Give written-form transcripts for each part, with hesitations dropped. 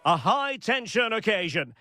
A high-tension occasion.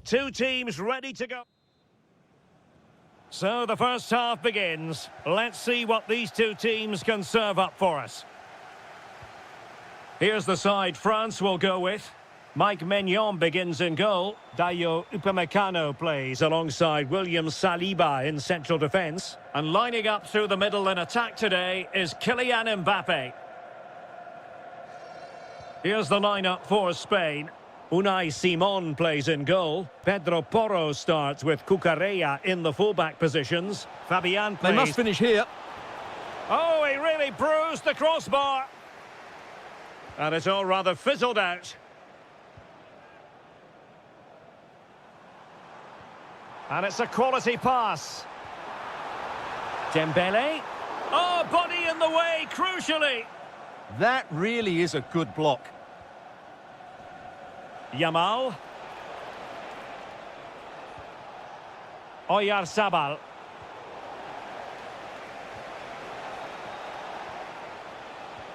Two teams ready to go. So the first half begins. Let's see what these two teams can serve up for us. Here's the side France will go with. Mike Maignan begins in goal. Dayo Upamecano plays alongside William Saliba in central defence. And lining up through the middle in attack today is Kylian Mbappe. Here's the lineup for Spain. Unai Simon plays in goal. Pedro Porro starts with Cucurella in the fullback positions. Fabian plays. They must finish here. Oh, he really bruised the crossbar. And it's all rather fizzled out. And it's a quality pass. Dembele. Oh, body in the way, crucially. That really is a good block. Yamal. Oyarzabal.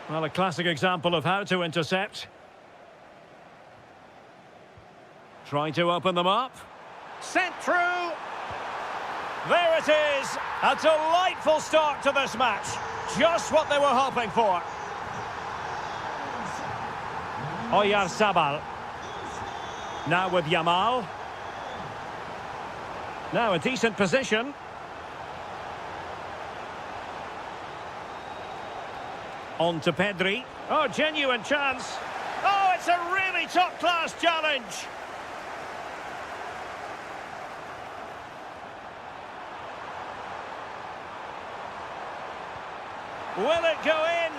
Well, a classic example of how to intercept. Trying to open them up. Sent through. There it is. A delightful start to this match. Just what they were hoping for. Oyarzabal. Now with Yamal. Now a decent position. On to Pedri. Oh, genuine chance. Oh, it's a really top-class challenge. Will it go in?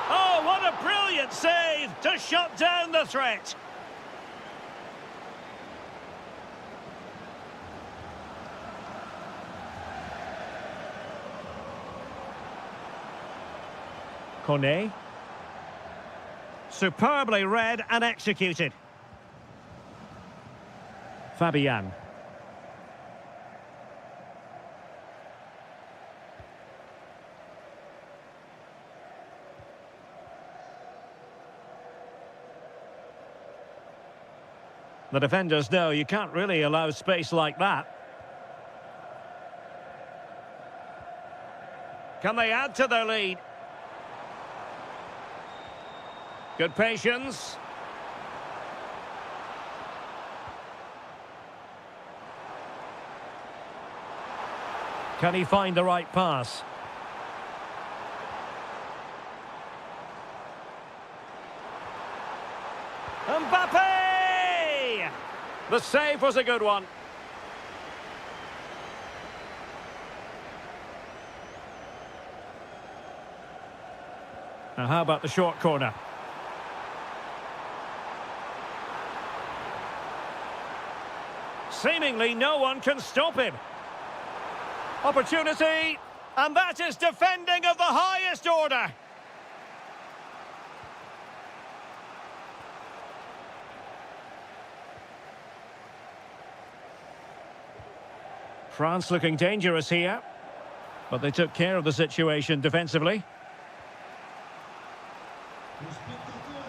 Oh, what a brilliant save to shut down the threat. Kone. Superbly read and executed. Fabian. The defenders know you can't really allow space like that. Can they add to their lead? Good patience. Can he find the right pass? Mbappe! The save was a good one. Now how about the short corner? Seemingly no one can stop him. Opportunity, and that is defending of the highest order. France looking dangerous here, but they took care of the situation defensively.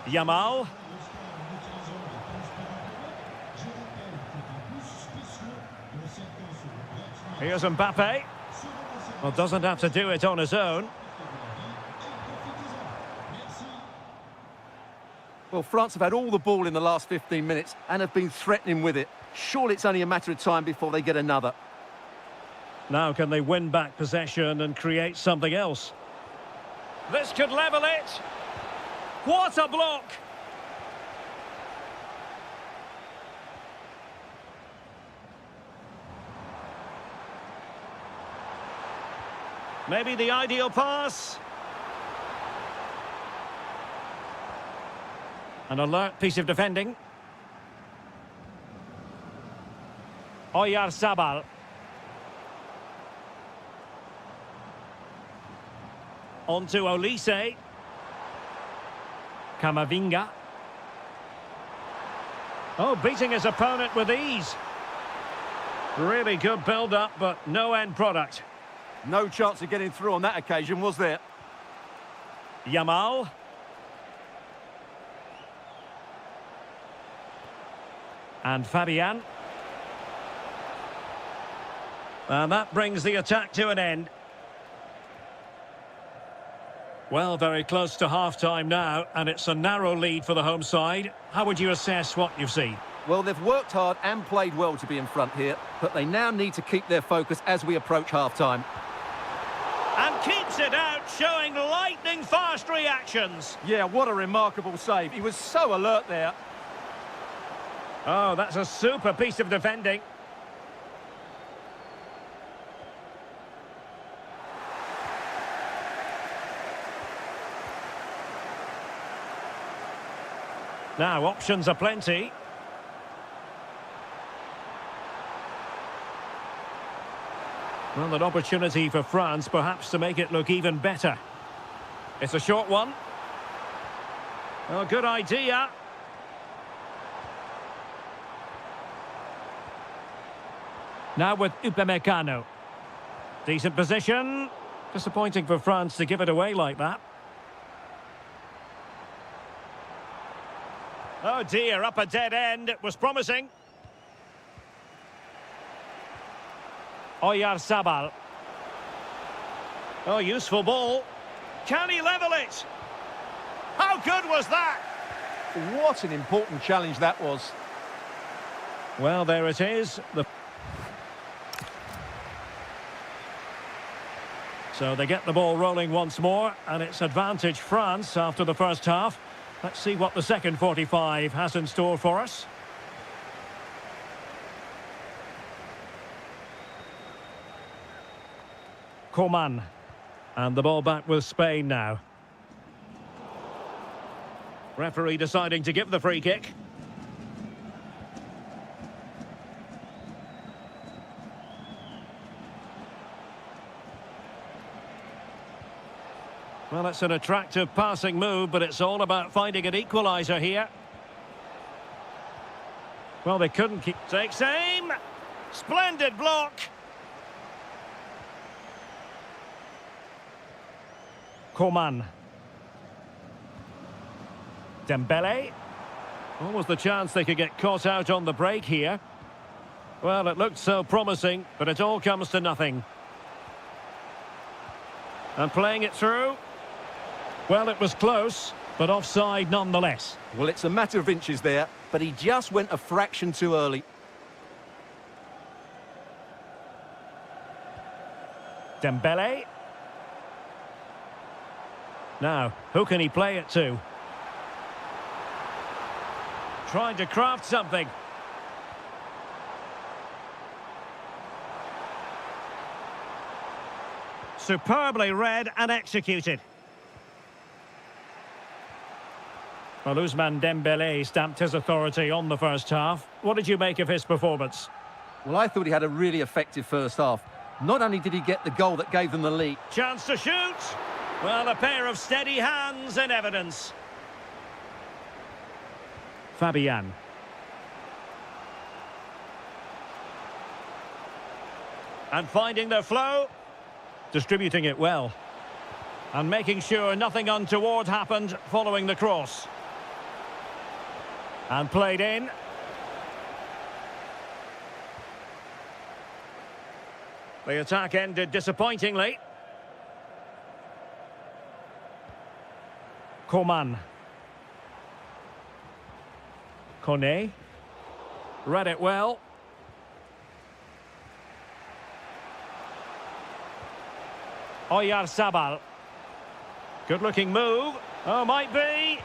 Yamal. Here's Mbappe. Well, doesn't have to do it on his own. Well, France have had all the ball in the last 15 minutes and have been threatening with it. Surely it's only a matter of time before they get another. Now can they win back possession and create something else? This could level it. What a block! Maybe the ideal pass. An alert piece of defending. Oyarzabal. On to Olise. Camavinga. Oh, beating his opponent with ease. Really good build-up, but no end product. No chance of getting through on that occasion, was there? Yamal. And Fabian. And that brings the attack to an end. Well, very close to half-time now, and it's a narrow lead for the home side. How would you assess what you've seen? Well, they've worked hard and played well to be in front here, but they now need to keep their focus as we approach half-time. And keeps it out, showing lightning-fast reactions. Yeah, what a remarkable save. He was so alert there. Oh, that's a super piece of defending. Now, options are plenty. Well, an opportunity for France, perhaps, to make it look even better. It's a short one. Oh, good idea. Now with Upamecano. Decent position. Disappointing for France to give it away like that. Oh dear, up a dead end. It was promising. Oyarzabal. Oh, useful ball. Can he level it? How good was that? What an important challenge that was. Well, there it is. So they get the ball rolling once more, and it's advantage France after the first half. Let's see what the second 45 has in store for us. Coman. And the ball back with Spain now. Referee deciding to give the free kick. Well, it's an attractive passing move, but it's all about finding an equaliser here. Well, they couldn't keep... Takes aim! Splendid block! Coman. Dembele. What was the chance they could get caught out on the break here? Well, it looked so promising, but it all comes to nothing. And playing it through. Well, it was close, but offside nonetheless. Well, it's a matter of inches there, but he just went a fraction too early. Dembele. Now, who can he play it to? Trying to craft something. Superbly read and executed. Well, Ousmane Dembele stamped his authority on the first half. What did you make of his performance? Well, I thought he had a really effective first half. Not only did he get the goal that gave them the lead. Chance to shoot. Well, a pair of steady hands in evidence. Fabian. And finding their flow. Distributing it well. And making sure nothing untoward happened following the cross. And played in. The attack ended disappointingly. Coman. Kone. Read it well. Oyarzabal. Good looking move. Oh, might be.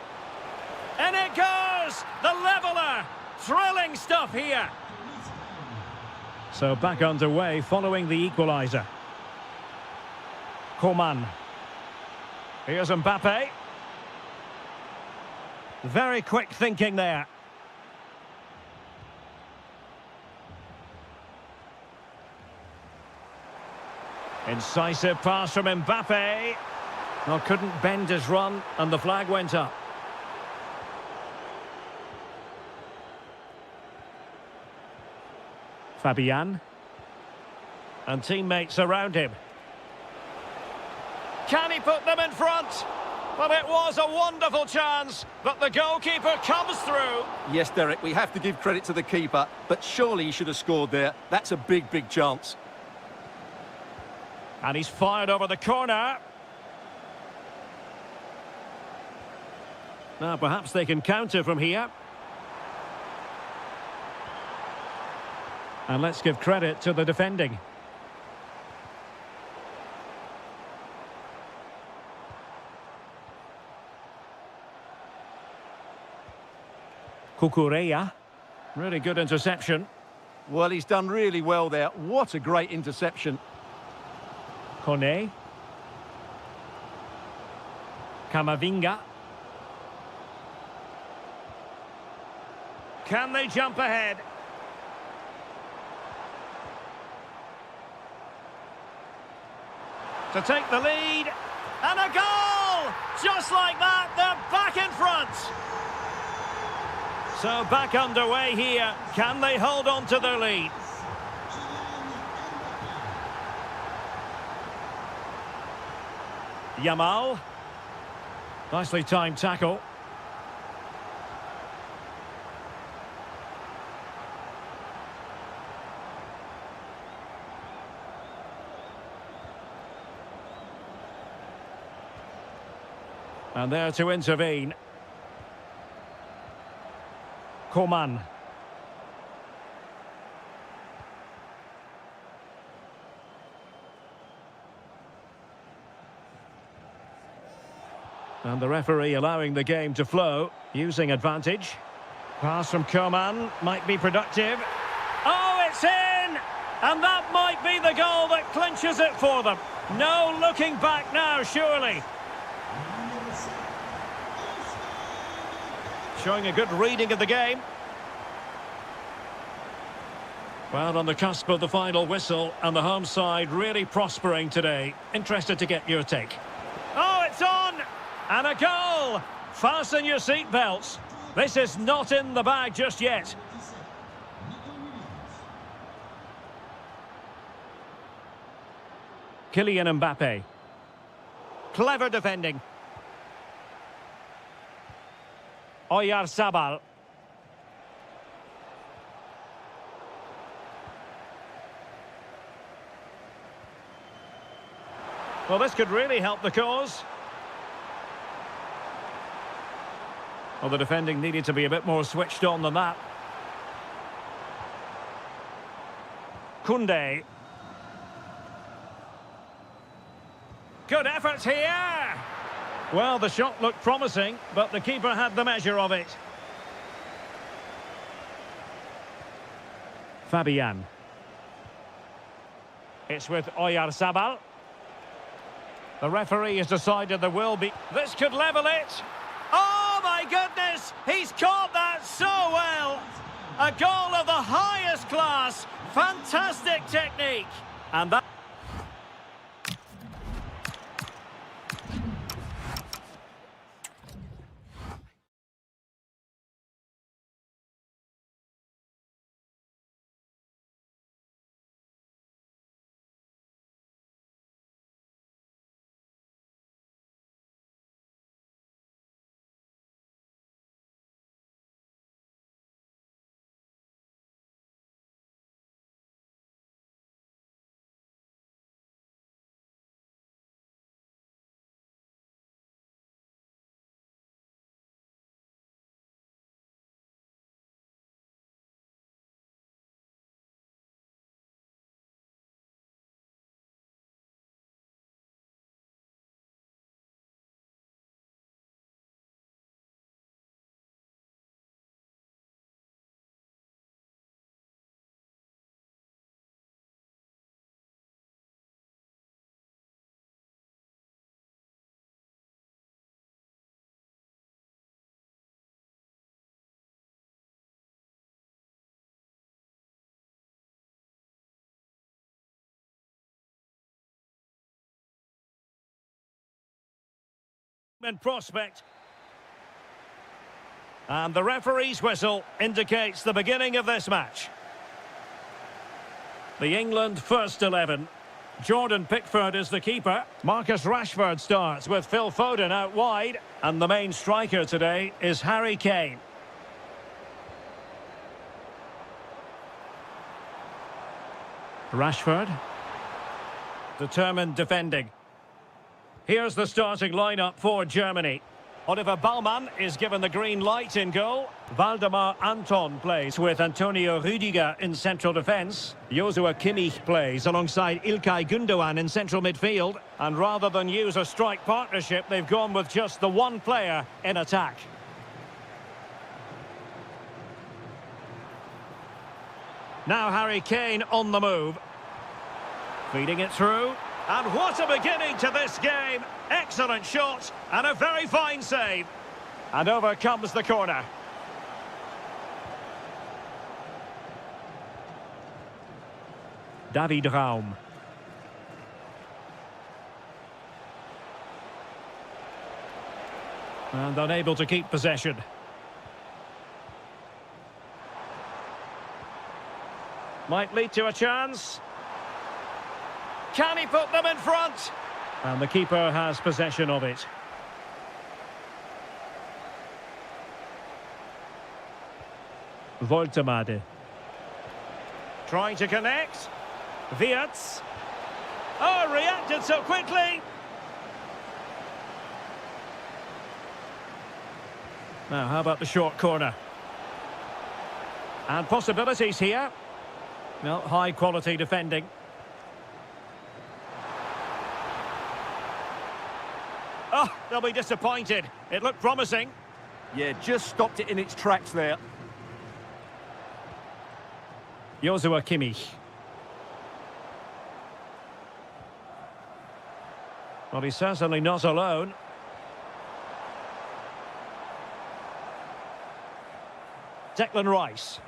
And it goes! The leveller! Thrilling stuff here. So back underway following the equaliser. Coman. Here's Mbappe. Very quick thinking there. Incisive pass from Mbappe. Well, couldn't bend his run, and the flag went up. Fabian. And teammates around him. Can he put them in front? Well, it was a wonderful chance, but the goalkeeper comes through. Yes, Derek, we have to give credit to the keeper, but surely he should have scored there. That's a big, big chance. And he's fired over the corner. Now, perhaps they can counter from here. And let's give credit to the defending. Cucurella. Really good interception. Well, he's done really well there. What a great interception. Kone. Camavinga. Can they jump ahead? To take the lead. And a goal! Just like that, they're back in front. So back underway here. Can they hold on to their lead? Yamal. Nicely timed tackle. And there to intervene. Coman. And the referee allowing the game to flow, using advantage. Pass from Coman might be productive. Oh, it's in! And that might be the goal that clinches it for them. No looking back now, surely. Showing a good reading of the game. Well, on the cusp of the final whistle, and the home side really prospering today. Interested to get your take. Oh, it's on! And a goal! Fasten your seatbelts. This is not in the bag just yet. Kylian Mbappe. Clever defending. Oyarzabal. Well, this could really help the cause. Well, the defending needed to be a bit more switched on than that. Koundé. Good effort here! Well, the shot looked promising, but the keeper had the measure of it. Fabian. It's with Oyarzabal. The referee has decided there will be... This could level it! Oh, my goodness! He's caught that so well! A goal of the highest class! Fantastic technique! And that... In prospect. And the referee's whistle indicates the beginning of this match. The England first 11. Jordan Pickford is the keeper. Marcus Rashford starts with Phil Foden out wide. And the main striker today is Harry Kane. Rashford. Determined defending. Here's the starting lineup for Germany. Oliver Baumann is given the green light in goal. Waldemar Anton plays with Antonio Rüdiger in central defence. Joshua Kimmich plays alongside Ilkay Gundogan in central midfield. And rather than use a strike partnership, they've gone with just the one player in attack. Now Harry Kane on the move. Feeding it through. And what a beginning to this game. Excellent shot and a very fine save. And over comes the corner. David Raum. And unable to keep possession. Might lead to a chance. Can he put them in front? And the keeper has possession of it. Voltemade. Trying to connect. Wirtz. Oh, reacted so quickly. Now, how about the short corner? And possibilities here. Well, high quality defending. Oh, they'll be disappointed. It looked promising. Yeah, just stopped it in its tracks there. Joshua Kimmich. Well, he's certainly not alone. Declan Rice.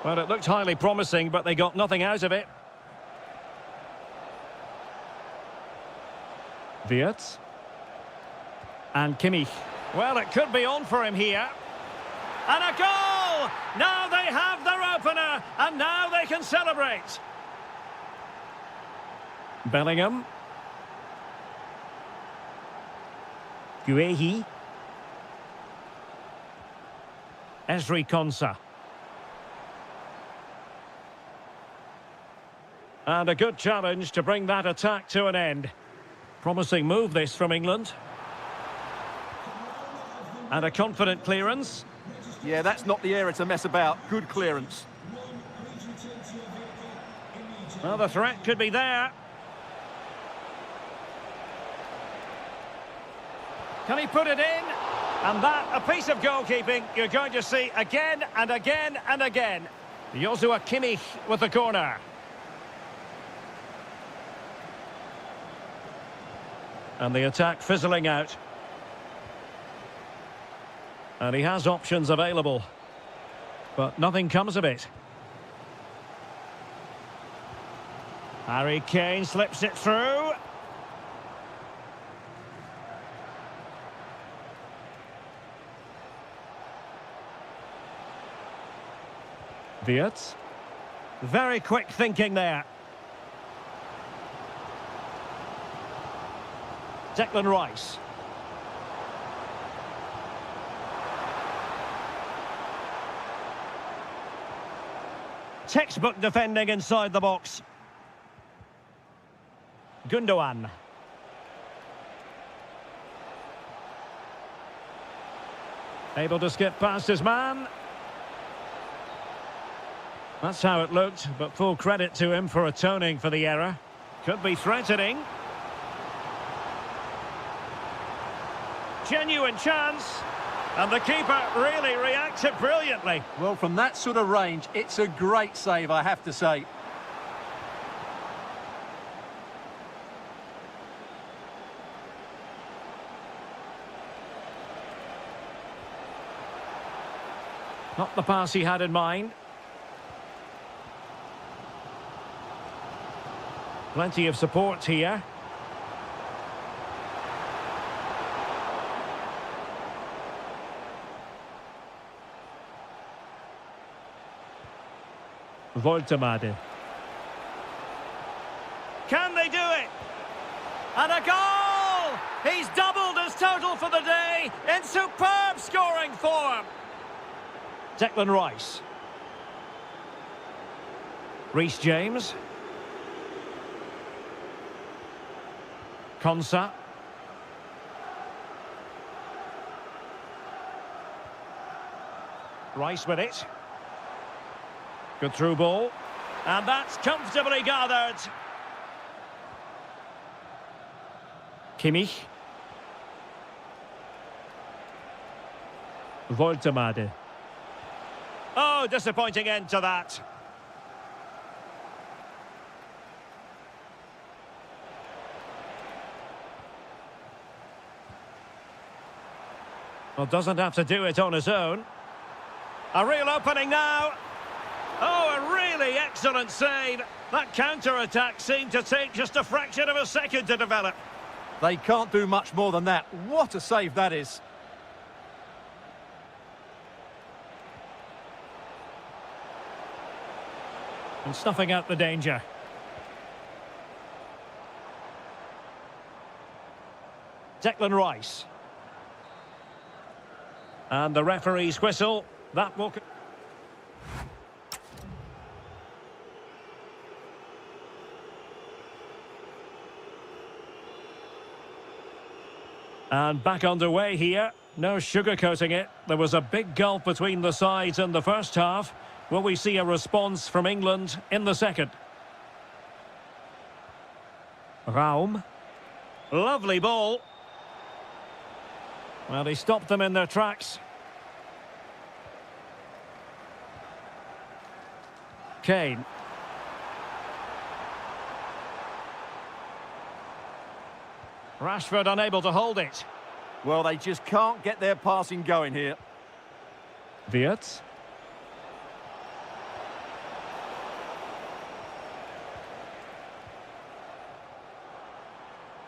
Well, it looked highly promising, but they got nothing out of it. Wirtz. And Kimmich. Well, it could be on for him here. And a goal! Now they have their opener, and now they can celebrate. Bellingham. Guehi. Ezri Konsa. And a good challenge to bring that attack to an end. Promising move this from England. And a confident clearance. Yeah, that's not the area to mess about. Good clearance. Well, the threat could be there. Can he put it in? And that, a piece of goalkeeping you're going to see again and again and again. Joshua Kimmich with the corner. And the attack fizzling out. And he has options available. But nothing comes of it. Harry Kane slips it through. Wirtz. Very quick thinking there. Declan Rice. Textbook defending inside the box. Gundogan. Able to skip past his man. That's how it looked, but full credit to him for atoning for the error. Could be threatening. Genuine chance. And the keeper really reacted brilliantly. Well, from that sort of range, it's a great save, I have to say. Not the pass he had in mind. Plenty of support here. Voltemade. Can they do it? And a goal! He's doubled his total for the day in superb scoring form. Declan Rice. Reece James. Konsa. Rice with it. Good through ball. And that's comfortably gathered. Kimmich. Voltemade. Oh, disappointing end to that. Well, doesn't have to do it on his own. A real opening now. Oh, a really excellent save. That counter-attack seemed to take just a fraction of a second to develop. They can't do much more than that. What a save that is. And snuffing out the danger. Declan Rice. And the referee's whistle. That will... And back underway here. No sugarcoating it. There was a big gulf between the sides in the first half. Will we see a response from England in the second? Raum. Lovely ball. Well, he stopped them in their tracks. Kane. Rashford unable to hold it. Well, they just can't get their passing going here. Wirtz.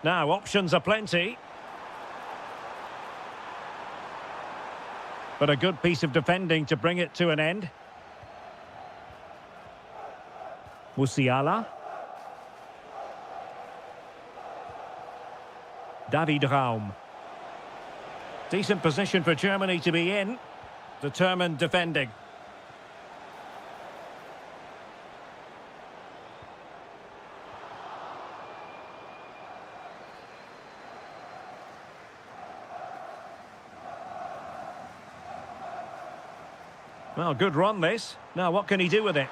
Now, options are plenty. But a good piece of defending to bring it to an end. Musiala. David Raum. Decent position for Germany to be in. Determined defending. Well, good run this. Now what can he do with it?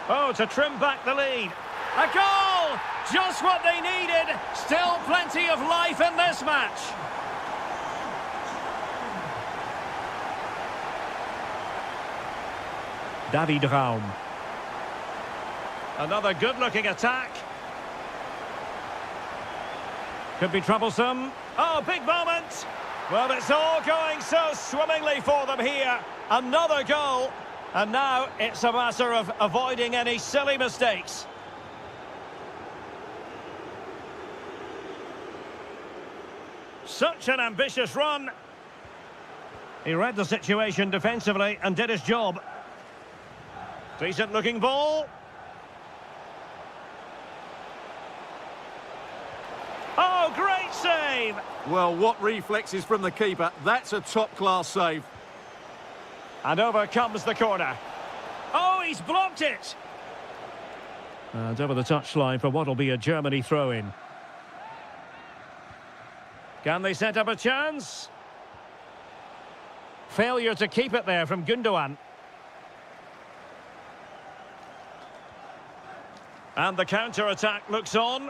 Oh, to trim back the lead. A goal! Just what they needed. Still plenty of life in this match. David Raum. Another good-looking attack. Could be troublesome. Oh, big moment. Well, it's all going so swimmingly for them here. Another goal. And now it's a matter of avoiding any silly mistakes. Such an ambitious run. He read the situation defensively and did his job. Decent looking ball. Oh, great save! Well, what reflexes from the keeper. That's a top-class save. And over comes the corner. Oh, he's blocked it! And over the touchline for what will be a Germany throw-in. Can they set up a chance? Failure to keep it there from Gundogan. And the counter-attack looks on.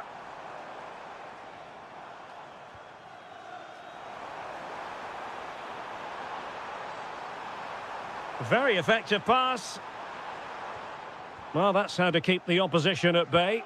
Very effective pass. Well, that's how to keep the opposition at bay.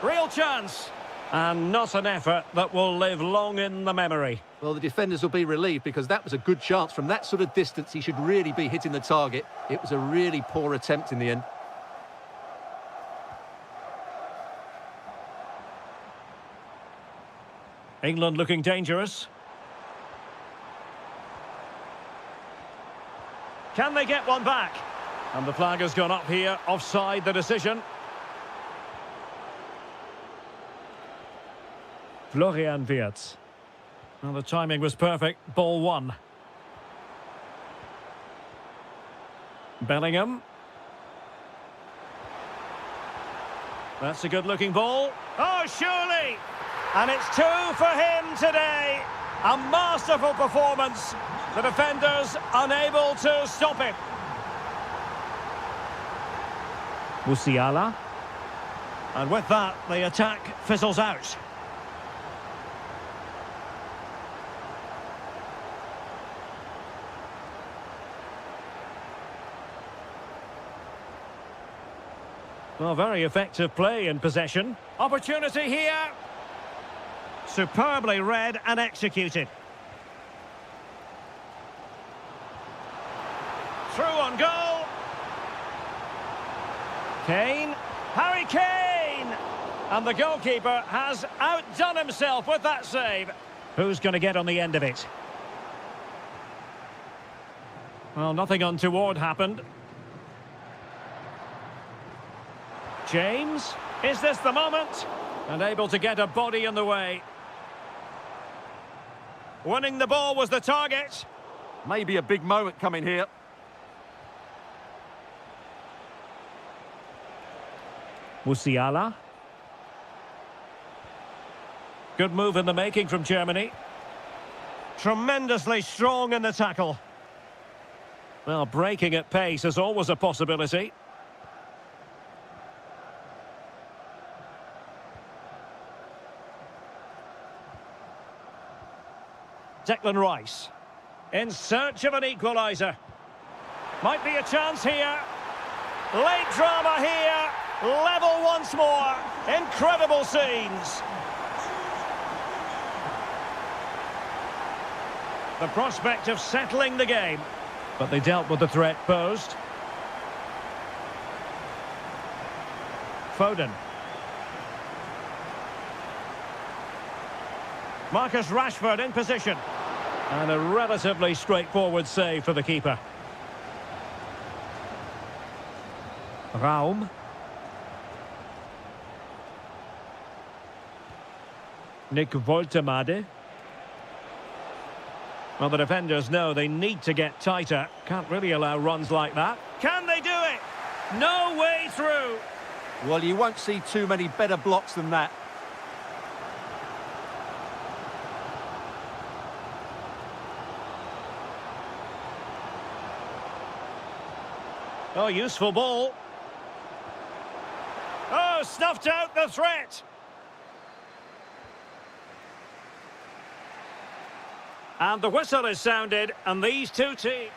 Real chance. And not an effort that will live long in the memory. Well, the defenders will be relieved because that was a good chance. From that sort of distance, he should really be hitting the target. It was a really poor attempt in the end. England looking dangerous. Can they get one back? And the flag has gone up here, offside the decision. Florian Wirtz. Well, the timing was perfect. Ball one. Bellingham. That's a good-looking ball. Oh, surely! And it's two for him today. A masterful performance. The defenders unable to stop him. Musiala. And with that, the attack fizzles out. Well, very effective play in possession. Opportunity here. Superbly read and executed. Through on goal. Kane. Harry Kane! And the goalkeeper has outdone himself with that save. Who's going to get on the end of it? Well, nothing untoward happened. James, is this the moment? And able to get a body in the way. Winning the ball was the target. Maybe a big moment coming here. Musiala. Good move in the making from Germany. Tremendously strong in the tackle. Well, breaking at pace is always a possibility. Declan Rice, in search of an equaliser. Might be a chance here. Late drama here. Level once more. Incredible scenes. The prospect of settling the game. But they dealt with the threat posed. Foden. Marcus Rashford in position. And a relatively straightforward save for the keeper. Raum. Nick Woltemade. Well, the defenders know they need to get tighter. Can't really allow runs like that. Can they do it? No way through. Well, you won't see too many better blocks than that. Oh, useful ball. Oh, snuffed out the threat. And the whistle is sounded, and these two teams...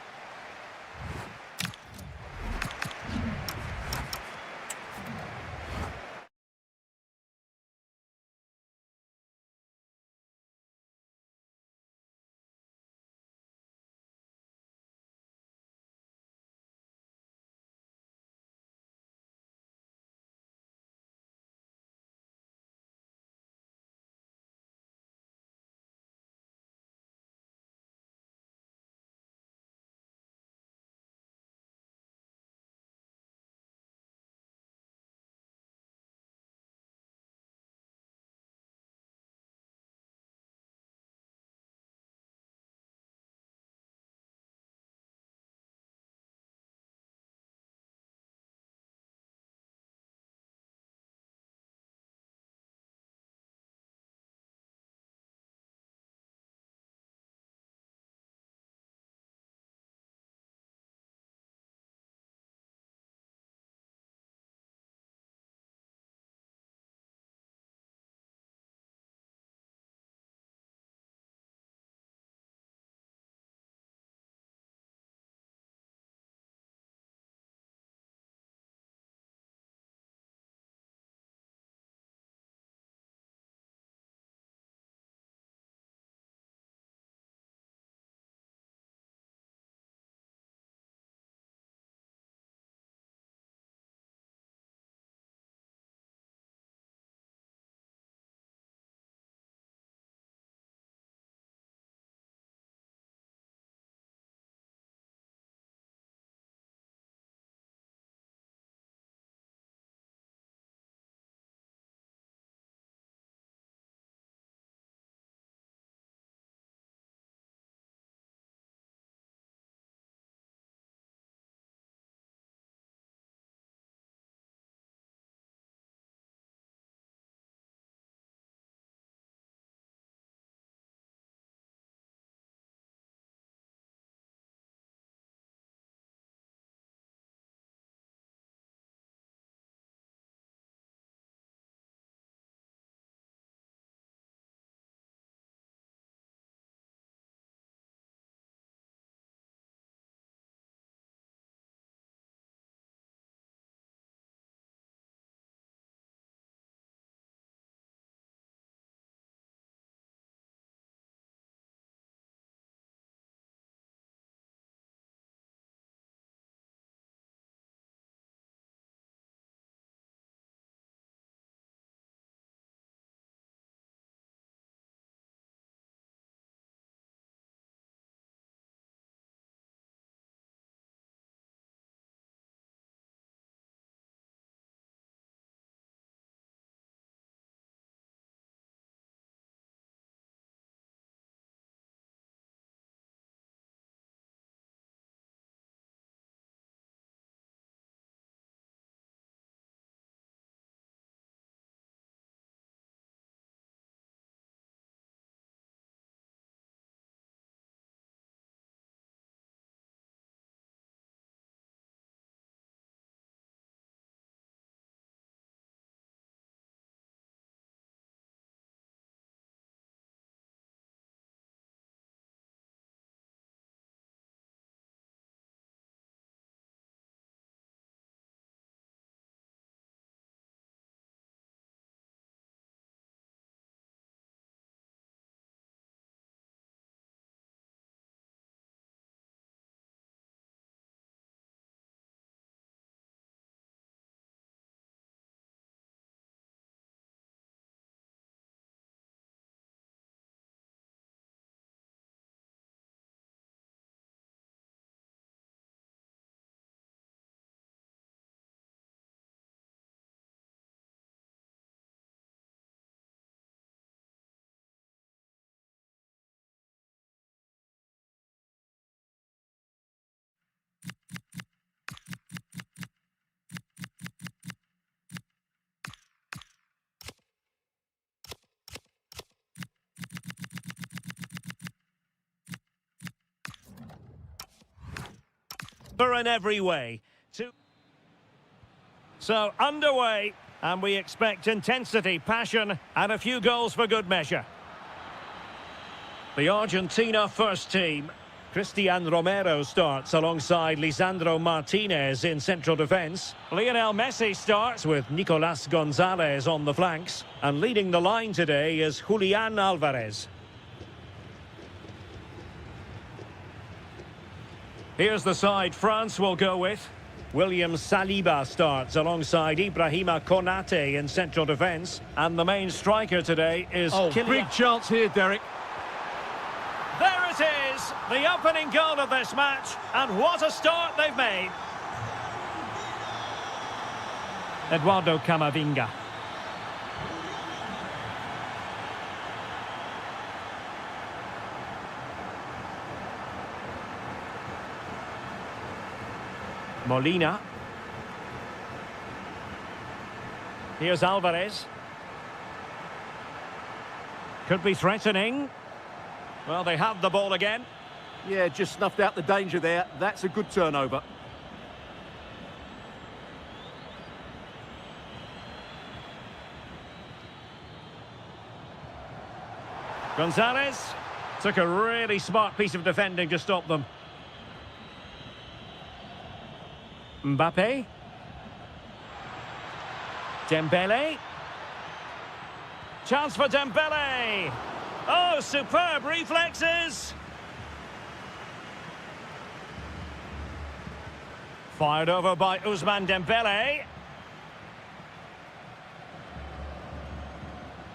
in every way. So, underway, and we expect intensity, passion, and a few goals for good measure. The Argentina first team. Cristian Romero starts alongside Lisandro Martinez in central defence. Lionel Messi starts with Nicolas Gonzalez on the flanks. And leading the line today is Julian Alvarez. Here's the side France will go with. William Saliba starts alongside Ibrahima Konate in central defence. And the main striker today is Kylian. Big chance here, Derek. There it is, the opening goal of this match, and what a start they've made. Eduardo Camavinga. Molina. Here's Alvarez. Could be threatening. Well, they have the ball again. Yeah, just snuffed out the danger there. That's a good turnover. Gonzalez took a really smart piece of defending to stop them. Mbappe. Dembele. Chance for Dembele. Oh, superb reflexes. Fired over by Ousmane Dembele.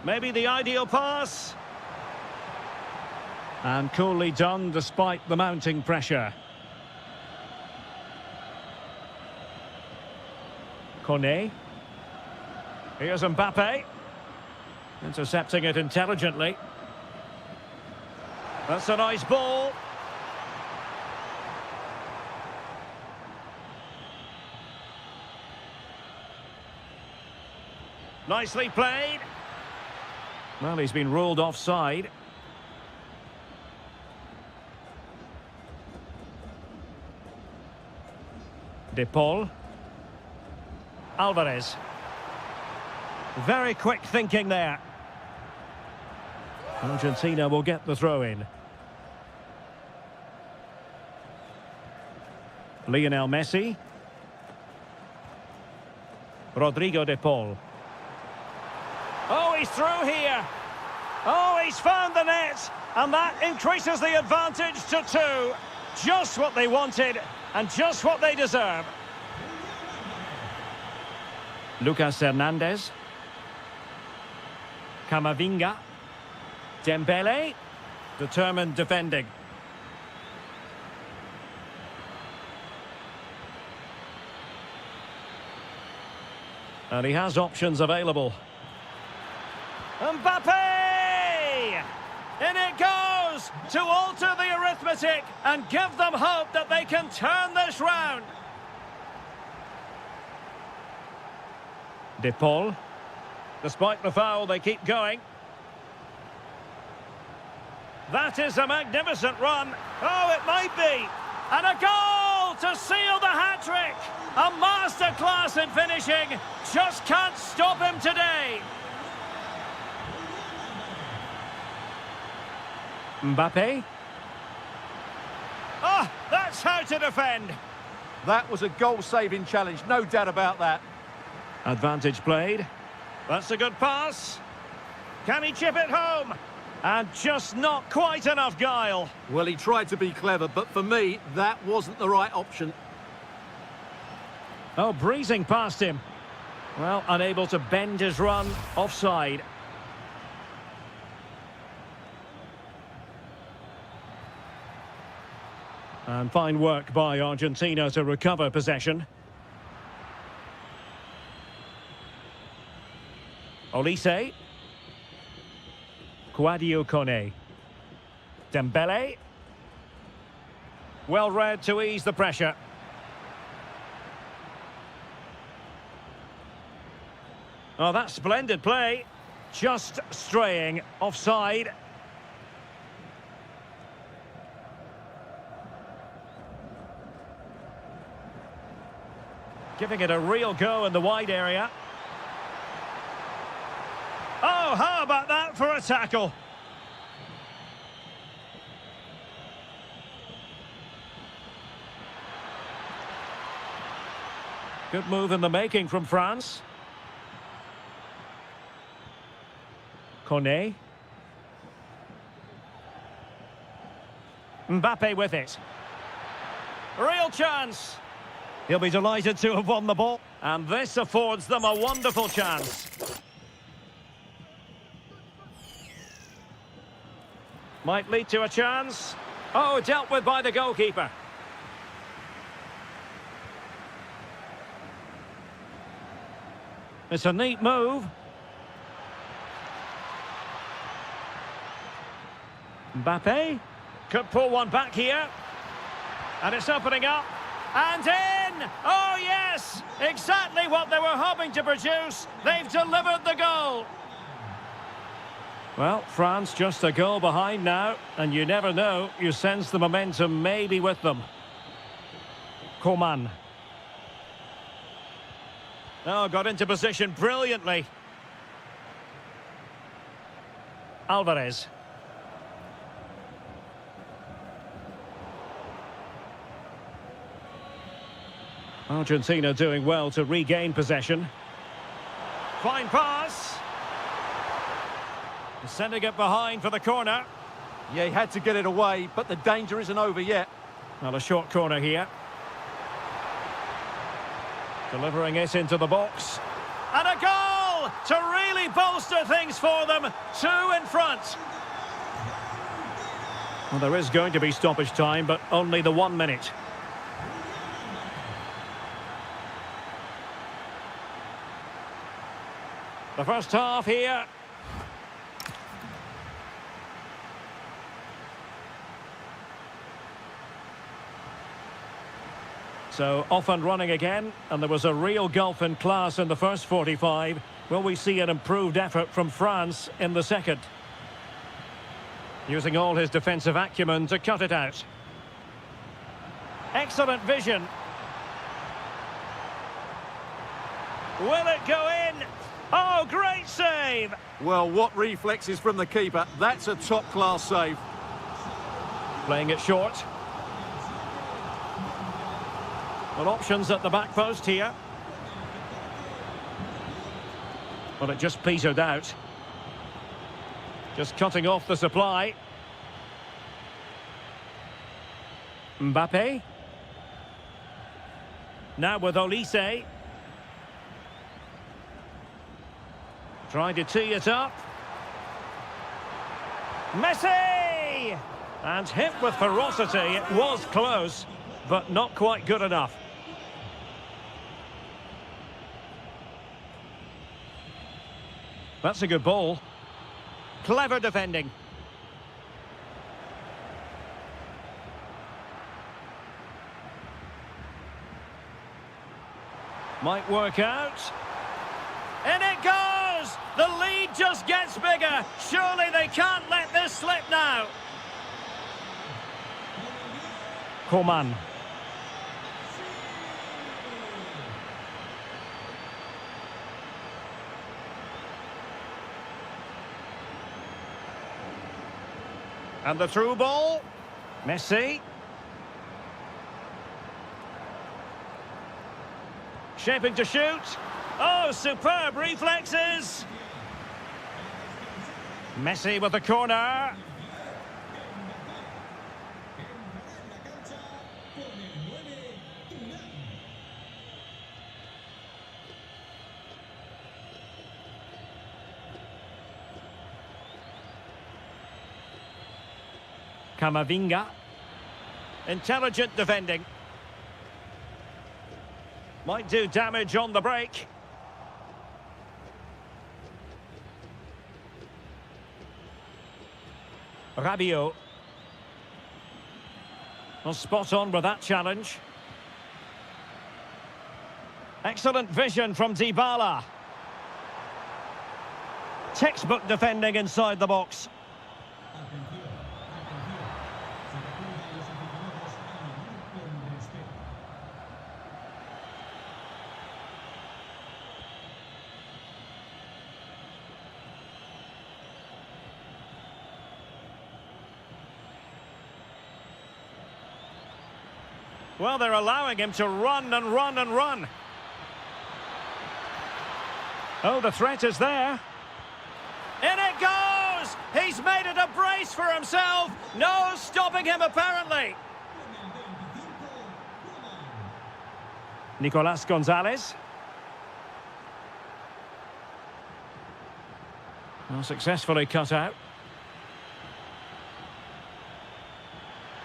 Maybe the ideal pass. And coolly done despite the mounting pressure. Kone. Here's Mbappe. Intercepting it intelligently. That's a nice ball. Nicely played. Well, he's been ruled offside. De Paul. Alvarez. Very quick thinking there. Argentina will get the throw-in. Lionel Messi. Rodrigo de Paul. Oh, he's through here. Oh, he's found the net. And that increases the advantage to 2. Just what they wanted and just what they deserve. Lucas Hernandez. Camavinga. Dembele. Determined defending. And he has options available. Mbappe! In it goes to alter the arithmetic and give them hope that they can turn this round. De Paul. Despite the foul, they keep going. That is a magnificent run. Oh, it might be. And a goal to seal the hat-trick. A masterclass in finishing. Just can't stop him today. Mbappe. Oh, that's how to defend. That was a goal-saving challenge, no doubt about that. Advantage played. That's a good pass. Can he chip it home? And just not quite enough guile. Well, he tried to be clever, but for me, that wasn't the right option. Oh, breezing past him. Well, unable to bend his run. Offside. And fine work by Argentina to recover possession. Olise. Quadio Kone. Dembele. Well read to ease the pressure. Oh, that's splendid play. Just straying offside. Giving it a real go in the wide area. Oh, how about that for a tackle? Good move in the making from France. Kone. Mbappe with it. Real chance. He'll be delighted to have won the ball. And this affords them a wonderful chance. Might lead to a chance. Oh, dealt with by the goalkeeper. It's a neat move. Mbappe could pull one back here. And it's opening up. And in! Oh, yes! Exactly what they were hoping to produce. They've delivered the goal. Well, France just a goal behind now. And you never know. You sense the momentum may be with them. Coman. Oh, got into position brilliantly. Alvarez. Argentina doing well to regain possession. Fine pass. Sending it behind for the corner. Yeah, he had to get it away, but the danger isn't over yet. Well, a short corner here. Delivering it into the box. And a goal to really bolster things for them. 2 in front. Well, there is going to be stoppage time, but only the 1 minute. The first half here. So off and running again, and there was a real gulf in class in the first 45. Will we see an improved effort from France in the second? Using all his defensive acumen to cut it out. Excellent vision. Will it go in? Oh, great save! Well, what reflexes from the keeper. That's a top-class save. Playing it short. Well, options at the back post here. Well, it just petered out. Just cutting off the supply. Mbappe. Now with Olise. Trying to tee it up. Messi! And hit with ferocity. It was close, but not quite good enough. That's a good ball. Clever defending. Might work out. And it goes! The lead just gets bigger. Surely they can't let this slip now. Coman. And the through ball. Messi. Shaping to shoot. Oh, superb reflexes. Messi with the corner. Camavinga. Intelligent defending. Might do damage on the break. Rabiot. Well, spot on with that challenge. Excellent vision from Dybala. Textbook defending inside the box. Well, they're allowing him to run and run and run. Oh, the threat is there. In it goes! He's made it a brace for himself. No stopping him, apparently. Nicolas Gonzalez. Well, successfully cut out.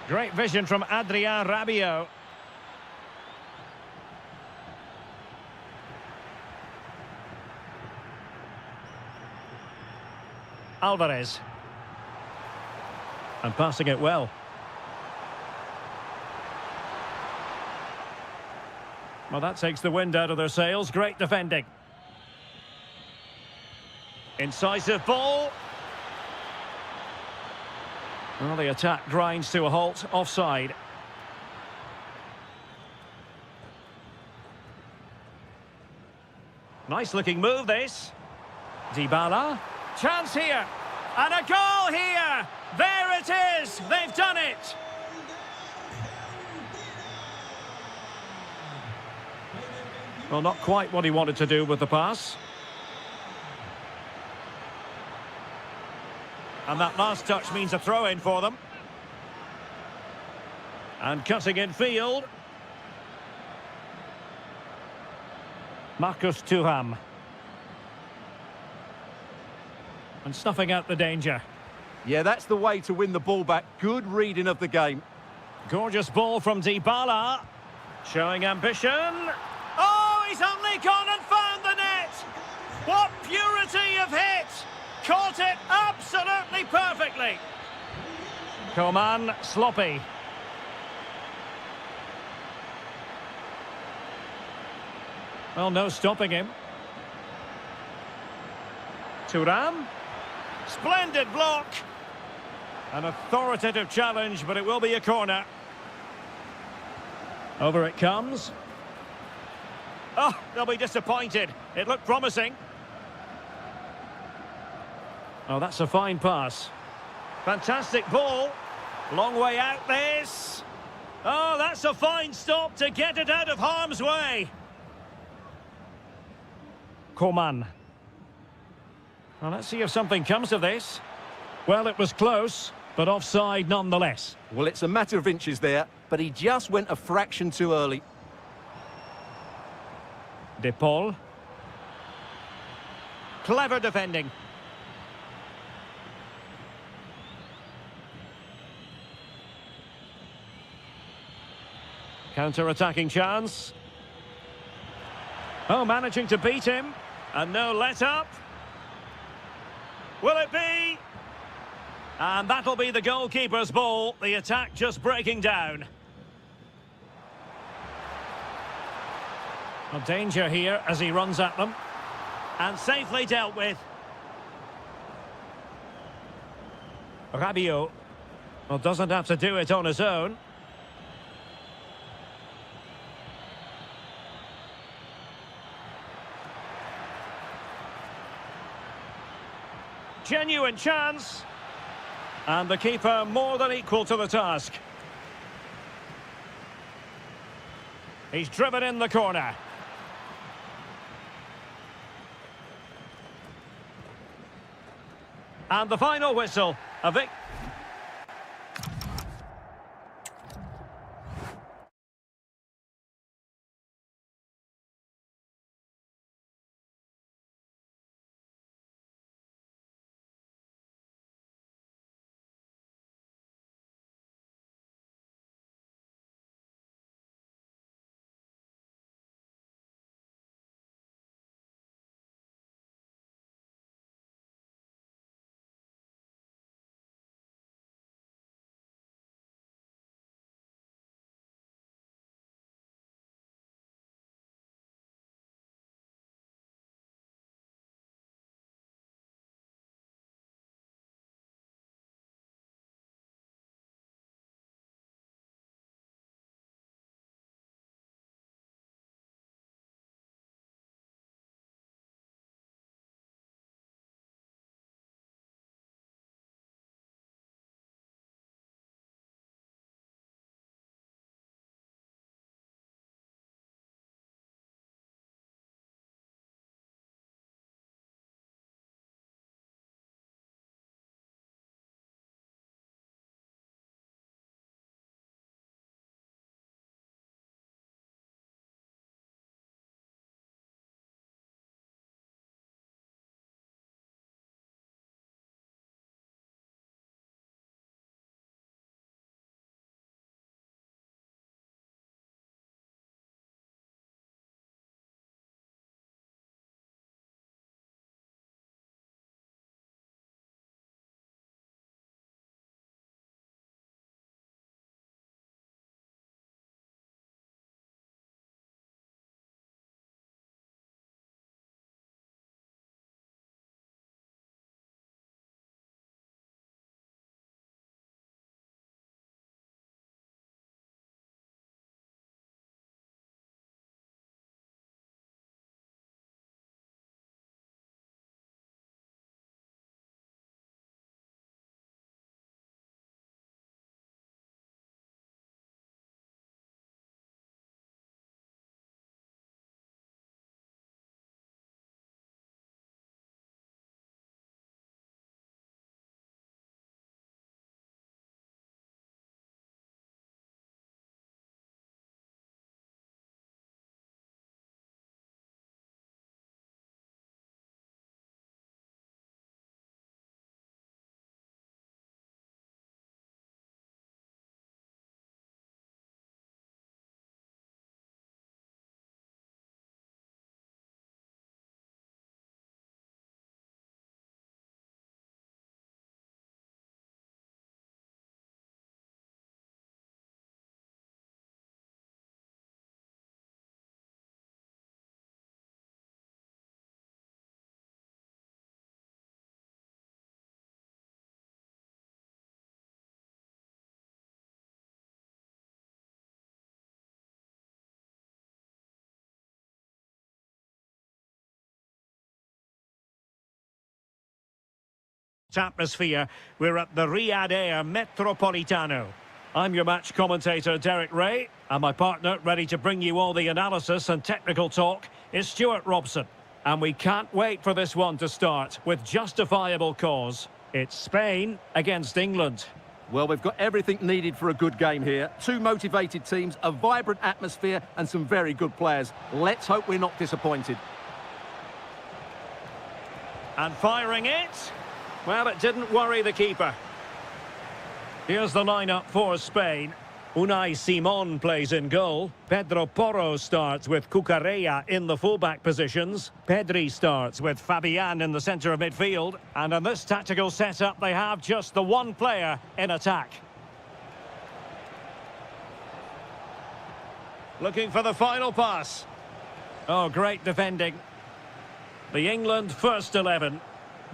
Great vision from Adrien Rabiot. Alvarez. And passing it well. Well, that takes the wind out of their sails. Great defending. Incisive ball. Well, the attack grinds to a halt. Offside. Nice looking move, this. Dybala. Chance here. And a goal here. There it is. They've done it. Well, not quite what he wanted to do with the pass. And that last touch means a throw-in for them. And cutting in field. Marcus Thuram. And snuffing out the danger. Yeah, that's the way to win the ball back. Good reading of the game. Gorgeous ball from Dybala. Showing ambition. Oh, he's only gone and found the net. What purity of hit. Caught it absolutely perfectly. Coman, sloppy. Well, no stopping him. Thuram. Splendid block. An authoritative challenge, but it will be a corner. Over it comes. Oh, they'll be disappointed. It looked promising. Oh, that's a fine pass. Fantastic ball. Long way out this. Oh, that's a fine stop to get it out of harm's way. Coman. Well, let's see if something comes of this. Well, it was close, but offside nonetheless. Well, it's a matter of inches there, but he just went a fraction too early. De Paul. Clever defending. Counter-attacking chance. Oh, managing to beat him. And no let-up. Will it be? And that'll be the goalkeeper's ball. The attack just breaking down. A danger here as he runs at them. And safely dealt with. Rabiot. Well, doesn't have to do it on his own. Genuine chance. And the keeper more than equal to the task. He's driven in the corner. And the final whistle. A victory. Atmosphere. We're at the Riyadh Air Metropolitano. I'm your match commentator, Derek Ray, and my partner, ready to bring you all the analysis and technical talk, is Stuart Robson. And we can't wait for this one to start, with justifiable cause. It's Spain against England. Well, we've got everything needed for a good game here. Two motivated teams, a vibrant atmosphere, and some very good players. Let's hope we're not disappointed. And firing it. Well, it didn't worry the keeper. Here's the lineup for Spain. Unai Simon plays in goal. Pedro Porro starts with Cucurella in the fullback positions. Pedri starts with Fabian in the centre of midfield. And in this tactical setup, they have just the one player in attack. Looking for the final pass. Oh, great defending. The England first 11.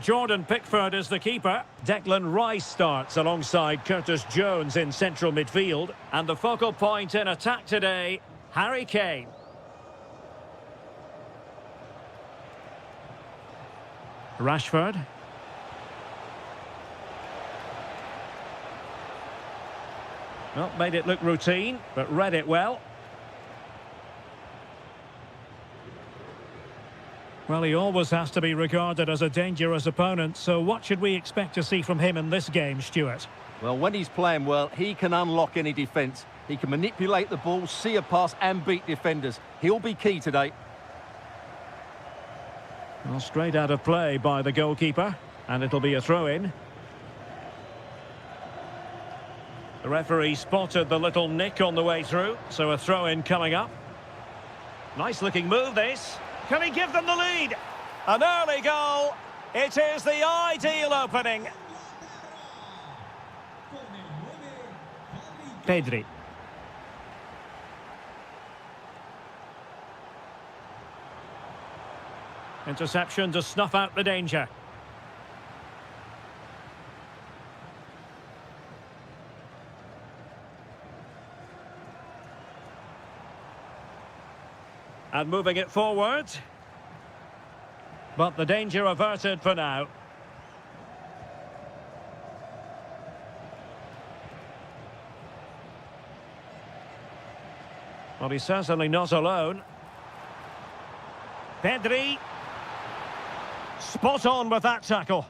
Jordan Pickford is the keeper. Declan Rice starts alongside Curtis Jones in central midfield. And the focal point in attack today, Harry Kane. Rashford. Not made it look routine, but read it well. Well, he always has to be regarded as a dangerous opponent, so what should we expect to see from him in this game, Stuart? Well, when he's playing well, he can unlock any defence. He can manipulate the ball, see a pass and beat defenders. He'll be key today. Well, straight out of play by the goalkeeper, and it'll be a throw-in. The referee spotted the little nick on the way through, so a throw-in coming up. Nice-looking move, this. Can he give them the lead? An early goal. It is the ideal opening. Pedri. Interception to snuff out the danger. And moving it forward. But the danger averted for now. Well, he's certainly not alone. Pedri. Spot on with that tackle.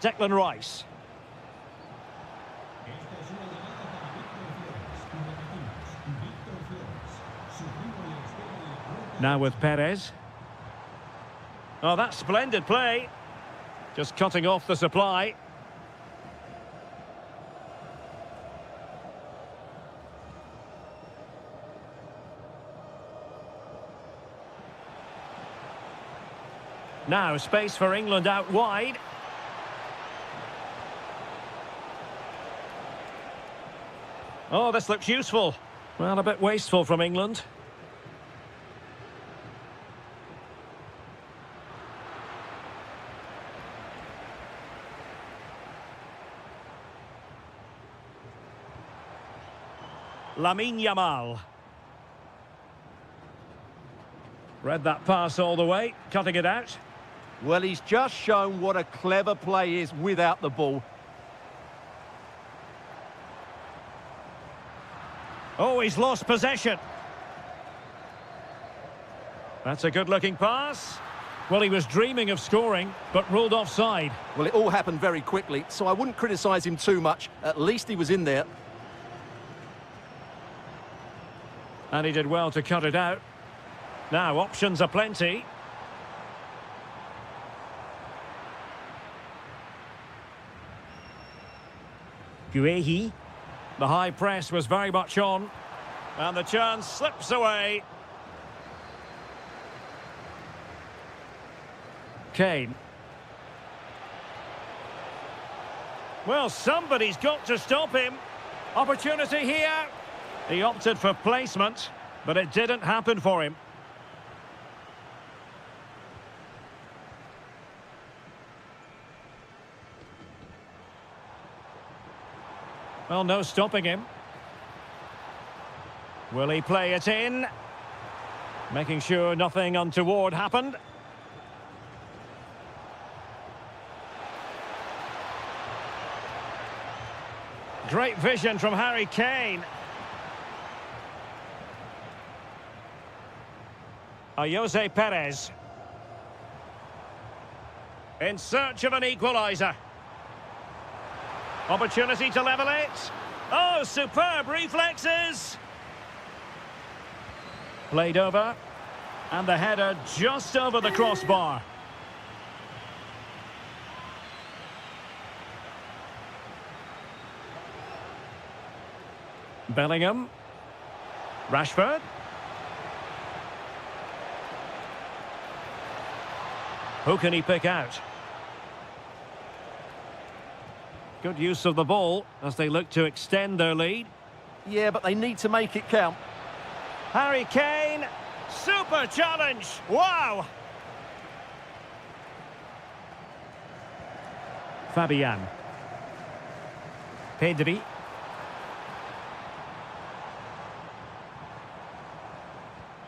Declan Rice. Now with Perez. Oh, that's splendid play. Just cutting off the supply. Now space for England out wide. Oh, this looks useful. Well, a bit wasteful from England. Lamine Yamal. Read that pass all the way, cutting it out. Well, he's just shown what a clever play is without the ball. Oh, he's lost possession. That's a good-looking pass. Well, he was dreaming of scoring, but ruled offside. Well, it all happened very quickly, so I wouldn't criticise him too much. At least he was in there. And he did well to cut it out. Now, options are plenty. Guehi. The high press was very much on. And the chance slips away. Kane. Well, somebody's got to stop him. Opportunity here. He opted for placement, but it didn't happen for him. Well, no stopping him. Will he play it in? Making sure nothing untoward happened. Great vision from Harry Kane. Jose Perez. In search of an equaliser. Opportunity to level it. Oh, superb reflexes. Played over. And the header just over the crossbar. Bellingham. Rashford. Who can he pick out? Good use of the ball as they look to extend their lead. Yeah, but they need to make it count. Harry Kane. Super challenge. Wow. Fabian. Pedri.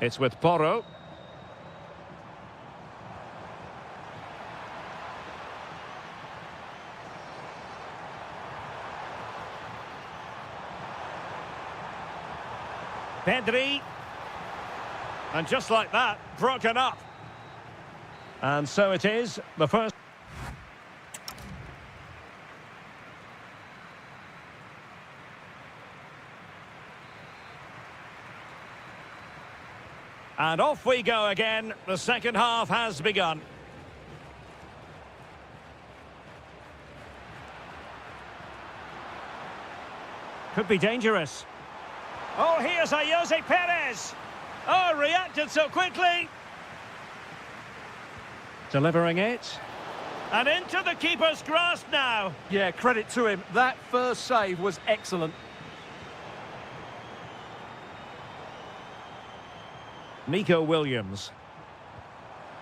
It's with Porro. Pedri. And just like that, broken up. And so it is, the first. And off we go again. The second half has begun. Could be dangerous. Oh, here's Jose Perez. Oh, reacted so quickly. Delivering it. And into the keeper's grasp now. Yeah, credit to him. That first save was excellent. Nico Williams.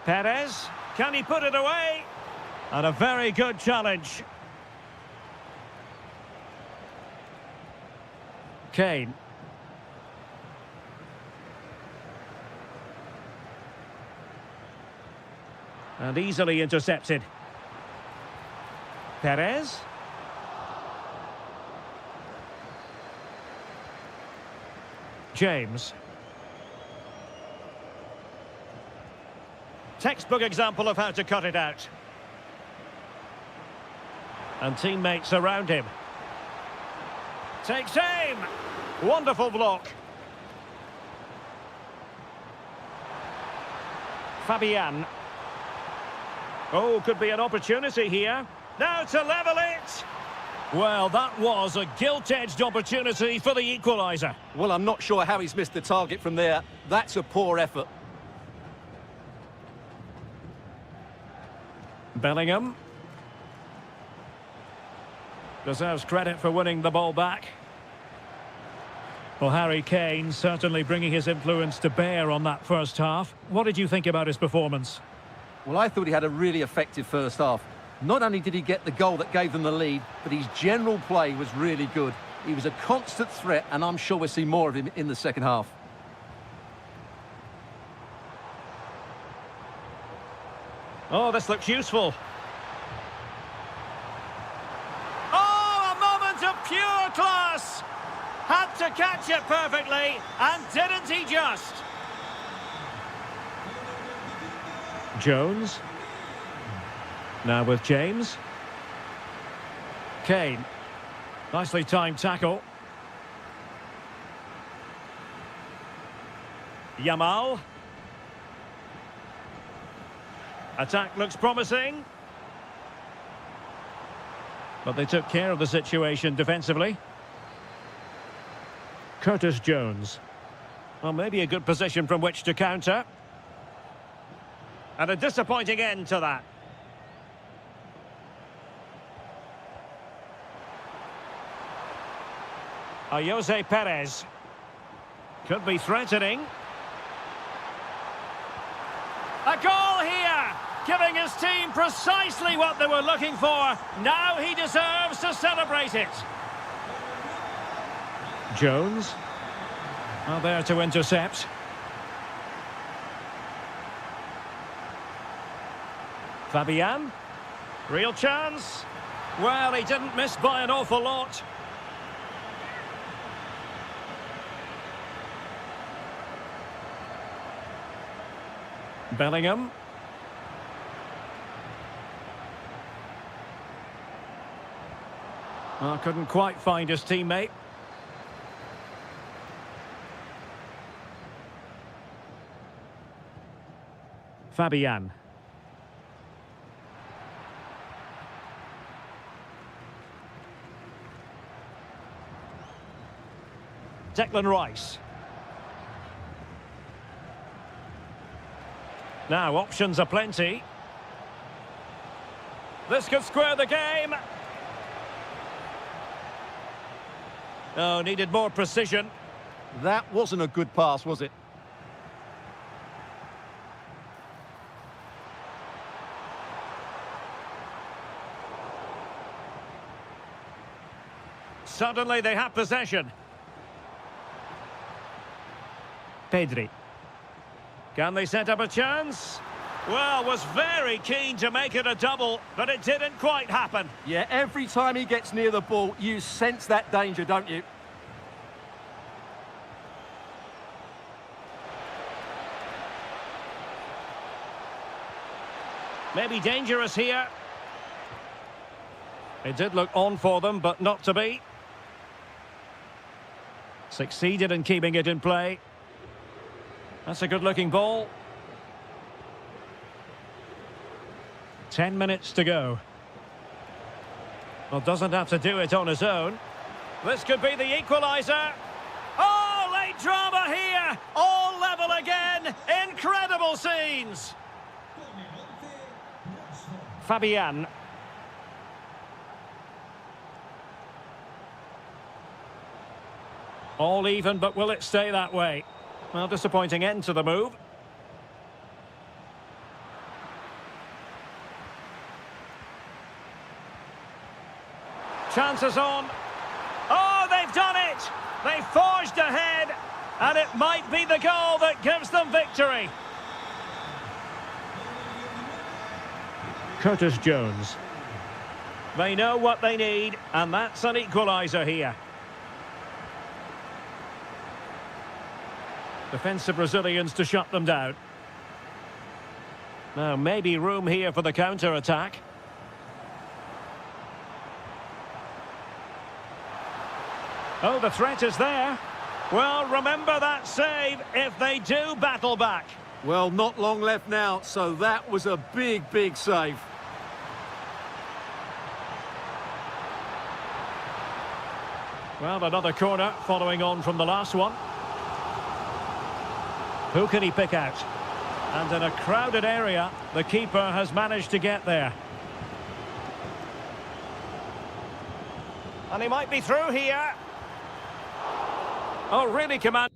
Perez. Can he put it away? And a very good challenge. Kane. And easily intercepted. Perez. James. Textbook example of how to cut it out. And teammates around him. Takes aim. Wonderful block. Fabian. Oh, could be an opportunity here. Now to level it. Well, that was a gilt-edged opportunity for the equaliser. Well, I'm not sure how he's missed the target from there. That's a poor effort. Bellingham. Deserves credit for winning the ball back. Well, Harry Kane certainly bringing his influence to bear on that first half. What did you think about his performance? Well, I thought he had a really effective first half. Not only did he get the goal that gave them the lead, but his general play was really good. He was a constant threat, and I'm sure we'll see more of him in the second half. Oh, this looks useful. Oh, a moment of pure class! Had to catch it perfectly, and didn't he just? Jones. Now with James. Kane. Nicely timed tackle. Yamal. Attack looks promising. But they took care of the situation defensively. Curtis Jones. Well, maybe a good position from which to counter. And a disappointing end to that. Jose Perez. Could be threatening. A goal here! Giving his team precisely what they were looking for. Now he deserves to celebrate it. Jones. Well, there to intercept. Fabian. Real chance. Well, he didn't miss by an awful lot. Bellingham. Well, couldn't quite find his teammate. Fabian. Declan Rice. Now, options are plenty. This could square the game. Oh, needed more precision. That wasn't a good pass, was it? Suddenly they have possession. Pedri. Can they set up a chance? Well, was very keen to make it a double, but it didn't quite happen. Yeah, every time he gets near the ball, you sense that danger, don't you? Maybe dangerous here. It did look on for them, but not to be. Succeeded in keeping it in play. That's a good-looking ball. 10 minutes to go. Well, doesn't have to do it on his own. This could be the equaliser. Oh, late drama here. All level again. Incredible scenes. Fabian. All even, but will it stay that way? Well, disappointing end to the move. Chances on. Oh, they've done it! They forged ahead, and it might be the goal that gives them victory. Curtis Jones. They know what they need, and that's an equaliser here. Defensive Brazilians to shut them down. Now, maybe room here for the counter-attack. Oh, the threat is there. Well, remember that save if they do battle back. Well, not long left now, so that was a big, big save. Well, another corner following on from the last one. Who can he pick out? And in a crowded area, the keeper has managed to get there. And he might be through here. Oh, really command.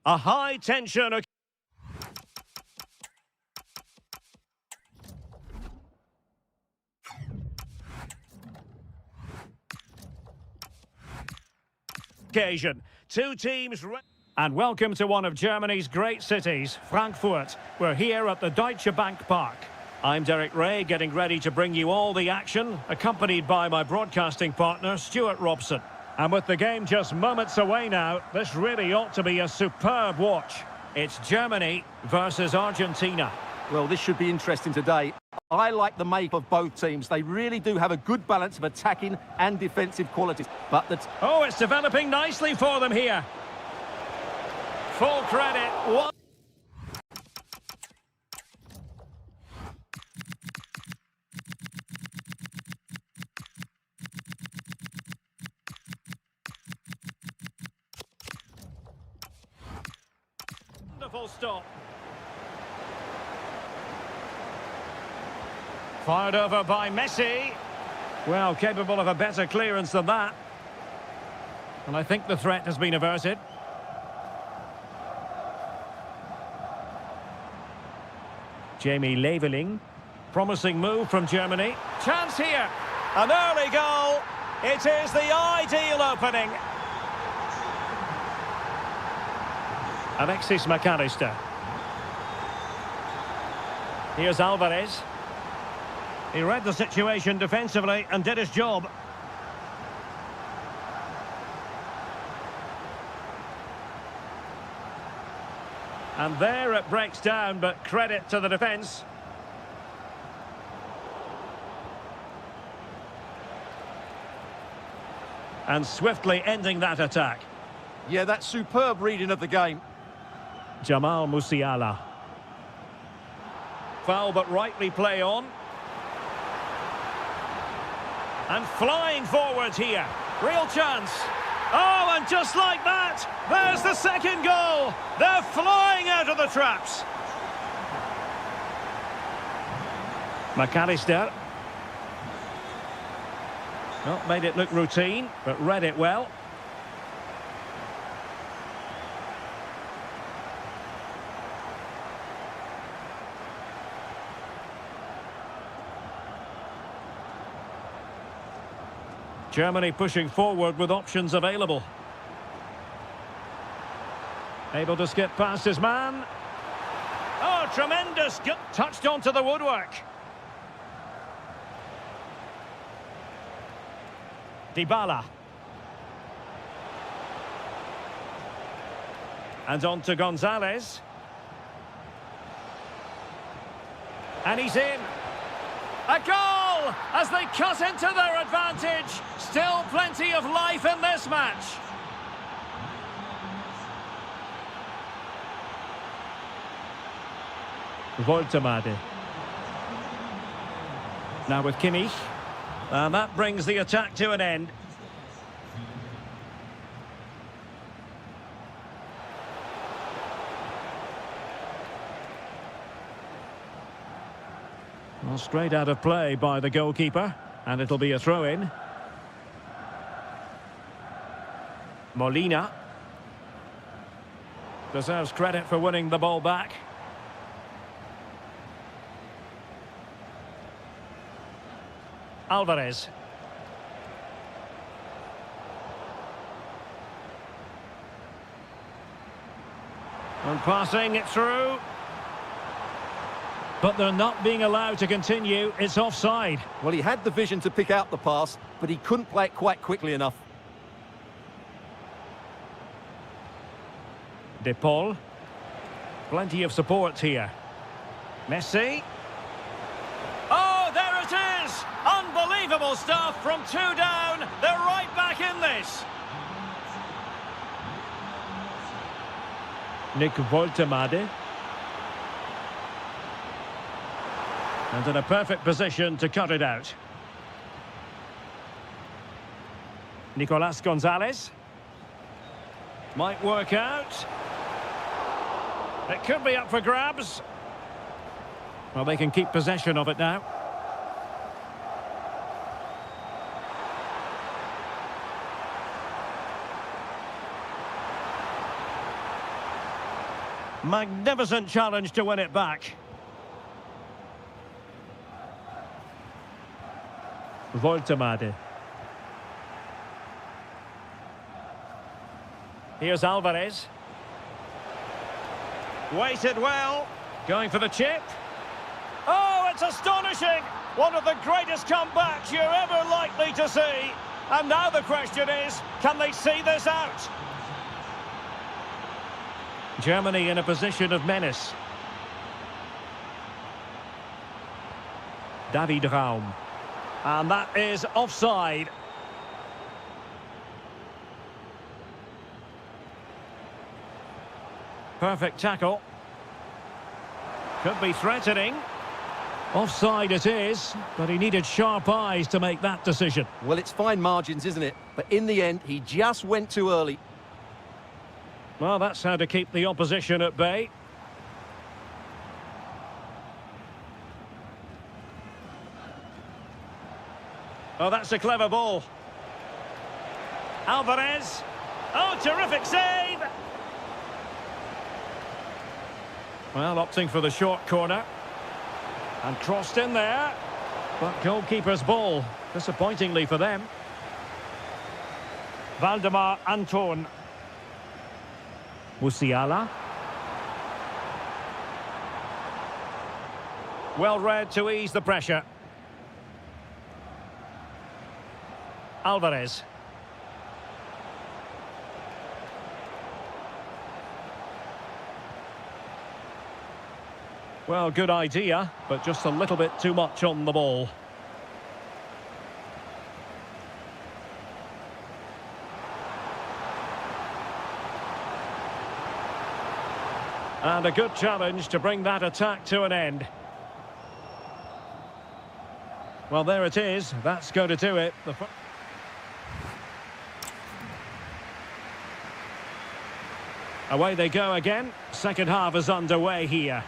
A high-tension occasion. Two teams... And welcome to one of Germany's great cities, Frankfurt. We're here at the Deutsche Bank Park. I'm Derek Ray, getting ready to bring you all the action, accompanied by my broadcasting partner, Stuart Robson. And with the game just moments away now, this really ought to be a superb watch. It's Germany versus Argentina. Well, this should be interesting today. I like the make of both teams. They really do have a good balance of attacking and defensive qualities. But Oh, it's developing nicely for them here. Full credit. Wonderful stop. Fired over by Messi. Well, capable of a better clearance than that. And I think the threat has been averted. Jamie Leveling. Promising move from Germany. Chance here. An early goal. It is the ideal opening. Alexis McAllister. Here's Alvarez. He read the situation defensively and did his job. And there it breaks down, but credit to the defence. And swiftly ending that attack. yeah, that's superb reading of the game. Jamal Musiala. Foul but rightly play on. And flying forwards here. Real chance. Oh, and just like that, there's the second goal. They're flying out of the traps. McAllister. Well, made it look routine, but read it well. Germany pushing forward with options available. Able to skip past his man. Oh, tremendous! Touched onto the woodwork. Dybala. And on to Gonzalez. And he's in. A goal as they cut into their advantage. Still plenty of life in this match. Woltemade. Now with Kimmich. And that brings the attack to an end. Well, straight out of play by the goalkeeper, and it'll be a throw-in. Molina deserves credit for winning the ball back. Alvarez. And passing it through. But they're not being allowed to continue. It's offside. Well, he had the vision to pick out the pass, but he couldn't play it quite quickly enough. De Paul. Plenty of support here. Messi. Oh, there it is! Unbelievable stuff from two down. They're right back in this. Nick Woltemade. And in a perfect position to cut it out. Nicolas Gonzalez. Might work out. It could be up for grabs. Well, they can keep possession of it now. Magnificent challenge to win it back. Voltemade. Here's Alvarez. Waited well. Going for the chip. Oh, it's astonishing! One of the greatest comebacks you're ever likely to see. And now the question is, can they see this out? Germany in a position of menace. David Raum. And that is offside. Perfect tackle. Could be threatening. Offside it is, but he needed sharp eyes to make that decision. Well, it's fine margins, isn't it? But in the end, he just went too early. Well, that's how to keep the opposition at bay. Oh, that's a clever ball. Alvarez. Oh, terrific save! Well, opting for the short corner. And crossed in there. But goalkeeper's ball. Disappointingly for them. Valdemar Anton. Musiala. Well read to ease the pressure. Alvarez. Well, good idea, but just a little bit too much on the ball. And a good challenge to bring that attack to an end. Well, there it is. That's going to do it. Away they go again. Second half is underway here.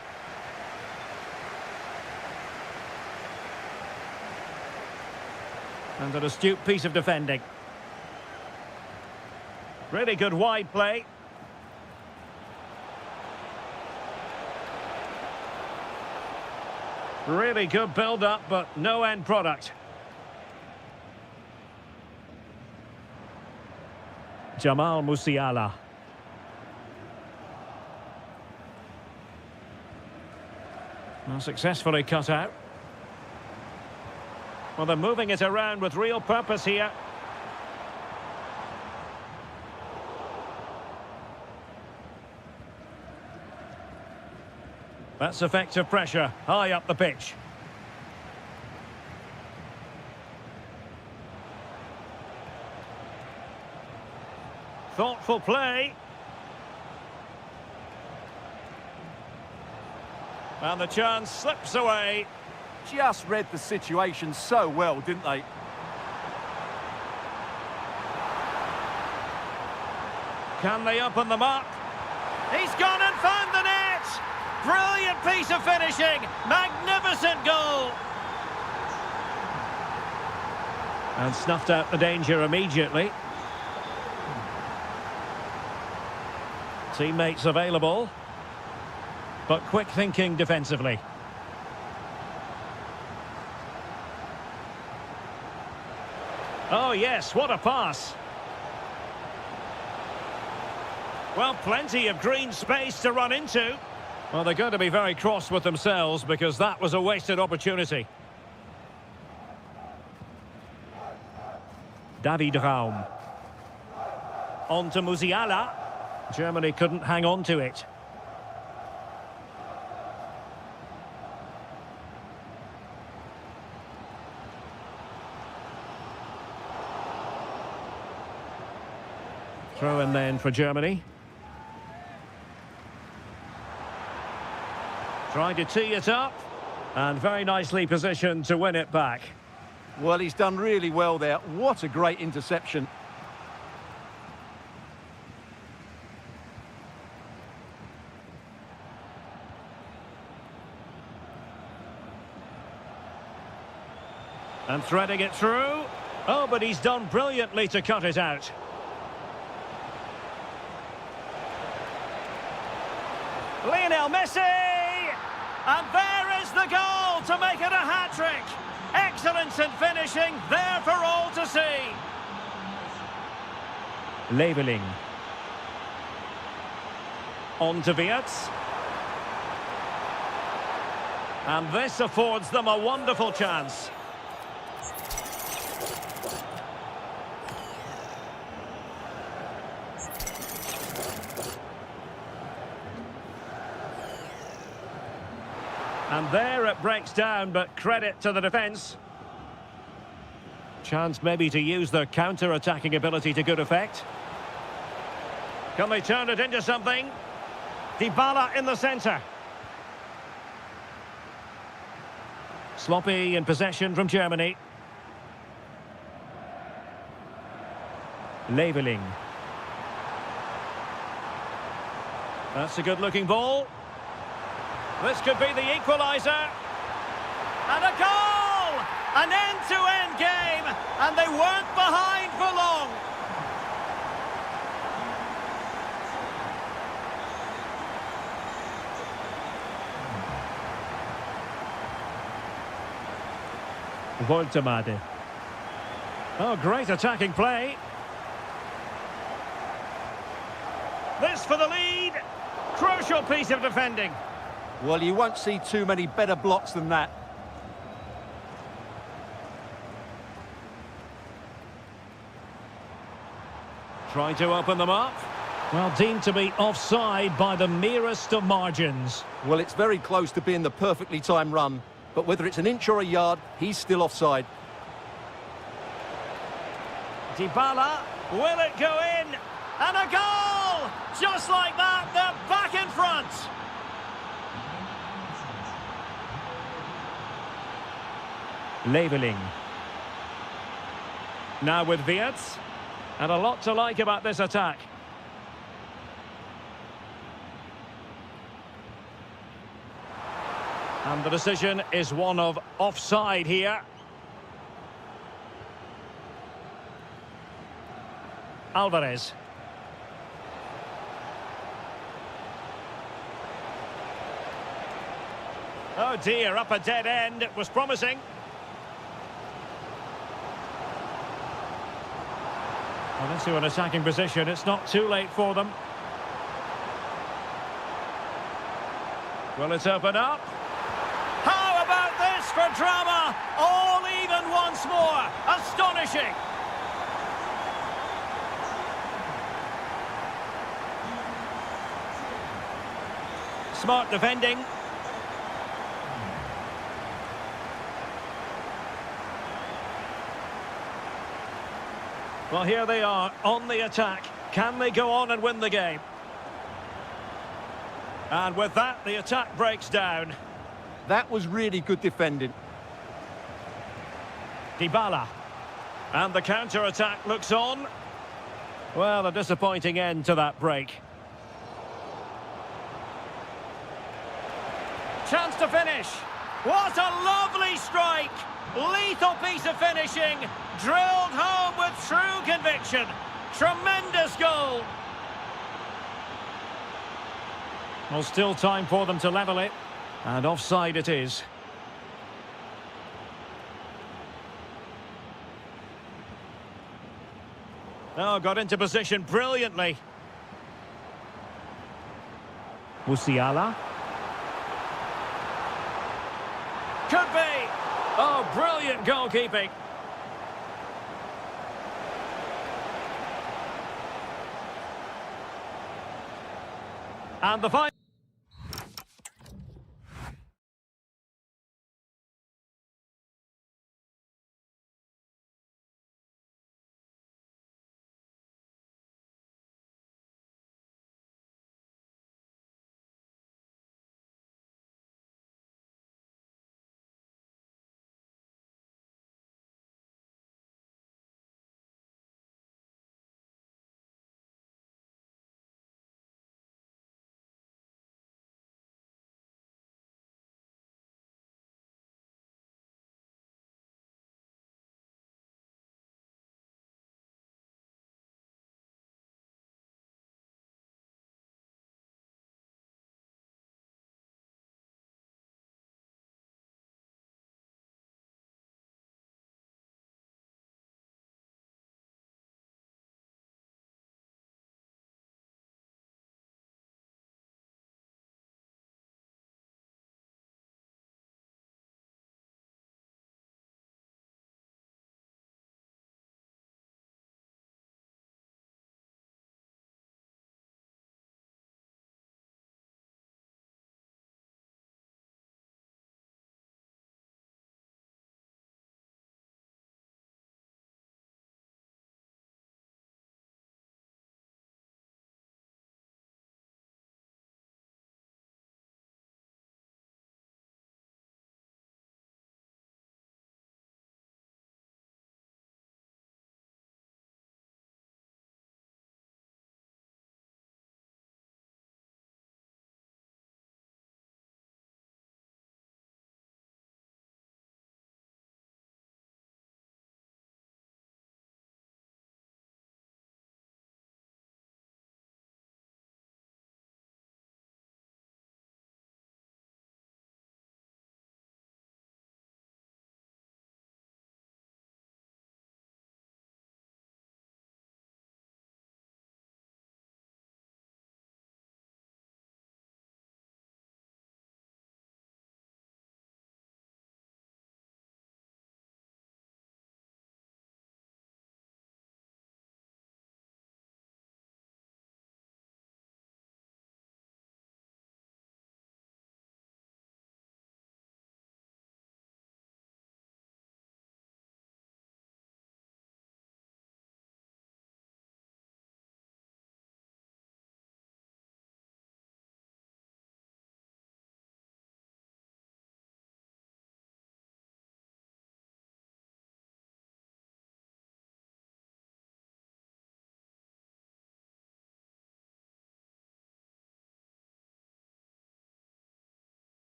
And an astute piece of defending. Really good wide play. Really good build-up, but no end product. Jamal Musiala. Well, successfully cut out. Well, they're moving it around with real purpose here. That's effective pressure, high up the pitch. Thoughtful play. And the chance slips away. Just read the situation so well, didn't they? Can they open them up? He's gone and found the net! Brilliant piece of finishing! Magnificent goal! And snuffed out the danger immediately. Teammates available. But quick thinking defensively. Oh yes, what a pass! Well, plenty of green space to run into. Well, they're going to be very cross with themselves because that was a wasted opportunity. David Raum. On to Musiala. Germany couldn't hang on to it. Throw in then for Germany. Trying to tee it up. And very nicely positioned to win it back. Well, he's done really well there. What a great interception. And threading it through. Oh, but he's done brilliantly to cut it out. Lionel Messi! And there is the goal to make it a hat-trick. Excellence in finishing, there for all to see. Leveling. On to Wirtz. And this affords them a wonderful chance. And there it breaks down, but credit to the defence. Chance maybe to use their counter-attacking ability to good effect. Can they turn it into something? Dybala in the centre. Sloppy in possession from Germany. Leveling. That's a good-looking ball. This could be the equaliser. And a goal! An end-to-end game, and they weren't behind for long. Voltemade. Oh, great attacking play. This for the lead. Crucial piece of defending. Well, you won't see too many better blocks than that. Trying to open them up. Well, deemed to be offside by the merest of margins. Well, it's very close to being the perfectly timed run, but whether it's an inch or a yard, he's still offside. Dybala, will it go in? And a goal! Just like that, they're back in front. Leveling. Now with Wirtz. And a lot to like about this attack. And the decision is one of offside here. Alvarez. Oh dear, up a dead end. It was promising. Well, into an attacking position. It's not too late for them. Will it open up? How about this for drama? All even once more. Astonishing. Smart defending. Well, here they are on the attack. Can they go on and win the game? And with that, the attack breaks down. That was really good defending. Dybala. And the counter-attack looks on. Well, a disappointing end to that break. Chance to finish. What a lovely strike. Lethal piece of finishing. Drilled home with true conviction. Tremendous goal. Well, still time for them to level it. And offside it is. Oh, got into position brilliantly. Musiala. Could be. Oh, brilliant goalkeeping. And the final.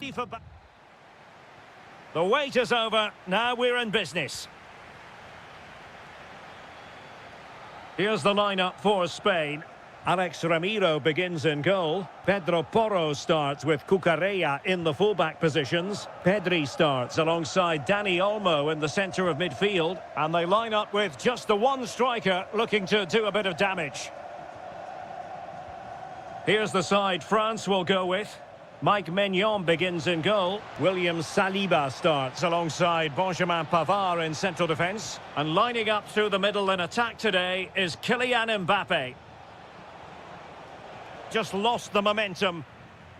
ready for... The wait is over. Now we're in business. Here's the lineup for Spain. Alex Ramiro begins in goal. Pedro Porro starts with Cucurella in the fullback positions. Pedri starts alongside Dani Olmo in the centre of midfield. And they line up with just the one striker looking to do a bit of damage. Here's the side France will go with. Mike Maignan begins in goal. William Saliba starts alongside Benjamin Pavard in central defence. And lining up through the middle in attack today is Kylian Mbappe. Just lost the momentum.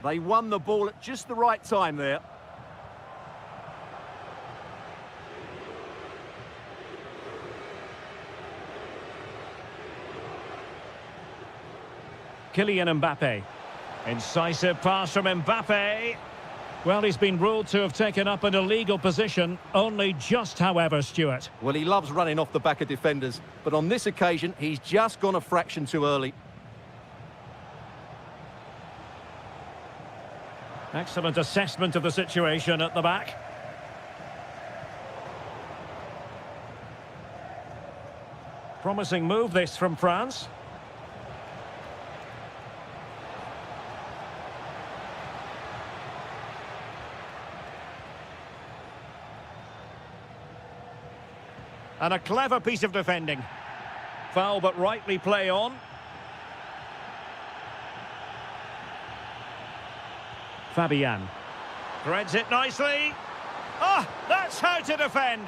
They won the ball at just the right time there. Kylian Mbappe. Incisive pass from Mbappe. Well, he's been ruled to have taken up an illegal position. Only just, however, Stuart. Well, he loves running off the back of defenders. But on this occasion, he's just gone a fraction too early. Excellent assessment of the situation at the back. Promising move this from France. And a clever piece of defending. Foul but rightly play on. Fabian. Threads it nicely. Ah, that's how to defend.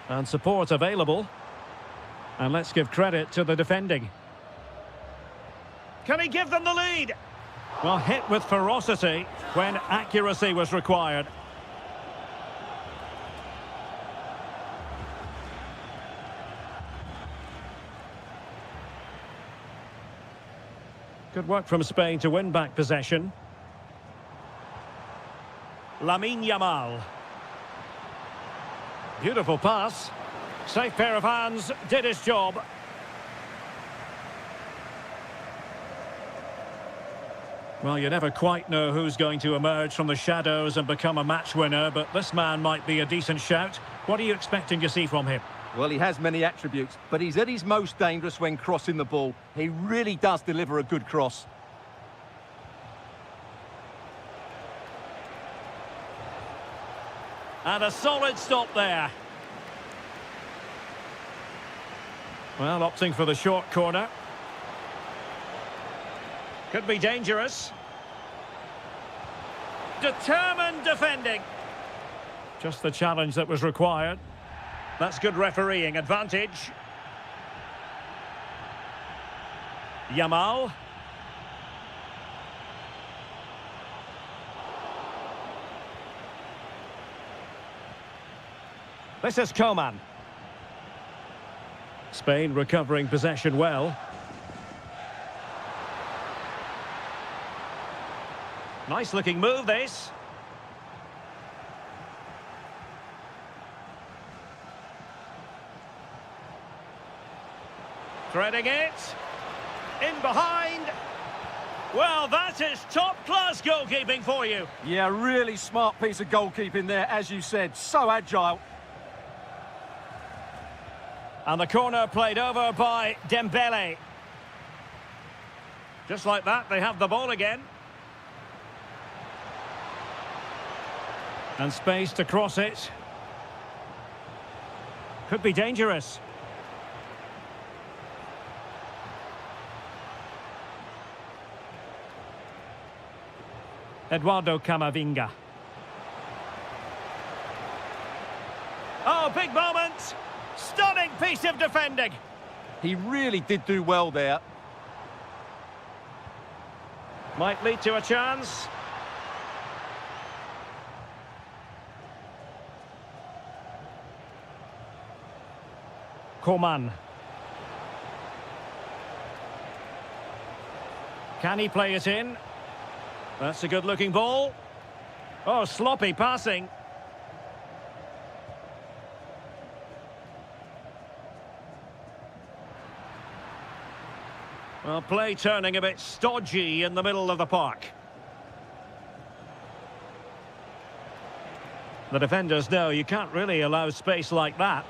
And support available. And let's give credit to the defending. Can he give them the lead? Well, hit with ferocity when accuracy was required. Good work from Spain to win back possession. Lamine Yamal. Beautiful pass. Safe pair of hands, did his job. Well, you never quite know who's going to emerge from the shadows and become a match winner, but this man might be a decent shout. What are you expecting to see from him? Well, he has many attributes, but he's at his most dangerous when crossing the ball. He really does deliver a good cross. And a solid stop there. Well, opting for the short corner. Could be dangerous. Determined defending. Just the challenge that was required. That's good refereeing advantage. Yamal. This is Coman. Spain recovering possession well. Nice looking move this. Threading it. In behind. Well, that is top-class goalkeeping for you. Yeah, really smart piece of goalkeeping there, as you said. So agile. And the corner played over by Dembele. Just like that, they have the ball again. And space to cross it. Could be dangerous. Eduardo Camavinga. Oh, big moment! Stunning piece of defending! He really did do well there. Might lead to a chance. Coman. Can he play it in? That's a good-looking ball. Oh, sloppy passing. Well, play turning a bit stodgy in the middle of the park. The defenders know you can't really allow space like that.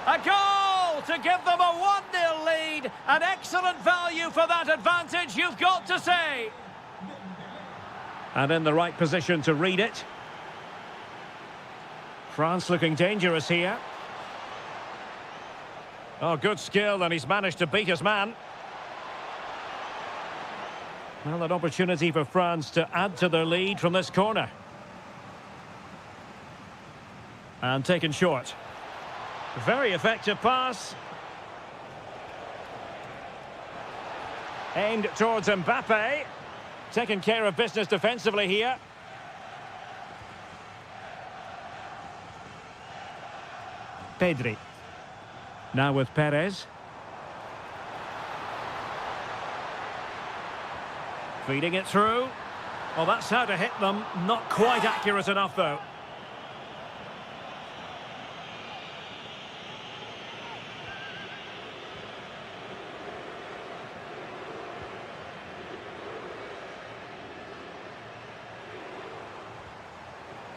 A goal to give them a 1-0 lead. An excellent value for that advantage, you've got to say. And in the right position to read it. France looking dangerous here. Oh, good skill, and he's managed to beat his man. Well, an opportunity for France to add to their lead from this corner. And taken short. Very effective pass. Aimed towards Mbappe. Taking care of business defensively here. Pedri. Now with Perez. Feeding it through. Well, that's how to hit them. Not quite accurate enough, though.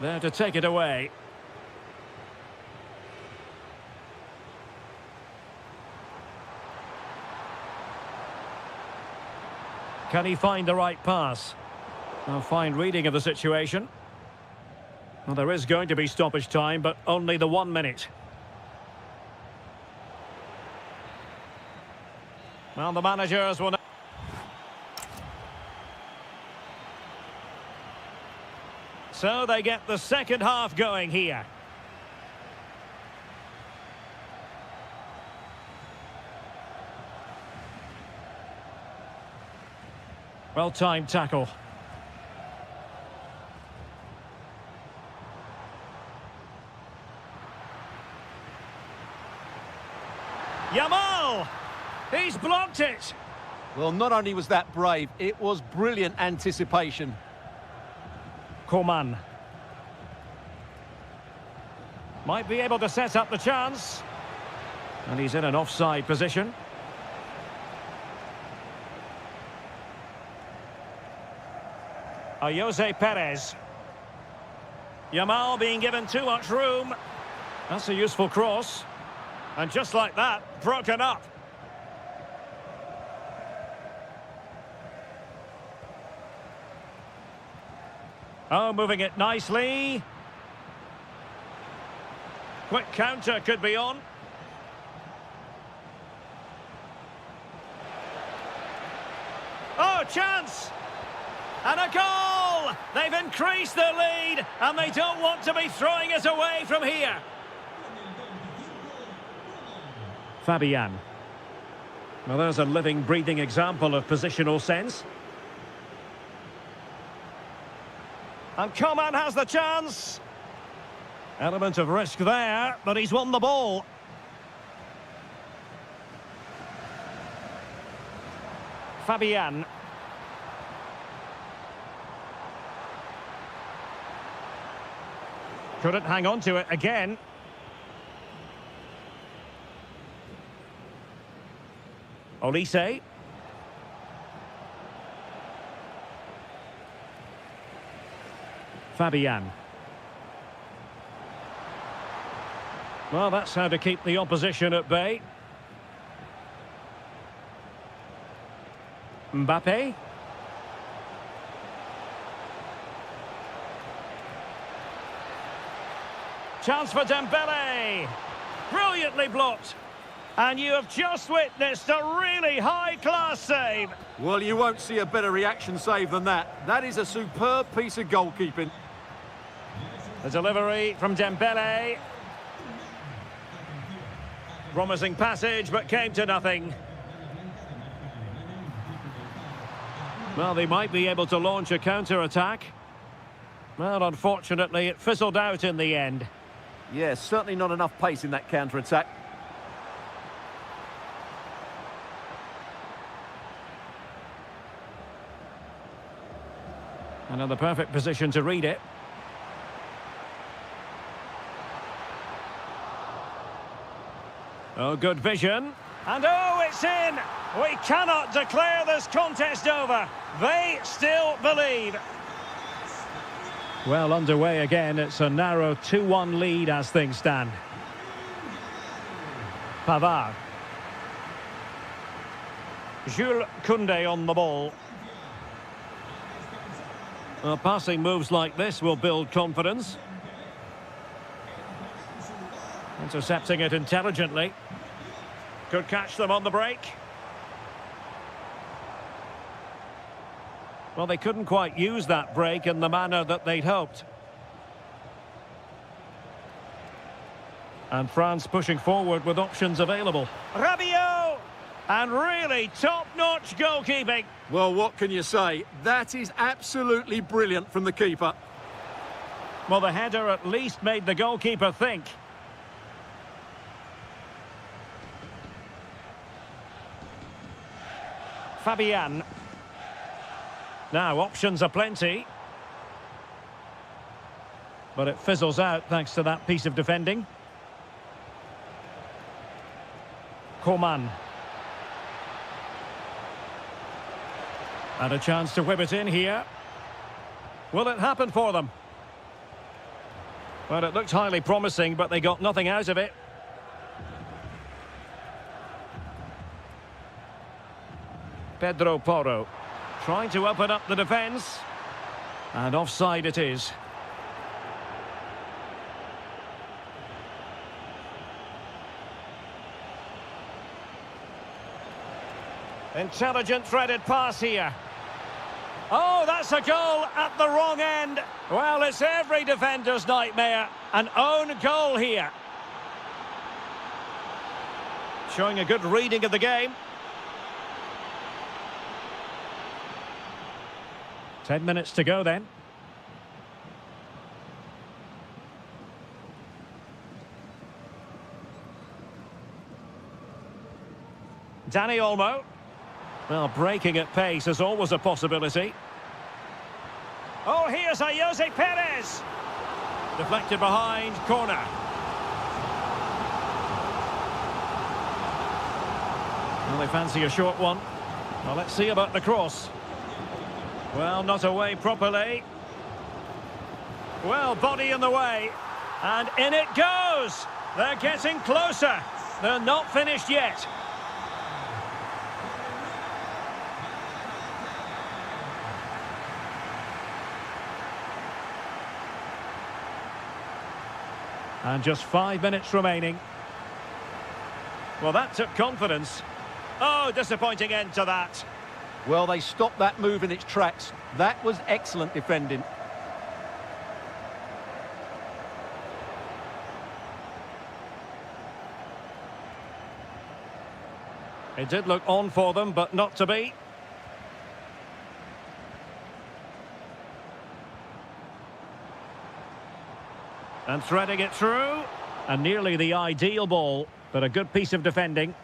There to take it away. Can he find the right pass? A fine reading of the situation. Well, there is going to be stoppage time, but only the 1 minute. Well, the managers will... So they get the second half going here. Well-timed tackle. Yamal! He's blocked it! Well, not only was that brave, it was brilliant anticipation. Coman. Might be able to set up the chance. And he's in an offside position. Jose Perez. Yamal being given too much room. That's a useful cross. And just like that, broken up. Oh, moving it nicely. Quick counter could be on. Oh, chance! And a goal! They've increased their lead, and they don't want to be throwing it away from here. Fabian. Well, there's a living, breathing example of positional sense. And Coman has the chance. Element of risk there, but he's won the ball. Fabian. Couldn't hang on to it again. Olise. Fabian. Well, that's how to keep the opposition at bay. Mbappe. Chance for Dembele. Brilliantly blocked. And you have just witnessed a really high-class save. Well, you won't see a better reaction save than that. That is a superb piece of goalkeeping. The delivery from Dembele. Promising passage, but came to nothing. Well, they might be able to launch a counter-attack. Well, unfortunately, it fizzled out in the end. Yeah, certainly not enough pace in that counter-attack. Another perfect position to read it. Oh, good vision. And oh, it's in! We cannot declare this contest over. They still believe. Well, underway again. It's a narrow 2-1 lead as things stand. Pavard. Jules Koundé on the ball. Well, passing moves like this will build confidence. Intercepting it intelligently. Could catch them on the break. Well, they couldn't quite use that break in the manner that they'd hoped. And France pushing forward with options available. Rabiot! And really top-notch goalkeeping. Well, what can you say? That is absolutely brilliant from the keeper. Well, the header at least made the goalkeeper think. Fabian. Now, options are plenty. But it fizzles out thanks to that piece of defending. Coman. And a chance to whip it in here. Will it happen for them? Well, it looked highly promising, but they got nothing out of it. Pedro Porro. Trying to open up the defence. And offside it is. Intelligent threaded pass here. Oh, that's a goal at the wrong end. Well, it's every defender's nightmare. An own goal here. Showing a good reading of the game. 10 minutes to go then. Dani Olmo. Well, breaking at pace is always a possibility. Oh, here's a Jose Perez. Deflected behind, corner. Well, they fancy a short one. Well, let's see about the cross. Well, not away properly. Well, body in the way. And in it goes. They're getting closer. They're not finished yet. And just 5 minutes remaining. Well, that took confidence. Oh, disappointing end to that. Well, they stopped that move in its tracks. That was excellent defending. It did look on for them, but not to be. And threading it through. And nearly the ideal ball, but a good piece of defending.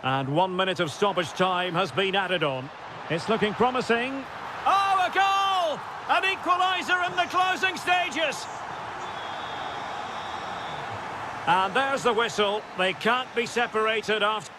And 1 minute of stoppage time has been added on. It's looking promising. Oh, a goal! An equaliser in the closing stages. And there's the whistle. They can't be separated after...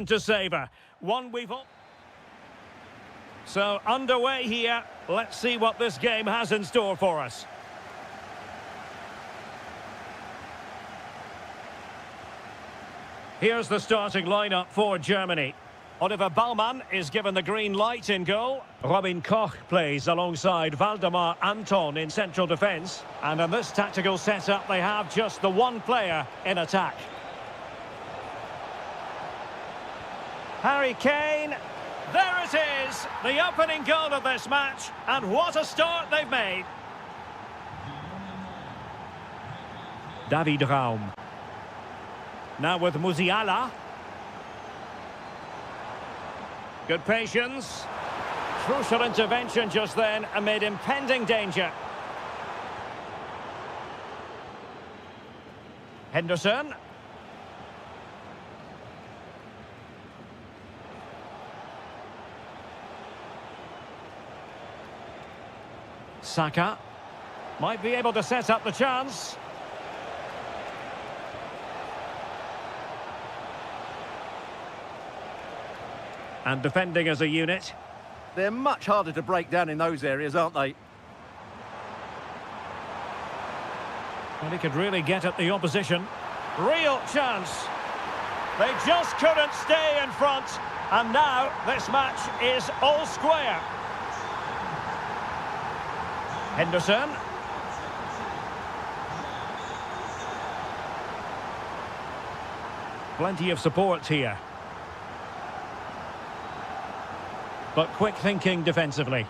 To savour. One we've all... So, underway here. Let's see what this game has in store for us. Here's the starting lineup for Germany. Oliver Baumann is given the green light in goal. Robin Koch plays alongside Valdemar Anton in central defence. And in this tactical setup, they have just the one player in attack. Harry Kane. There it is, the opening goal of this match. And what a start they've made. David Raum. Now with Musiala. Good patience. Crucial intervention just then amid impending danger. Henderson. Saka. Might be able to set up the chance. And defending as a unit. They're much harder to break down in those areas, aren't they? And he could really get at the opposition. Real chance. They just couldn't stay in front. And now this match is all square. Henderson. Plenty of support here. But quick thinking defensively.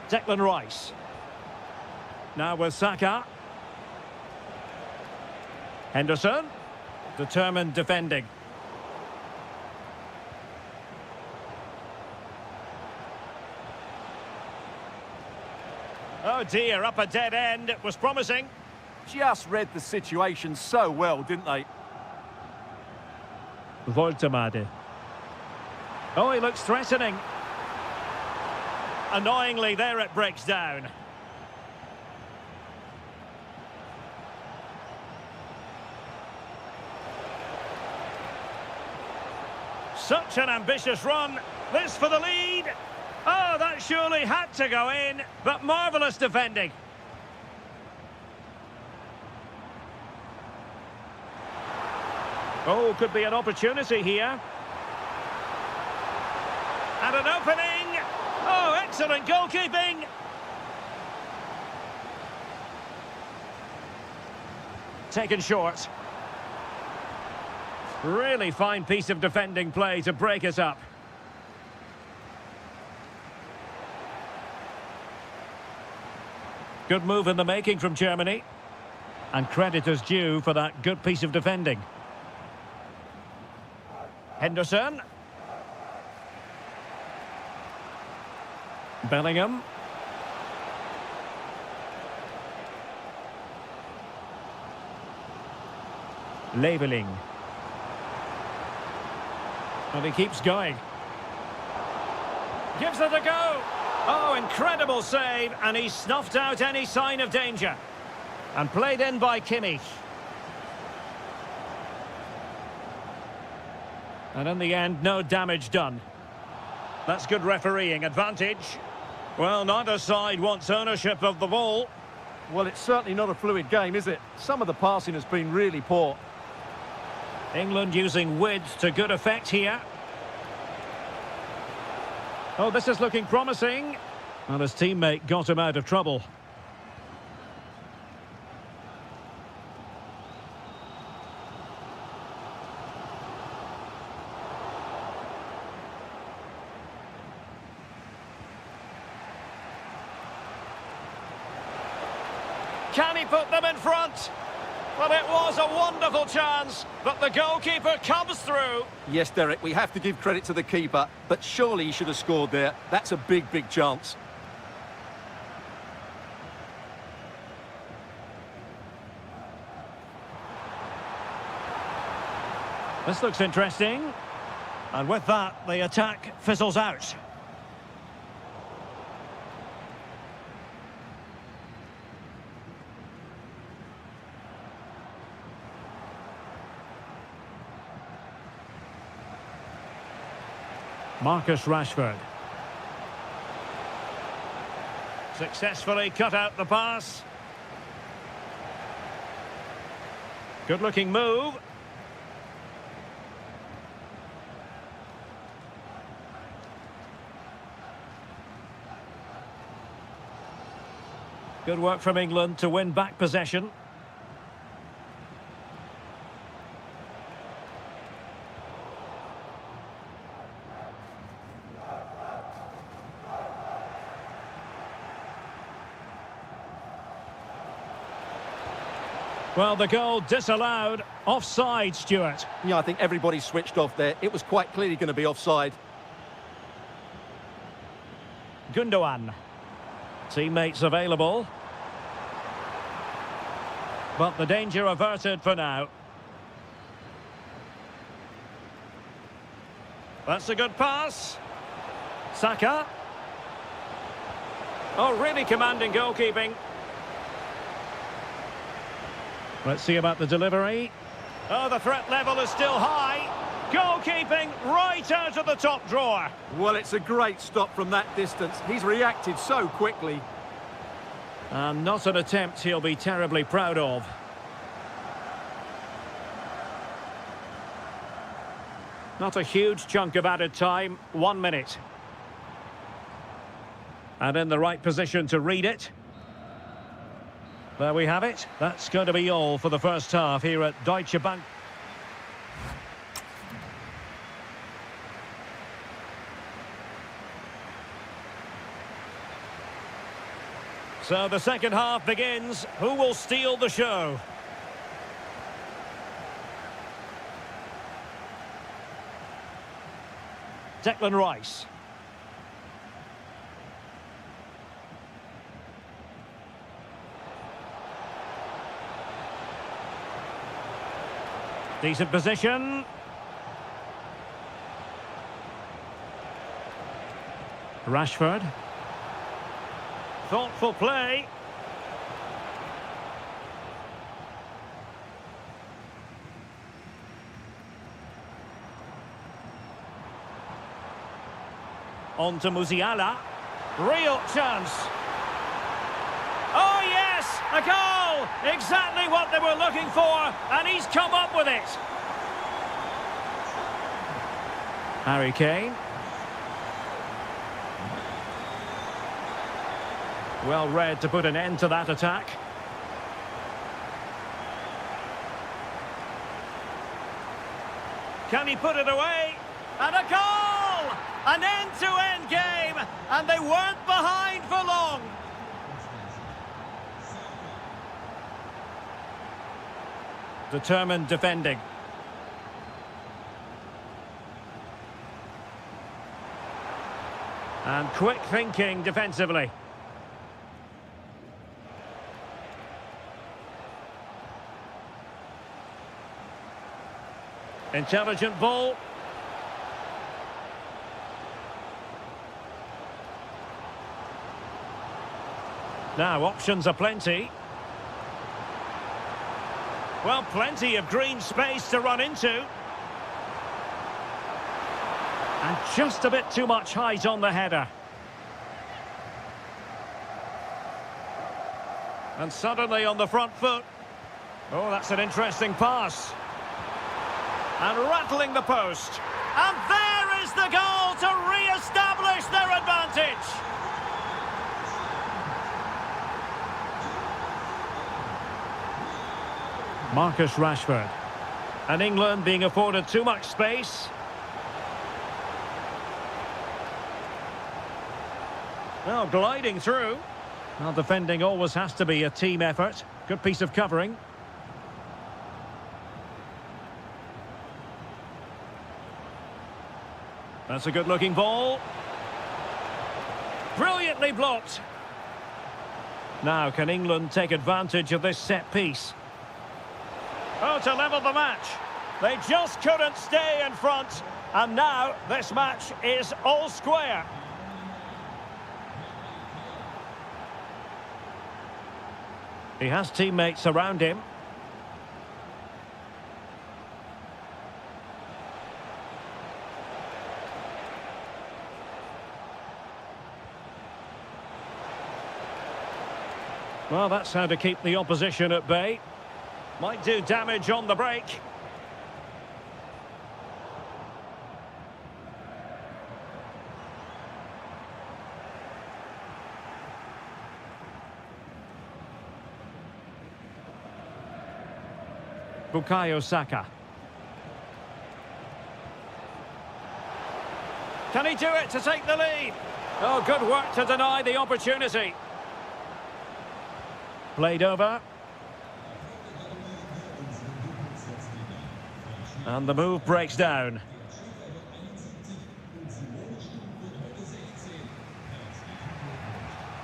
Declan Rice. Now with Saka. Henderson. Determined defending. Oh dear, up a dead end. It was promising. Just read the situation so well, didn't they? Voltemade. Oh, he looks threatening. Annoyingly, there it breaks down. Such an ambitious run. This for the lead. Oh, that surely had to go in, but marvellous defending. Oh, could be an opportunity here. And an opening. Oh, excellent goalkeeping. Taken short. Really fine piece of defending play to break us up. Good move in the making from Germany. And credit is due for that good piece of defending. Henderson. Bellingham. Leveling. And he keeps going. Gives it a go. Oh, incredible save, and he snuffed out any sign of danger. And played in by Kimmich. And in the end, no damage done. That's good refereeing advantage. Well, neither side wants ownership of the ball. Well, it's certainly not a fluid game, is it? Some of the passing has been really poor. England using width to good effect here. Oh, this is looking promising. Well, his teammate got him out of trouble. Can he put them in front? Well, it was a wonderful chance, but the goalkeeper comes through. Yes, Derek, we have to give credit to the keeper, but surely he should have scored there. That's a big, big chance. This looks interesting. And with that, the attack fizzles out. Marcus Rashford. Successfully cut out the pass. Good looking move. Good work from England to win back possession. Well, the goal disallowed. Offside, Stuart. Yeah, I think everybody switched off there. It was quite clearly going to be offside. Gundogan. Teammates available. But the danger averted for now. That's a good pass. Saka. Oh, really commanding goalkeeping. Let's see about the delivery. Oh, the threat level is still high. Goalkeeping right out of the top drawer. Well, it's a great stop from that distance. He's reacted so quickly. And not an attempt he'll be terribly proud of. Not a huge chunk of added time. 1 minute. And in the right position to read it. There we have it. That's going to be all for the first half here at Deutsche Bank. So the second half begins. Who will steal the show? Declan Rice. Decent position. Rashford. Thoughtful play. On to Musiala. Real chance. Oh yes, a goal! Exactly what they were looking for, and he's come up with it. Harry Kane. Well read to put an end to that attack. Can he put it away? And a goal! An end-to-end game, and they weren't behind for long. Determined defending. And quick thinking defensively. Intelligent ball. Now, options are plenty. Well, plenty of green space to run into. And just a bit too much height on the header. And suddenly on the front foot. Oh, that's an interesting pass. And rattling the post. And there is the goal to re-establish their advantage. Marcus Rashford. And England being afforded too much space. Well, gliding through. Well, defending always has to be a team effort. Good piece of covering. That's a good-looking ball. Brilliantly blocked. Now, can England take advantage of this set piece? Oh, to level the match. They just couldn't stay in front. And now this match is all square. He has teammates around him. Well, that's how to keep the opposition at bay. Might do damage on the break. Bukayo Saka. Can he do it to take the lead? Oh, good work to deny the opportunity. Played over. And the move breaks down.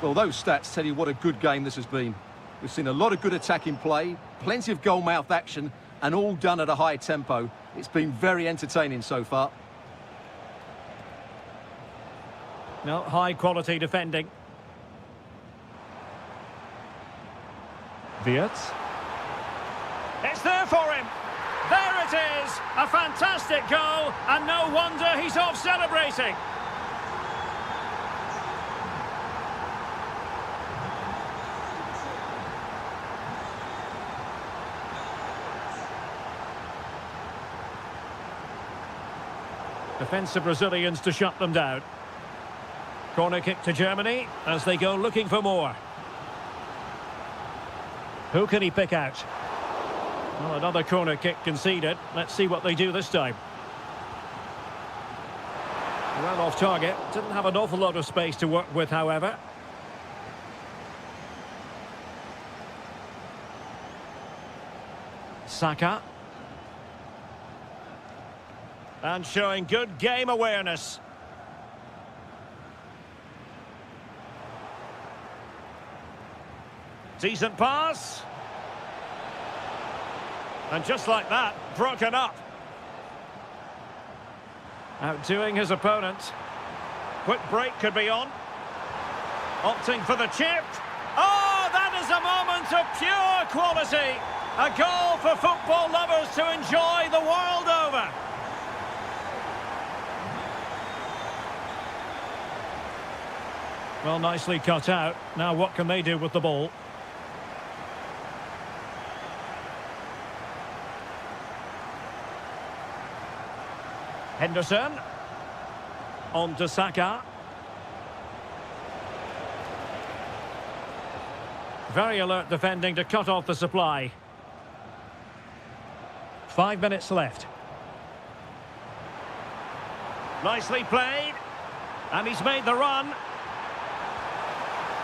Well, those stats tell you what a good game this has been. We've seen a lot of good attacking play, plenty of goal-mouth action, and all done at a high tempo. It's been very entertaining so far. No, high-quality defending. Wirtz. It's there for him. There it is. A fantastic goal, and no wonder he's off celebrating. Defensive Brazilians to shut them down. Corner kick to Germany as they go looking for more. Who can he pick out? Well, another corner kick conceded. Let's see what they do this time. Well off target. Didn't have an awful lot of space to work with, however. Saka. And showing good game awareness. Decent pass. And just like that, broken up. Outdoing his opponent. Quick break could be on. Opting for the chip. Oh, that is a moment of pure quality. A goal for football lovers to enjoy the world over. Well, nicely cut out. Now what can they do with the ball? Henderson. On to Saka. Very alert defending to cut off the supply. 5 minutes left. Nicely played. And he's made the run.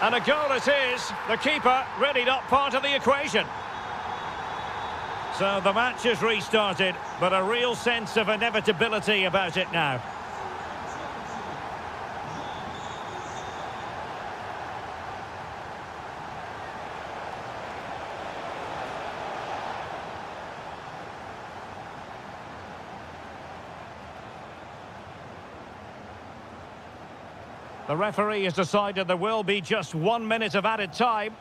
And a goal it is. The keeper really not part of the equation. So the match has restarted, but a real sense of inevitability about it now. The referee has decided there will be just 1 minute of added time.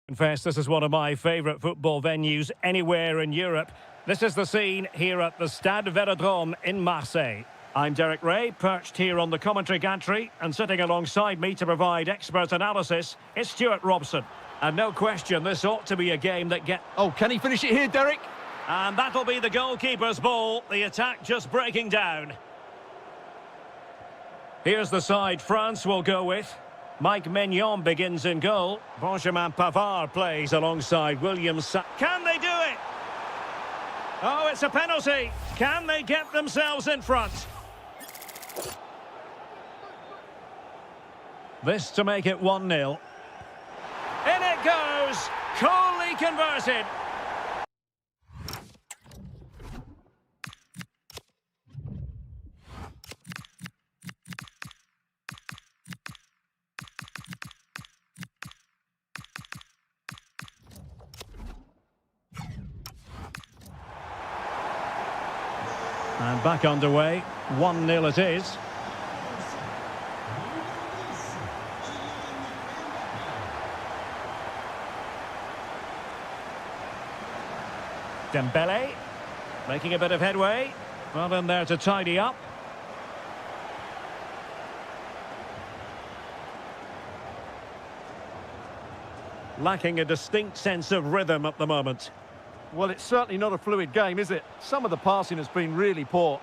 Confess this is one of my favourite football venues anywhere in Europe. This is the scene here at the Stade Vélodrome in Marseille. I'm Derek Ray, perched here on the commentary gantry, and sitting alongside me to provide expert analysis is Stuart Robson. And no question, this ought to be a game that Oh, can he finish it here, Derek? And that'll be the goalkeeper's ball, the attack just breaking down. Here's the side France will go with. Mike Maignan begins in goal. Benjamin Pavard plays alongside William Can they do it? Oh, it's a penalty. Can they get themselves in front? This to make it 1-0. In it goes! Coolly converted. And back underway, 1-0 it is. Dembele, making a bit of headway. Well in there to tidy up. Lacking a distinct sense of rhythm at the moment. Well, it's certainly not a fluid game, is it? Some of the passing has been really poor.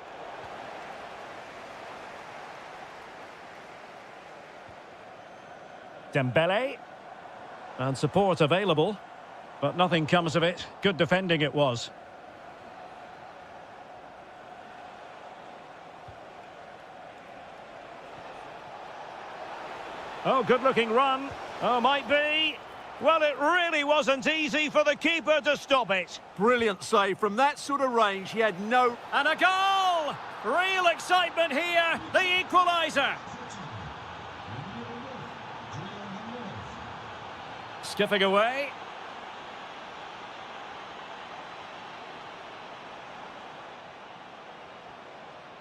Dembele. And support available. But nothing comes of it. Good defending it was. Oh, good-looking run. Oh, might be. Well, it really wasn't easy for the keeper to stop it. Brilliant save. From that sort of range, he had no... And a goal! Real excitement here. The equaliser. Skipping away.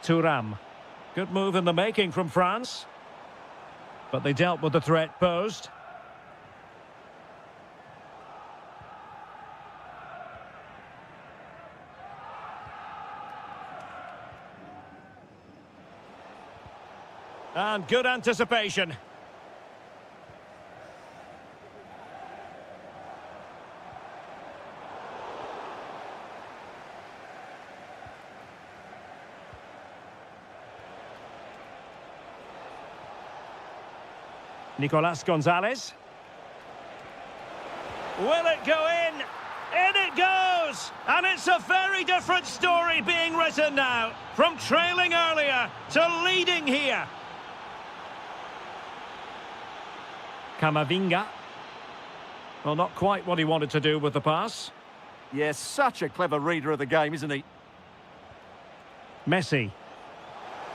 Thuram. Good move in the making from France. But they dealt with the threat posed. And good anticipation. Nicolas Gonzalez. Will it go in? In it goes! And it's a very different story being written now. From trailing earlier to leading here. Camavinga. Well, not quite what he wanted to do with the pass. Yes, such a clever reader of the game, isn't he? Messi.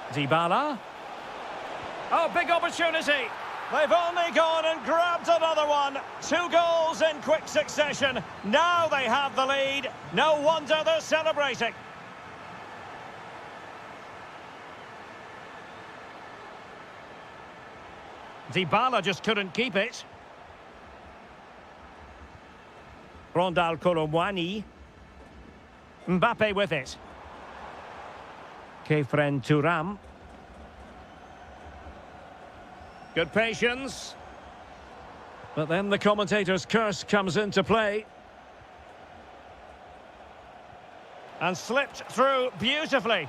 Dybala. Oh, big opportunity. They've only gone and grabbed another one. 2 goals in quick succession. Now they have the lead. No wonder they're celebrating. Dybala just couldn't keep it. Rondal Colomwani. Mbappe with it. Kefren Thuram. Good patience. But then the commentator's curse comes into play. And slipped through beautifully.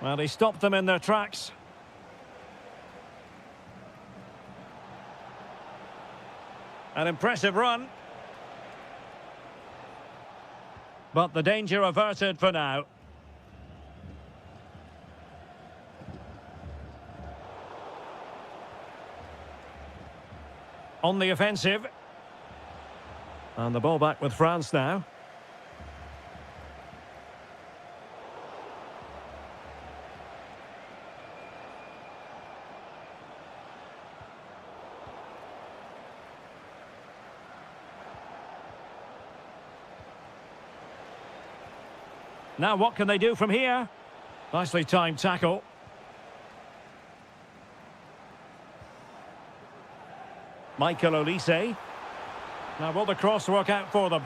Well, he stopped them in their tracks. An impressive run. But the danger averted for now. On the offensive. And the ball back with France now. Now what can they do from here? Nicely timed tackle. Michael Olise. Now will the cross work out for them?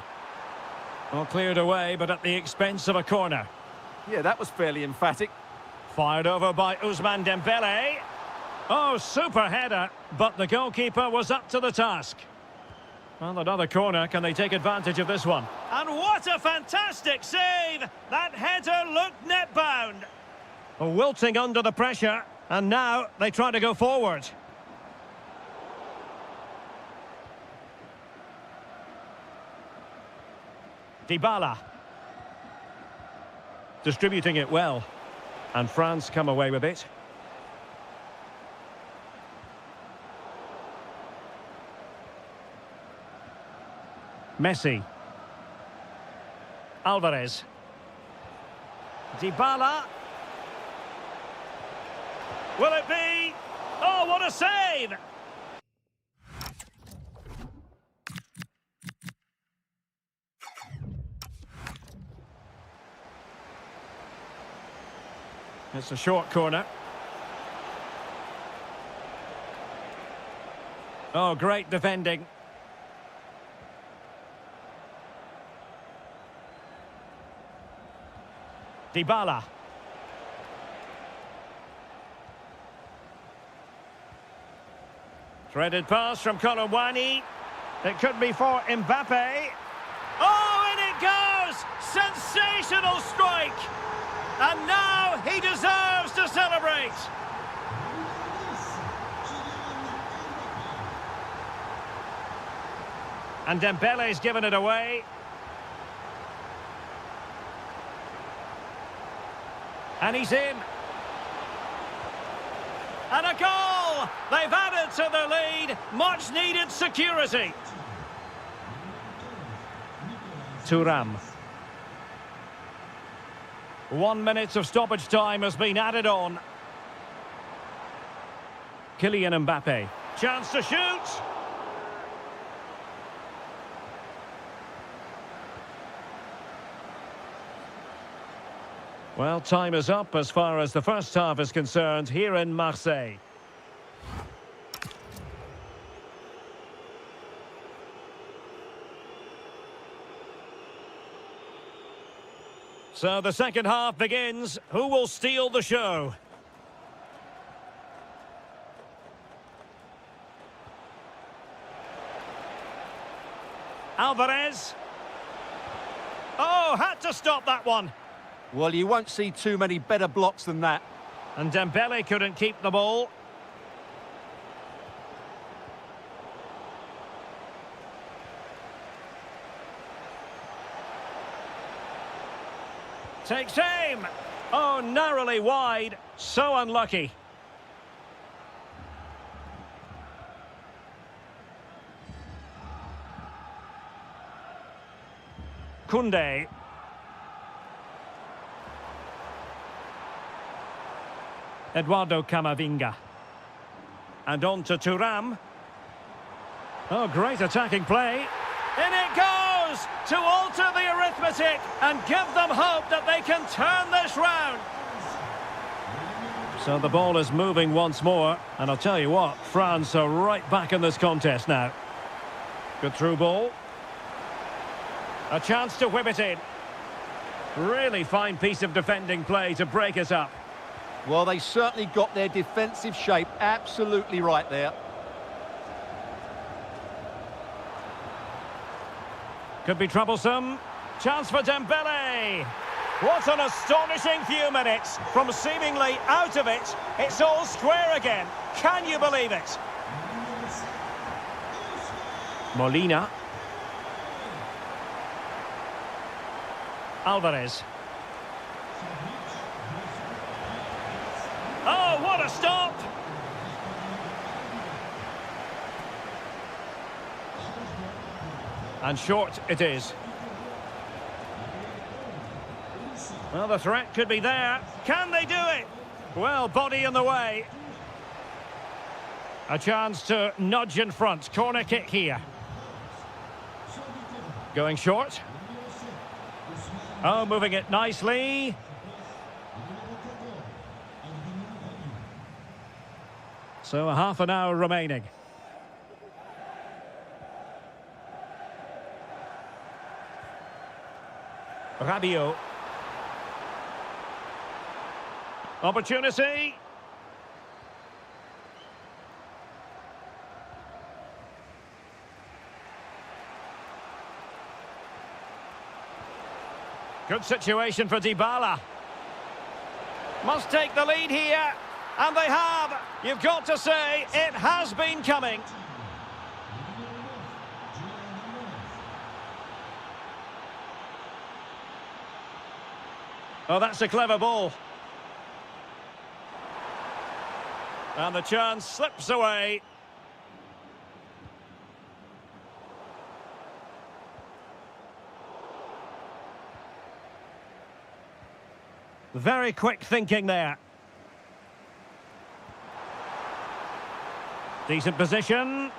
Well, cleared away, but at the expense of a corner. Yeah, that was fairly emphatic. Fired over by Ousmane Dembele. Oh, super header, but the goalkeeper was up to the task. Well, another corner. Can they take advantage of this one? And what a fantastic save! That header looked net-bound. Wilting under the pressure, and now they try to go forward. Dybala. Distributing it well. And France come away with it. Messi. Alvarez. Dybala. Will it be? Oh, what a save! It's a short corner. Oh, great defending. Dybala. Threaded pass from Colomwani. It could be for Mbappe. Oh, and it goes! Sensational strike! And now he deserves to celebrate. And Dembele's given it away. And he's in. And a goal! They've added to the lead. Much needed security. Thuram. 1 minute of stoppage time has been added on. Kylian Mbappe. Chance to shoot. Well, time is up as far as the first half is concerned here in Marseille. So the second half begins. Who will steal the show? Alvarez. Oh, had to stop that one. Well, you won't see too many better blocks than that. And Dembele couldn't keep the ball. Takes aim. Oh, narrowly wide. So unlucky. Koundé. Eduardo Camavinga. And on to Thuram. Oh, great attacking play. In it goes to alter the arithmetic and give them hope that they can turn this round. So the ball is moving once more. And I'll tell you what, France are right back in this contest now. Good through ball. A chance to whip it in. Really fine piece of defending play to break us up. Well, they certainly got their defensive shape absolutely right there. Could be troublesome. Chance for Dembele. What an astonishing few minutes. From seemingly out of it, it's all square again. Can you believe it? Molina. Alvarez. Oh, what a stop! And short it is. Well, the threat could be there. Can they do it? Well, body in the way. A chance to nudge in front. Corner kick here. Going short. Oh, moving it nicely. So a half an hour remaining. Rabiot. Opportunity. Good situation for Dybala. Must take the lead here. And they have. You've got to say, it has been coming. Oh, that's a clever ball. And the chance slips away. Very quick thinking there. Decent position.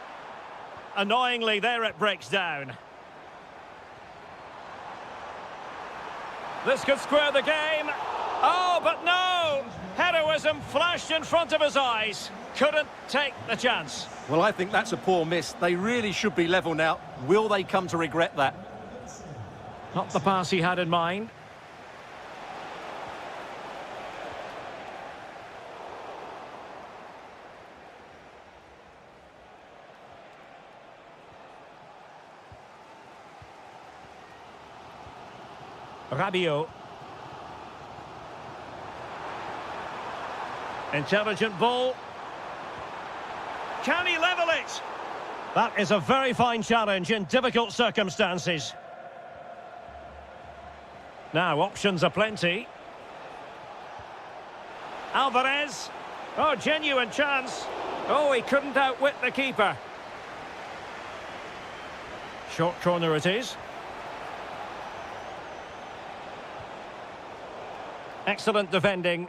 Annoyingly, there it breaks down. This could square the game. Oh, but no! Heroism flashed in front of his eyes. Couldn't take the chance. Well, I think that's a poor miss. They really should be level now. Will they come to regret that? Not the pass he had in mind. Rabiot. Intelligent ball. Can he level it? That is a very fine challenge in difficult circumstances. Now, options are plenty. Alvarez. Oh, genuine chance. Oh, he couldn't outwit the keeper. Short corner it is. Excellent defending.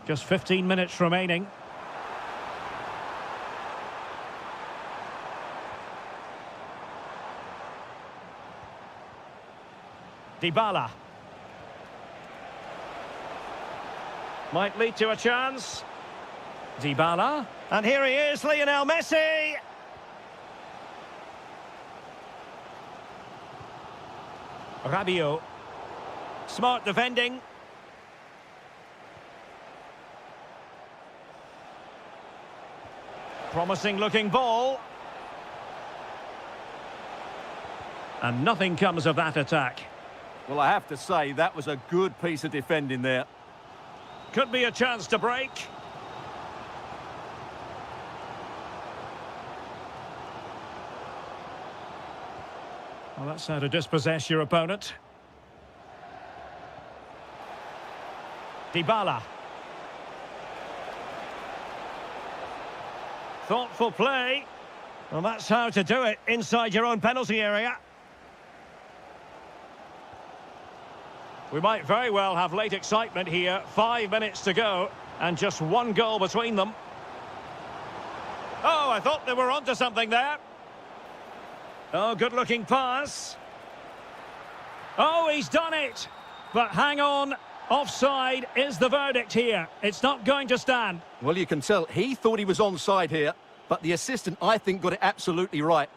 Just 15 minutes remaining. Dybala. Might lead to a chance. Dybala. And here he is, Lionel Messi. Rabiot. Smart defending. Promising looking ball. And nothing comes of that attack. Well, I have to say, that was a good piece of defending there. Could be a chance to break. Well, that's how to dispossess your opponent. Dybala. Thoughtful play. Well, that's how to do it inside your own penalty area. We might very well have late excitement here. 5 minutes to go and just one goal between them. Oh, I thought they were onto something there. Oh, good-looking pass. Oh, he's done it. But hang on. Offside is the verdict here. It's not going to stand. Well, you can tell he thought he was onside here, but the assistant, I think, got it absolutely right.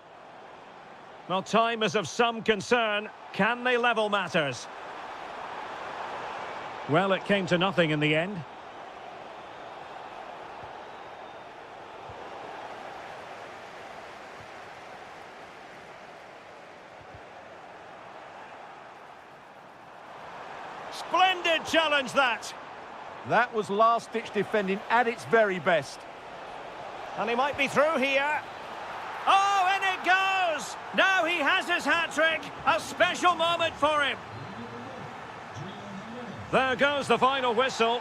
Well, time is of some concern. Can they level matters? Well, it came to nothing in the end. Splendid challenge, that. That was last-ditch defending at its very best. And he might be through here. Oh, in it goes! Now he has his hat-trick. A special moment for him. There goes the final whistle.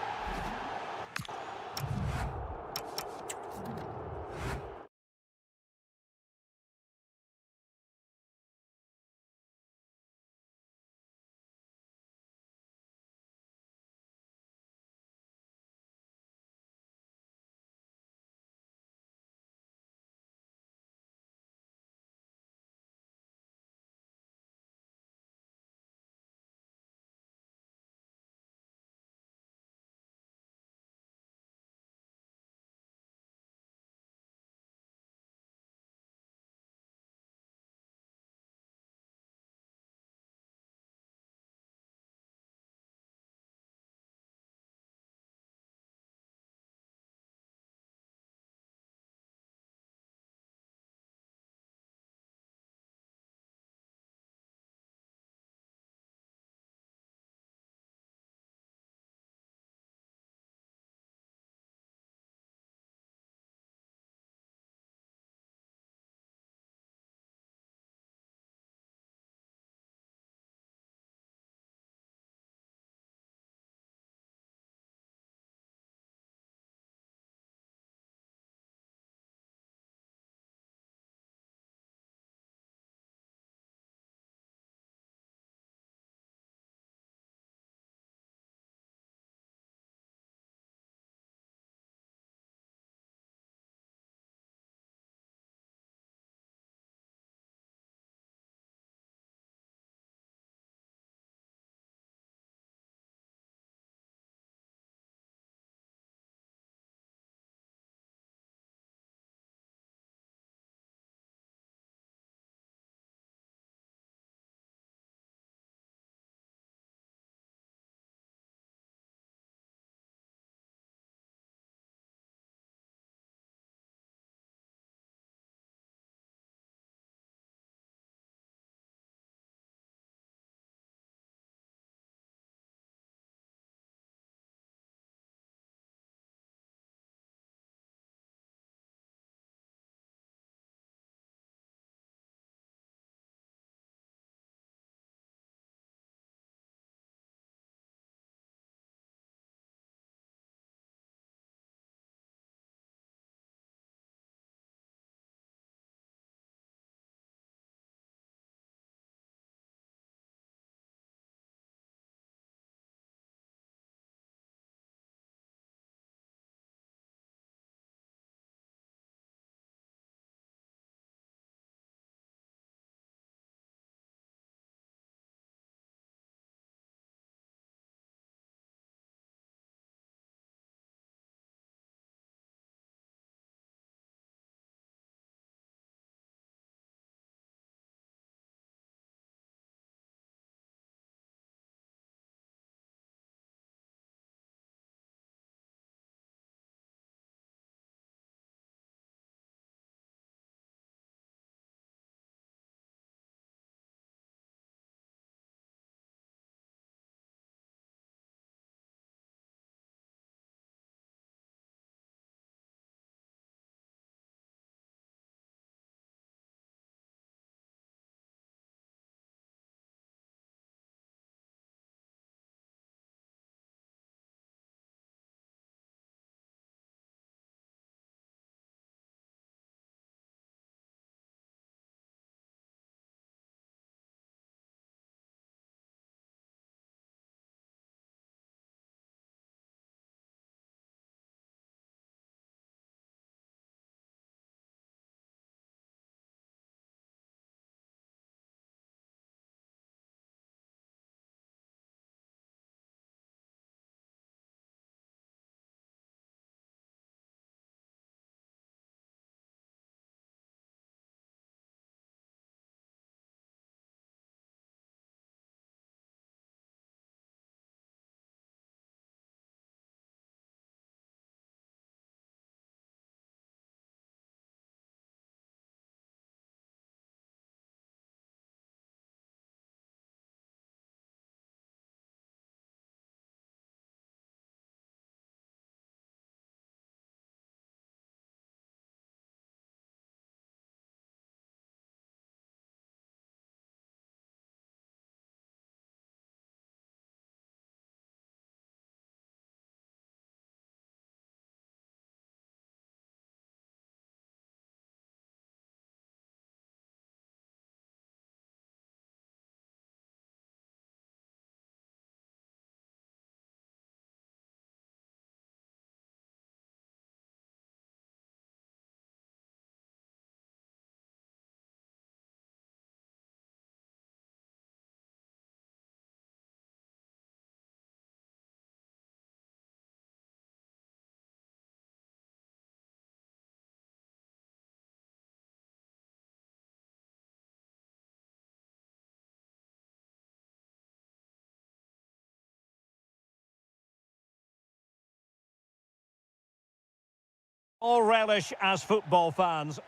All relish as football fans.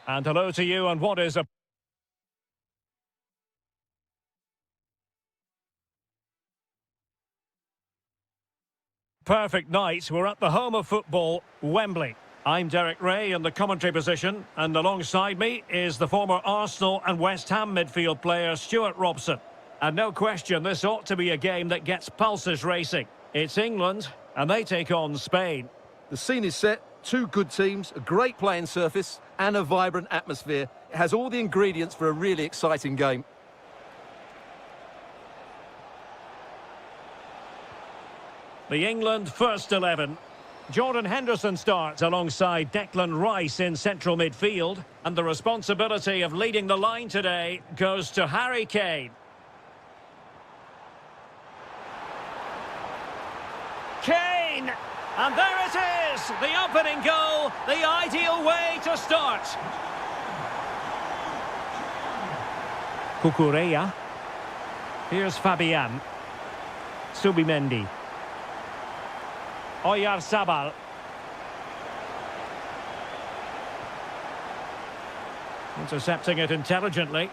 And hello to you on what is a perfect night. We're at the home of football, Wembley. I'm Derek Ray in the commentary position, and alongside me is the former Arsenal and West Ham midfield player Stuart Robson. And no question, this ought to be a game that gets pulses racing. It's England, and they take on Spain. The scene is set, two good teams, a great playing surface and a vibrant atmosphere. It has all the ingredients for a really exciting game. The England first 11. Jordan Henderson starts alongside Declan Rice in central midfield. And the responsibility of leading the line today goes to Harry Kane. Kane! And there it is! The opening goal, the ideal way to start. Cucurella. Here's Fabian. Subimendi. Oyarzabal. Intercepting it intelligently.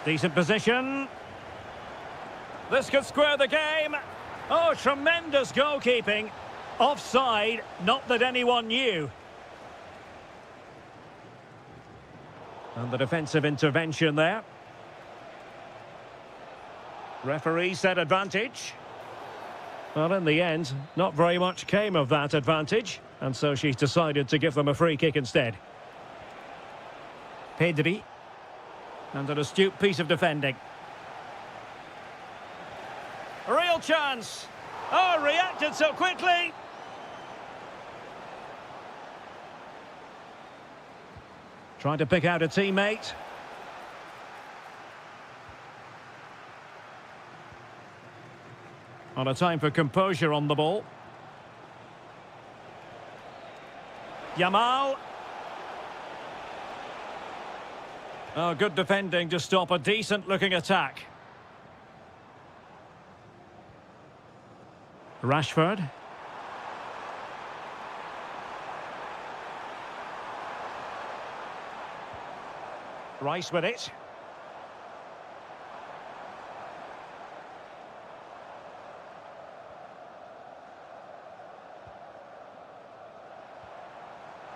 Decent position. This could square the game. Oh, tremendous goalkeeping. Offside, not that anyone knew. And the defensive intervention there. Referee said advantage. Well, in the end, not very much came of that advantage, and so she's decided to give them a free kick instead. Pedri. And an astute piece of defending. A real chance. Oh, reacted so quickly. Trying to pick out a teammate. On a time for composure on the ball. Yamal. Oh, good defending to stop a decent-looking attack. Rashford. Rice with it.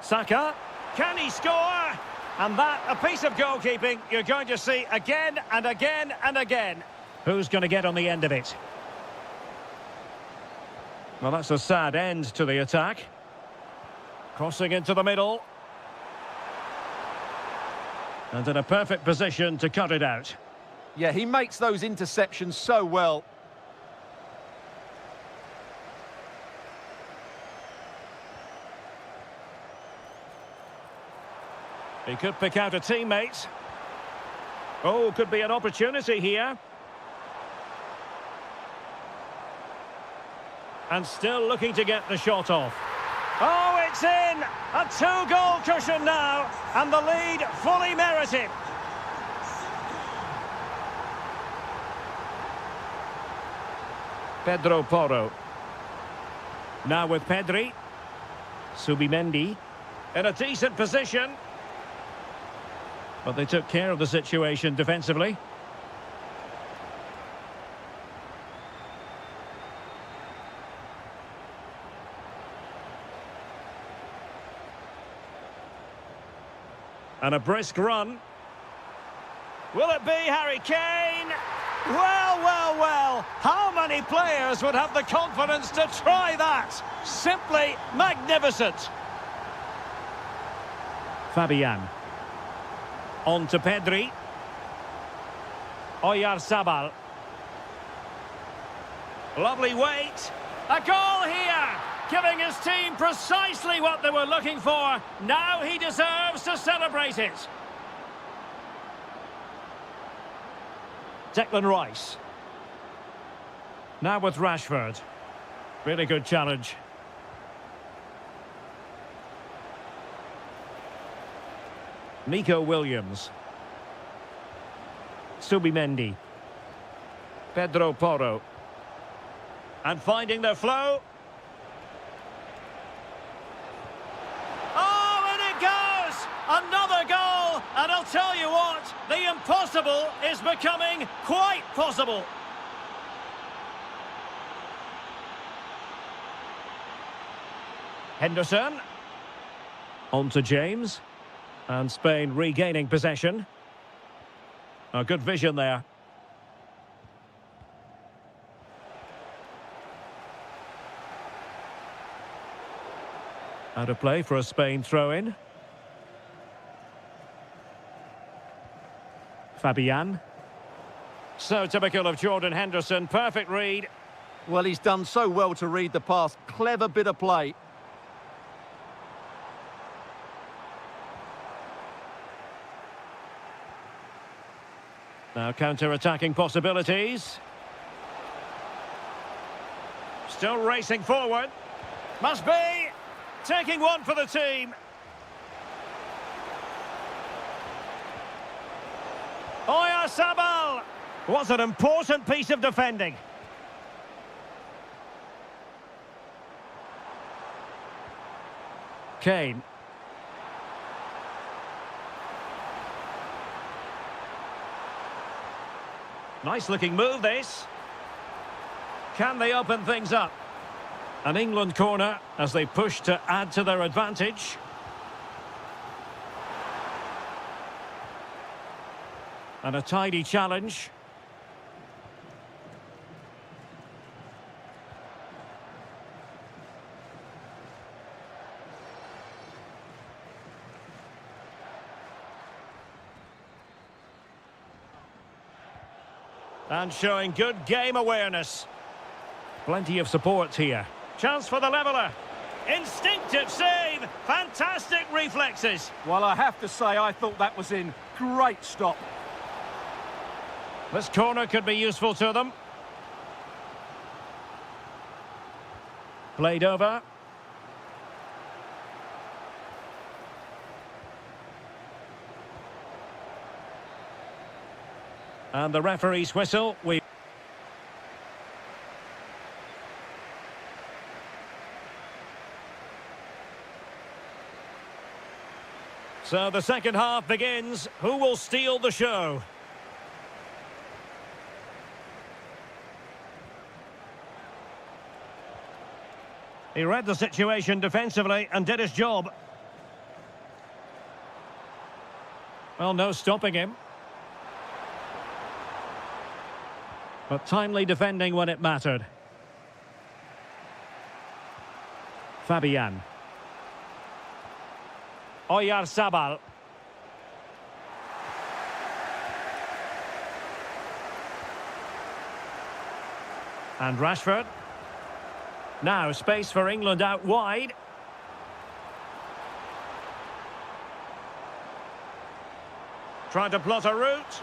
Saka. Can he score? And that, a piece of goalkeeping you're going to see again and again and again. Who's going to get on the end of it? Well, that's a sad end to the attack. Crossing into the middle. And in a perfect position to cut it out. Yeah, he makes those interceptions so well. He could pick out a teammate. Oh, could be an opportunity here. And still looking to get the shot off. Oh, it's in! A two-goal cushion now, and the lead fully merited. Pedro Porro. Now with Pedri. Subimendi. In a decent position. But they took care of the situation defensively. And a brisk run. Will it be Harry Kane? Well, well, well. How many players would have the confidence to try that? Simply magnificent. Fabian. On to Pedri. Oyarzabal. Lovely weight. A goal here, giving his team precisely what they were looking for. Now he deserves to celebrate it. Declan Rice. Now with Rashford. Really good challenge. Nico Williams. Subimendi. Pedro Porro. And finding their flow. Another goal! And I'll tell you what, the impossible is becoming quite possible. Henderson. On to James. And Spain regaining possession. A good vision there. Out of play for a Spain throw-in. Fabian. So typical of Jordan Henderson. Perfect read. Well, he's done so well to read the pass. Clever bit of play. Now counter-attacking possibilities. Still racing forward. Must be. Taking one for the team. Oyarzabal. Was an important piece of defending. Kane. Nice looking move, this. Can they open things up? An England corner as they push to add to their advantage. And a tidy challenge. And showing good game awareness. Plenty of support here. Chance for the leveller. Instinctive save. Fantastic reflexes. Well, I have to say, I thought that was in. Great stop. This corner could be useful to them. Played over. And the referee's whistle. So the second half begins. Who will steal the show? He read the situation defensively and did his job. Well, no stopping him. But timely defending when it mattered. Fabian. Oyarzabal. And Rashford. Now space for England out wide. Trying to plot a route.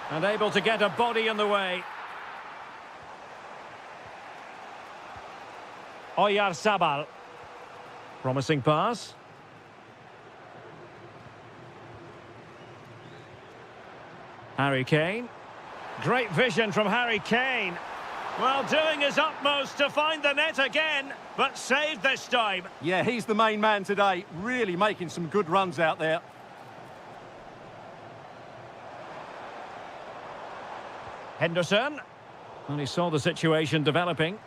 And able to get a body in the way. Oyarzabal. Promising pass. Harry Kane. Great vision from Harry Kane. Well, doing his utmost to find the net again, but saved this time. Yeah, he's the main man today. Really making some good runs out there. Henderson. And he saw the situation developing.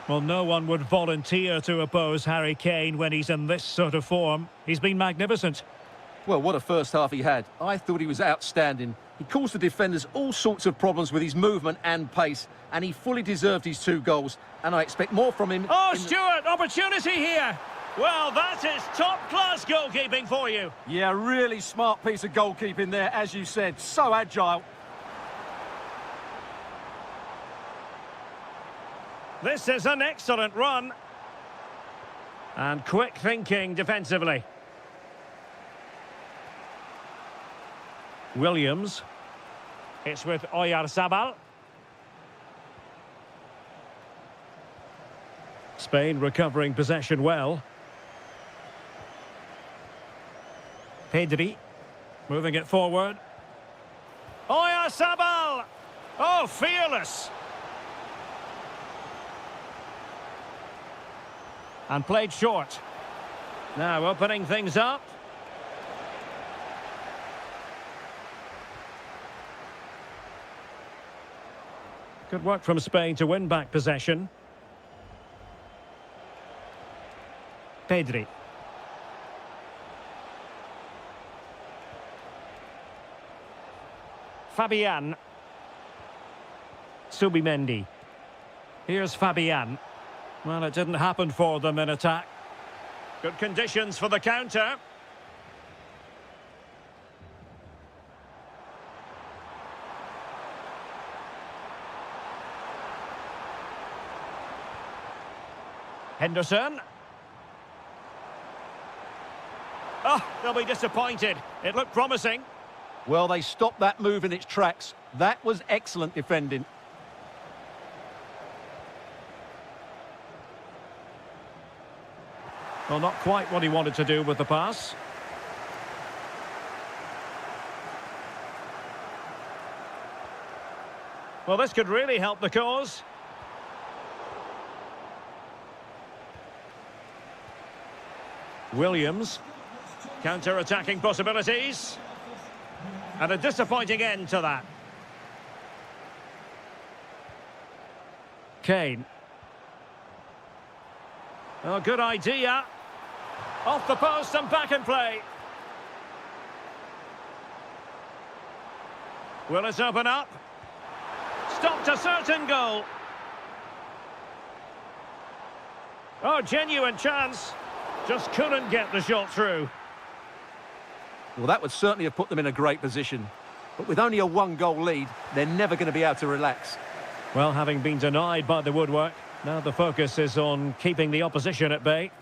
Well, no one would volunteer to oppose Harry Kane when he's in this sort of form. He's been magnificent. Well, what a first half he had. I thought he was outstanding. He caused the defenders all sorts of problems with his movement and pace, and he fully deserved his 2 goals, and I expect more from him. Oh, Stuart, opportunity here. Well, that is top-class goalkeeping for you. Yeah, really smart piece of goalkeeping there, as you said. So agile. This is an excellent run. And quick thinking defensively. Williams. It's with Oyarzabal. Spain recovering possession well. Pedri. Moving it forward. Oyarzabal! Oh, fearless! And played short. Now opening things up. Good work from Spain to win back possession. Pedri. Fabian. Subimendi. Here's Fabian. Well, it didn't happen for them in attack. Good conditions for the counter. Henderson. Oh, they'll be disappointed. It looked promising. Well, they stopped that move in its tracks. That was excellent defending. Well, not quite what he wanted to do with the pass. Well, this could really help the cause. Williams. Counter-attacking possibilities. And a disappointing end to that. Kane. Oh, good idea. Off the post and back in play. Will it open up? Stopped a certain goal. Oh, genuine chance. Just couldn't get the shot through. Well, that would certainly have put them in a great position. But with only a one-goal lead, they're never going to be able to relax. Well, having been denied by the woodwork, now the focus is on keeping the opposition at bay.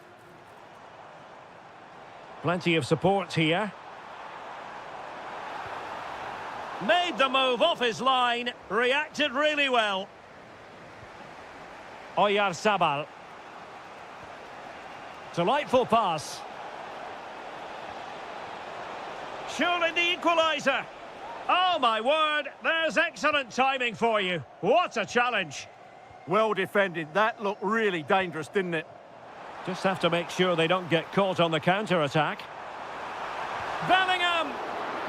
Plenty of support here. Made the move off his line, reacted really well. Oyarzabal. Delightful pass. Surely the equaliser. Oh, my word, there's excellent timing for you. What a challenge. Well defended. That looked really dangerous, didn't it? Just have to make sure they don't get caught on the counter-attack. Bellingham!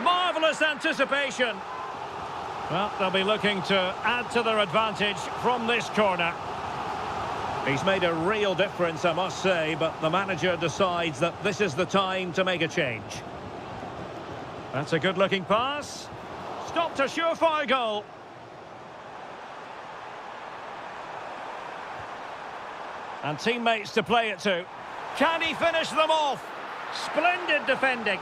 Marvellous anticipation. Well, they'll be looking to add to their advantage from this corner. He's made a real difference, I must say, but the manager decides that this is the time to make a change. That's a good-looking pass. Stopped a surefire goal. And teammates to play it to. Can he finish them off? Splendid defending.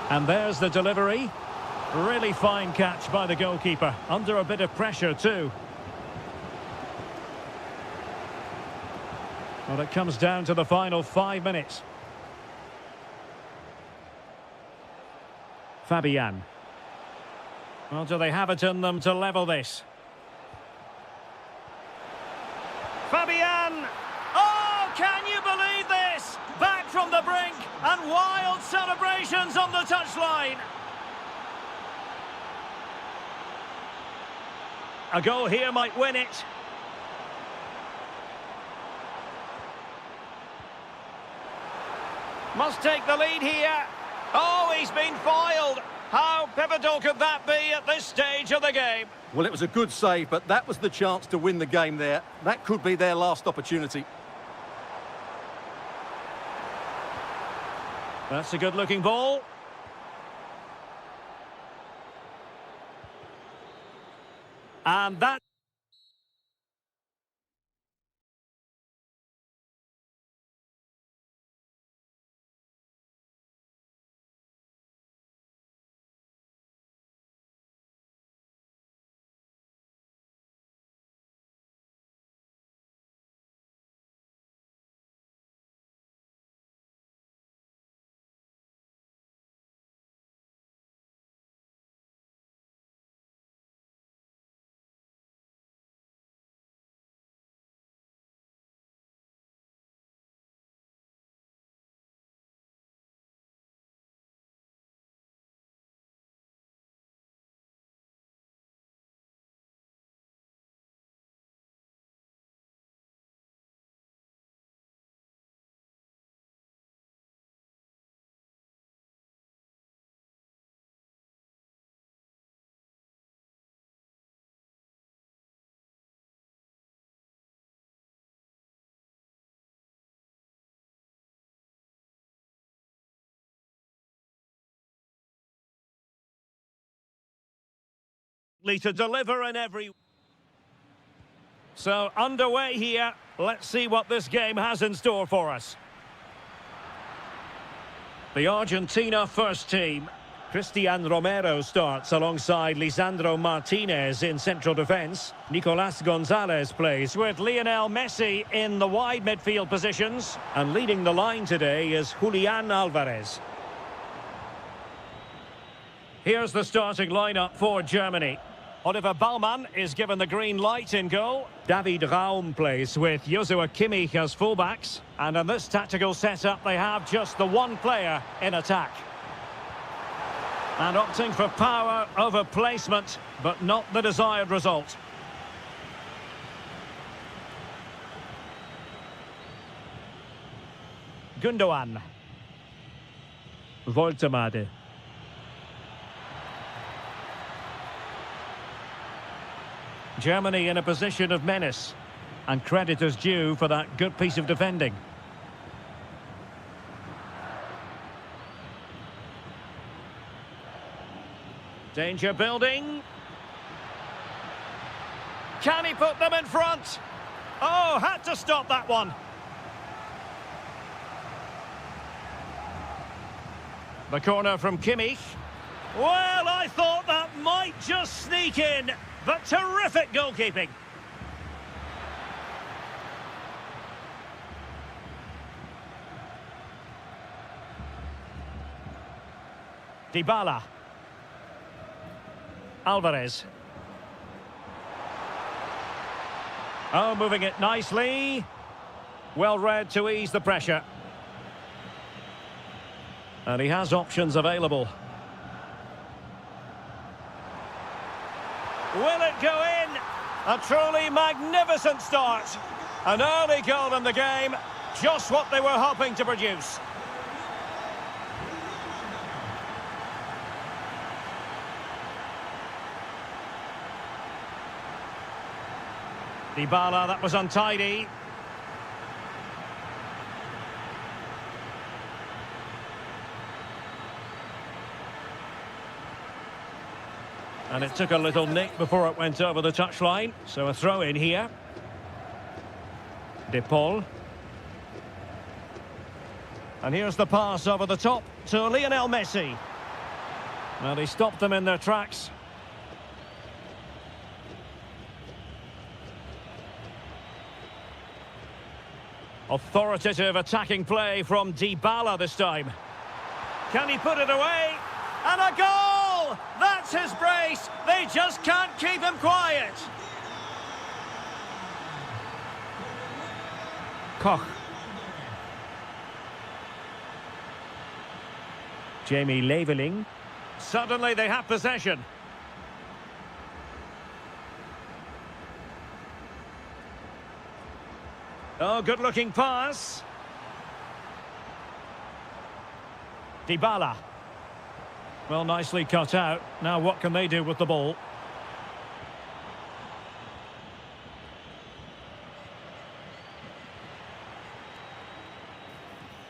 And there's the delivery. Really fine catch by the goalkeeper. Under a bit of pressure too. Well, it comes down to the final 5 minutes. Fabian. Well, do they have it in them to level this? Fabian! Oh, can you believe this? Back from the brink and wild celebrations on the touchline. A goal here might win it. Must take the lead here. Oh, he's been foiled. How pivotal could that be at this stage of the game? Well, it was a good save, but that was the chance to win the game there. That could be their last opportunity. That's a good-looking ball. And that... To deliver in every... So, underway here. Let's see what this game has in store for us. The Argentina first team. Cristian Romero starts alongside Lisandro Martinez in central defence. Nicolas Gonzalez plays with Lionel Messi in the wide midfield positions. And leading the line today is Julian Alvarez. Here's the starting lineup for Germany. Oliver Baumann is given the green light in goal. David Raum plays with Joshua Kimmich as fullbacks. And in this tactical setup, they have just the one player in attack. And opting for power over placement, but not the desired result. Gundogan. Woltemade. Germany in a position of menace, and credit is due for that good piece of defending. Danger building. Can he put them in front? Oh, had to stop that one. The corner from Kimmich. Well, I thought that might just sneak in. But terrific goalkeeping. Dybala. Alvarez. Oh, moving it nicely. Well read to ease the pressure. And he has options available. Will it go in? A truly magnificent start. An early goal in the game. Just what they were hoping to produce. Dybala, that was untidy. And it took a little nick before it went over the touchline. So a throw in here. De Paul. And here's the pass over the top to Lionel Messi. Well, he stopped them in their tracks. Authoritative attacking play from Dybala this time. Can he put it away? And a goal! That's his brace. They just can't keep him quiet. Koch. Jamie Leveling. Suddenly they have possession. Oh, good-looking pass. Dybala. Well, nicely cut out. Now what can they do with the ball?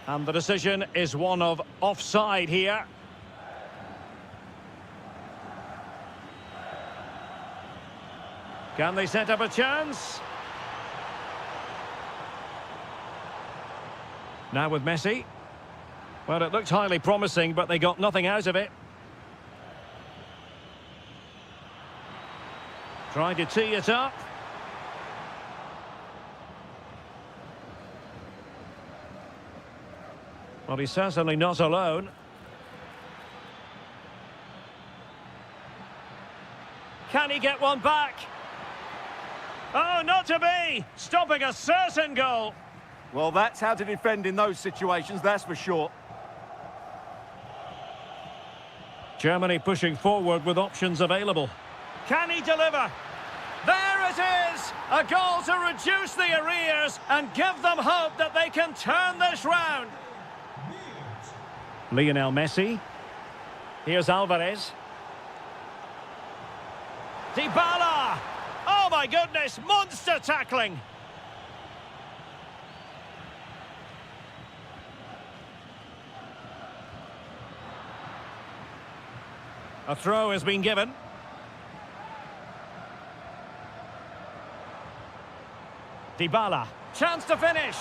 And the decision is one of offside here. Can they set up a chance? Now with Messi. Well, it looked highly promising, but they got nothing out of it. Trying to tee it up. Well, he's certainly not alone. Can he get one back? Oh, not to be! Stopping a certain goal. Well, that's how to defend in those situations, that's for sure. Germany pushing forward with options available. Can he deliver? There it is! A goal to reduce the arrears and give them hope that they can turn this round. Lionel Messi. Here's Alvarez. Dybala! Oh my goodness, monster tackling! A throw has been given. Dybala. Chance to finish.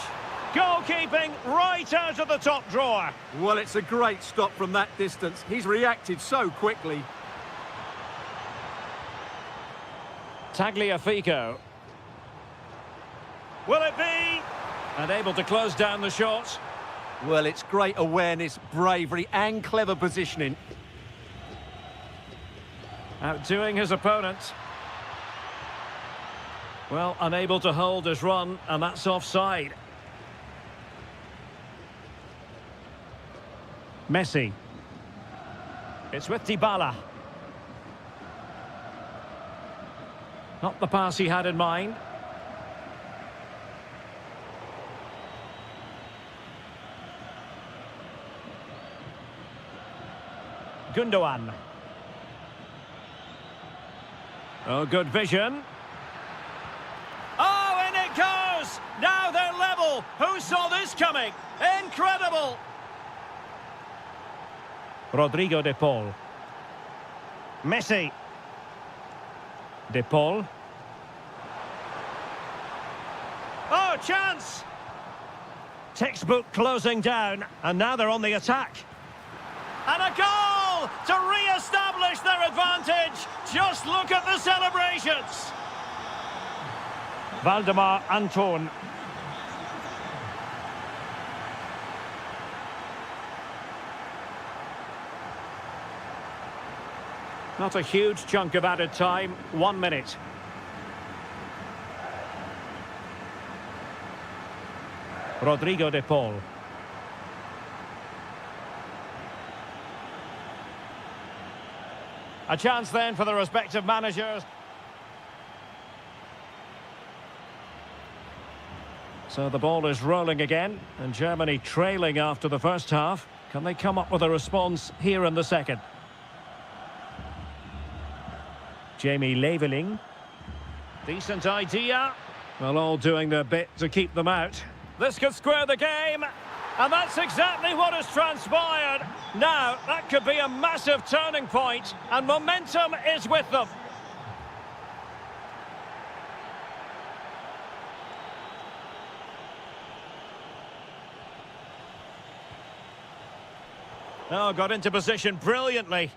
Goalkeeping right out of the top drawer. Well, it's a great stop from that distance. He's reacted so quickly. Tagliafico. Will it be? And able to close down the shot. Well, it's great awareness, bravery and clever positioning. Outdoing his opponent. Well, unable to hold his run, and that's offside. Messi. It's with Dybala. Not the pass he had in mind. Gundogan. Oh, good vision. Oh, in it goes! Now they're level. Who saw this coming? Incredible! Rodrigo de Paul. Messi. De Paul. Oh, chance! Textbook closing down, and now they're on the attack. And a goal to re-establish their advantage. Just look at the celebrations. Valdemar Anton. Not a huge chunk of added time, 1 minute. Rodrigo de Paul. A chance then for the respective managers. So the ball is rolling again, and Germany trailing after the first half. Can they come up with a response here in the second? Jamie Leveling. Decent idea. Well, all doing their bit to keep them out. This could square the game. And that's exactly what has transpired. Now, that could be a massive turning point, and momentum is with them. Oh, got into position brilliantly.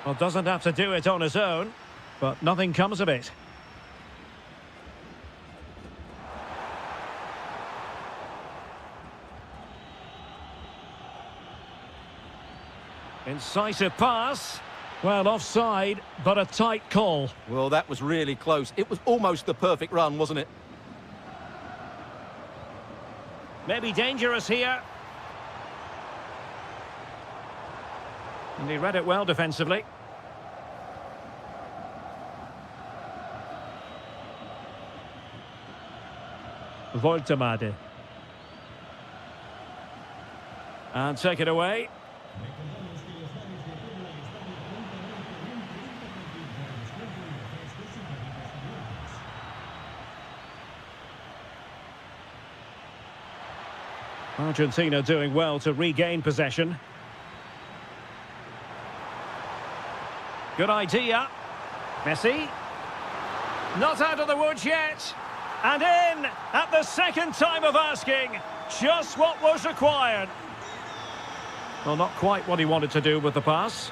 Well, doesn't have to do it on his own, but nothing comes of it. Incisive pass. Well, offside, but a tight call. Well, that was really close. It was almost the perfect run, wasn't it? Maybe dangerous here. And he read it well defensively. Voltemade. And take it away. Argentina doing well to regain possession. Good idea. Messi. Not out of the woods yet. And in at the second time of asking. Just what was required. Well, not quite what he wanted to do with the pass.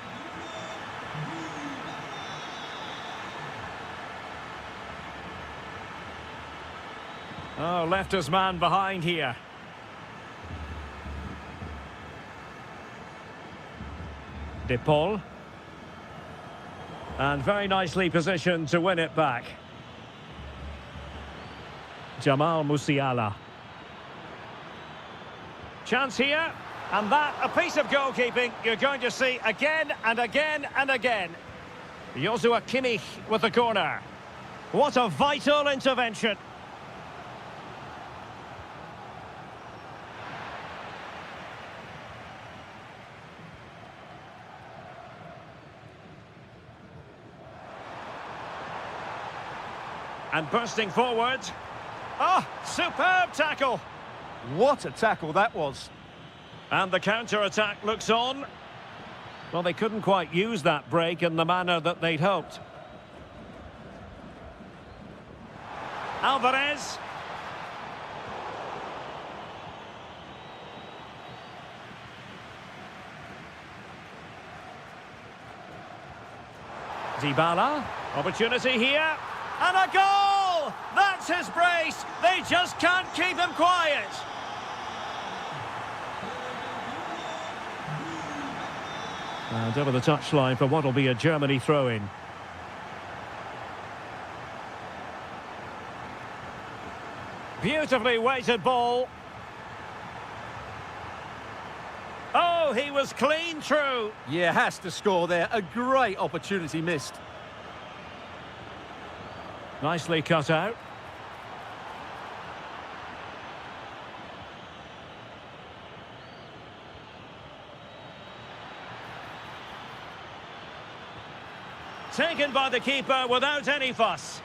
Oh, left his man behind here. De Paul. And very nicely positioned to win it back. Jamal Musiala. Chance here. And that, a piece of goalkeeping you're going to see again and again and again. Joshua Kimmich with the corner. What a vital intervention. And bursting forward. Oh, superb tackle. What a tackle that was. And the counter-attack looks on. Well, they couldn't quite use that break in the manner that they'd hoped. Alvarez. Dybala. Opportunity here. And a goal! That's his brace. They just can't keep him quiet. And over the touchline for what will be a Germany throw-in. Beautifully weighted ball. Oh, he was clean through. Yeah, has to score there. A great opportunity missed. Nicely cut out. Taken by the keeper without any fuss.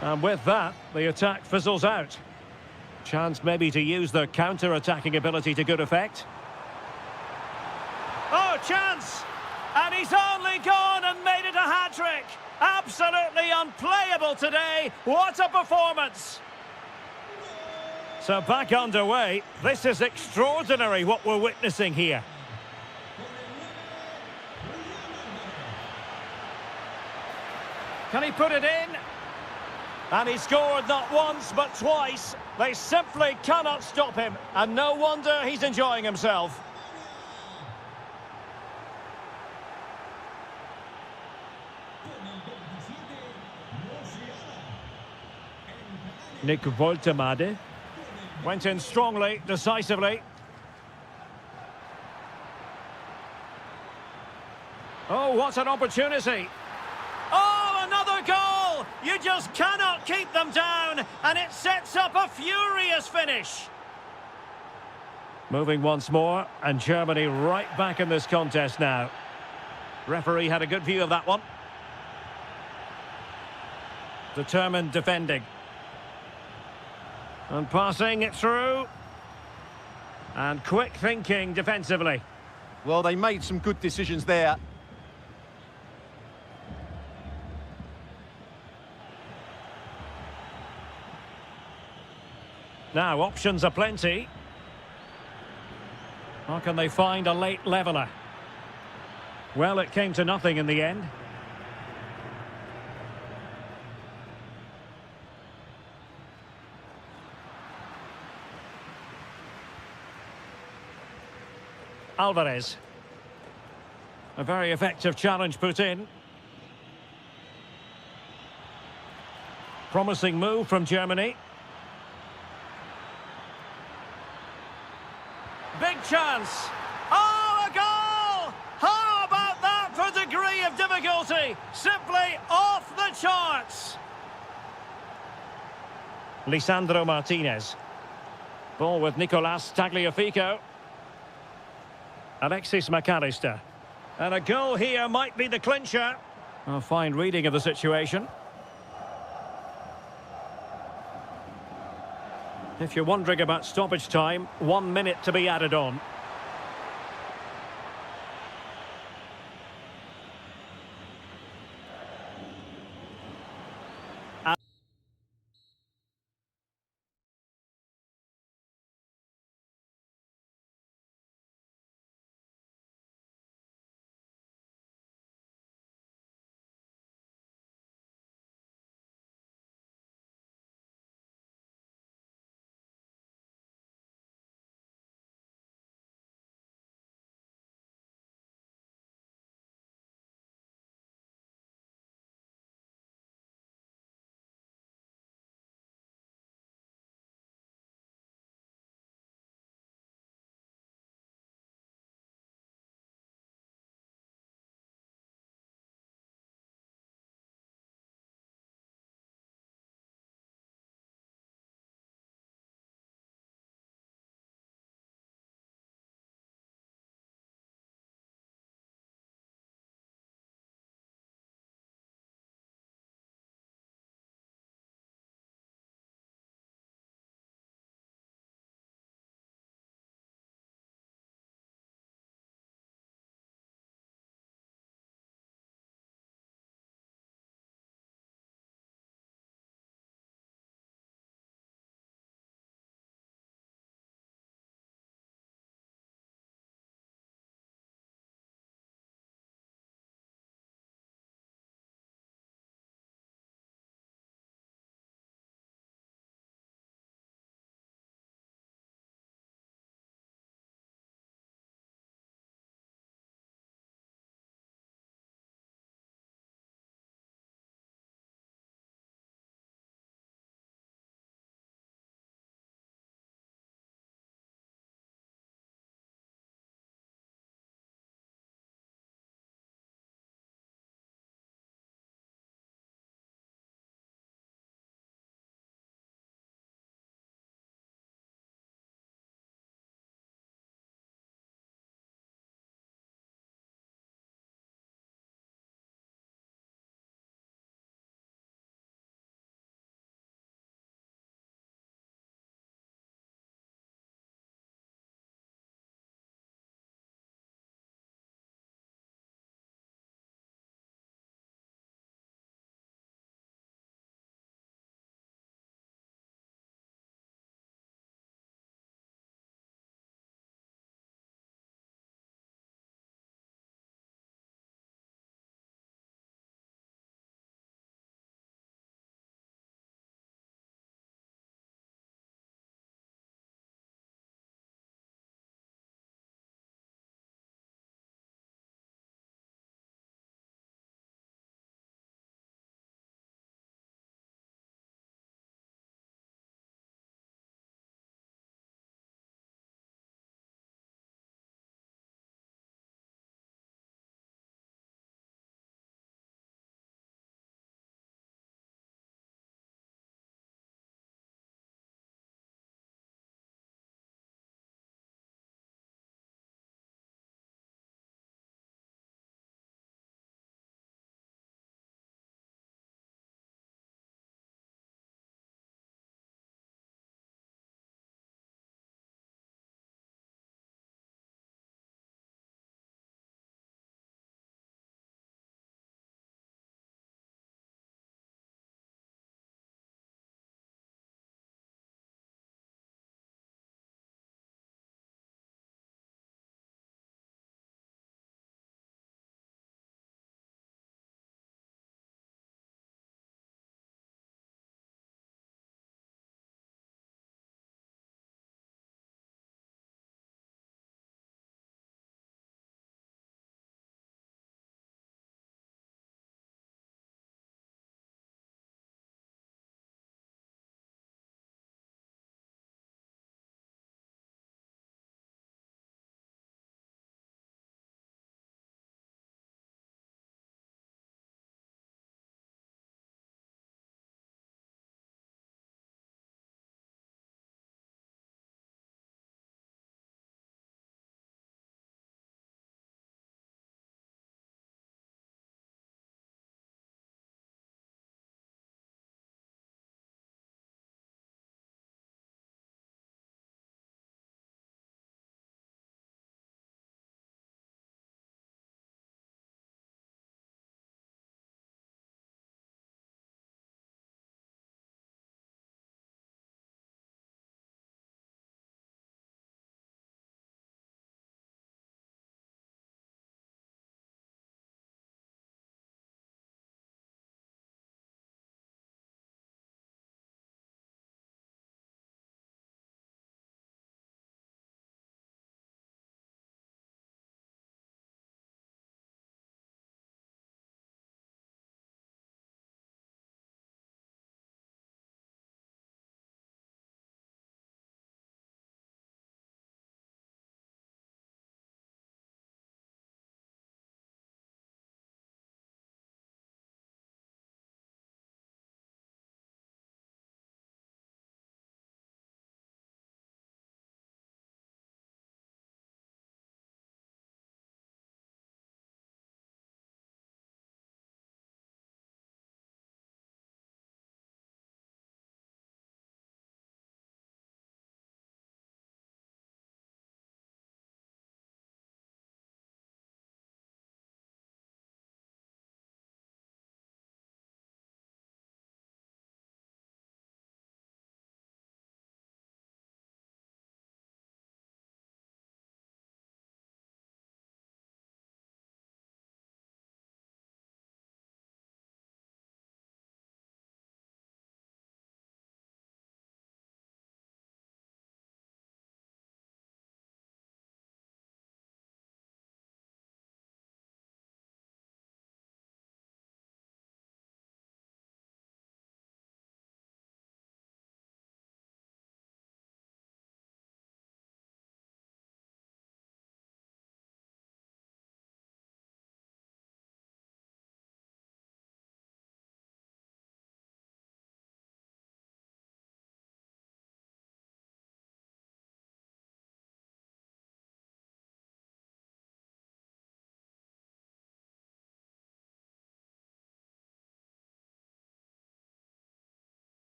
And with that, the attack fizzles out. Chance maybe to use their counter-attacking ability to good effect. Oh, chance! And he's only gone and made it a hat-trick! Absolutely unplayable today. What a performance! So back underway. This is extraordinary what we're witnessing here. Can he put it in? And he scored not once but twice. They simply cannot stop him. And no wonder he's enjoying himself. Nick Woltemade went in strongly, decisively. Oh, what an opportunity. Oh, another goal! You just cannot keep them down, and it sets up a furious finish. Moving once more, and Germany right back in this contest now. Referee had a good view of that one. Determined defending. And passing it through. And quick thinking defensively. Well, they made some good decisions there. Now, options are plenty. How can they find a late leveller? Well, it came to nothing in the end. Alvarez. A very effective challenge put in. Promising move from Germany. Big chance. Oh, a goal! How about that for degree of difficulty? Simply off the charts. Lisandro Martinez. Ball with Nicolas Tagliafico. Alexis McAllister. And a goal here might be the clincher. A fine reading of the situation. If you're wondering about stoppage time, 1 minute to be added on.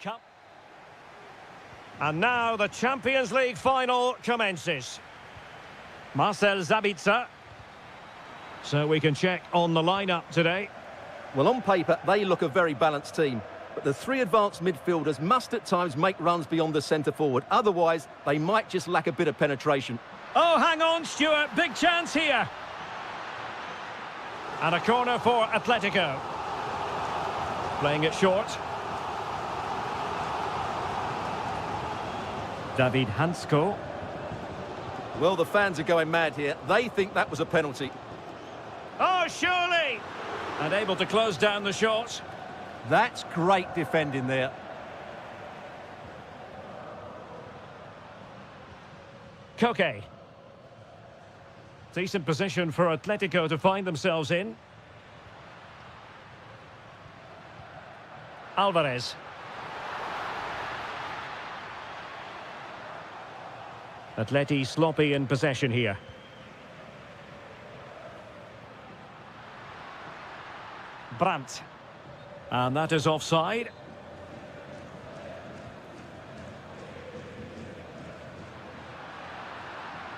Cup. And now the Champions League final commences. Marcel Sabitzer. So we can check on the lineup today. Well, on paper, they look a very balanced team. But the three advanced midfielders must at times make runs beyond the centre-forward. Otherwise, they might just lack a bit of penetration. Oh, hang on, Stuart. Big chance here. And a corner for Atletico. Playing it short. David Hansko. Well, the fans are going mad here. They think that was a penalty. Oh, surely! And able to close down the shot. That's great defending there. Koke. Decent position for Atletico to find themselves in. Alvarez. Atleti sloppy in possession here. Brandt. And that is offside.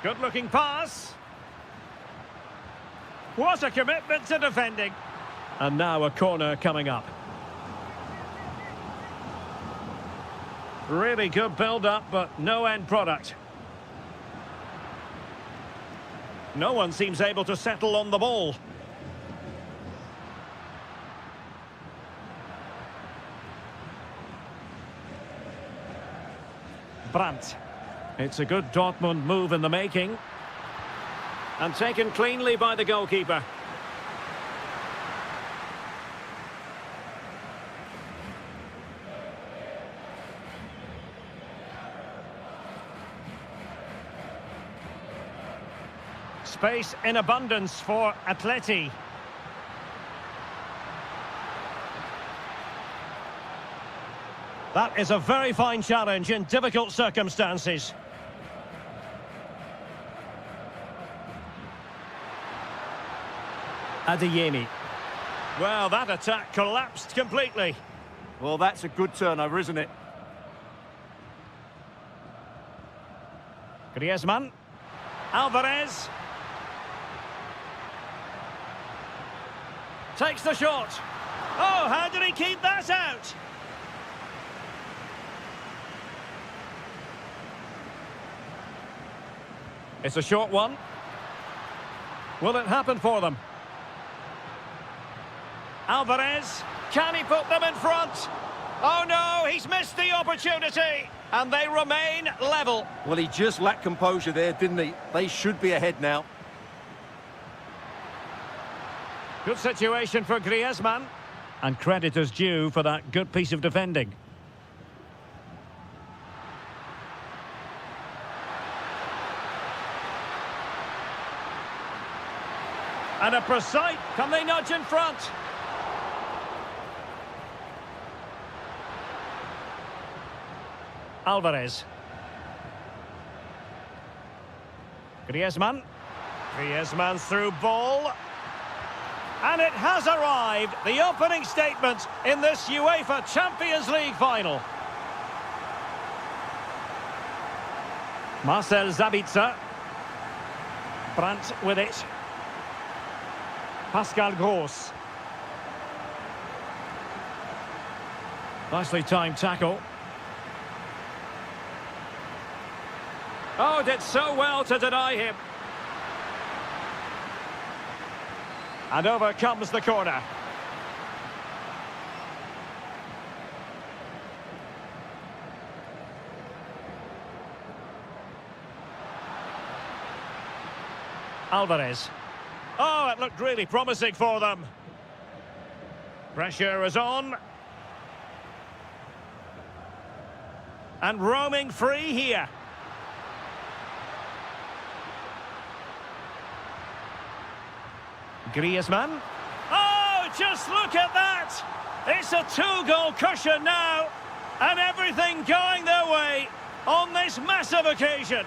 Good-looking pass. What a commitment to defending. And now a corner coming up. Really good build-up, but no end product. No one seems able to settle on the ball. Brandt. It's a good Dortmund move in the making. And taken cleanly by the goalkeeper. Space in abundance for Atleti. That is a very fine challenge in difficult circumstances. Adeyemi. Well, that attack collapsed completely. Well, that's a good turnover, isn't it? Griezmann. Alvarez. Takes the shot. Oh, how did he keep that out? It's a short one. Will it happen for them? Alvarez, can he put them in front? Oh no, he's missed the opportunity, and they remain level. Well, he just lacked composure there, didn't he? They should be ahead now. Good situation for Griezmann, and credit is due for that good piece of defending. And a precise, can they nudge in front? Alvarez. Griezmann. Griezmann's through ball. And it has arrived, the opening statement in this UEFA Champions League final. Marcel Sabitzer. Brandt with it. Pascal Gross. Nicely timed tackle. Oh, did so well to deny him. And over comes the corner. Alvarez. Oh, it looked really promising for them. Pressure is on. And roaming free here. Griezmann. Oh, just look at that! It's a two-goal cushion now, and everything going their way on this massive occasion.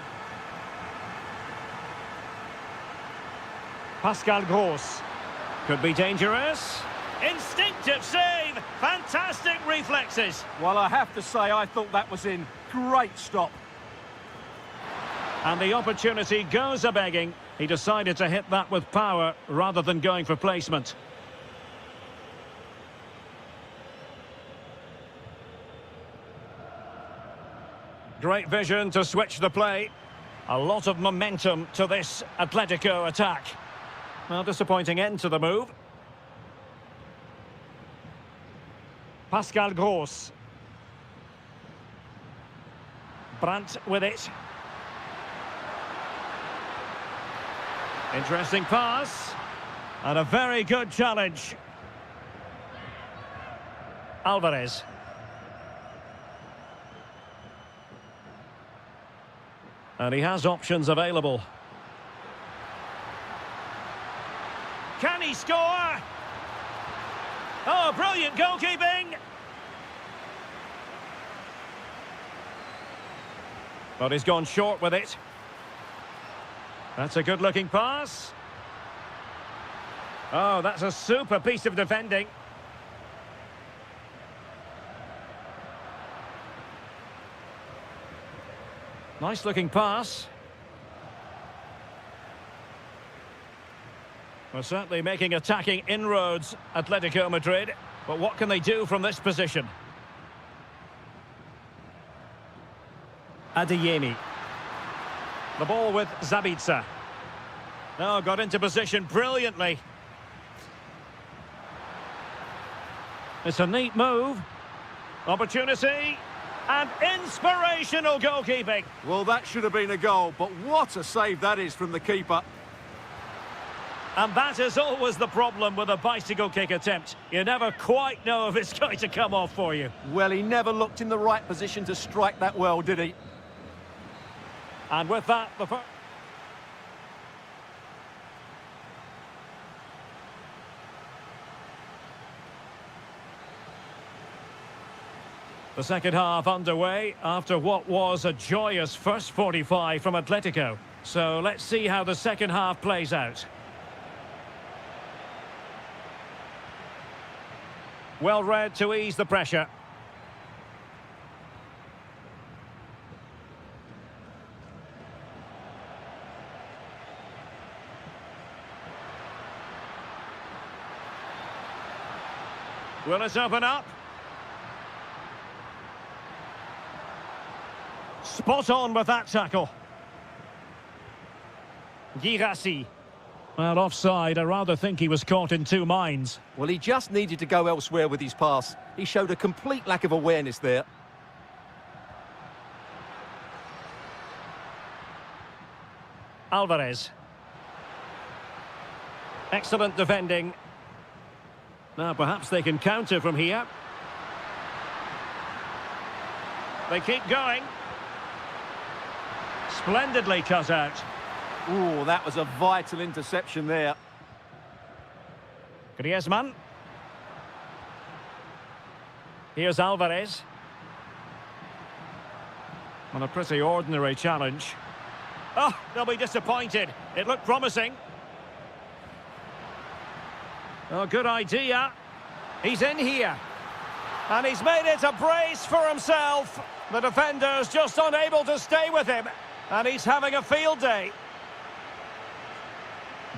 Pascal Gross. Could be dangerous. Instinctive save. Fantastic reflexes. Well, I have to say, I thought that was in. Great stop. And the opportunity goes a-begging. He decided to hit that with power rather than going for placement. Great vision to switch the play. A lot of momentum to this Atletico attack. Well, disappointing end to the move. Pascal Gross. Brandt with it. Interesting pass. And a very good challenge. Alvarez. And he has options available. Can he score? Oh, brilliant goalkeeping! But he's gone short with it. That's a good-looking pass. Oh, that's a super piece of defending. Nice-looking pass. We're certainly making attacking inroads, Atletico Madrid. But what can they do from this position? Adeyemi. The ball with Zabitsa. Oh, got into position brilliantly. It's a neat move. Opportunity. And inspirational goalkeeping. Well, that should have been a goal, but what a save that is from the keeper. And that is always the problem with a bicycle kick attempt. You never quite know if it's going to come off for you. Well, he never looked in the right position to strike that well, did he? And with that, the second half underway after what was a joyous first 45 from Atletico. So let's see how the second half plays out. Well read to ease the pressure. Will it open up? Spot on with that tackle. Girassi. Well, offside. I rather think he was caught in two minds. Well, he just needed to go elsewhere with his pass. He showed a complete lack of awareness there. Alvarez. Excellent defending. Now, perhaps they can counter from here. They keep going. Splendidly cut out. Ooh, that was a vital interception there. Griezmann. Here's Alvarez. On a pretty ordinary challenge. Oh, they'll be disappointed. It looked promising. Oh, good idea. He's in here. And he's made it a brace for himself. The defender's just unable to stay with him. And he's having a field day.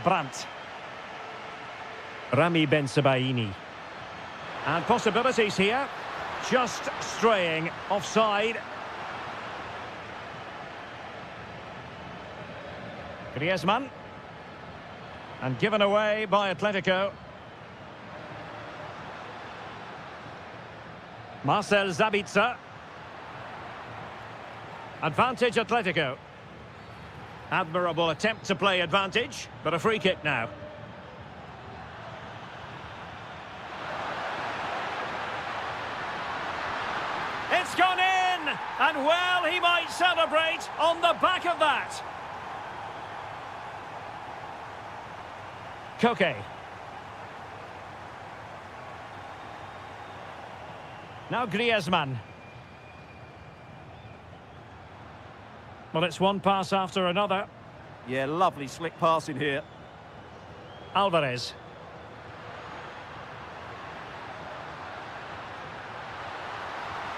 Brandt. Rami Bensebaini. And possibilities here. Just straying offside. Griezmann. And given away by Atletico. Marcel Zabitsa. Advantage Atletico. Admirable attempt to play advantage, but a free kick now. It's gone in! And well, he might celebrate on the back of that. Koke. Now Griezmann. Well, it's one pass after another. Yeah, lovely slick passing here. Alvarez.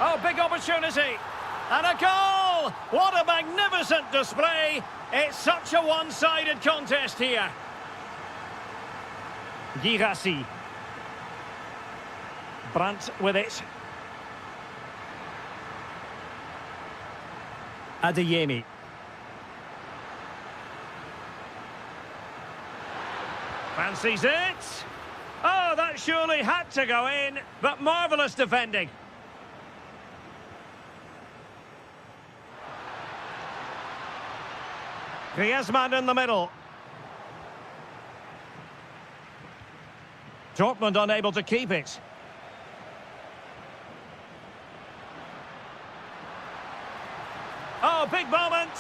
Oh, big opportunity. And a goal! What a magnificent display. It's such a one-sided contest here. Girassi. Brandt with it. Adeyemi. Fancies it. Oh, that surely had to go in, but marvellous defending. Griezmann in the middle. Dortmund unable to keep it. Oh, big moment.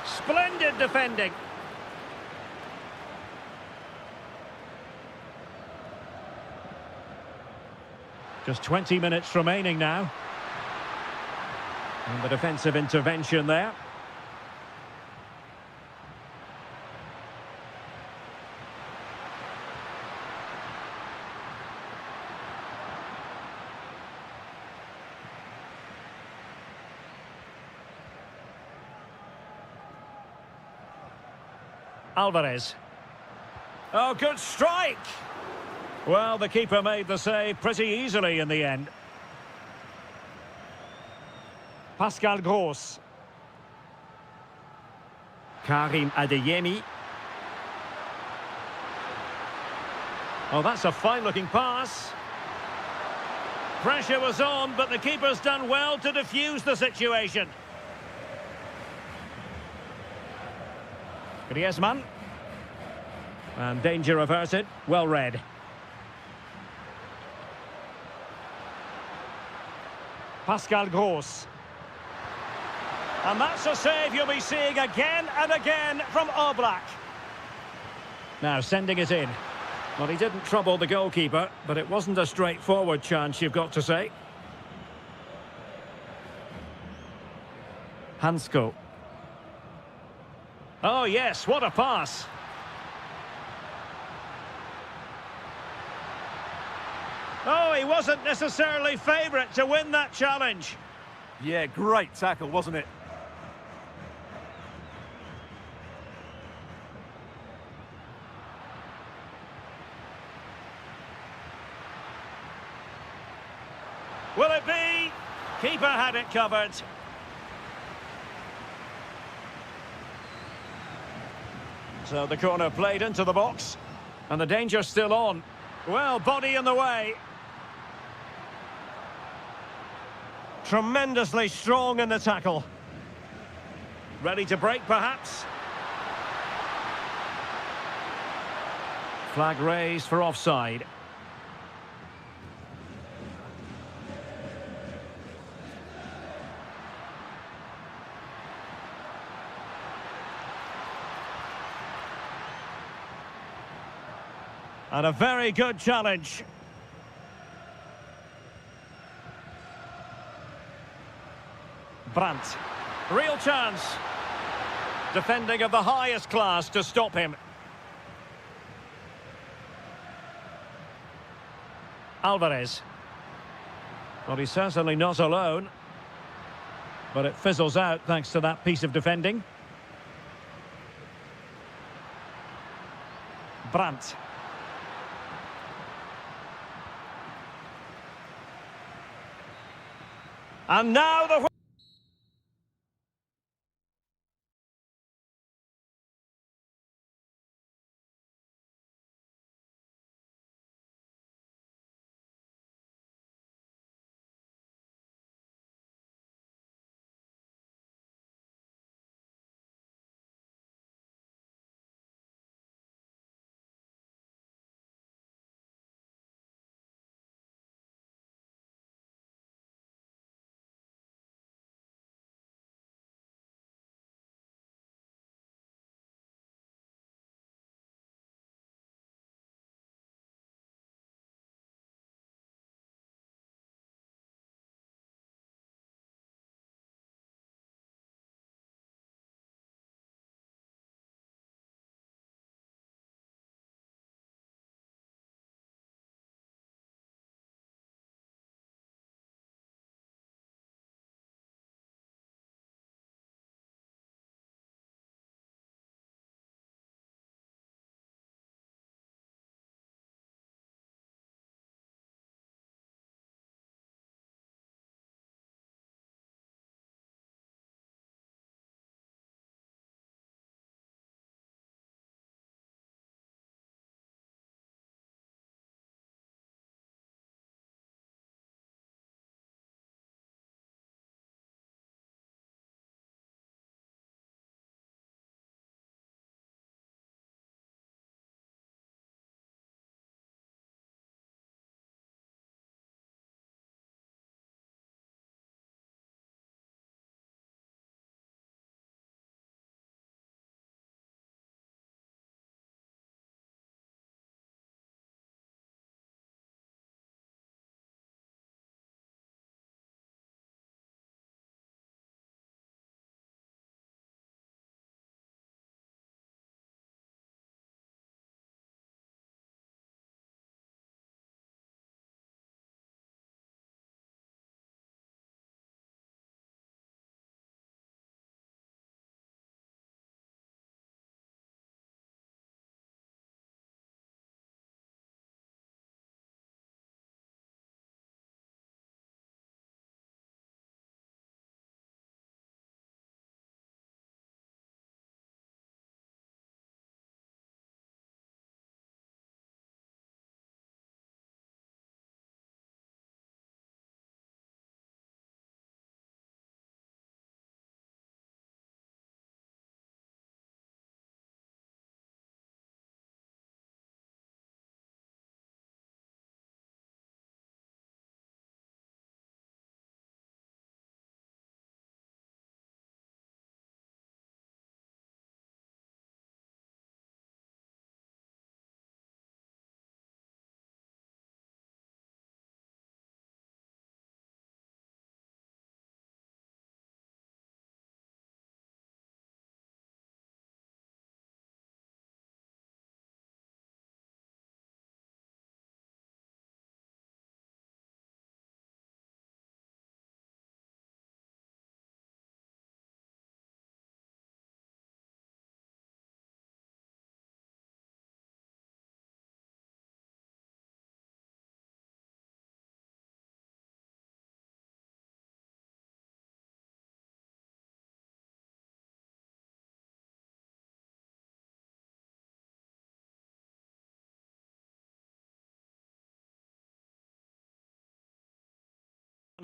Splendid defending. Just 20 minutes remaining now. And the defensive intervention there. Alvarez. Oh, good strike! Well, the keeper made the save pretty easily in the end. Pascal Gross. Karim Adeyemi. Oh, that's a fine-looking pass. Pressure was on, but the keeper's done well to defuse the situation. Griezmann. And danger averted. Well read. Pascal Gross. And that's a save you'll be seeing again and again from Oblak. Now sending it in. Well, he didn't trouble the goalkeeper, but it wasn't a straightforward chance, you've got to say. Hansko. Oh, yes, what a pass. Oh, he wasn't necessarily favourite to win that challenge. Yeah, great tackle, wasn't it? Will it be? Keeper had it covered. So the corner played into the box. And the danger's still on. Well, body in the way. Tremendously strong in the tackle. Ready to break, perhaps? Flag raised for offside. And a very good challenge. Brandt. Real chance. Defending of the highest class to stop him. Alvarez. Well, he's certainly not alone. But it fizzles out thanks to that piece of defending. Brandt. And now the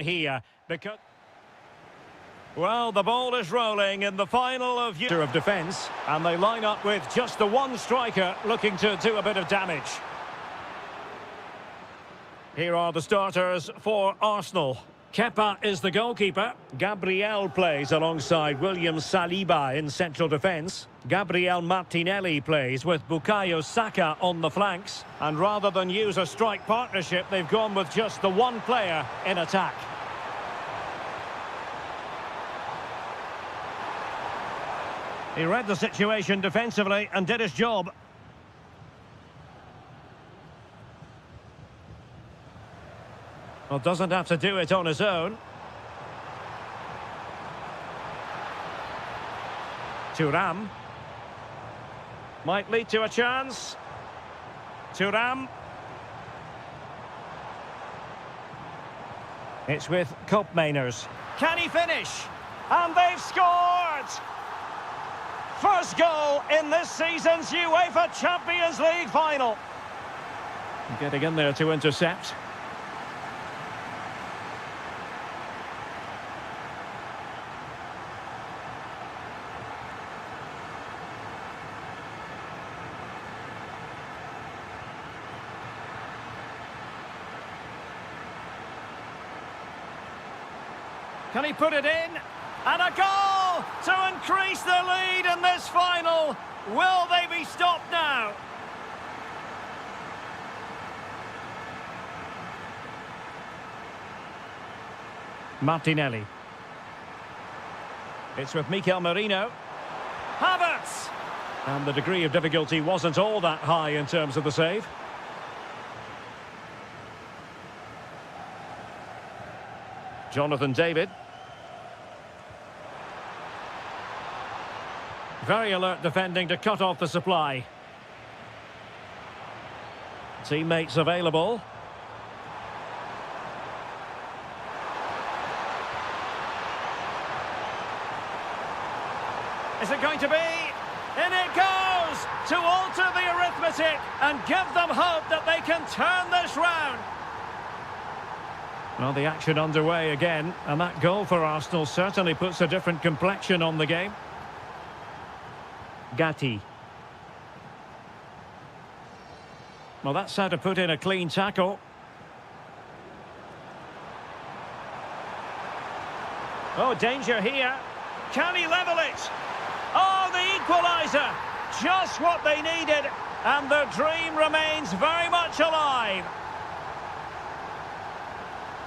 here because... Well, the ball is rolling in the final of defence, and they line up with just the one striker looking to do a bit of damage. Here are the starters for Arsenal. Kepa is the goalkeeper. Gabriel plays alongside William Saliba in central defence. Gabriel Martinelli plays with Bukayo Saka on the flanks. And rather than use a strike partnership, they've gone with just the one player in attack. He read the situation defensively and did his job. Well, doesn't have to do it on his own. Thuram. Might lead to a chance. Thuram. It's with Koopmeiners. Can he finish? And they've scored! First goal in this season's UEFA Champions League final. Getting in there to intercept. Can he put it in? And a goal to increase the lead in this final. Will they be stopped now? Martinelli. It's with Mikel Merino. Havertz! And the degree of difficulty wasn't all that high in terms of the save. Jonathan David. Very alert defending to cut off the supply. Teammates available. Is it going to be? In it goes! To alter the arithmetic and give them hope that they can turn this round. Well, the action underway again, and that goal for Arsenal certainly puts a different complexion on the game. Gatti. Well, that's how to put in a clean tackle. Oh, danger here. Can he level it? Oh, the equaliser. Just what they needed. And the dream remains very much alive.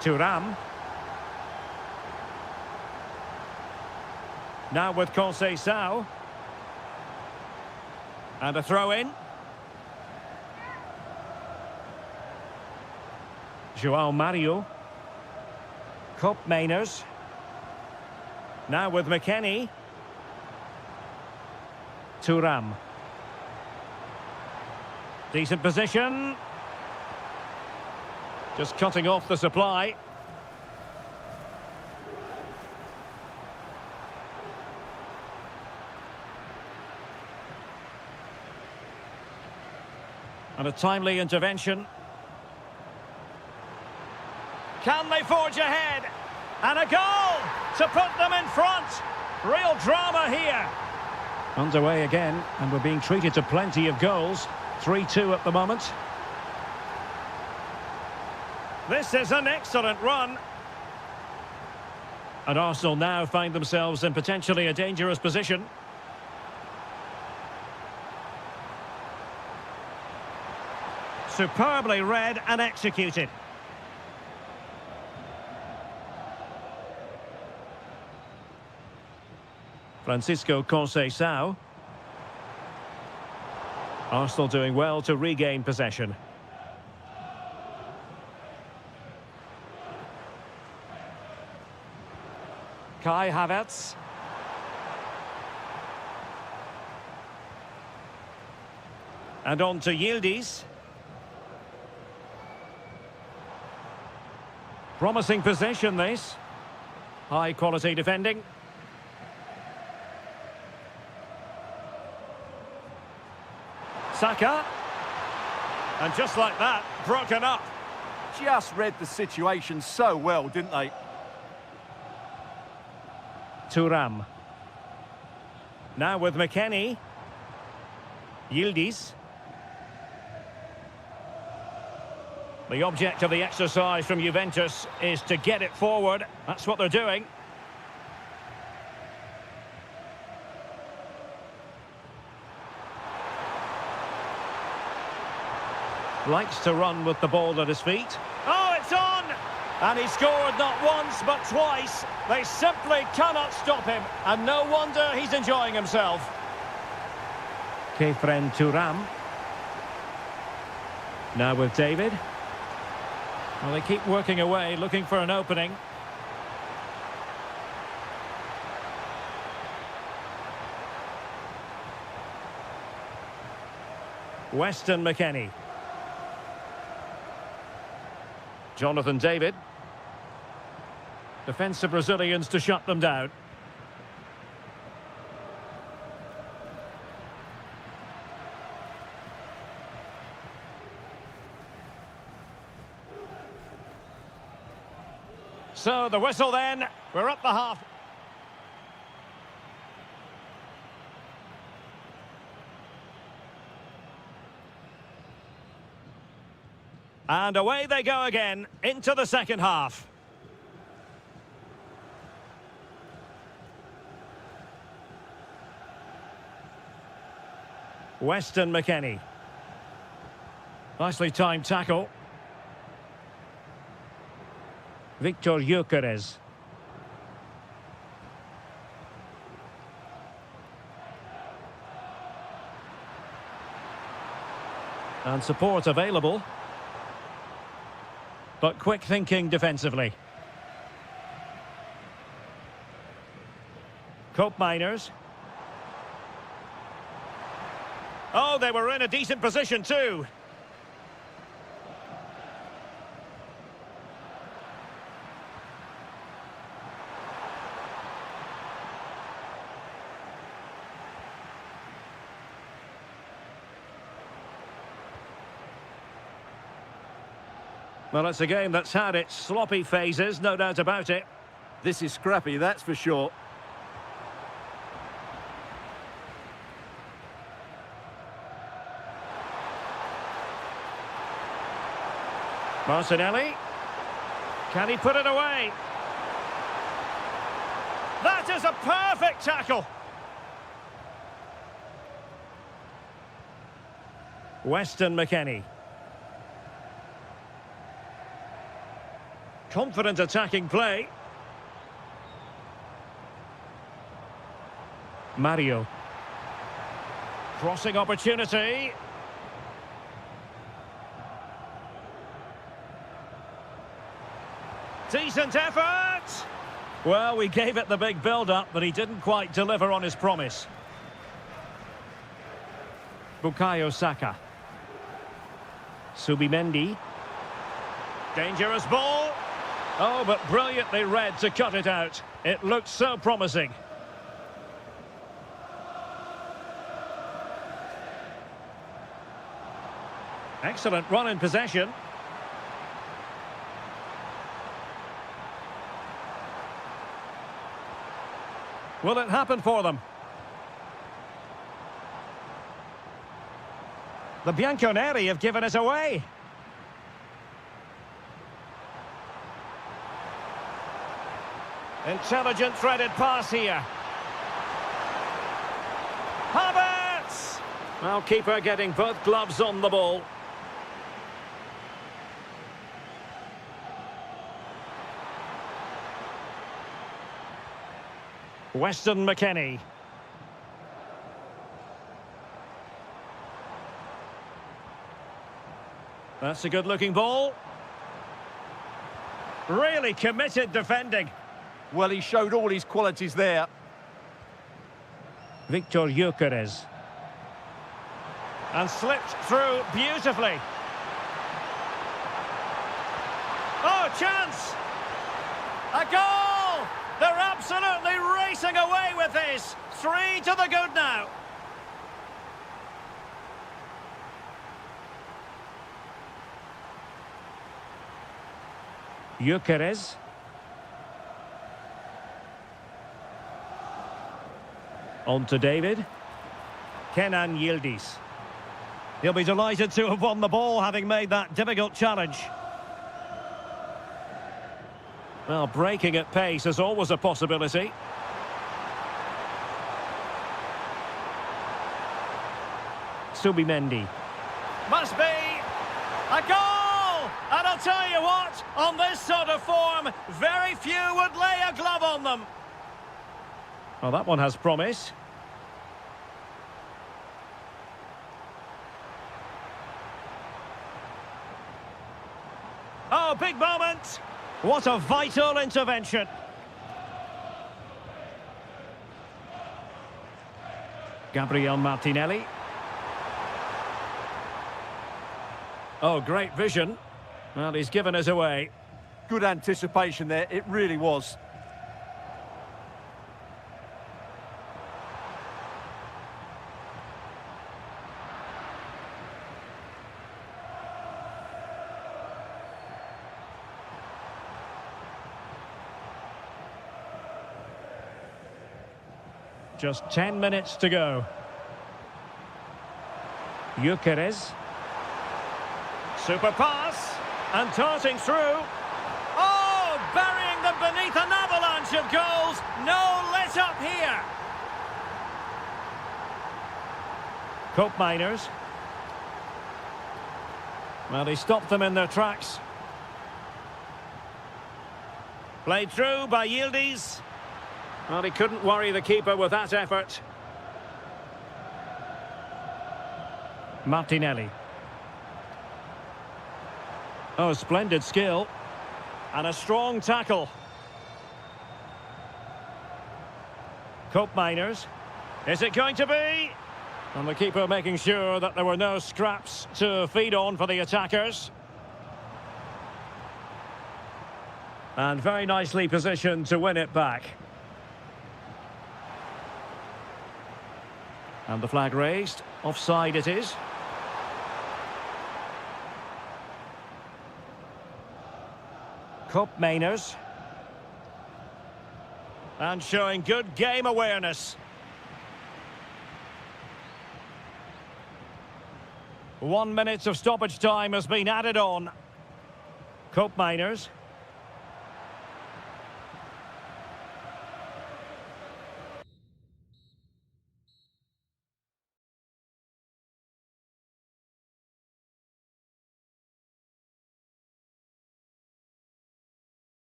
Thuram. Now with Conceição. And a throw-in. João Mario. Koopmeiners. Now with McKennie. Thuram. Decent position. Just cutting off the supply. And a timely intervention. Can they forge ahead? And a goal to put them in front. Real drama here. Underway again, and we're being treated to plenty of goals. 3-2 at the moment. This is an excellent run. And Arsenal now find themselves in potentially a dangerous position. Superbly read and executed. Francisco Conceição. Arsenal doing well to regain possession. Kai Havertz. And on to Yildiz. Promising possession, this. High quality defending. Saka. And just like that, broken up. just read the situation so well, didn't they? Thuram. Now with McKennie. Yildiz. The object of the exercise from Juventus is to get it forward. That's what they're doing. Likes to run with the ball at his feet. Oh, it's on! And he scored not once, but twice. They simply cannot stop him. And no wonder he's enjoying himself. Kefren Thuram. Now with David. Well, they keep working away, looking for an opening. Weston McKennie. Jonathan David. Defensive Brazilians to shut them down. So the whistle then, we're up the half. And away they go again, into the second half. Weston McKennie. Nicely timed tackle. Victor Gyökeres. And support available. But quick thinking defensively. Cope Miners. Oh, they were in a decent position too. Well, it's a game that's had its sloppy phases, no doubt about it. This is scrappy, that's for sure. Martinelli. Can he put it away? That is a perfect tackle. Weston McKennie. Confident attacking play. Mario. Crossing opportunity. Decent effort! Well, we gave it the big build-up, but he didn't quite deliver on his promise. Bukayo Saka. Subimendi. Dangerous ball. Oh, but brilliantly read to cut it out. It looked so promising. Excellent run in possession. Will it happen for them? The Bianconeri have given it away. Intelligent threaded pass here. Havertz! Well, keeper getting both gloves on the ball. Weston McKennie. That's a good-looking ball. Really committed defending. Well, he showed all his qualities there. Victor Gyökeres. And slipped through beautifully. Oh, chance! A goal! They're absolutely racing away with this. 3 to the good now. Gyökeres. On to David. Kenan Yildiz. He'll be delighted to have won the ball, having made that difficult challenge. Well, breaking at pace is always a possibility. Subimendi. Must be a goal! And I'll tell you what, on this sort of form, very few would lay a glove on them. Well, that one has promise. Oh, big moment! What a vital intervention. Gabriel Martinelli. Oh, great vision. Well, he's given us away. Good anticipation there, it really was. Just 10 minutes to go. Gyökeres. Super pass. And darting through. Oh, burying them beneath an avalanche of goals. No let up here. Cope Miners. Well, he stopped them in their tracks. Played through by Yildiz. Well, he couldn't worry the keeper with that effort. Martinelli. Oh, splendid skill. And a strong tackle. Cope Miners. Is it going to be? And the keeper making sure that there were no scraps to feed on for the attackers. And very nicely positioned to win it back. And the flag raised. Offside it is. Cope Miners. And showing good game awareness. 1 minute of stoppage time has been added on. Cope Miners.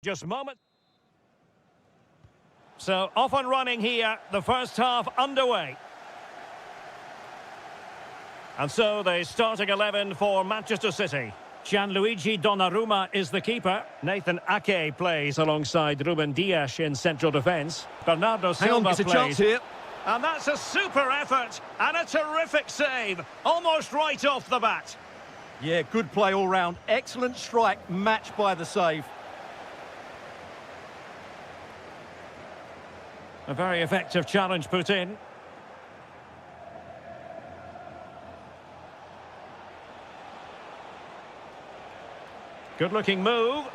Just a moment. So, off and running here, the first half underway. And so, the starting 11 for Manchester City. Gianluigi Donnarumma is the keeper. Nathan Ake plays alongside Ruben Dias in central defence. Bernardo Silva gets a plays. chance here. And that's a super effort and a terrific save. Almost right off the bat. Yeah, good play all round. Excellent strike, matched by the save. A very effective challenge put in. Good-looking move.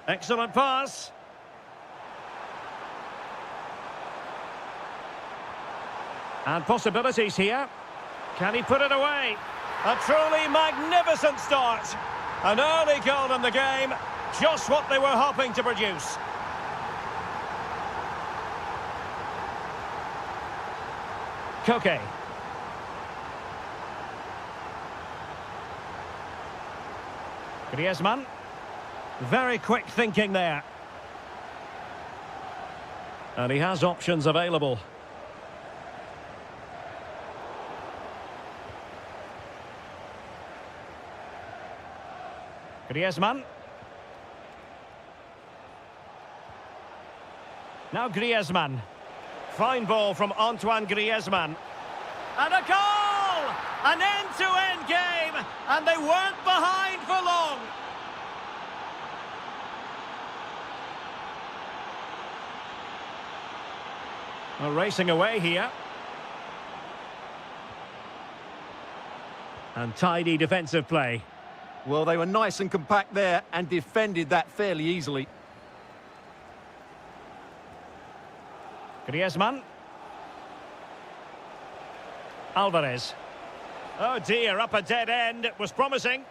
Excellent pass. And possibilities here. Can he put it away? A truly magnificent start. An early goal in the game. Just what they were hoping to produce. Koke. Griezmann. Very quick thinking there. And he has options available. Griezmann. Now Griezmann. Fine ball from Antoine Griezmann. And a goal! An end-to-end game, and they weren't behind for long. Well, racing away here. And tidy defensive play. Well, they were nice and compact there and defended that fairly easily. Griezmann. Alvarez. Oh dear, up a dead end. It was promising.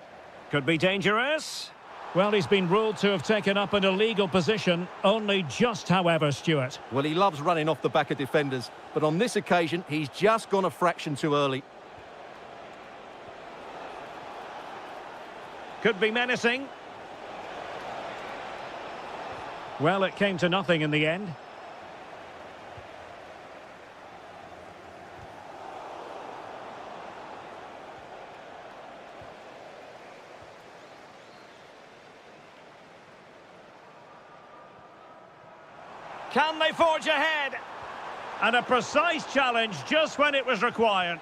Could be dangerous. Well, he's been ruled to have taken up an illegal position. Only just, however, Stuart. Well, he loves running off the back of defenders, but on this occasion, he's just gone a fraction too early. Could be menacing. Well, it came to nothing in the end. Can they forge ahead? And a precise challenge just when it was required.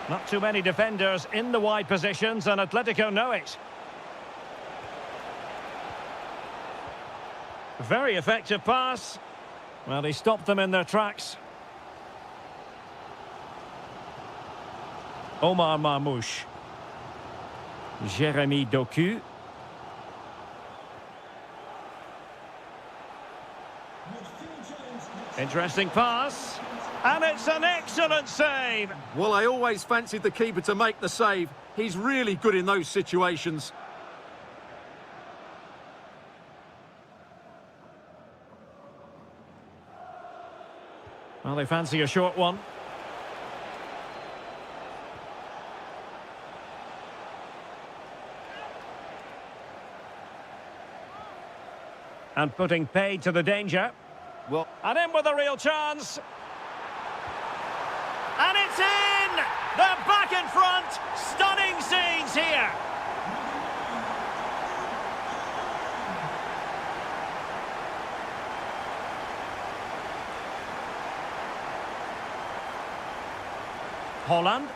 Not too many defenders in the wide positions, and Atletico know it. Very effective pass. Well, he stopped them in their tracks. Omar Marmouche. Jérémy Doku. Interesting pass. And it's an excellent save. Well, I always fancied the keeper to make the save. He's really good in those situations. Well, they fancy a short one. And putting paid to the danger. Well, And in with a real chance. And it's in! They're back in front! Stunning scenes here! Holland.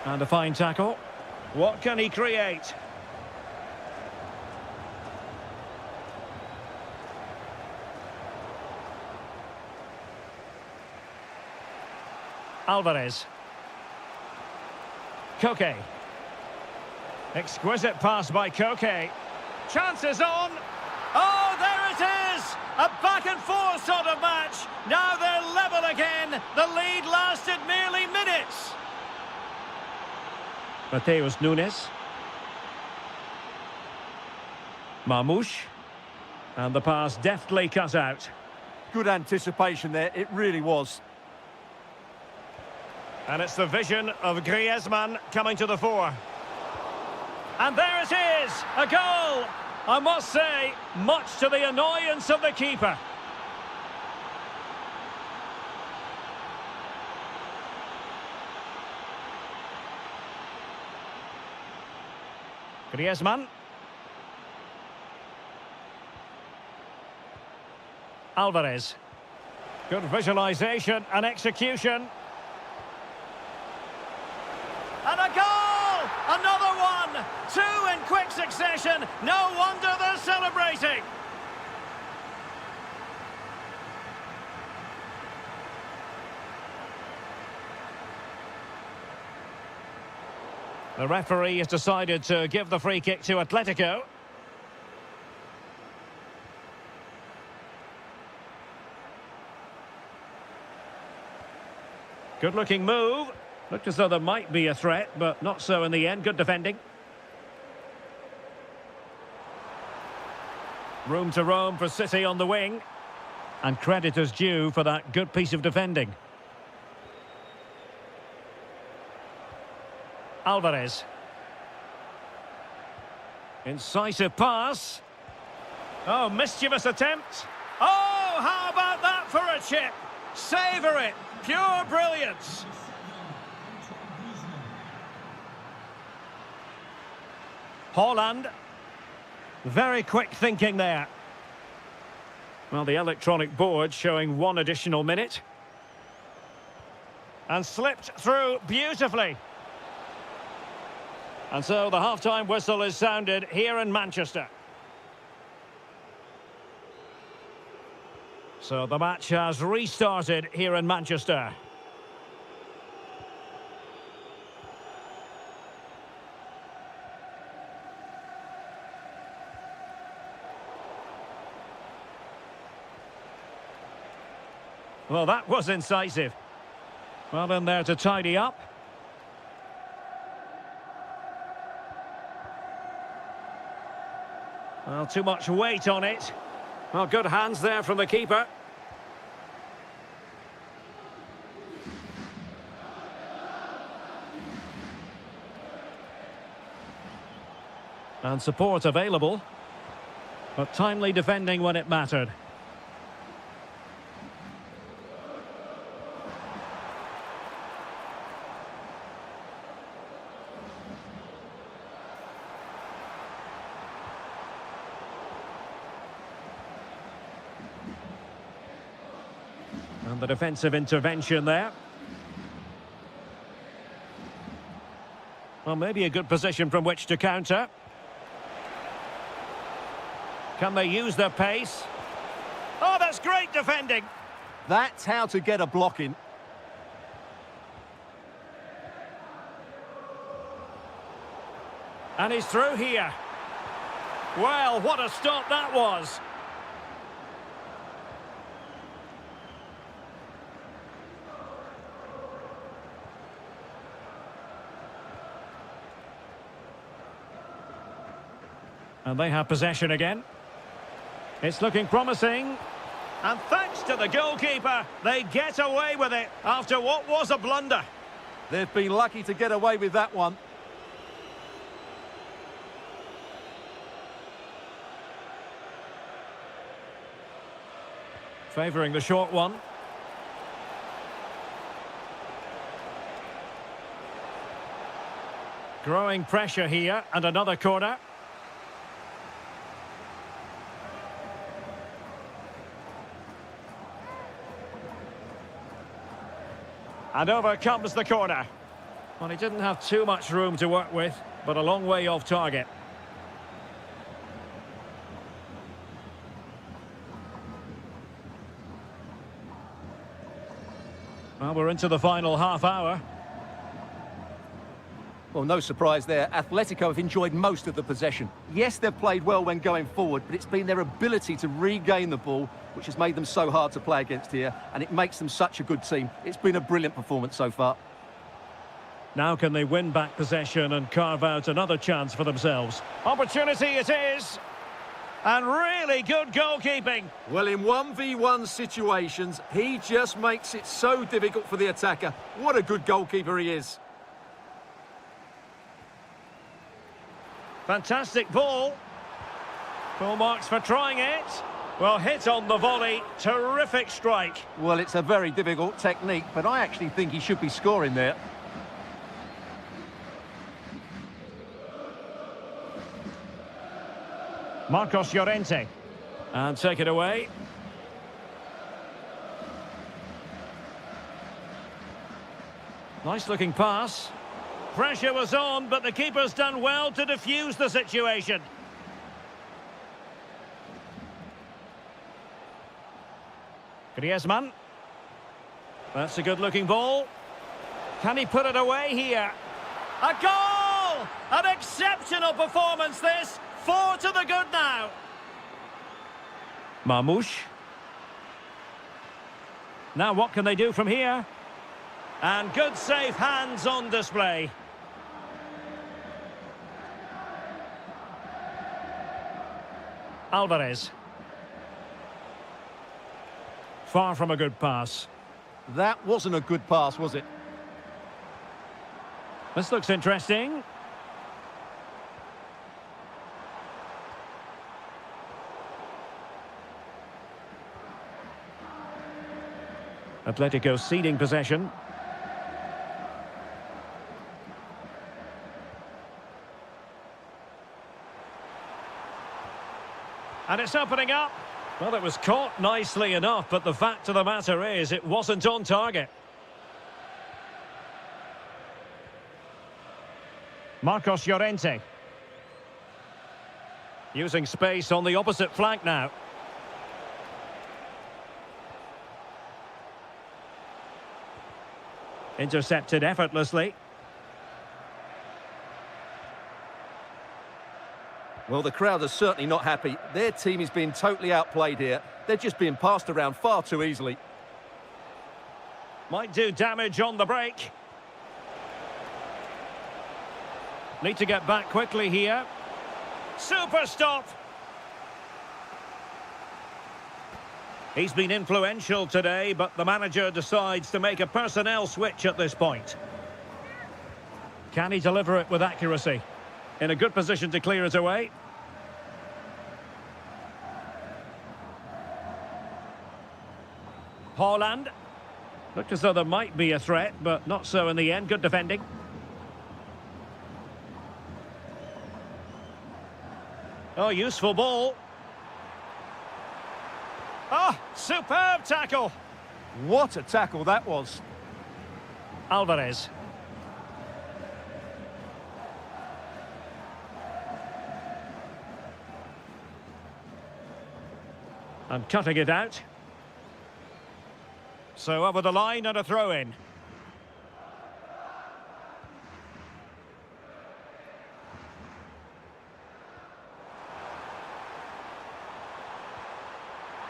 And a fine tackle. What can he create? Alvarez. Koke. Exquisite pass by Koke. Chances on. Oh, there it is! A back-and-forth sort of match. Now they're level again. The lead lasted merely minutes. Mateus Nunes. Marmouche. And the pass deftly cut out. Good anticipation there, it really was. And it's the vision of Griezmann coming to the fore. And there it is, a goal! I must say, much to the annoyance of the keeper. Griezmann. Alvarez. Good visualization and execution. And a goal! Another one! Two in quick succession. No wonder they're celebrating. The referee has decided to give the free kick to Atletico. Good-looking move. Looked as though there might be a threat, but not so in the end. Good defending. Room to roam for City on the wing. And credit is due for that good piece of defending. Alvarez. Incisive pass. Oh, mischievous attempt. Oh, how about that for a chip? Savour it. Pure brilliance. Haaland. Very quick thinking there. Well, the electronic board showing one additional minute. And slipped through beautifully. And so the half-time whistle is sounded here in Manchester. So the match has restarted here in Manchester. Well, that was incisive. Well in there to tidy up. Well, too much weight on it. Well, good hands there from the keeper. And support available. But timely defending when it mattered. And the defensive intervention there. Well, maybe a good position from which to counter. Can they use their pace? Oh, that's great defending. That's how to get a block in. And he's through here. Well, what a stop that was. And they have possession again. It's looking promising. And thanks to the goalkeeper, they get away with it after what was a blunder. They've been lucky to get away with that one. Favouring the short one. Growing pressure here, and another corner. And over comes the corner. Well, he didn't have too much room to work with, but a long way off target. Well, we're into the final half hour. Well, no surprise there. Atletico have enjoyed most of the possession. Yes, they've played well when going forward, but it's been their ability to regain the ball which has made them so hard to play against here, and it makes them such a good team. It's been a brilliant performance so far. Now can they win back possession and carve out another chance for themselves? Opportunity it is. And really good goalkeeping. Well, in 1v1 situations, he just makes it so difficult for the attacker. What a good goalkeeper he is. Fantastic ball. Full marks for trying it. Well, hit on the volley. Terrific strike. Well, it's a very difficult technique, but I actually think he should be scoring there. Marcos Llorente. And take it away. Nice looking pass. Pressure was on, but the keeper's done well to defuse the situation. Griezmann. That's a good-looking ball. Can he put it away here? A goal! An exceptional performance, this. 4 to the good now. Marmoush. Now what can they do from here? And good safe hands on display. Alvarez. Far from a good pass. That wasn't a good pass, was it? This looks interesting. Atletico ceding possession. And it's opening up. Well, it was caught nicely enough, but the fact of the matter is it wasn't on target. Marcos Llorente. Using space on the opposite flank now. Intercepted effortlessly. Well, the crowd are certainly not happy. Their team is being totally outplayed here. They're just being passed around far too easily. Might do damage on the break. Need to get back quickly here. Super stop! He's been influential today, but the manager decides to make a personnel switch at this point. Can he deliver it with accuracy? In a good position to clear it away. Haaland. Looked as though there might be a threat, but not so in the end. Good defending. Oh, useful ball. Oh, superb tackle. What a tackle that was. Alvarez. And cutting it out. So over the line and a throw-in.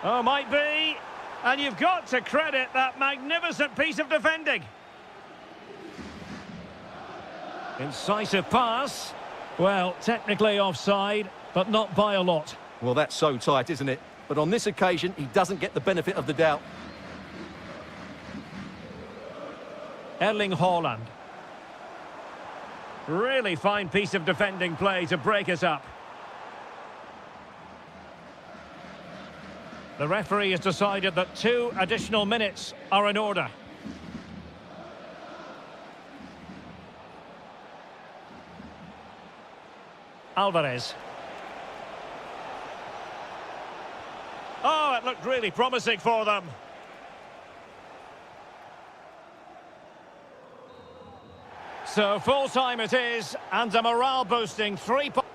Oh, might be. And you've got to credit that magnificent piece of defending. Incisive pass. Well, technically offside, but not by a lot. Well, that's so tight, isn't it? But on this occasion, he doesn't get the benefit of the doubt. Erling Haaland. Really fine piece of defending play to break us up. The referee has decided that 2 additional minutes are in order. Alvarez. Oh, it looked really promising for them. So full time it is, and a morale boosting 3 points.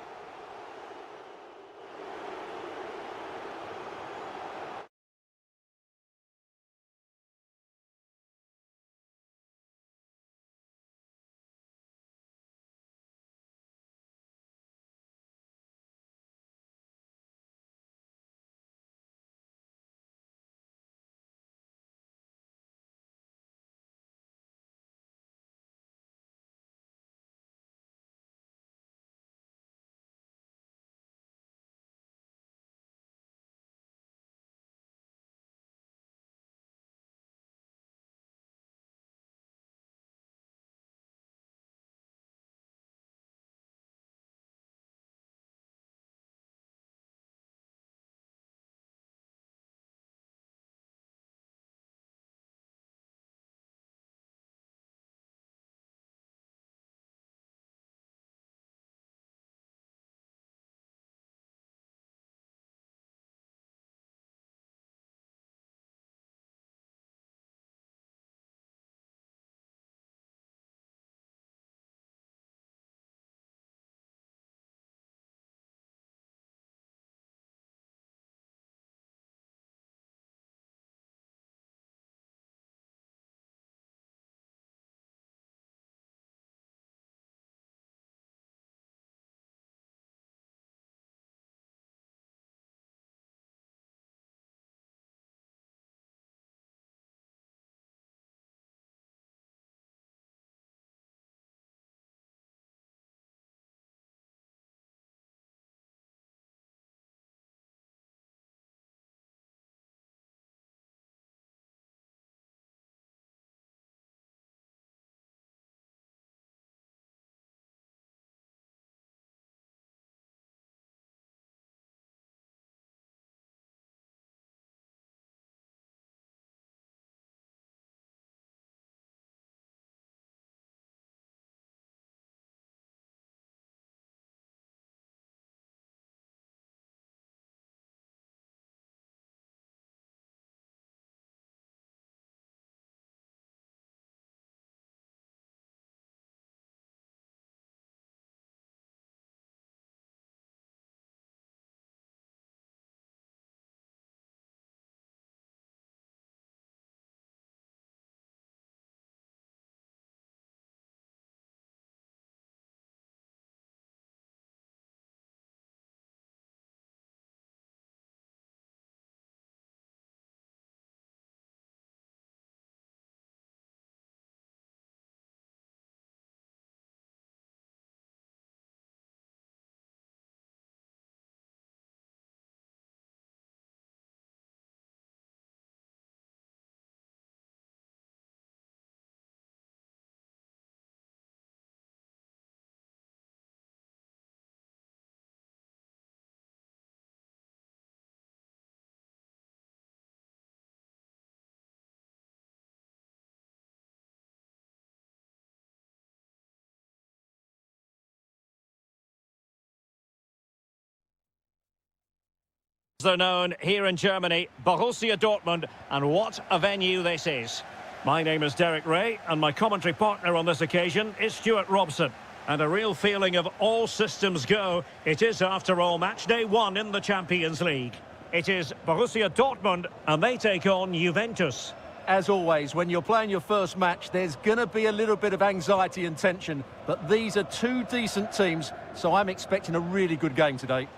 They're known here in Germany, Borussia Dortmund, and what a venue this is. My name is Derek Ray, and my commentary partner on this occasion is Stuart Robson. And a real feeling of all systems go. It is, after all, match day 1 in the Champions League. It is Borussia Dortmund, and they take on Juventus. As always, when you're playing your first match, there's going to be a little bit of anxiety and tension, but these are two decent teams, so I'm expecting a really good game today.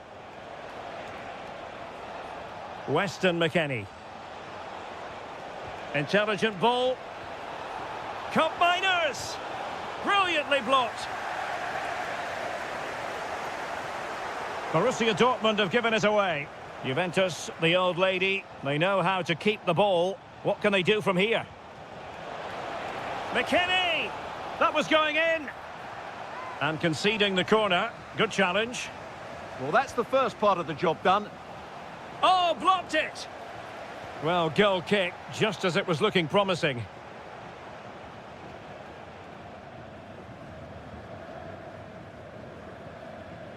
Weston McKennie. Intelligent ball. Cup Miners! Brilliantly blocked. Borussia Dortmund have given it away. Juventus, the old lady, they know how to keep the ball. What can they do from here? McKennie! That was going in. And conceding the corner. Good challenge. Well, that's the first part of the job done. Oh, blocked it! Well, goal kick, just as it was looking promising.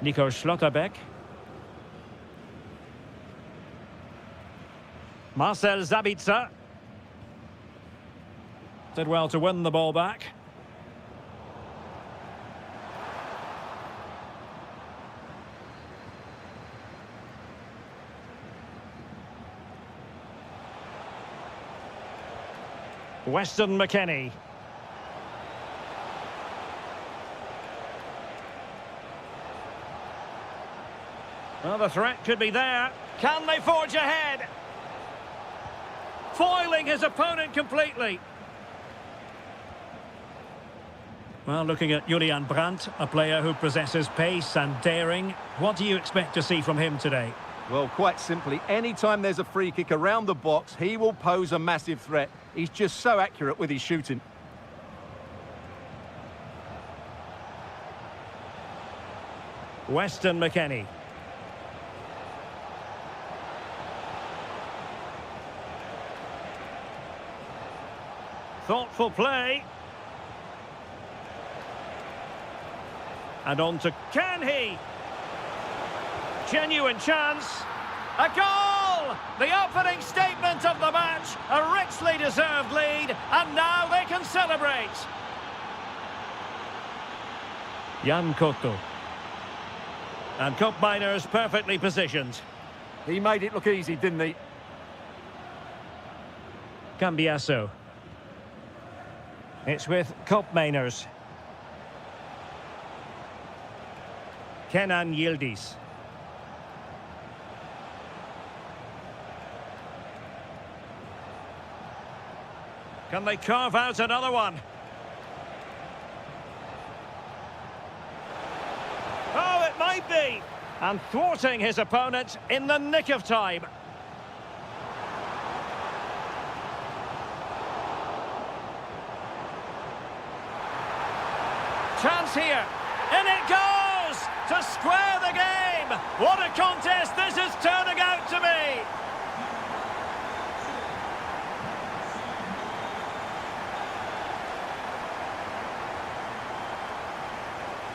Nico Schlotterbeck. Marcel Sabitzer. Did well to win the ball back. Weston McKennie. Well, the threat could be there. Can they forge ahead? Foiling his opponent completely. Well, looking at Julian Brandt, a player who possesses pace and daring. What do you expect to see from him today? Well, quite simply, anytime there's a free kick around the box, he will pose a massive threat. He's just so accurate with his shooting. Weston McKennie. Thoughtful play. And on to can he? Genuine chance. A goal! The opening statement of the match. A richly deserved lead. And now they can celebrate. Jan Koto. And Cup Miners perfectly positioned. He made it look easy, didn't he? Cambiasso. It's with Cup Miners. Kenan Yildiz. Can they carve out another one? Oh, it might be! And thwarting his opponent in the nick of time. Chance here. In it goes! To square the game! What a contest this is turning out to be!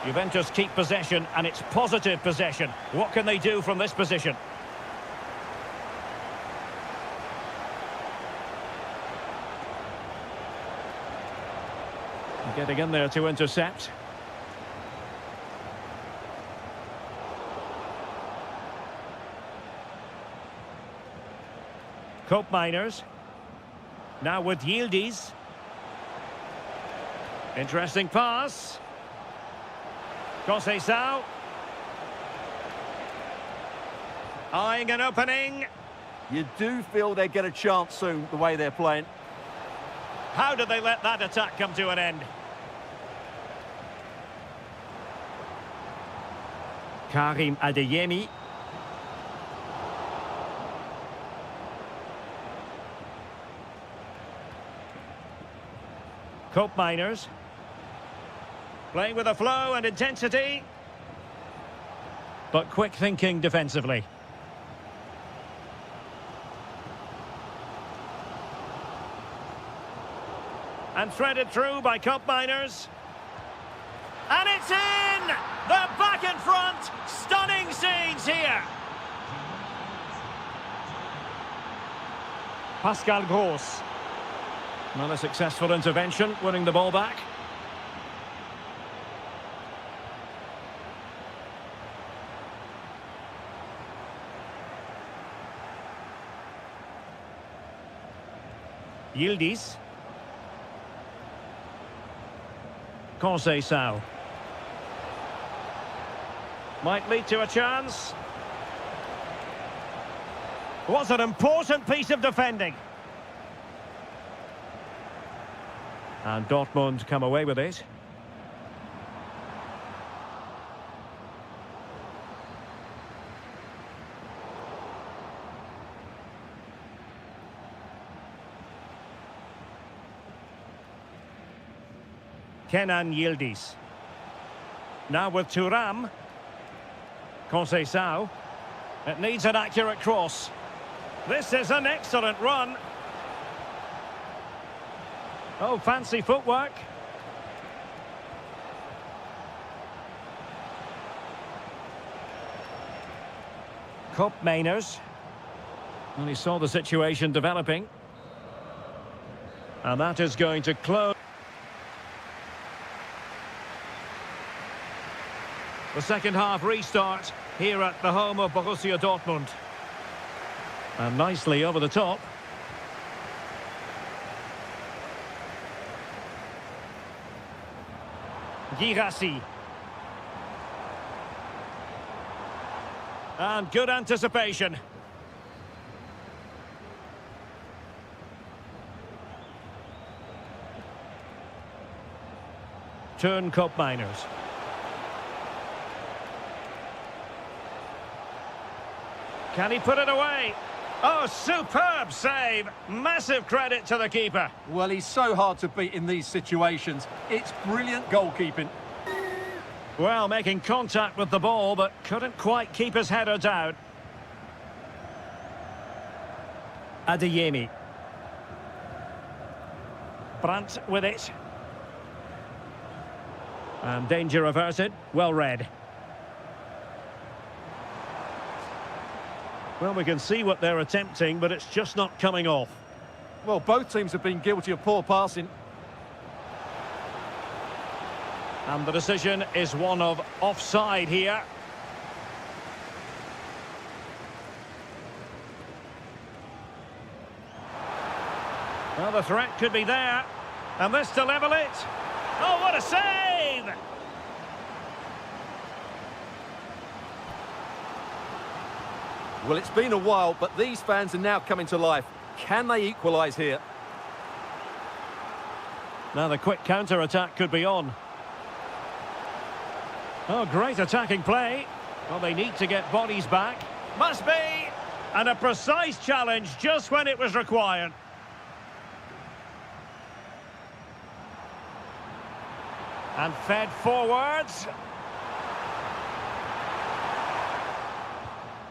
Juventus keep possession, and it's positive possession. What can they do from this position? Getting in there to intercept. Cup Miners. Now with Yildiz. Interesting pass. Conceição. Eyeing an opening. You do feel they get a chance soon, the way they're playing. How did they let that attack come to an end? Karim Adeyemi. Cup Miners. Playing with a flow and intensity. But quick thinking defensively. And threaded through by Cup Miners. And it's in! They're back in front! Stunning scenes here! Pascal Gross. Not a successful intervention, winning the ball back. Yildiz. Conceição. Might lead to a chance. Was an important piece of defending. And Dortmund come away with it. Kenan Yildiz. Now with Thuram. Conceição. It needs an accurate cross. This is an excellent run. Oh, fancy footwork. Koopmeiners. And he saw the situation developing. And that is going to close. The second half restart here at the home of Borussia Dortmund. And nicely over the top. Girassi. And good anticipation. Turn Koopmeiners. Can he put it away? Oh, superb save. Massive credit to the keeper. Well, he's so hard to beat in these situations. It's brilliant goalkeeping. Well, making contact with the ball, but couldn't quite keep his header down. Adeyemi. Brandt with it. And danger averted. Well read. Well, we can see what they're attempting, but it's just not coming off. Well, both teams have been guilty of poor passing. And the decision is one of offside here. Well, the threat could be there. And this to level it. Oh, what a save! Well, it's been a while, but these fans are now coming to life. Can they equalise here? Now the quick counter-attack could be on. Oh, great attacking play. Well, they need to get bodies back. Must be! And a precise challenge just when it was required. And fed forwards.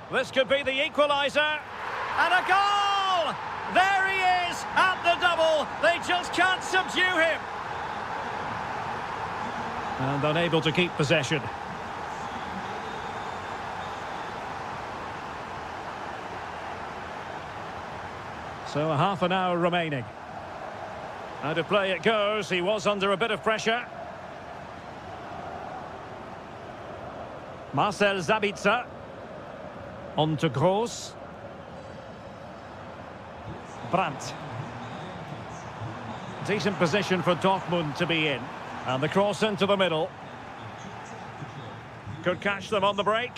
This could be the equaliser. And a goal! There he is at the double. They just can't subdue him. And unable to keep possession. So a half an hour remaining. Out of play it goes. He was under a bit of pressure. Marcel Sabitzer. On to Gross. Brandt. Decent position for Dortmund to be in. And the cross into the middle. Could catch them on the break.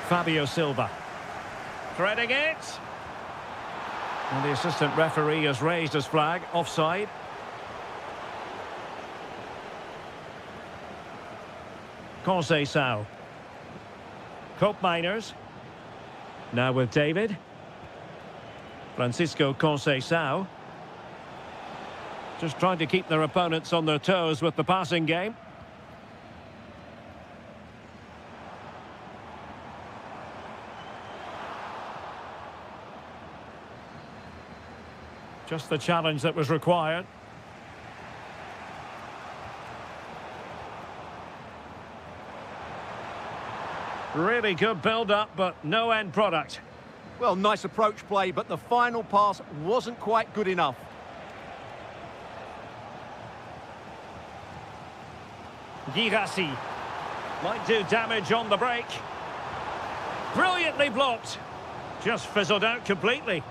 Fabio Silva. Threading it. And the assistant referee has raised his flag. Offside. Conceição. Koopmeiners. Now with David. Francisco Conceição. Just trying to keep their opponents on their toes with the passing game. Just the challenge that was required. Really good build-up, but no end product. Well, nice approach play, but the final pass wasn't quite good enough. Girassi might do damage on the break. Brilliantly blocked. Just fizzled out completely.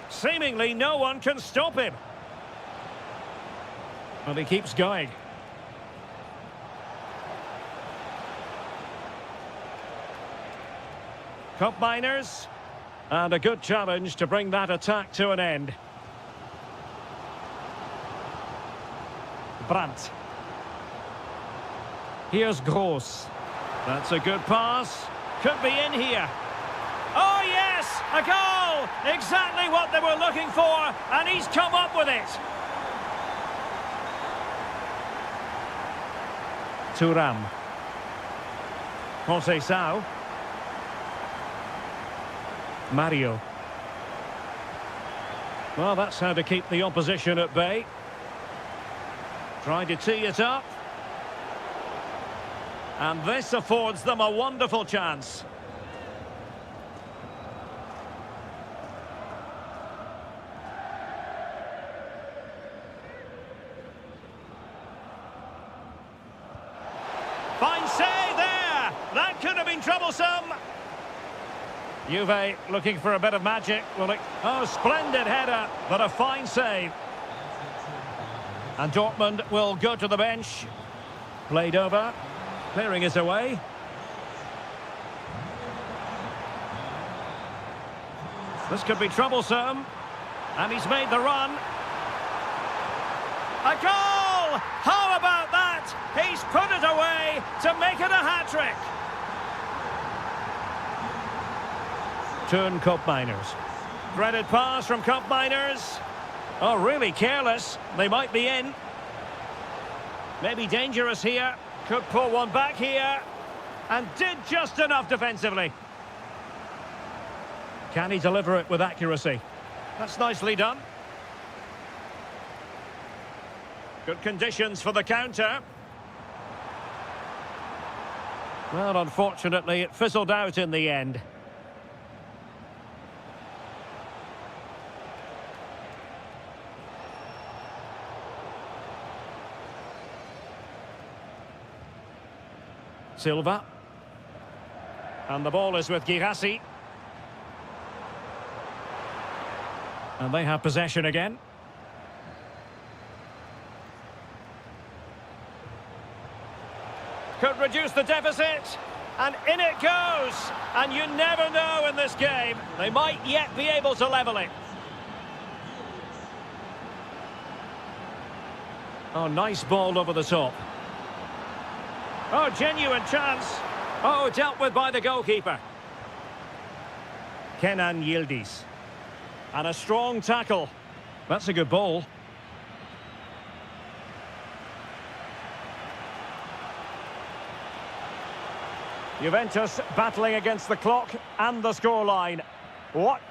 Seemingly no one can stop him. Well, he keeps going. Cup miners. And a good challenge to bring that attack to an end. Brandt. Here's Gross. That's a good pass. Could be in here. Oh, yes! A goal! Exactly what they were looking for, and he's come up with it. Thuram. Conceição. Mario. Well, that's how to keep the opposition at bay. Trying to tee it up. And this affords them a wonderful chance. Fine save there! That could have been troublesome. Juve looking for a bit of magic. Oh, splendid header, but a fine save. And Dortmund will go to the bench. Played over. Clearing is away. This could be troublesome. And he's made the run. A goal! How about that? He's put it away to make it a hat-trick. Turn Cup Miners. Threaded pass from Cup Miners. Oh, really careless. They might be in. Maybe dangerous here. Could pull one back here. And did just enough defensively. Can he deliver it with accuracy? That's nicely done. Good conditions for the counter. Well, unfortunately, it fizzled out in the end. Silva. And the ball is with Girassi. And they have possession again. Could reduce the deficit. And in it goes. And you never know in this game. They might yet be able to level it. Oh, nice ball over the top. Oh, genuine chance. Oh, dealt with by the goalkeeper. Kenan Yildiz. And a strong tackle. That's a good ball. Juventus battling against the clock and the scoreline. What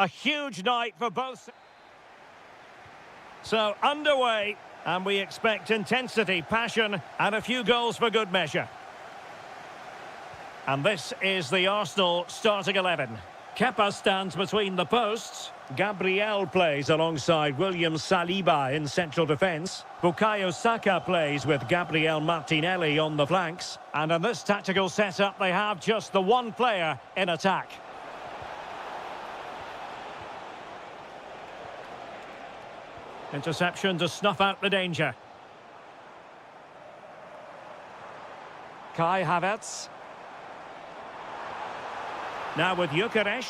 A huge night for both. So, underway, and we expect intensity, passion, and a few goals for good measure. And this is the Arsenal starting 11. Kepa stands between the posts. Gabriel plays alongside William Saliba in central defence. Bukayo Saka plays with Gabriel Martinelli on the flanks. And in this tactical setup, they have just the one player in attack. Interception to snuff out the danger. Kai Havertz. Now with Gyökeres.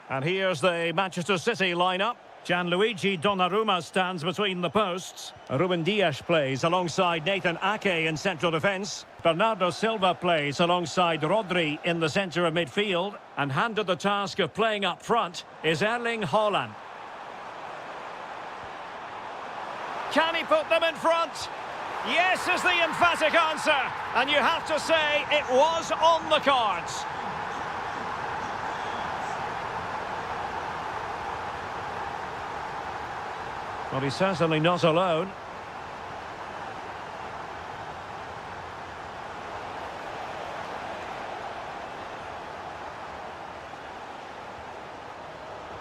And here's the Manchester City lineup. Gianluigi Donnarumma stands between the posts. Ruben Dias plays alongside Nathan Ake in central defence. Bernardo Silva plays alongside Rodri in the centre of midfield. And handed the task of playing up front is Erling Haaland. Can he put them in front? Yes is the emphatic answer. And you have to say it was on the cards. Well, he's certainly not alone.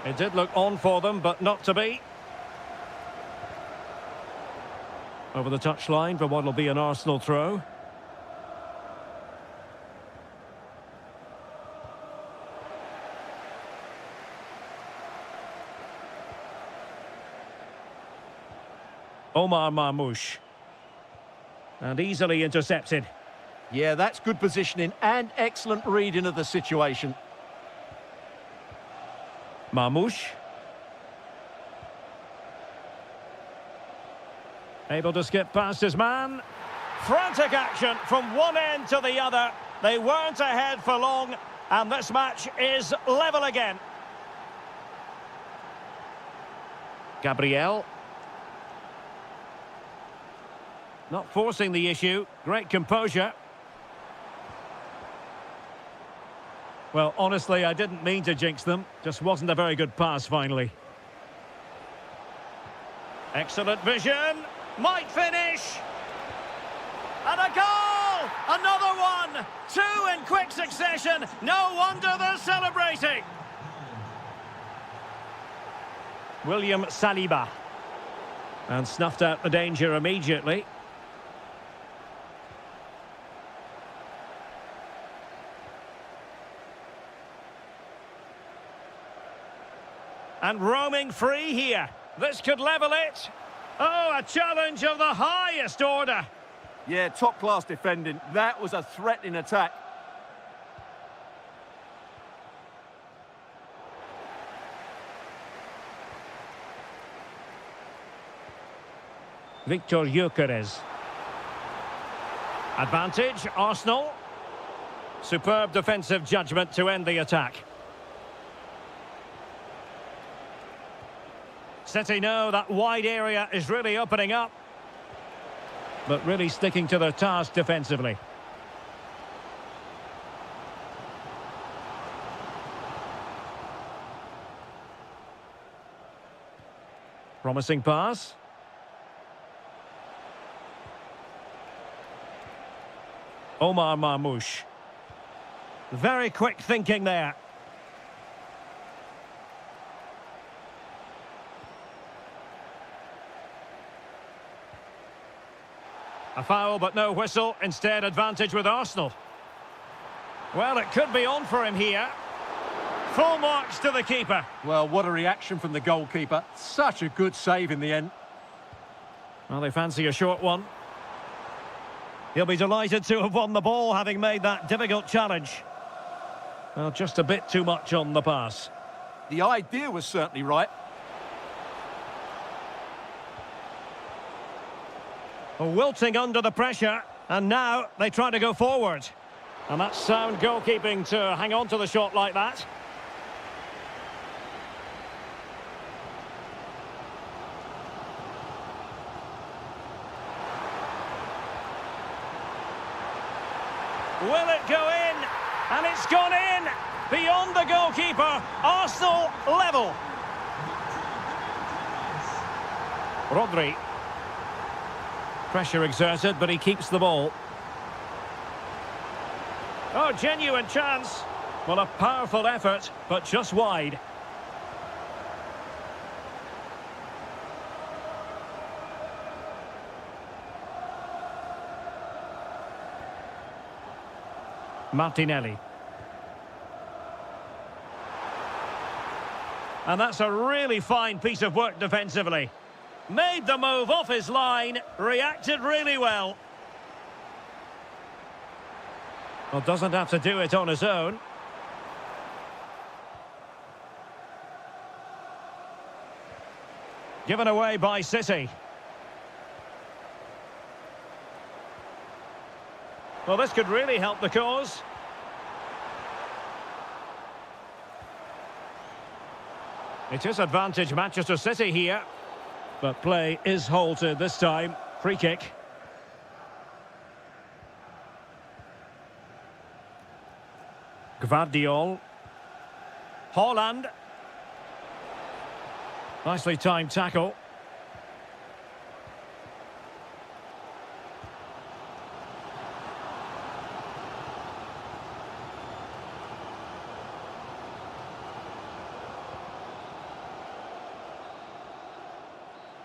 It did look on for them, but not to be. Over the touchline for what will be an Arsenal throw. Omar Marmoush. And easily intercepted. Yeah, that's good positioning and excellent reading of the situation. Marmoush. Able to skip past his man. Frantic action from one end to the other. They weren't ahead for long, and this match is level again. Gabriel. Not forcing the issue. Great composure. Well, honestly, I didn't mean to jinx them. Just wasn't a very good pass, finally. Excellent vision. Might finish. And a goal! Another one! Two in quick succession. No wonder they're celebrating. William Saliba. And snuffed out the danger immediately. And roaming free here. This could level it. Oh, a challenge of the highest order. Yeah, top-class defending. That was a threatening attack. Victor Gyökeres. Advantage, Arsenal. Superb defensive judgment to end the attack. City know that wide area is really opening up. But really sticking to their task defensively. Promising pass. Omar Marmoush. Very quick thinking there. A foul, but no whistle. Instead, advantage with Arsenal. Well, it could be on for him here. Full marks to the keeper. Well, what a reaction from the goalkeeper. Such a good save in the end. Well, they fancy a short one. He'll be delighted to have won the ball, having made that difficult challenge. Well, just a bit too much on the pass. The idea was certainly right. Wilting under the pressure, and now they try to go forward. And that's sound goalkeeping to hang on to the shot like that. Will it go in? And it's gone in! Beyond the goalkeeper, Arsenal level. Rodri. Pressure exerted, but he keeps the ball. Oh, genuine chance. Well, a powerful effort, but just wide. Martinelli. And that's a really fine piece of work defensively. Made the move off his line, reacted really well. Well, doesn't have to do it on his own. Given away by City. Well, this could really help the cause. It is advantage Manchester City here. But play is halted this time. Free kick. Gvardiol. Haaland. Nicely timed tackle.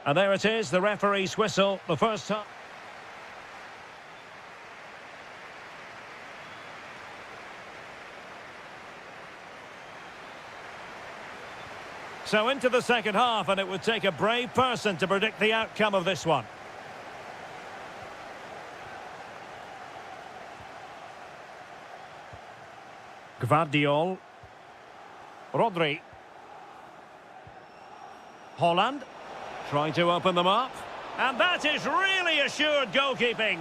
And there it is, the referee's whistle, the first time. So into the second half, and it would take a brave person to predict the outcome of this one. Gvardiol. Rodri. Haaland. Trying to open them up. And that is really assured goalkeeping.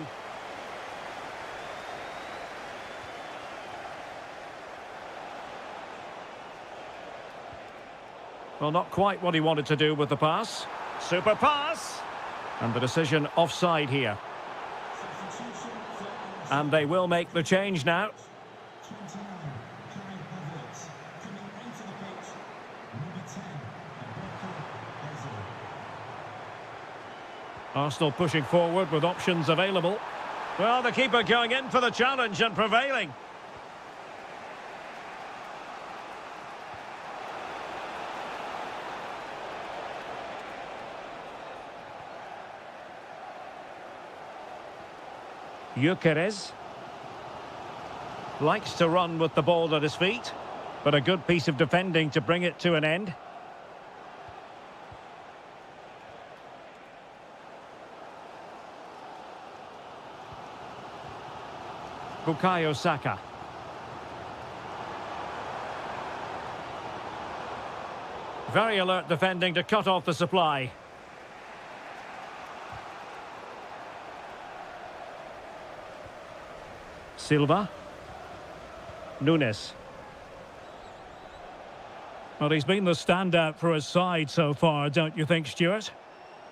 Well, not quite what he wanted to do with the pass. Super pass. And the decision offside here. And they will make the change now. Arsenal pushing forward with options available. Well, the keeper going in for the challenge and prevailing. Gyökeres likes to run with the ball at his feet, but a good piece of defending to bring it to an end. Bukayo Saka. Very alert defending to cut off the supply. Silva. Nunes. Well, he's been the standout for his side so far, don't you think, Stuart?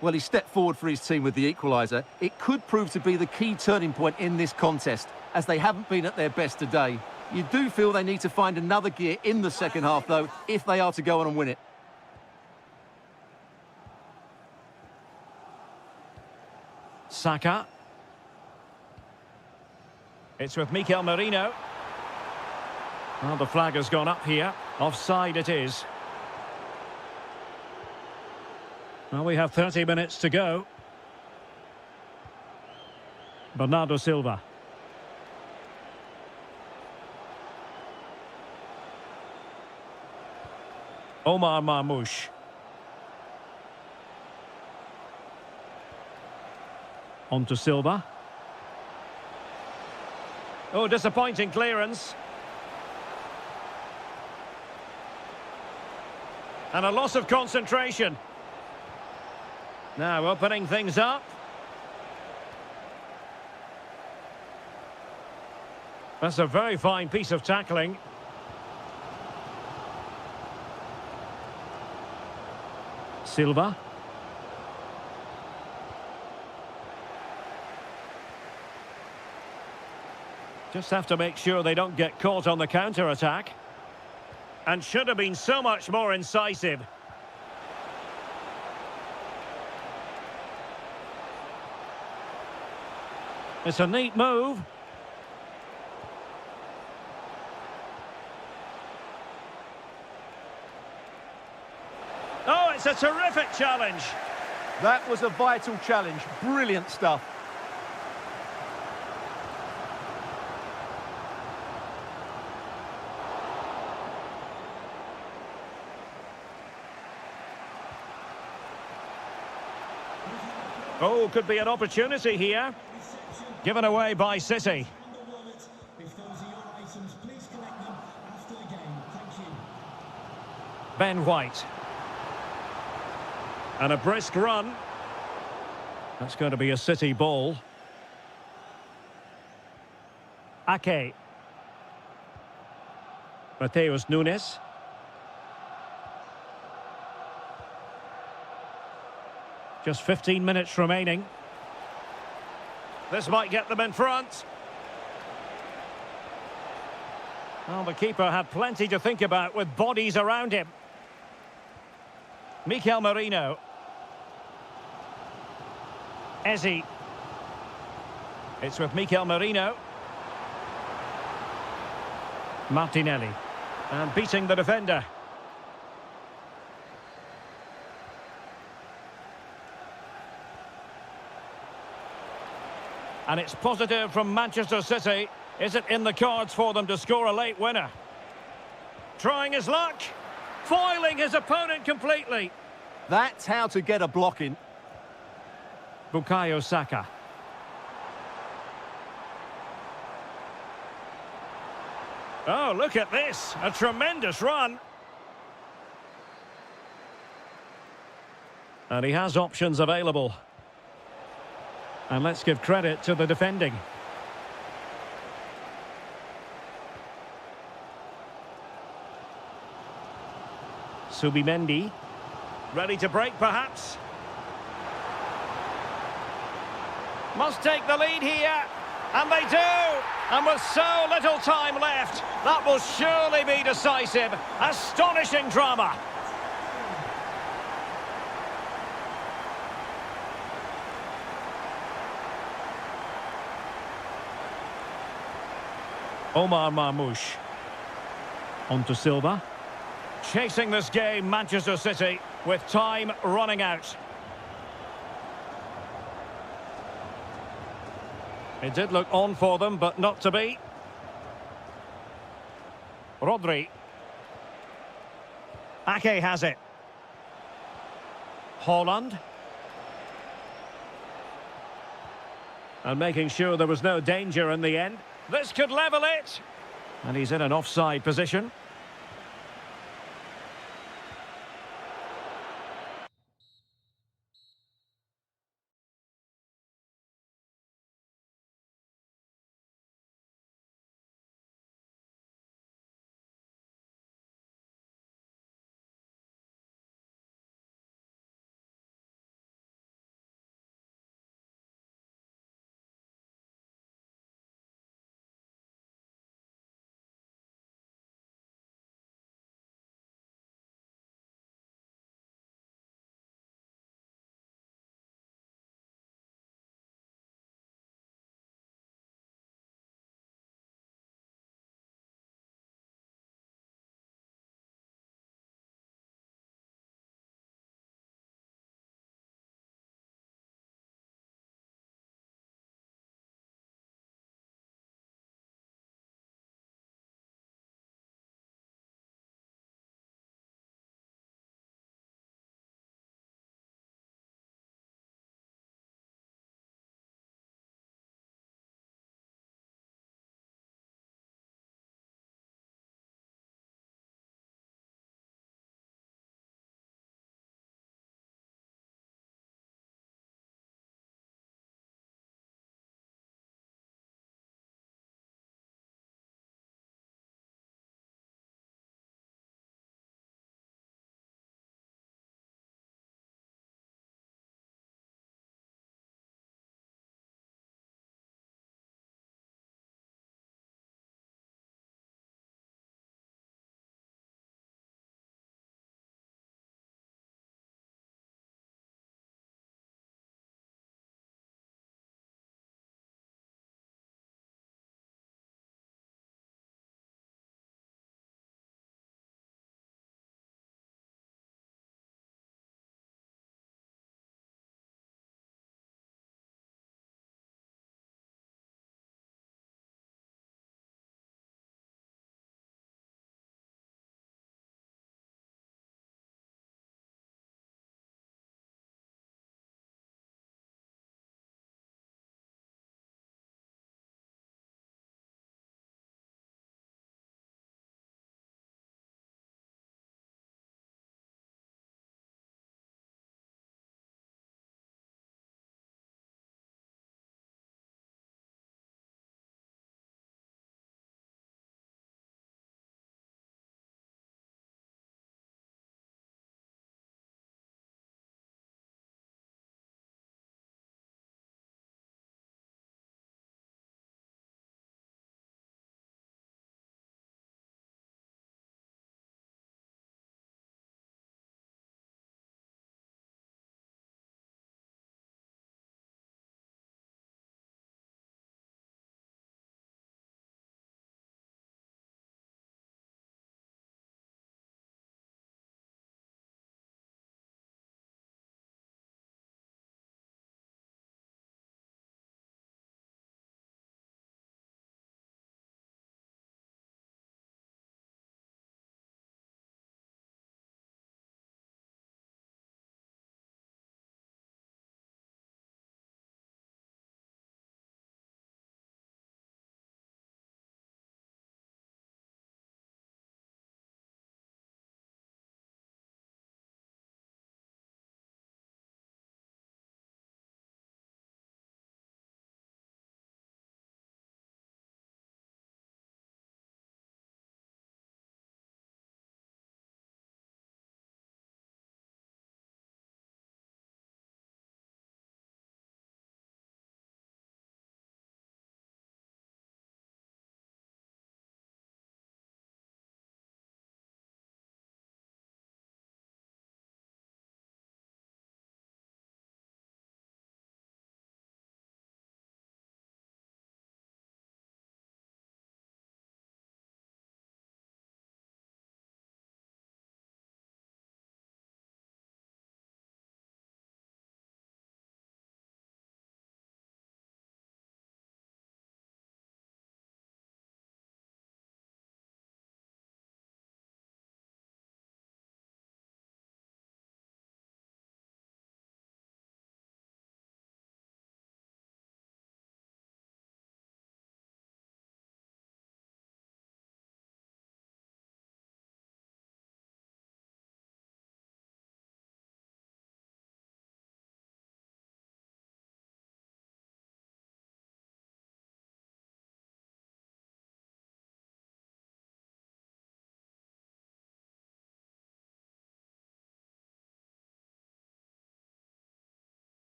Well, he stepped forward for his team with the equaliser. It could prove to be the key turning point in this contest, as they haven't been at their best today. You do feel they need to find another gear in the second half, though, if they are to go on and win it. Saka. It's with Mikel Merino. Well, the flag has gone up here. Offside it is. Well, we have 30 minutes to go. Bernardo Silva. Omar Marmoush. On to Silva. Oh, disappointing clearance. And a loss of concentration. Now opening things up. That's a very fine piece of tackling. Silva. Just have to make sure they don't get caught on the counter-attack. and should have been so much more incisive. It's a neat move. Oh, it's a terrific challenge. That was a vital challenge. Brilliant stuff. Oh, could be an opportunity here. Given away by City. Ben White. And a brisk run. That's going to be a City ball. Ake. Mateus Nunes. Just 15 minutes remaining. This might get them in front. Well, the keeper had plenty to think about with bodies around him. Mikel Merino. Ezi. It's with Mikel Merino. Martinelli. And beating the defender. And it's positive from Manchester City. Is it in the cards for them to score a late winner? Trying his luck. Foiling his opponent completely. That's how to get a block in. Bukayo Saka. Oh, look at this. A tremendous run. And he has options available. And let's give credit to the defending. Subimendi. Ready to break, perhaps. Must take the lead here. And they do. And with so little time left, that will surely be decisive. Astonishing drama. Omar Marmoush. On to Silva. Chasing this game, Manchester City, with time running out. It did look on for them, but not to be. Rodri. Ake has it. Haaland. And making sure there was no danger in the end. This could level it. And he's in an offside position.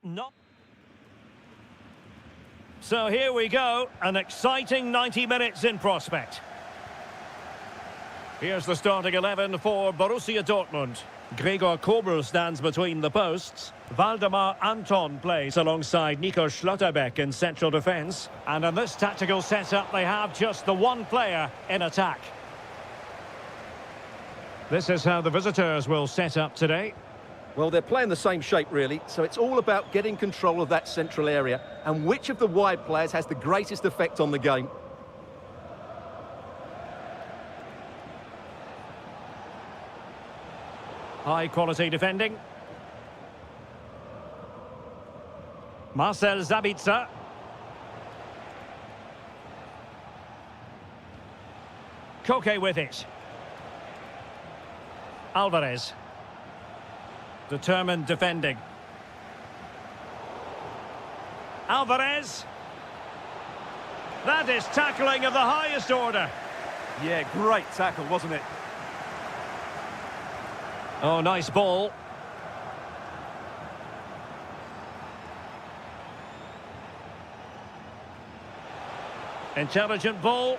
not. So here we go, an exciting 90 minutes in prospect. Here's the starting 11 for Borussia Dortmund. Gregor Kobel stands between the posts. Waldemar Anton plays alongside Nico Schlotterbeck in central defence. And in this tactical setup, they have just the one player in attack. This is how the visitors will set up today. Well, they're playing the same shape, really, so it's all about getting control of that central area and which of the wide players has the greatest effect on the game. High-quality defending. Marcel Sabitzer. Koke with it. Alvarez. Determined defending. Alvarez. That is tackling of the highest order. Yeah, great tackle, wasn't it? Oh, nice ball. Intelligent ball.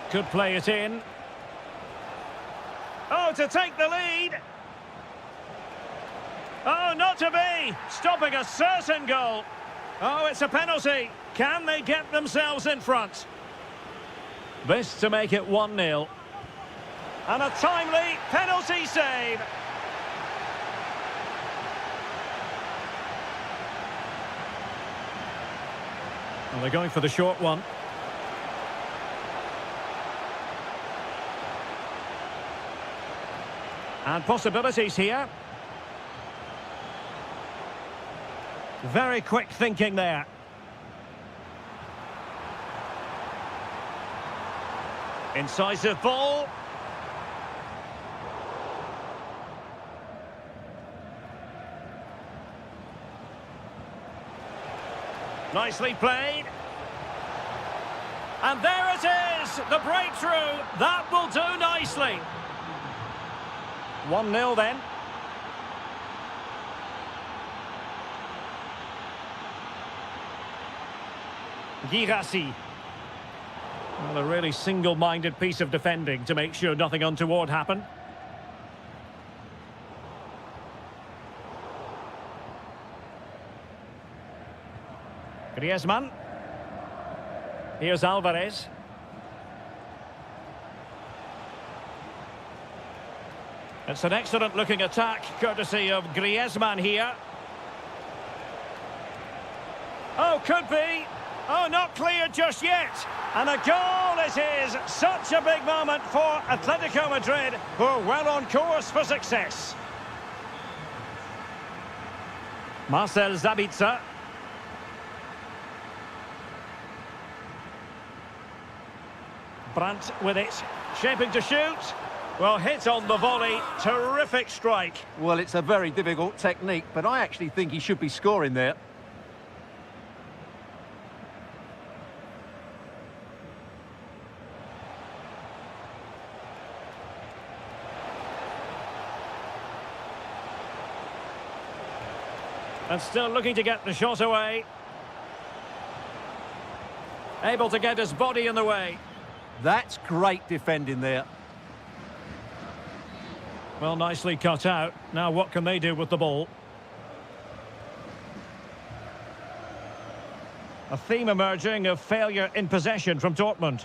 Could play it in. Oh, to take the lead. Oh, not to be. Stopping a certain goal. Oh, it's a penalty. Can they get themselves in front? This to make it 1-0. And a timely penalty save. Well, they're going for the short one. And possibilities here. Very quick thinking there. Incisive ball. Nicely played. And there it is, the breakthrough. That will do nicely. 1-0 then. Girassi. Well, a really single-minded piece of defending to make sure nothing untoward happened. Griezmann. Here's Alvarez. It's an excellent-looking attack, courtesy of Griezmann here. Oh, could be. Oh, not clear just yet. And a goal it is. Such a big moment for Atletico Madrid, who are well on course for success. Marcel Sabitzer. Brandt with it. Shaping to shoot. Well, hit on the volley. Terrific strike. Well, it's a very difficult technique, but I actually think he should be scoring there. And still looking to get the shot away. Able to get his body in the way. That's great defending there. Well, nicely cut out. Now what can they do with the ball? A theme emerging of failure in possession from Dortmund.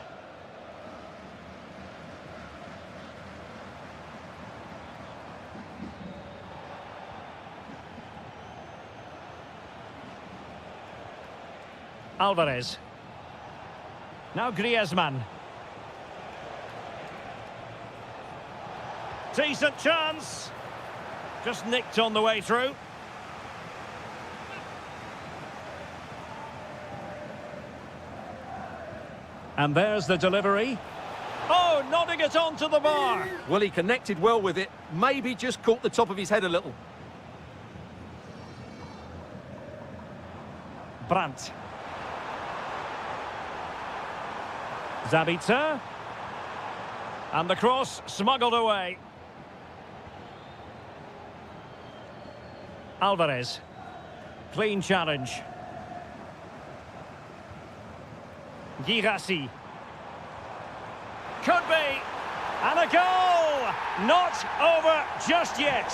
Alvarez. Now Griezmann. Decent chance. Just nicked on the way through. And there's the delivery. Oh, nodding it onto the bar. Well, he connected well with it. Maybe just caught the top of his head a little. Brandt. Sabitzer. And the cross smuggled away. Alvarez. Clean challenge. Girassi. Could be. And a goal! Not over just yet.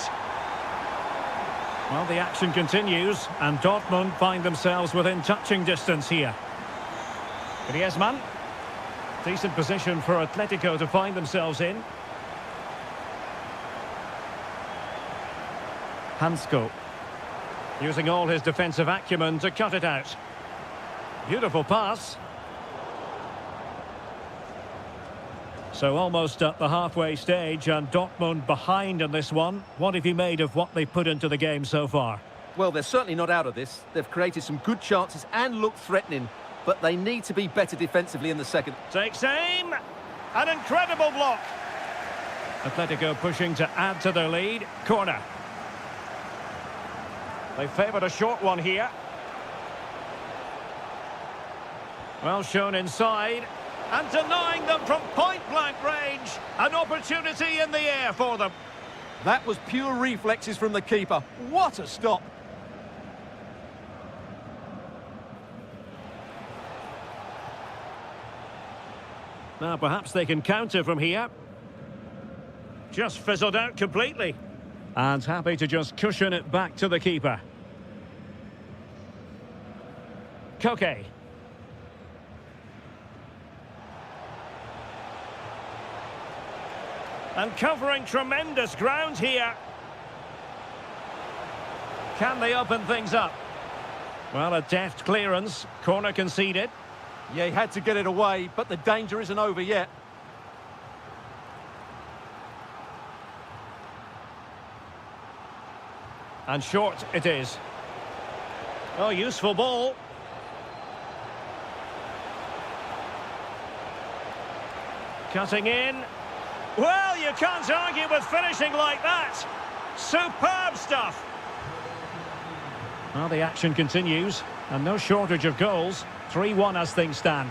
Well, the action continues, and Dortmund find themselves within touching distance here. Griezmann. Decent position for Atletico to find themselves in. Hansko. Using all his defensive acumen to cut it out. Beautiful pass. So almost at the halfway stage, and Dortmund behind in this one. What have you made of what they've put into the game so far? Well, they're certainly not out of this. They've created some good chances and look threatening, but they need to be better defensively in the second. Takes aim. An incredible block. Atletico pushing to add to their lead. Corner. They favoured a short one here. Well shown inside. And denying them from point-blank range. An opportunity in the air for them. That was pure reflexes from the keeper. What a stop. Now perhaps they can counter from here. Just fizzled out completely. And happy to just cushion it back to the keeper. Koke. And covering tremendous ground here. Can they open things up? Well, a deft clearance. Corner conceded. Yeah, he had to get it away, but the danger isn't over yet. And short it is. Oh, useful ball. Cutting in. Well, you can't argue with finishing like that. Superb stuff. Well, the action continues, and no shortage of goals. 3-1 as things stand.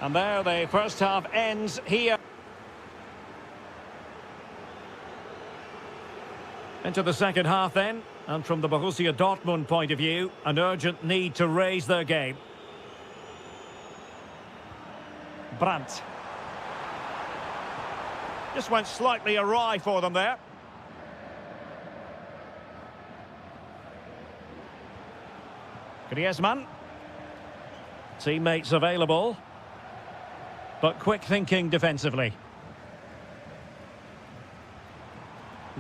And there the first half ends here. Into the second half then, and from the Borussia Dortmund point of view, an urgent need to raise their game. Brandt. Just went slightly awry for them there. Griezmann. Teammates available. But quick thinking defensively.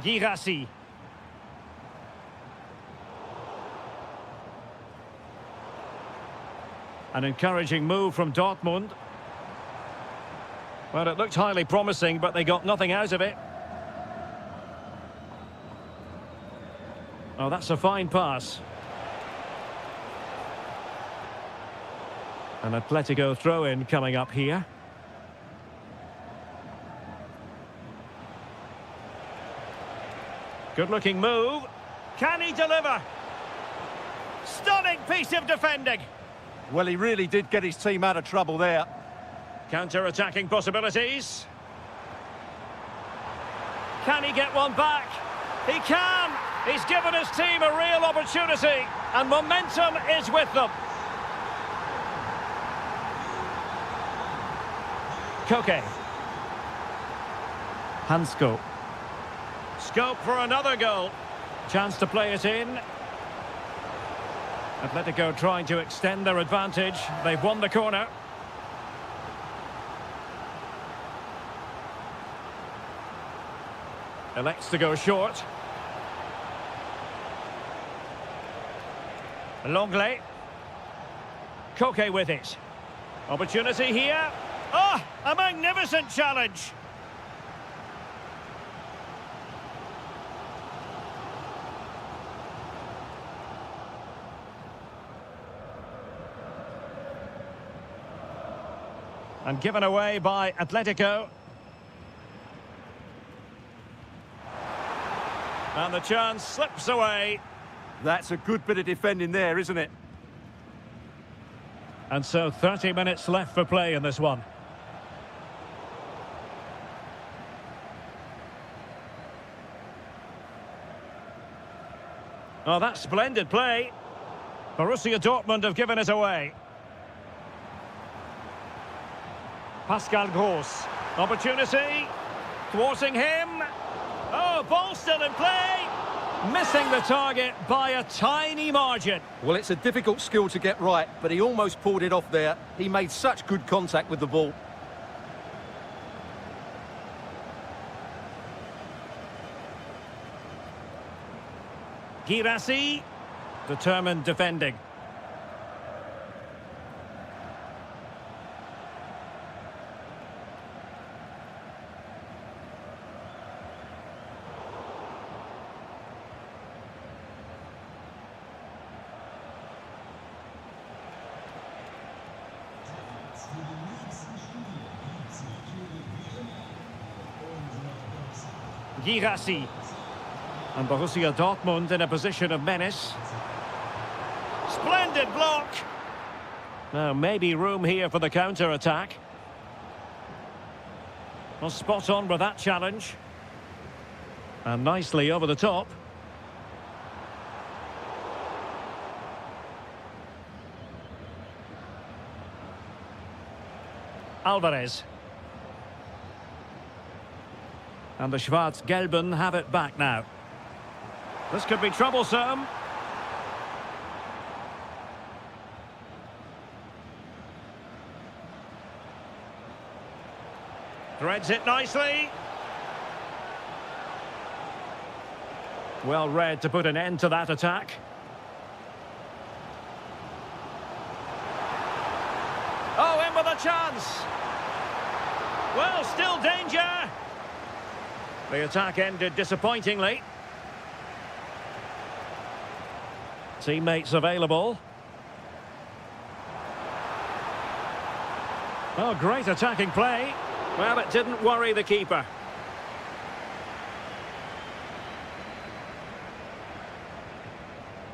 Girassi. An encouraging move from Dortmund. Well, it looked highly promising, but they got nothing out of it. Oh, that's a fine pass. An Atletico throw-in coming up here. Good-looking move. Can he deliver? Stunning piece of defending. Well, he really did get his team out of trouble there. Counter-attacking possibilities. Can he get one back? He can! He's given his team a real opportunity, and momentum is with them. Koke. Hansko. Scope for another goal. Chance to play it in. Atletico trying to extend their advantage. They've won the corner. Elects to go short. Longley. Koke with it. Opportunity here. Oh, a magnificent challenge. And given away by Atletico. And the chance slips away. That's a good bit of defending there, isn't it? And so 30 minutes left for play in this one. Oh, that's splendid play. Borussia Dortmund have given it away. Pascal Gross. Opportunity. Thwarting him. Oh, ball still in play. Missing the target by a tiny margin. Well, it's a difficult skill to get right, but he almost pulled it off there. He made such good contact with the ball. Girassi. Determined defending. Girassi. And Borussia Dortmund in a position of menace. Splendid block. Now, maybe room here for the counter-attack. Well, spot on with that challenge. And nicely over the top. Alvarez. And the Schwarz-Gelben have it back now. This could be troublesome. Threads it nicely. Well read to put an end to that attack. Oh, in with a chance. Well, still danger. The attack ended disappointingly. Teammates available. Oh, great attacking play. Well, it didn't worry the keeper.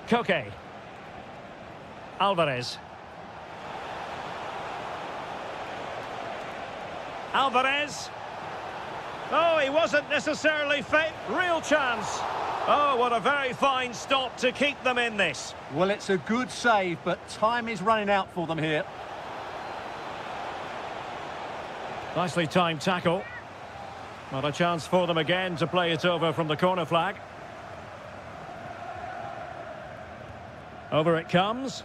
Koke. Alvarez. Alvarez. Oh, he wasn't necessarily fit. Real chance. Oh, what a very fine stop to keep them in this. Well, it's a good save, but time is running out for them here. Nicely timed tackle. Not a chance for them again to play it over from the corner flag. Over it comes.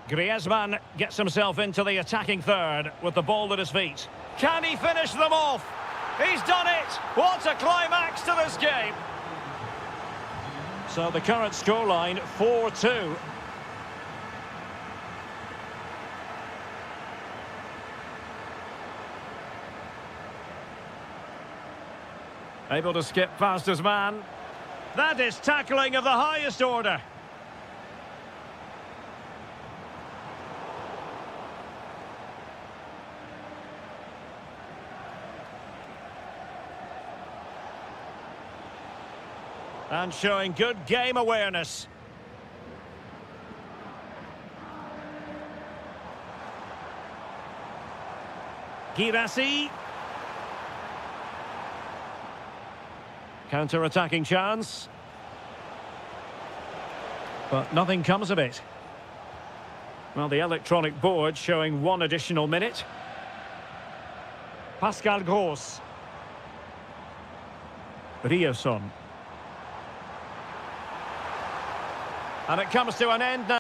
Griezmann gets himself into the attacking third with the ball at his feet. Can he finish them off? He's done it! What a climax to this game! So the current scoreline, 4-2. Able to skip past his man. That is tackling of the highest order. And showing good game awareness. Girassi. Counter-attacking chance. But nothing comes of it. Well, the electronic board showing one additional minute. Pascal Gross. Rioson. And it comes to an end now.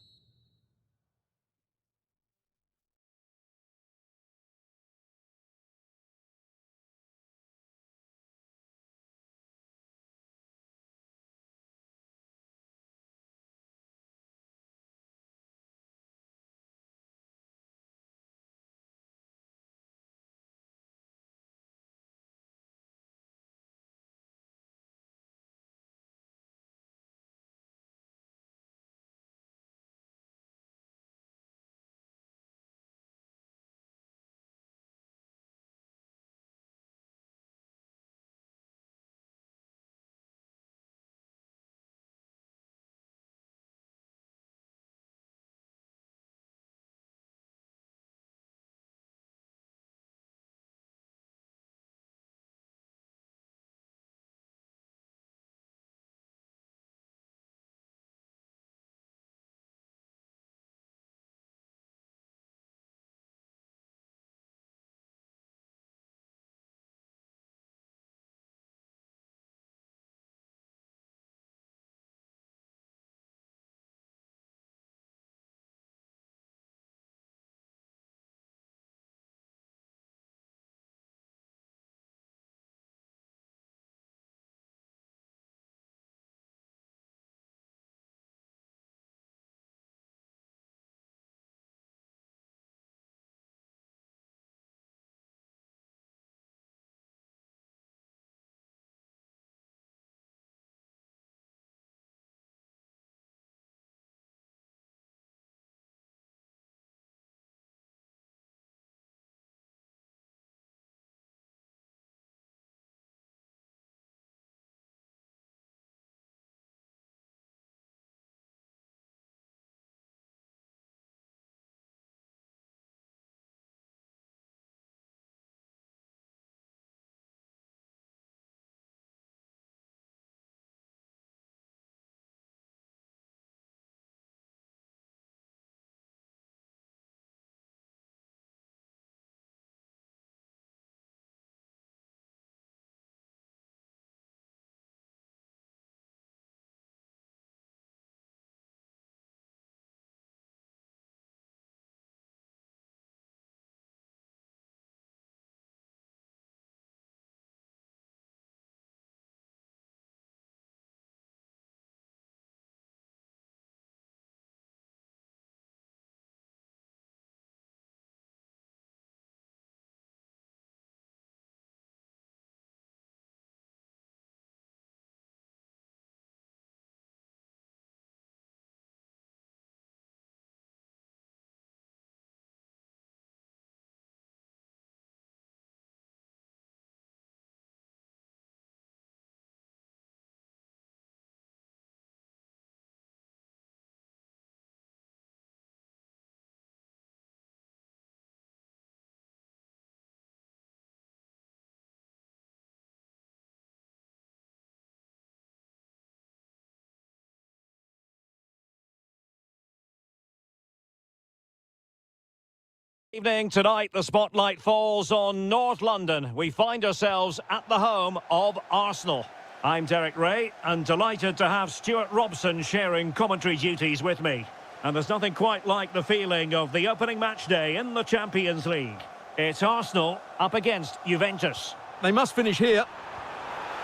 Evening tonight, the spotlight falls on North London. We find ourselves at the home of Arsenal. I'm Derek Ray, and delighted to have Stuart Robson sharing commentary duties with me. And there's nothing quite like the feeling of the opening match day in the Champions League. It's Arsenal up against Juventus. They must finish here.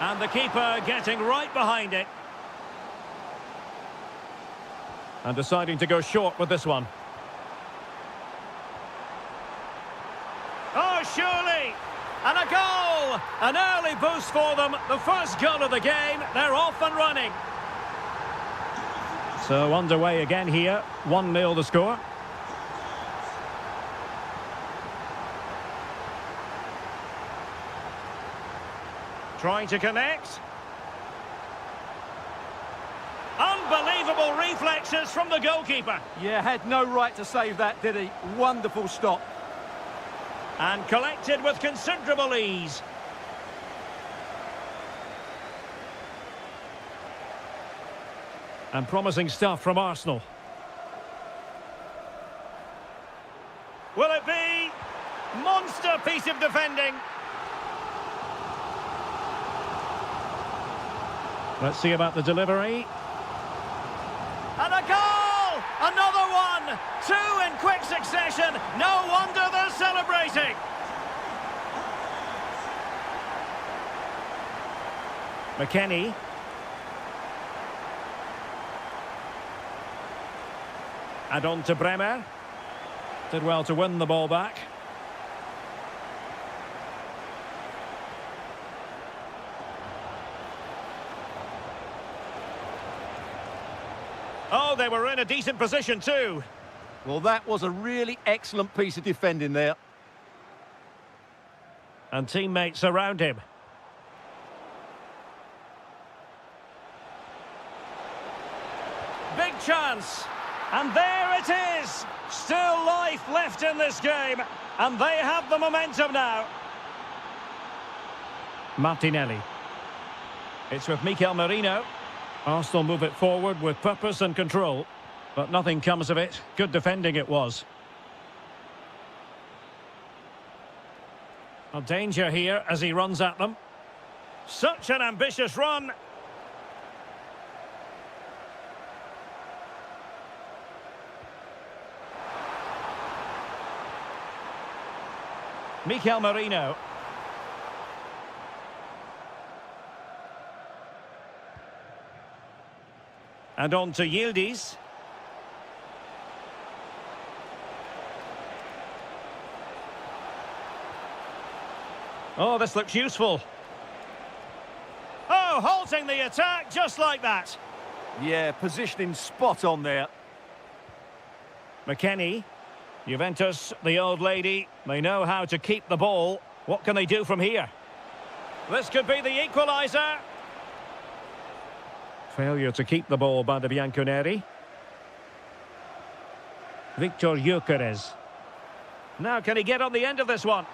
And the keeper getting right behind it. And deciding to go short with this one. Oh, surely! And a goal! An early boost for them. The first goal of the game. They're off and running. So underway again here. 1-0 the score. Trying to connect. Unbelievable reflexes from the goalkeeper. Yeah, had no right to save that, did he? Wonderful stop. And collected with considerable ease. And promising stuff from Arsenal. Will it be? Monster piece of defending. Let's see about the delivery. And a goal! Another one! Two in quick succession. No wonder they're celebrating. McKennie. And on to Bremer. Did well to win the ball back. Oh, they were in a decent position too. Well, that was a really excellent piece of defending there. And teammates around him. Big chance. And there it is. Still life left in this game. And they have the momentum now. Martinelli. It's with Mikel Merino. Arsenal move it forward with purpose and control. But nothing comes of it. Good defending it was. A danger here as he runs at them. Such an ambitious run. Mikel Merino. And on to Yildiz. Oh, this looks useful. Oh, halting the attack just like that. Yeah, positioning spot on there. McKennie. Juventus, the old lady, they know how to keep the ball. What can they do from here? This could be the equaliser. Failure to keep the ball by the Bianconeri. Victor Gyökeres. Now can he get on the end of this one?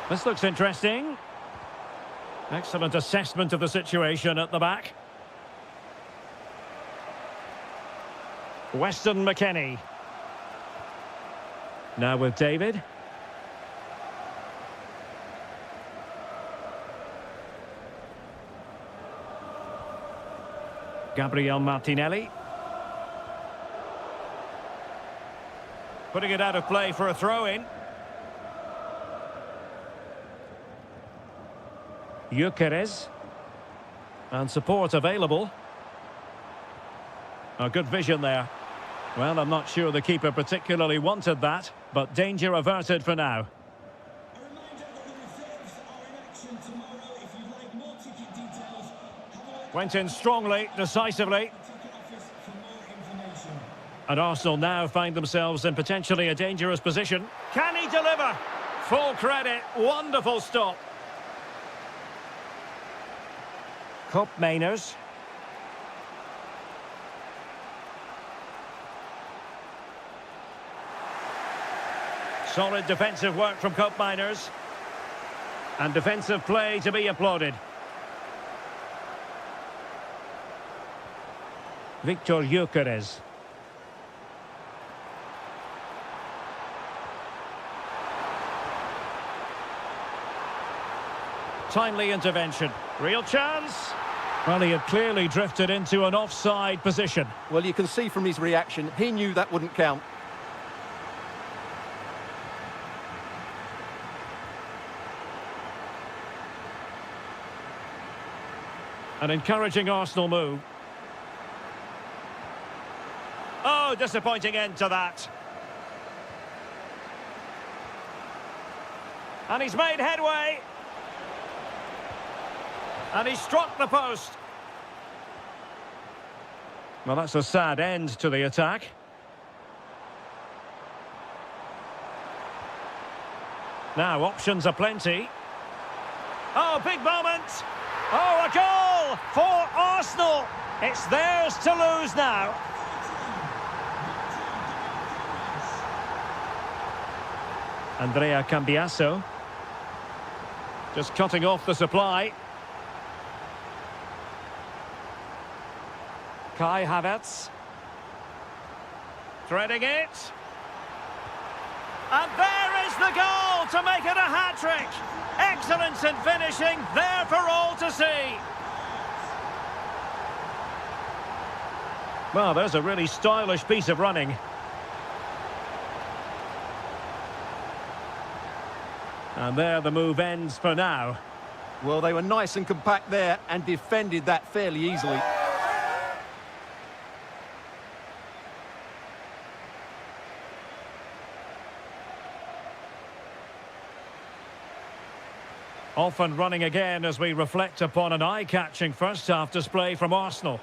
This looks interesting. Excellent assessment of the situation at the back. Weston McKennie. Now with David. Gabriel Martinelli. Putting it out of play for a throw-in. Gyökeres. And support available. A good vision there. Well, I'm not sure the keeper particularly wanted that, but danger averted for now. Went in strongly, decisively. And Arsenal now find themselves in potentially a dangerous position. Can he deliver? Full credit, wonderful stop. Koopmeiners. Solid defensive work from Koopmeiners. And defensive play to be applauded. Victor Gyökeres. Timely intervention. Real chance. Well, he had clearly drifted into an offside position. Well, you can see from his reaction, he knew that wouldn't count. An encouraging Arsenal move. Oh, disappointing end to that. And he's made headway. And he struck the post. Well, that's a sad end to the attack. Now, options are plenty. Oh, big moment. Oh, a goal for Arsenal. It's theirs to lose now. Andrea Cambiasso. Just cutting off the supply. Kai Havertz. Threading it. And there is the goal to make it a hat-trick. Excellence in finishing, there for all to see. Well, there's a really stylish piece of running. And there the move ends for now. Well, they were nice and compact there and defended that fairly easily. Off and running again as we reflect upon an eye-catching first-half display from Arsenal.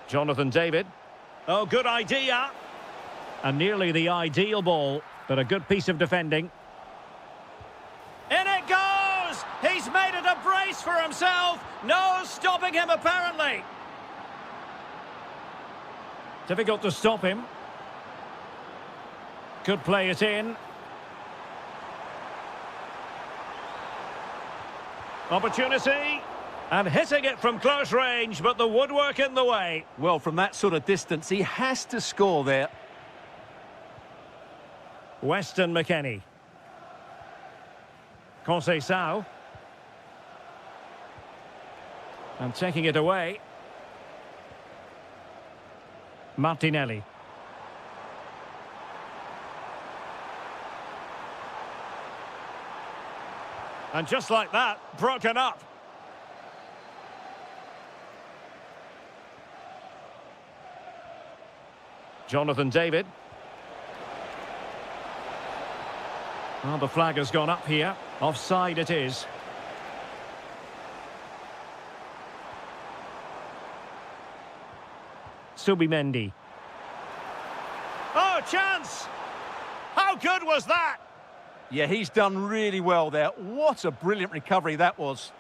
Jonathan David. Oh, good idea. And nearly the ideal ball, but a good piece of defending. In it goes! He's made it a brace for himself. No stopping him, apparently. Difficult to stop him. Could play it in. Opportunity, and hitting it from close range, but the woodwork in the way. Well, from that sort of distance, he has to score there. Weston McKennie. Conceição. And taking it away. Martinelli. And just like that, broken up. Jonathan David. Well, the flag has gone up here. Offside it is. Subimendi. Oh, chance! How good was that? Yeah, he's done really well there. What a brilliant recovery that was.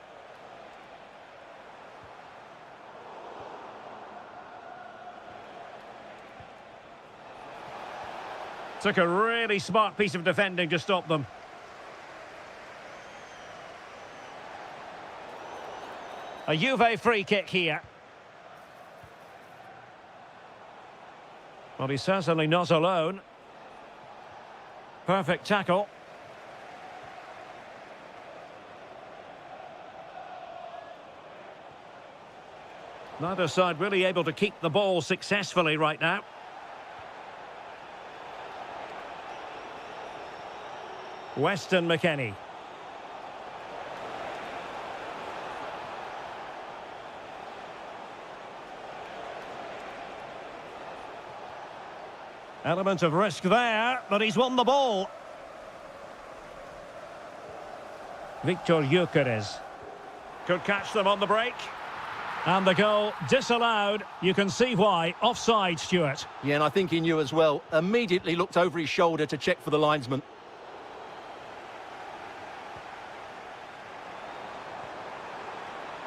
Took a really smart piece of defending to stop them. A Juve free kick here. Well, he's certainly not alone. Perfect tackle. Neither side really able to keep the ball successfully right now. Weston McKennie. Element of risk there, but he's won the ball. Victor Gyökeres. Could catch them on the break. And the goal disallowed. You can see why. Offside, Stuart. Yeah, and I think he knew as well. Immediately looked over his shoulder to check for the linesman.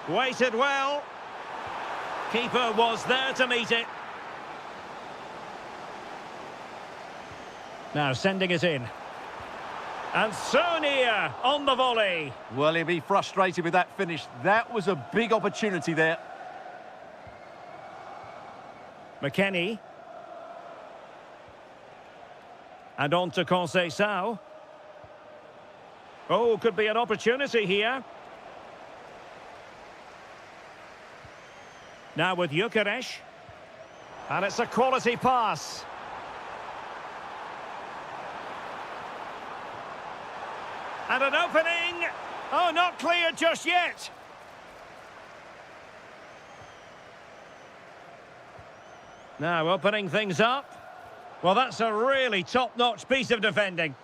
Waited well. Keeper was there to meet it. Now sending it in. And so near on the volley. Well, he'll be frustrated with that finish. That was a big opportunity there. McKennie. And on to Conceição. Oh, could be an opportunity here. Now with Gyökeres. And it's a quality pass. And an opening. Oh, not clear just yet. Now opening things up. Well, that's a really top-notch piece of defending.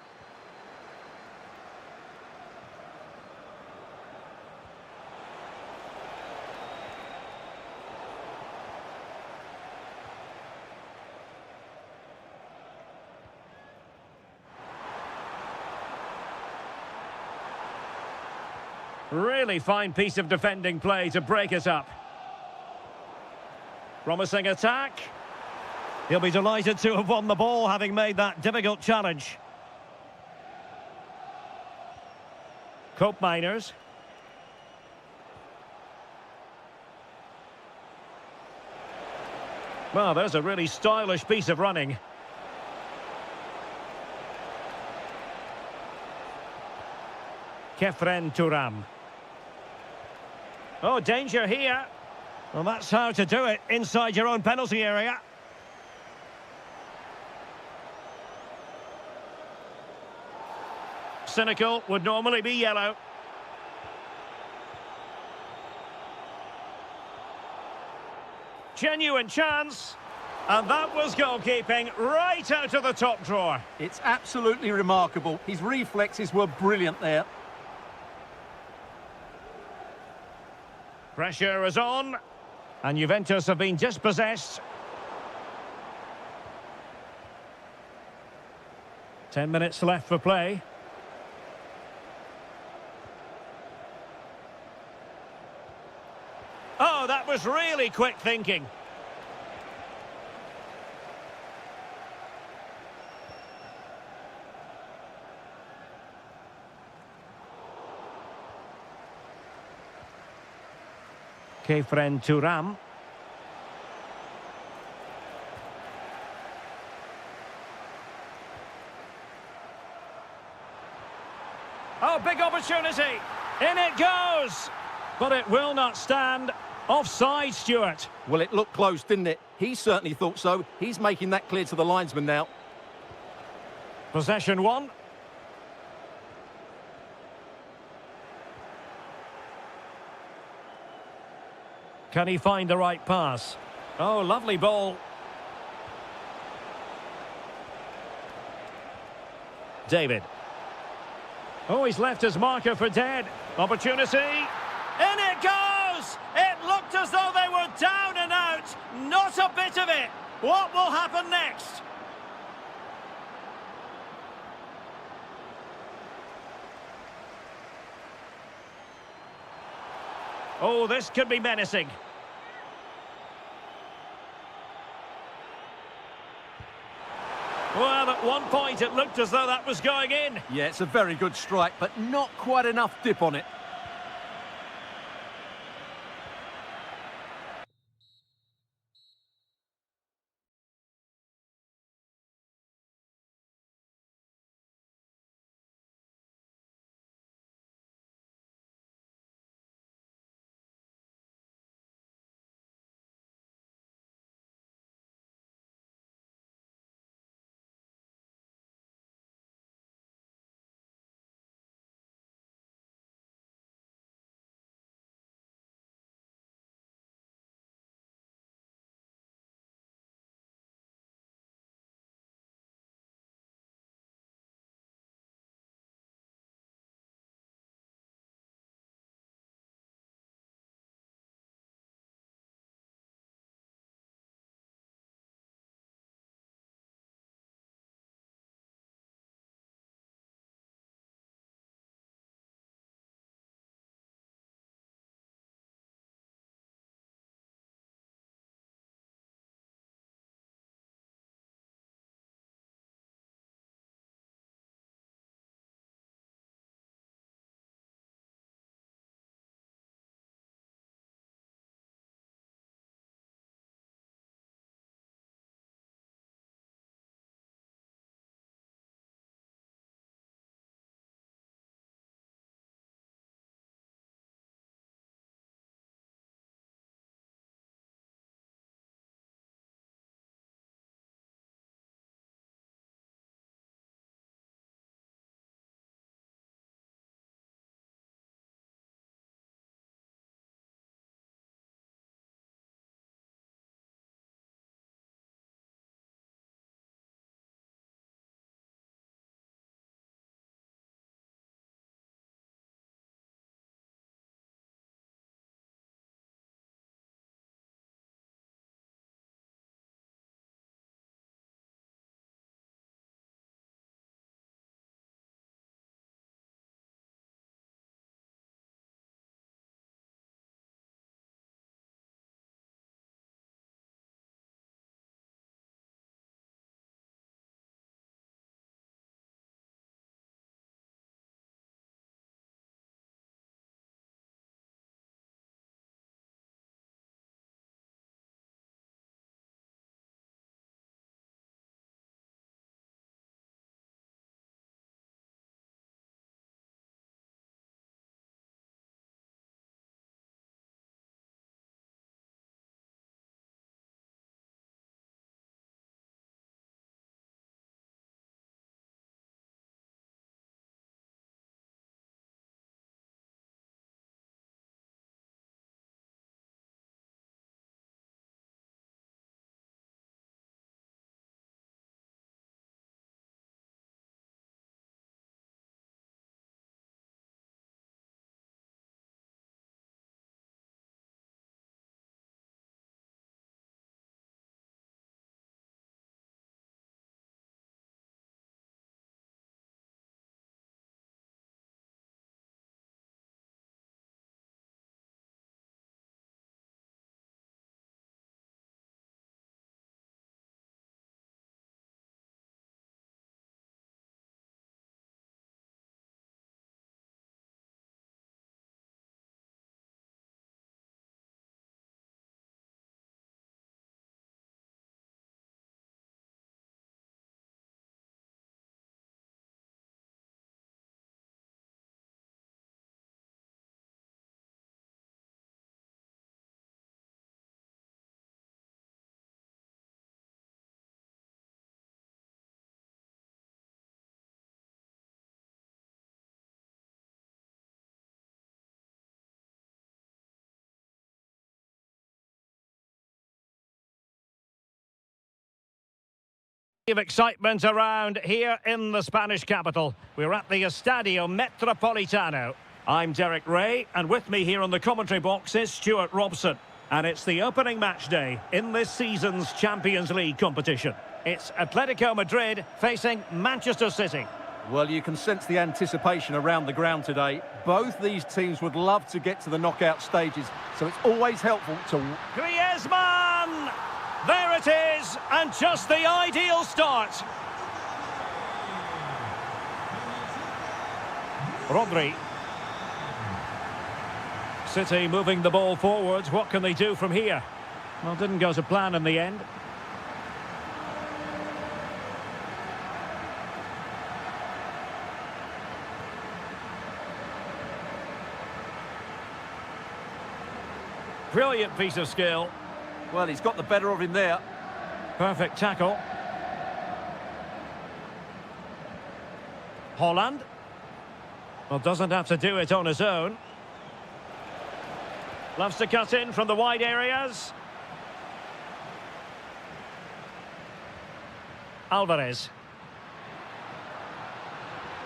Really fine piece of defending play to break it up. Promising attack. He'll be delighted to have won the ball, having made that difficult challenge. Cope Miners. Well, there's a really stylish piece of running. Kefren Turam. Oh, danger here. Well, that's how to do it, inside your own penalty area. Cynical would normally be yellow. Genuine chance. And that was goalkeeping right out of the top drawer. It's absolutely remarkable. His reflexes were brilliant there. Pressure is on. And Juventus have been dispossessed. 10 minutes left for play. Oh, that was really quick thinking. Kefren Turam. Oh, big opportunity. In it goes. But it will not stand. Offside, Stuart. Well, it looked close, didn't it? He certainly thought so. He's making that clear to the linesman now. Possession one. Can he find the right pass? Oh, lovely ball. David. Oh, he's left his marker for dead. Opportunity. In it goes! It looked as though they were down and out. Not a bit of it. What will happen next? Oh, this could be menacing. Well, at one point it looked as though that was going in. Yeah, it's a very good strike, but not quite enough dip on it. Of excitement around here in the Spanish capital. We're at the Estadio Metropolitano. I'm Derek Ray, and with me here on the commentary box is Stuart Robson. And it's the opening match day in this season's Champions League competition. It's Atletico Madrid facing Manchester City. Well, you can sense the anticipation around the ground today. Both these teams would love to get to the knockout stages, so it's always helpful to... Griezmann! There it is, and just the ideal start. Rodri. City moving the ball forwards. What can they do from here? Well, didn't go to plan in the end. Brilliant piece of skill. Well, he's got the better of him there. Perfect tackle. Holland. Well, doesn't have to do it on his own. Loves to cut in from the wide areas. Alvarez.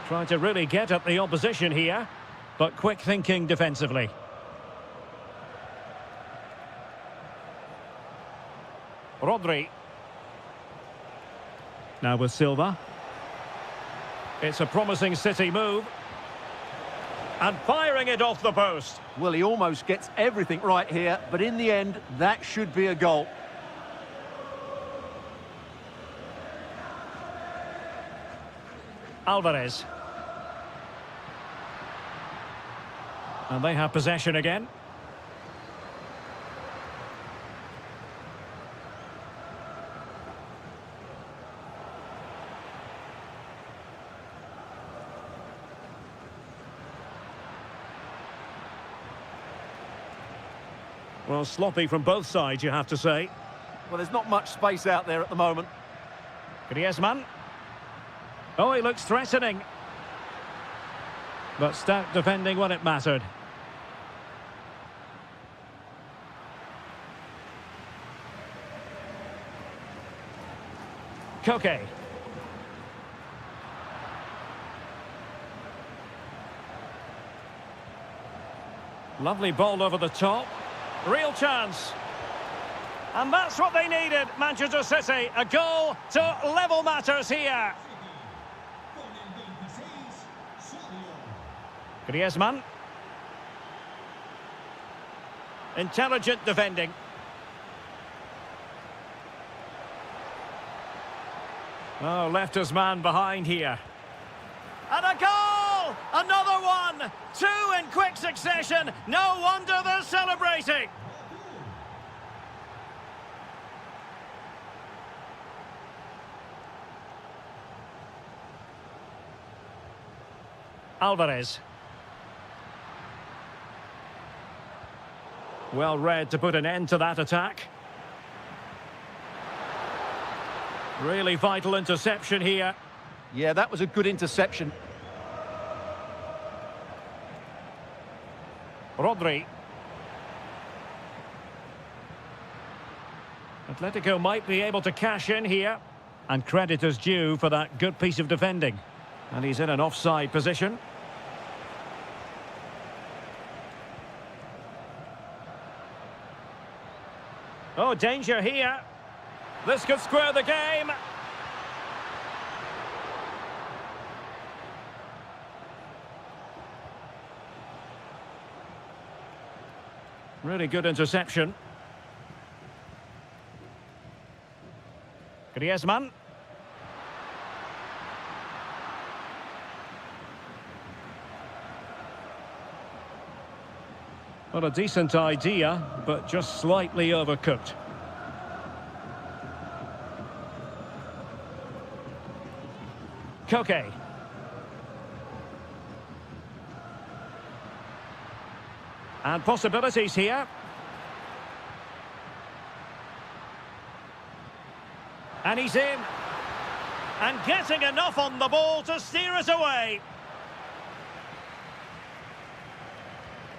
Trying to really get at the opposition here, but quick thinking defensively. Rodri. Now with Silva. It's a promising City move. And firing it off the post. Well, he almost gets everything right here, but in the end, that should be a goal. Alvarez. And they have possession again. Well, sloppy from both sides, you have to say. Well, there's not much space out there at the moment. Griezmann. Oh, he looks threatening. But stout defending when it mattered. Koke. Lovely ball over the top. Real chance. And that's what they needed, Manchester City. A goal to level matters here. Griezmann. Intelligent defending. Oh, left his man behind here. And a goal! Another one! Two in quick succession. No wonder they're celebrating. Alvarez. Well read to put an end to that attack. Really vital interception here. Yeah, that was a good interception. Rodri. Atletico might be able to cash in here. And credit is due for that good piece of defending. And he's in an offside position. Oh, danger here. This could square the game. Really good interception. Griezmann. Well, a decent idea, but just slightly overcooked. Koke. And possibilities here. And he's in. And getting enough on the ball to steer it away.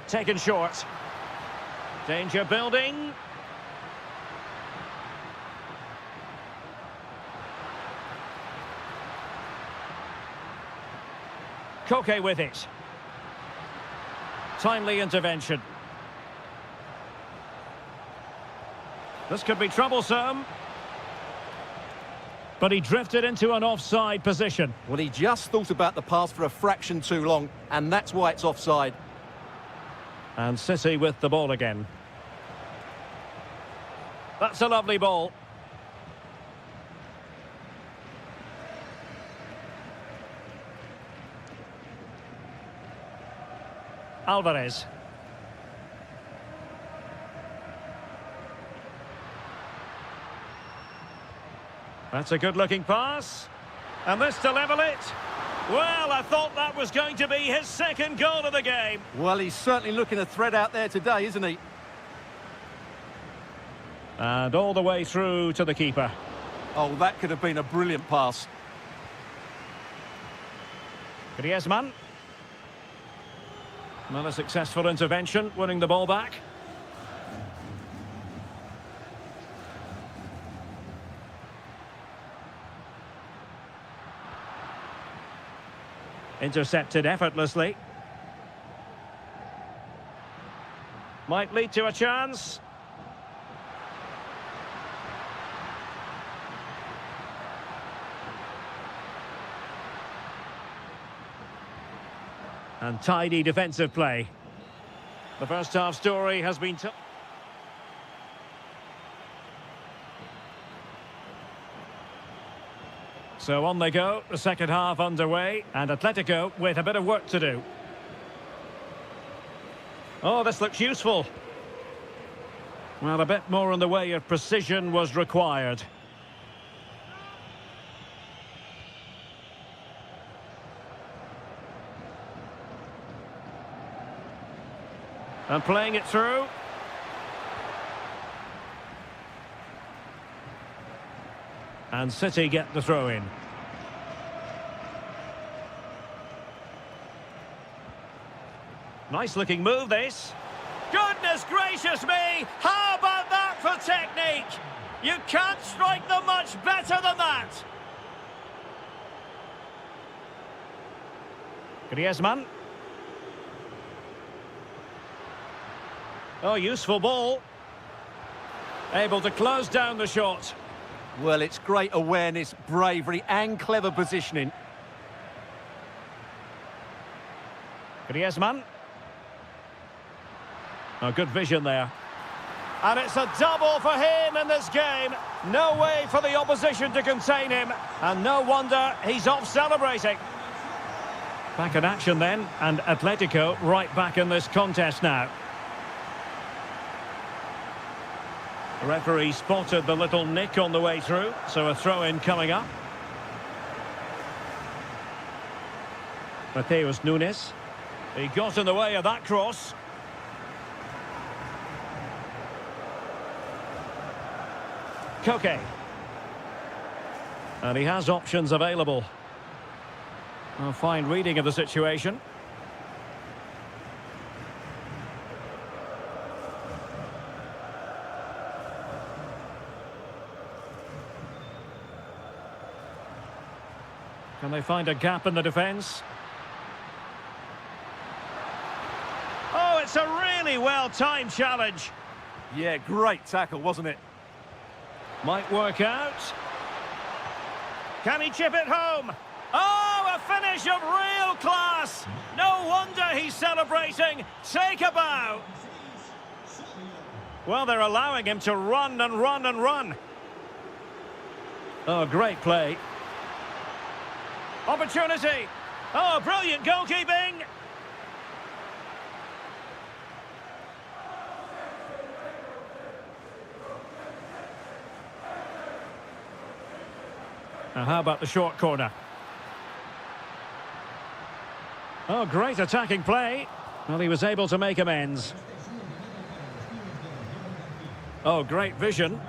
Taken short. Danger building. Koke with it. Timely intervention. This could be troublesome. But he drifted into an offside position. Well, he just thought about the pass for a fraction too long, and that's why it's offside. And City with the ball again. That's a lovely ball. Alvarez. That's a good-looking pass. And this to level it. Well, I thought that was going to be his second goal of the game. Well, he's certainly looking a threat out there today, isn't he? And all the way through to the keeper. Oh, that could have been a brilliant pass. Griezmann. Another successful intervention, winning the ball back. Intercepted effortlessly. Might lead to a chance. And tidy defensive play. The first half story has been told. So on they go, the second half underway, and Atletico with a bit of work to do. Oh, this looks useful. Well, a bit more in the way of precision was required. And playing it through. And City get the throw in. Nice looking move this. Goodness gracious me! How about that for technique? You can't strike them much better than that. Griezmann. Oh, useful ball. Able to close down the shot. Well, it's great awareness, bravery and clever positioning. Griezmann. Oh, good vision there. And it's a double for him in this game. No way for the opposition to contain him. And no wonder he's off celebrating. Back in action then, and Atletico right back in this contest now. The referee spotted the little nick on the way through, so a throw-in coming up. Mateus Nunes. He got in the way of that cross. Koke. And he has options available. A fine reading of the situation. Can they find a gap in the defence? Oh, it's a really well-timed challenge. Yeah, great tackle, wasn't it? Might work out. Can he chip it home? Oh, a finish of real class. No wonder he's celebrating. Take a bow. Well, they're allowing him to run and run and run. Oh, great play. Opportunity. Oh, brilliant goalkeeping. Now, how about the short corner? Oh, great attacking play. Well, he was able to make amends. Oh, great vision.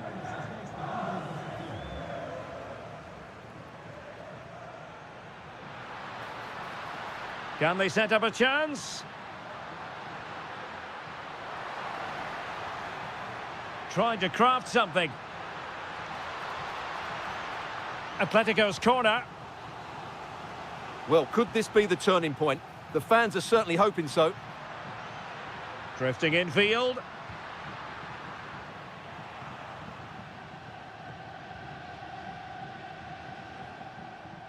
Can they set up a chance? Trying to craft something. Atletico's corner. Well, could this be the turning point? The fans are certainly hoping so. Drifting infield.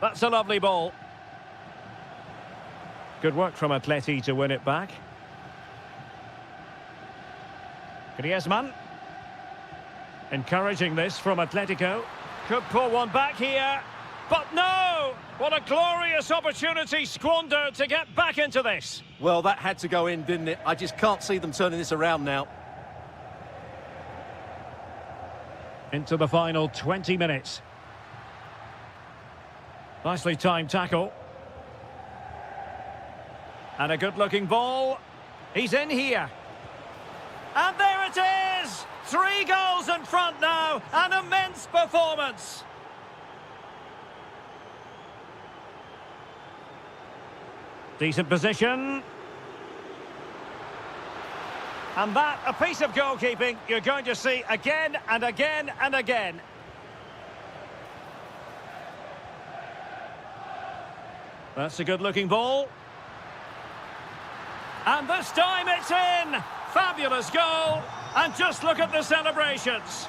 That's a lovely ball. Good work from Atleti to win it back. Griezmann. Encouraging this from Atletico. Could pull one back here. But no! What a glorious opportunity squandered to get back into this. Well, that had to go in, didn't it? I just can't see them turning this around now. Into the final 20 minutes. Nicely timed tackle. And a good-looking ball. He's in here. And there it is! 3 goals in front now. An immense performance. Decent position. And that, a piece of goalkeeping you're going to see again and again and again. That's a good-looking ball. And this time it's in! Fabulous goal! And just look at the celebrations.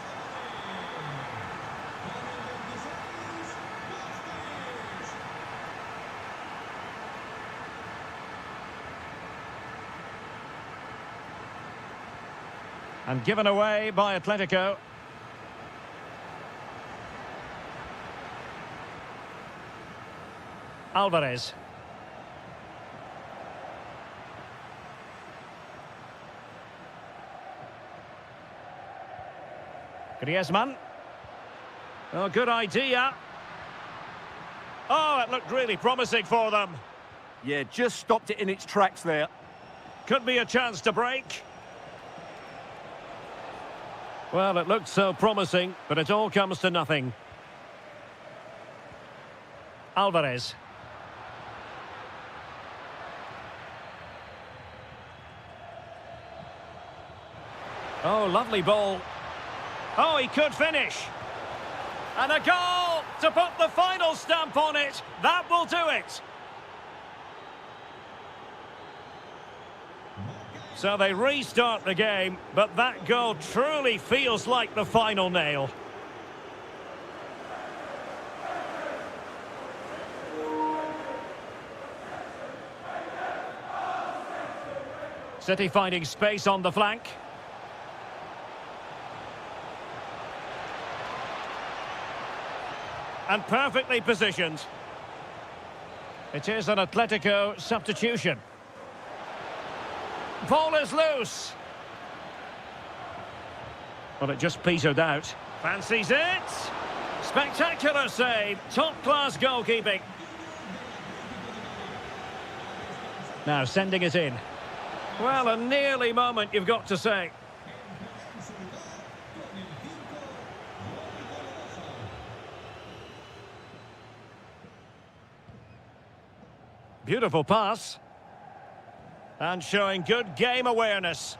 And given away by Atletico. Alvarez. Griezmann. Oh, good idea. Oh, it looked really promising for them. Yeah, just stopped it in its tracks there. Could be a chance to break. Well, it looked so promising, but it all comes to nothing. Alvarez. Oh, lovely ball. Oh, he could finish. And a goal to put the final stamp on it. That will do it. So they restart the game, but that goal truly feels like the final nail. City finding space on the flank. And perfectly positioned. It is an Atletico substitution. Ball is loose. Well, it just petered out. Fancies it. Spectacular save. Top-class goalkeeping. Now sending it in. Well, a nearly moment, you've got to say. Beautiful pass. And showing good game awareness.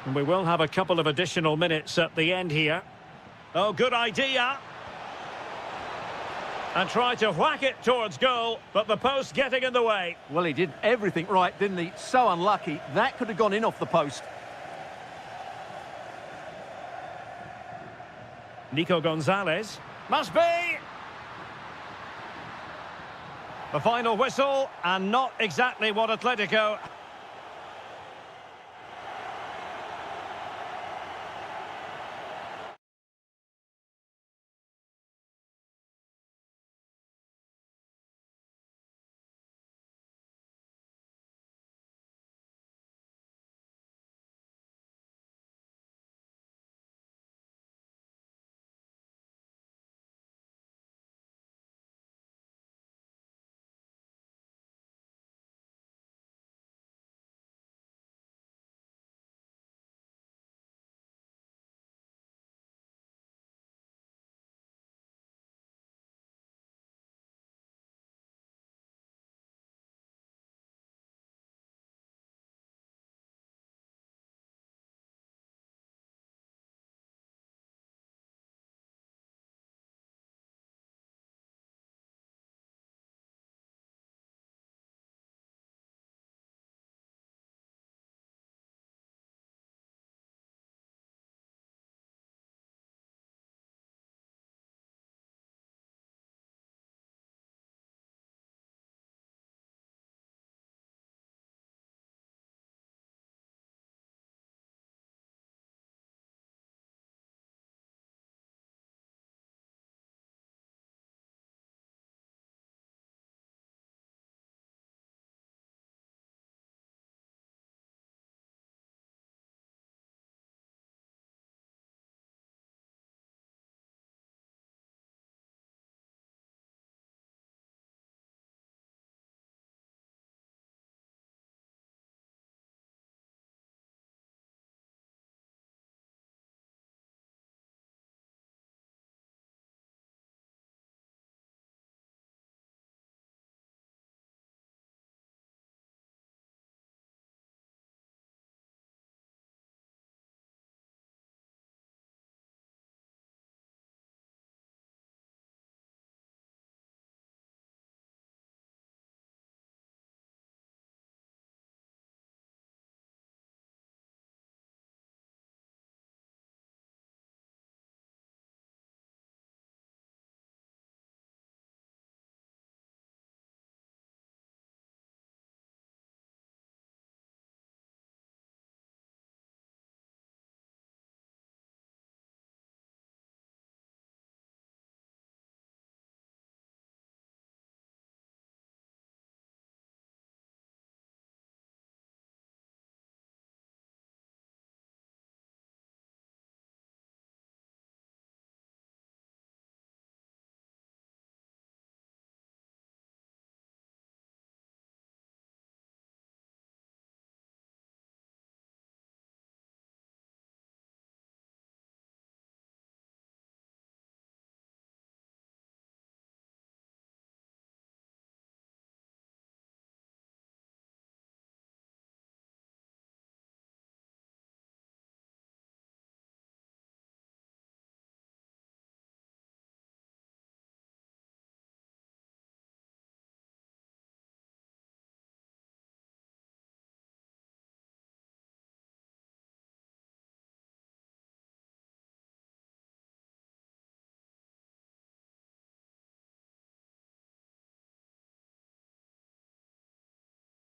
And we will have a couple of additional minutes at the end here. Oh, good idea. And try to whack it towards goal, but the post getting in the way. Well, he did everything right, didn't he? So unlucky. That could have gone in off the post. Nico Gonzalez. Must be! The final whistle, and not exactly what Atletico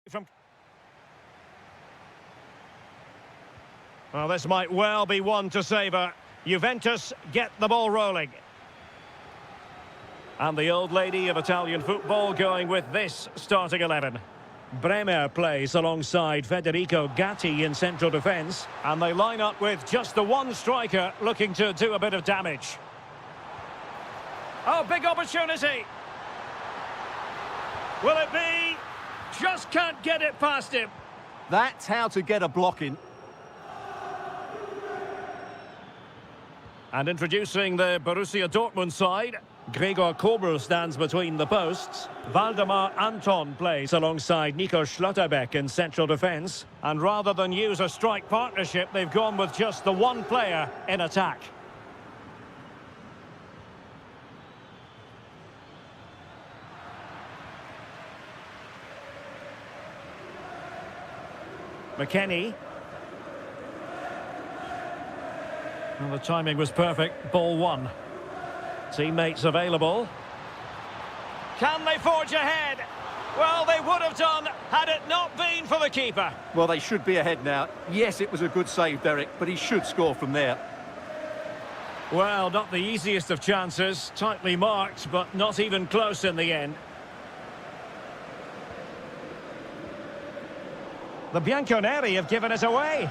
From... Well, this might well be one to savour. Juventus get the ball rolling. And the old lady of Italian football going with this starting 11. Bremer plays alongside Federico Gatti in central defence. And they line up with just the one striker looking to do a bit of damage. Oh, big opportunity. Will it be? Just can't get it past him. That's how to get a block in. And introducing the Borussia Dortmund side, Gregor Kobel stands between the posts. Waldemar Anton plays alongside Nico Schlotterbeck in central defence. And rather than use a strike partnership, they've gone with just the one player in attack. McKennie. Well, the timing was perfect. Ball one. Teammates available. Can they forge ahead? Well, they would have done had it not been for the keeper. Well, they should be ahead now. Yes, it was a good save, Derek, but he should score from there. Well, not the easiest of chances. Tightly marked, but not even close in the end. The Bianconeri have given it away.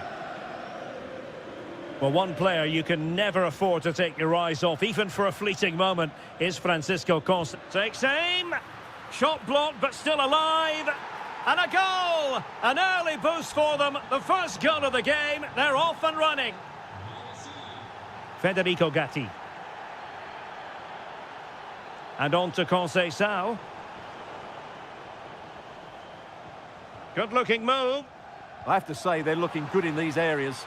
Well, one player you can never afford to take your eyes off, even for a fleeting moment, is Francisco Costa. Takes aim. Shot blocked, but still alive. And a goal! An early boost for them. The first goal of the game. They're off and running. Federico Gatti. And on to Conceição. Good-looking move. I have to say, they're looking good in these areas.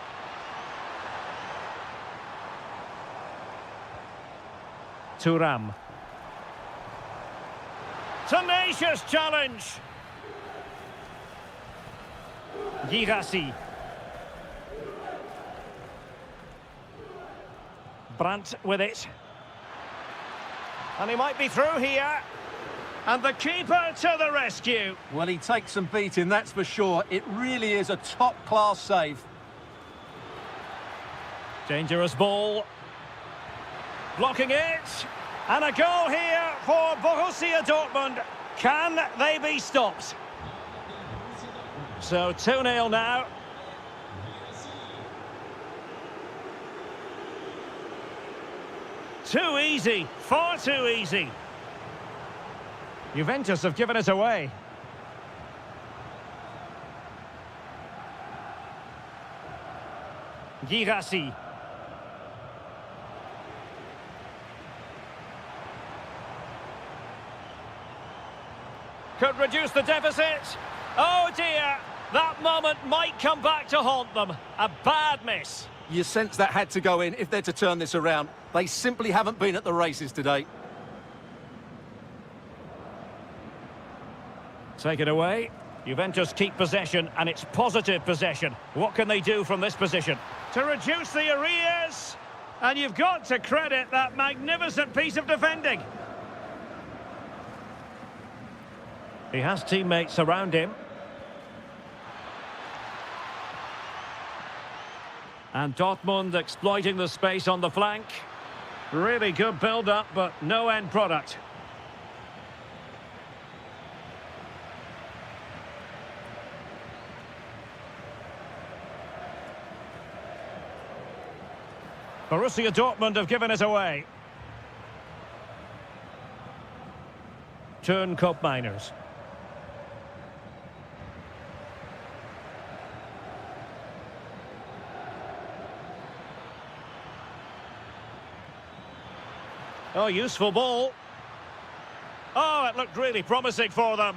Thuram. Tenacious challenge. Girassi. Brandt with it. And he might be through here. And the keeper to the rescue. Well, he takes some beating, that's for sure. It really is a top-class save. Dangerous ball. Blocking it. And a goal here for Borussia Dortmund. Can they be stopped? So 2-0 now. Too easy. Far too easy. Juventus have given it away. Girassi. Could reduce the deficit. Oh dear, that moment might come back to haunt them. A bad miss. You sense that had to go in if they're to turn this around. They simply haven't been at the races today. Take it away. Juventus keep possession, and it's positive possession. What can they do from this position? To reduce the arrears, and you've got to credit that magnificent piece of defending. He has teammates around him. And Dortmund exploiting the space on the flank. Really good build-up, but no end product. Borussia Dortmund have given it away. Turn Cup Miners. Oh, useful ball. Oh, it looked really promising for them.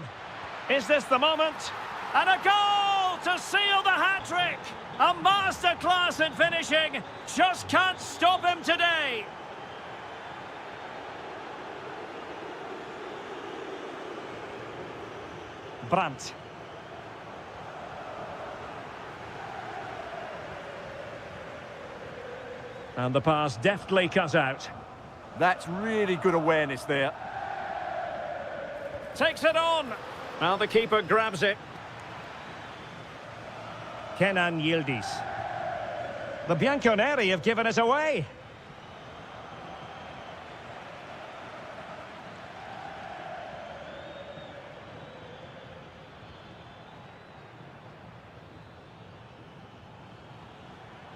Is this the moment? And a goal to seal the hat-trick! A masterclass in finishing. Just can't stop him today. Brandt. And the pass deftly cut out. That's really good awareness there. Takes it on. Well, the keeper grabs it. Kenan Yildiz. The Bianconeri have given it away.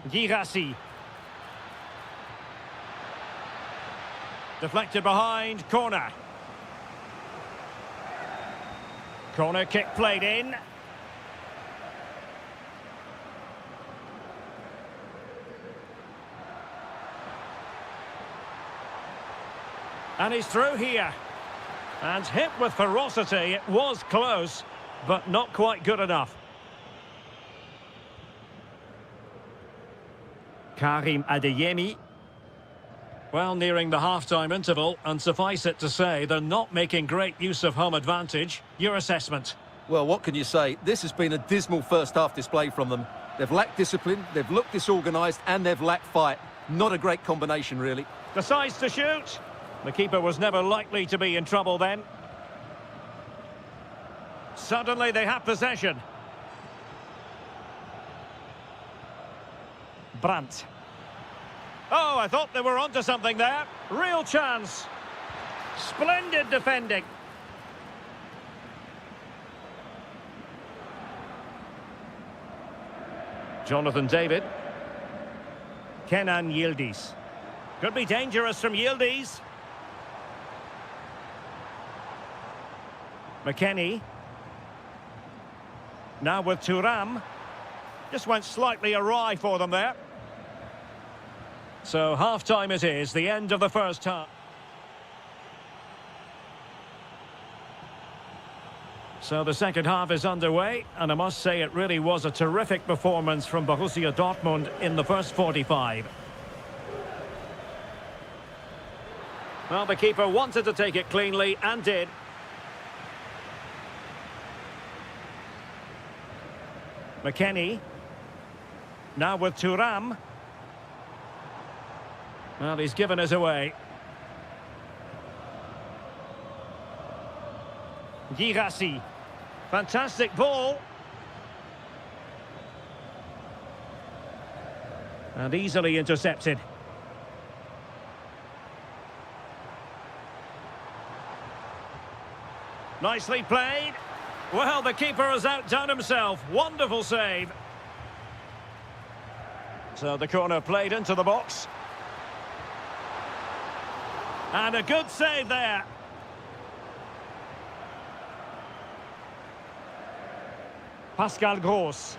Girassi. Deflected behind, corner. Corner kick played in. And he's through here. And hit with ferocity. It was close, but not quite good enough. Karim Adeyemi. Well, nearing the half-time interval, and suffice it to say, they're not making great use of home advantage. Your assessment? Well, what can you say? This has been a dismal first-half display from them. They've lacked discipline, they've looked disorganised, and they've lacked fight. Not a great combination, really. Decides to shoot. The keeper was never likely to be in trouble then. Suddenly they have possession. Brandt. Oh, I thought they were onto something there. Real chance. Splendid defending. Jonathan David. Kenan Yildiz. Could be dangerous from Yildiz. McKennie. Now with Thuram. Just went slightly awry for them there. So half-time it is, the end of the first half. So the second half is underway, and I must say it really was a terrific performance from Borussia Dortmund in the first 45. Well, the keeper wanted to take it cleanly, and did. McKennie. Now with Thuram. Well, he's given us away. Girassi. Fantastic ball. And easily intercepted. Nicely played. Well, the keeper has outdone himself. Wonderful save. So the corner played into the box. And a good save there. Pascal Gross.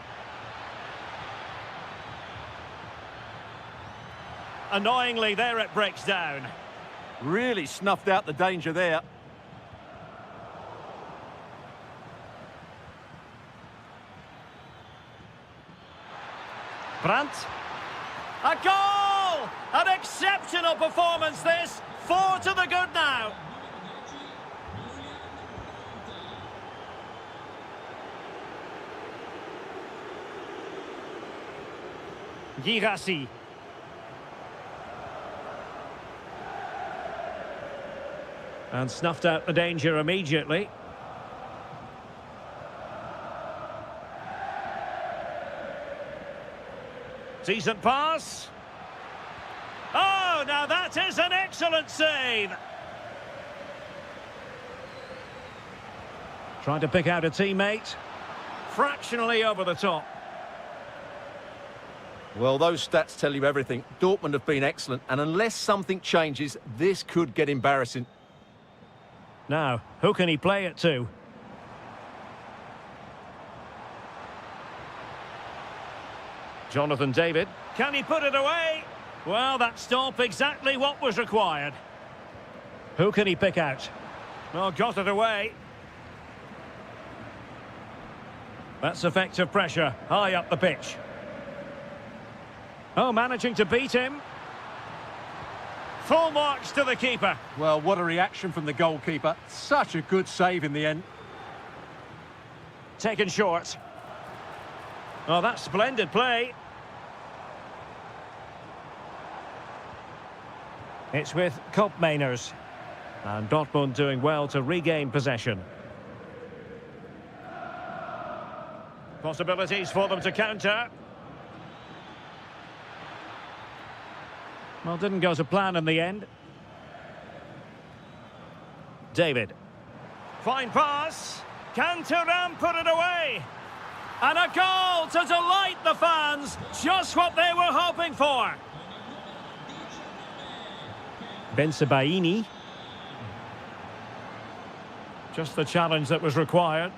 Annoyingly, there it breaks down. Really snuffed out the danger there. Brandt. A goal! An exceptional performance this. 4 to the good now. Girassi. And snuffed out the danger immediately. Decent pass. Oh, now that is an excellent save. Trying to pick out a teammate. Fractionally over the top. Well, those stats tell you everything. Dortmund have been excellent, and unless something changes, this could get embarrassing. Now, who can he play it to? Jonathan David. Can he put it away? Well, that stop exactly what was required. Who can he pick out? Oh, got it away. That's effective pressure, high up the pitch. Oh, managing to beat him. Full marks to the keeper. Well, what a reaction from the goalkeeper. Such a good save in the end. Taken short. Oh, that's splendid play. It's with Koopmeiners. And Dortmund doing well to regain possession. Possibilities for them to counter. Well, didn't go to plan in the end. David. Fine pass. Can Thuram put it away? And a goal to delight the fans. Just what they were hoping for. Bensebaini. Just the challenge that was required.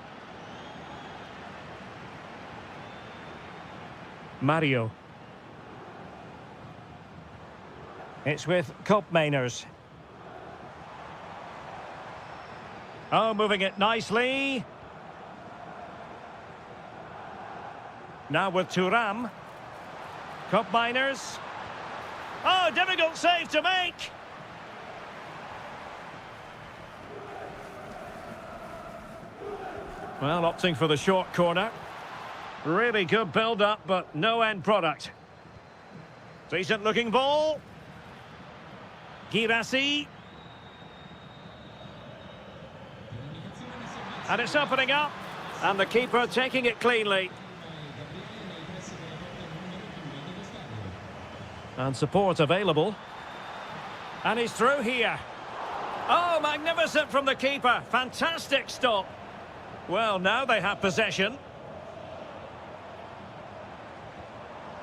Mario. It's with Koopmeiners. Oh, moving it nicely. Now with Thuram. Koopmeiners. Oh, difficult save to make. Well, opting for the short corner. Really good build-up, but no end product. Decent looking ball. Girassi. And it's opening up. And the keeper taking it cleanly. And support available. And he's through here. Oh, magnificent from the keeper. Fantastic stop. Well, now they have possession.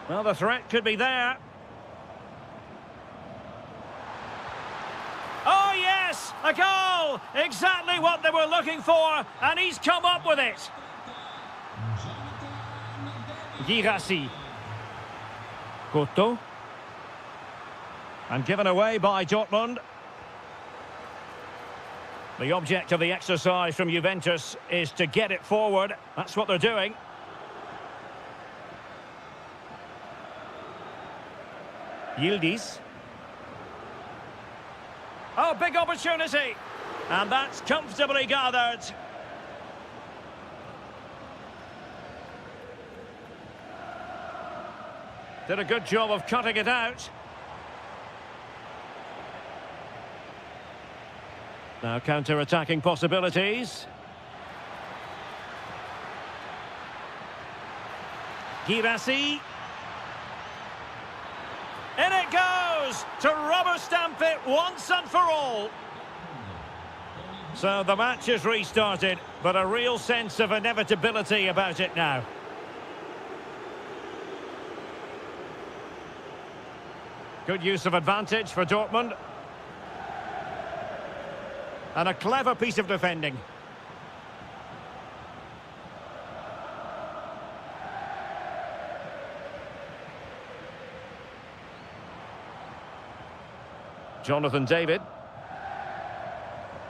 Well, the threat could be there. Oh, yes! A goal! Exactly what they were looking for, and he's come up with it. Girassi. Cotto. And given away by Dortmund. The object of the exercise from Juventus is to get it forward. That's what they're doing. Yildiz. Oh, big opportunity. And that's comfortably gathered. Did a good job of cutting it out. Now counter-attacking possibilities. Girassi. In it goes to rubber stamp it once and for all. So the match is restarted, but a real sense of inevitability about it now. Good use of advantage for Dortmund. And a clever piece of defending. Jonathan David.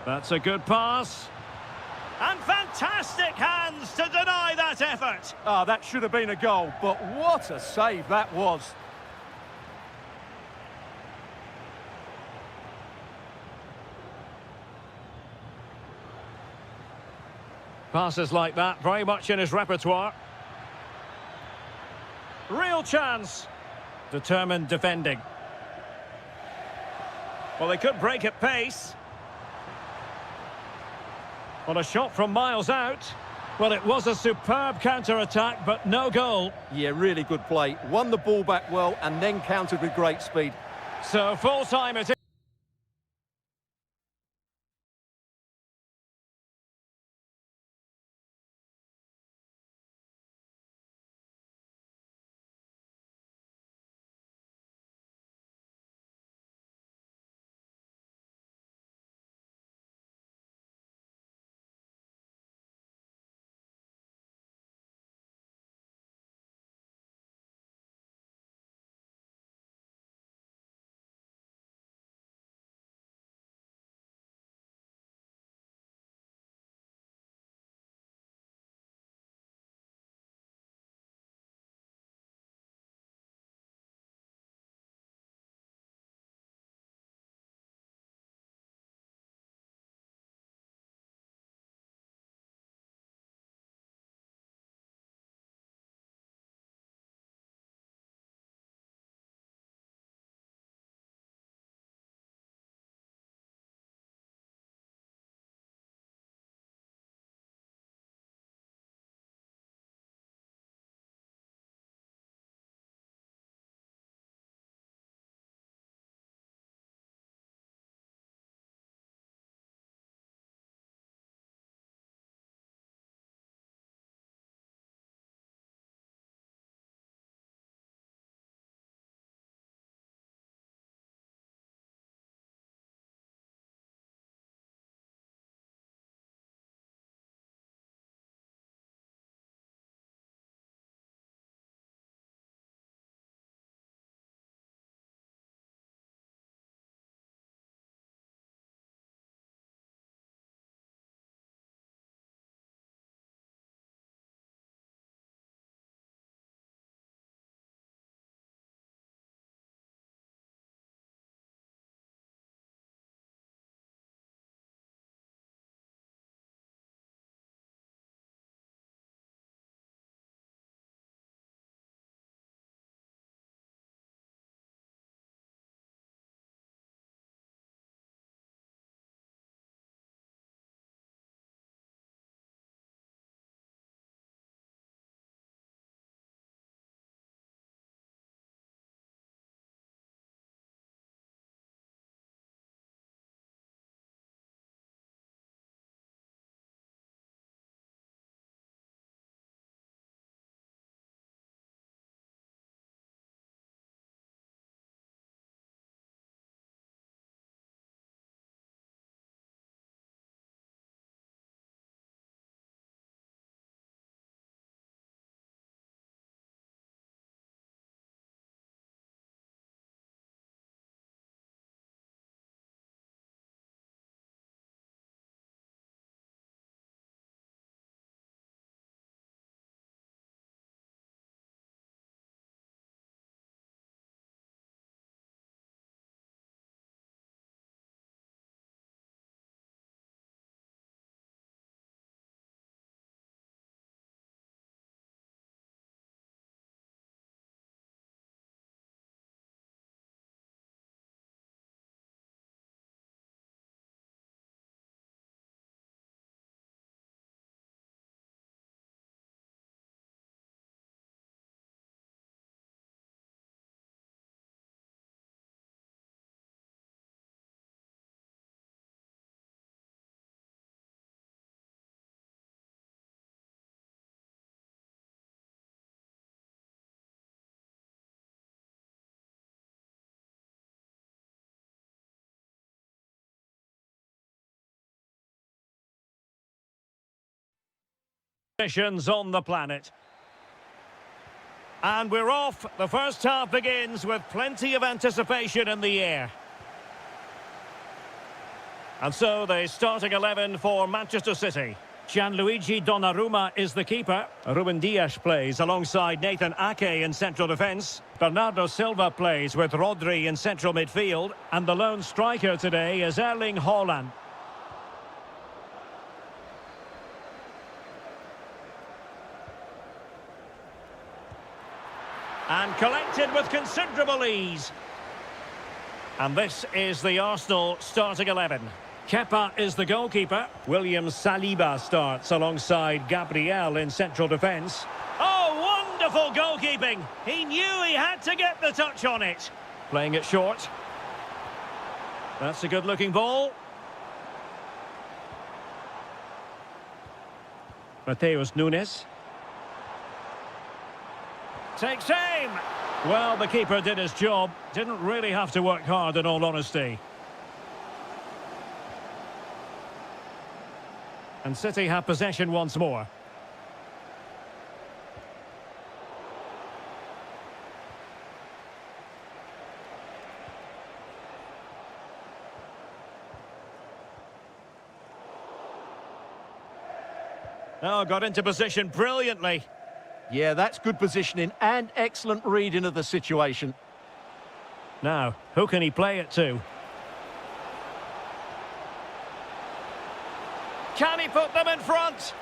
That's a good pass. And fantastic hands to deny that effort. Ah, that should have been a goal, but what a save that was. Passes like that, very much in his repertoire. Real chance. Determined defending. Well, they could break at pace. Well, a shot from miles out. Well, it was a superb counter-attack, but no goal. Yeah, really good play. Won the ball back well and then countered with great speed. So full-time it is. Missions on the planet. And we're off. The first half begins with plenty of anticipation in the air. And so the starting 11 for Manchester City. Gianluigi Donnarumma is the keeper. Ruben Dias plays alongside Nathan Ake in central defence. Bernardo Silva plays with Rodri in central midfield. And the lone striker today is Erling Haaland. And collected with considerable ease. And this is the Arsenal starting 11. Kepa is the goalkeeper. William Saliba starts alongside Gabriel in central defence. Oh, wonderful goalkeeping! He knew he had to get the touch on it. Playing it short. That's a good-looking ball. Mateus Nunes. Takes aim! Well, the keeper did his job. Didn't really have to work hard, in all honesty. And City have possession once more. Oh, got into position brilliantly. Yeah, that's good positioning and excellent reading of the situation. Now, who can he play it to? Can he put them in front?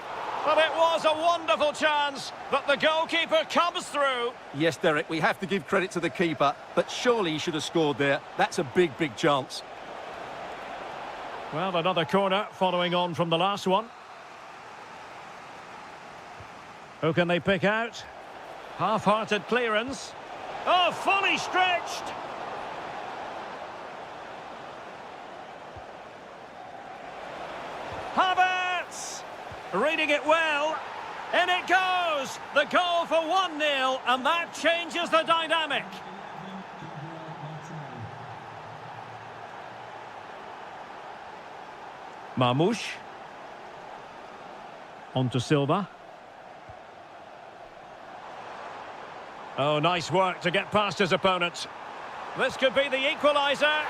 Well, it was a wonderful chance, but the goalkeeper comes through. Yes, Derek, we have to give credit to the keeper, but surely he should have scored there. That's a big, big chance. Well, another corner following on from the last one. Who can they pick out? Half-hearted clearance. Oh, fully stretched! Havertz! Reading it well. In it goes! The goal for 1-0, and that changes the dynamic. Marmoush. On to Silva. Oh, nice work to get past his opponent. This could be the equaliser.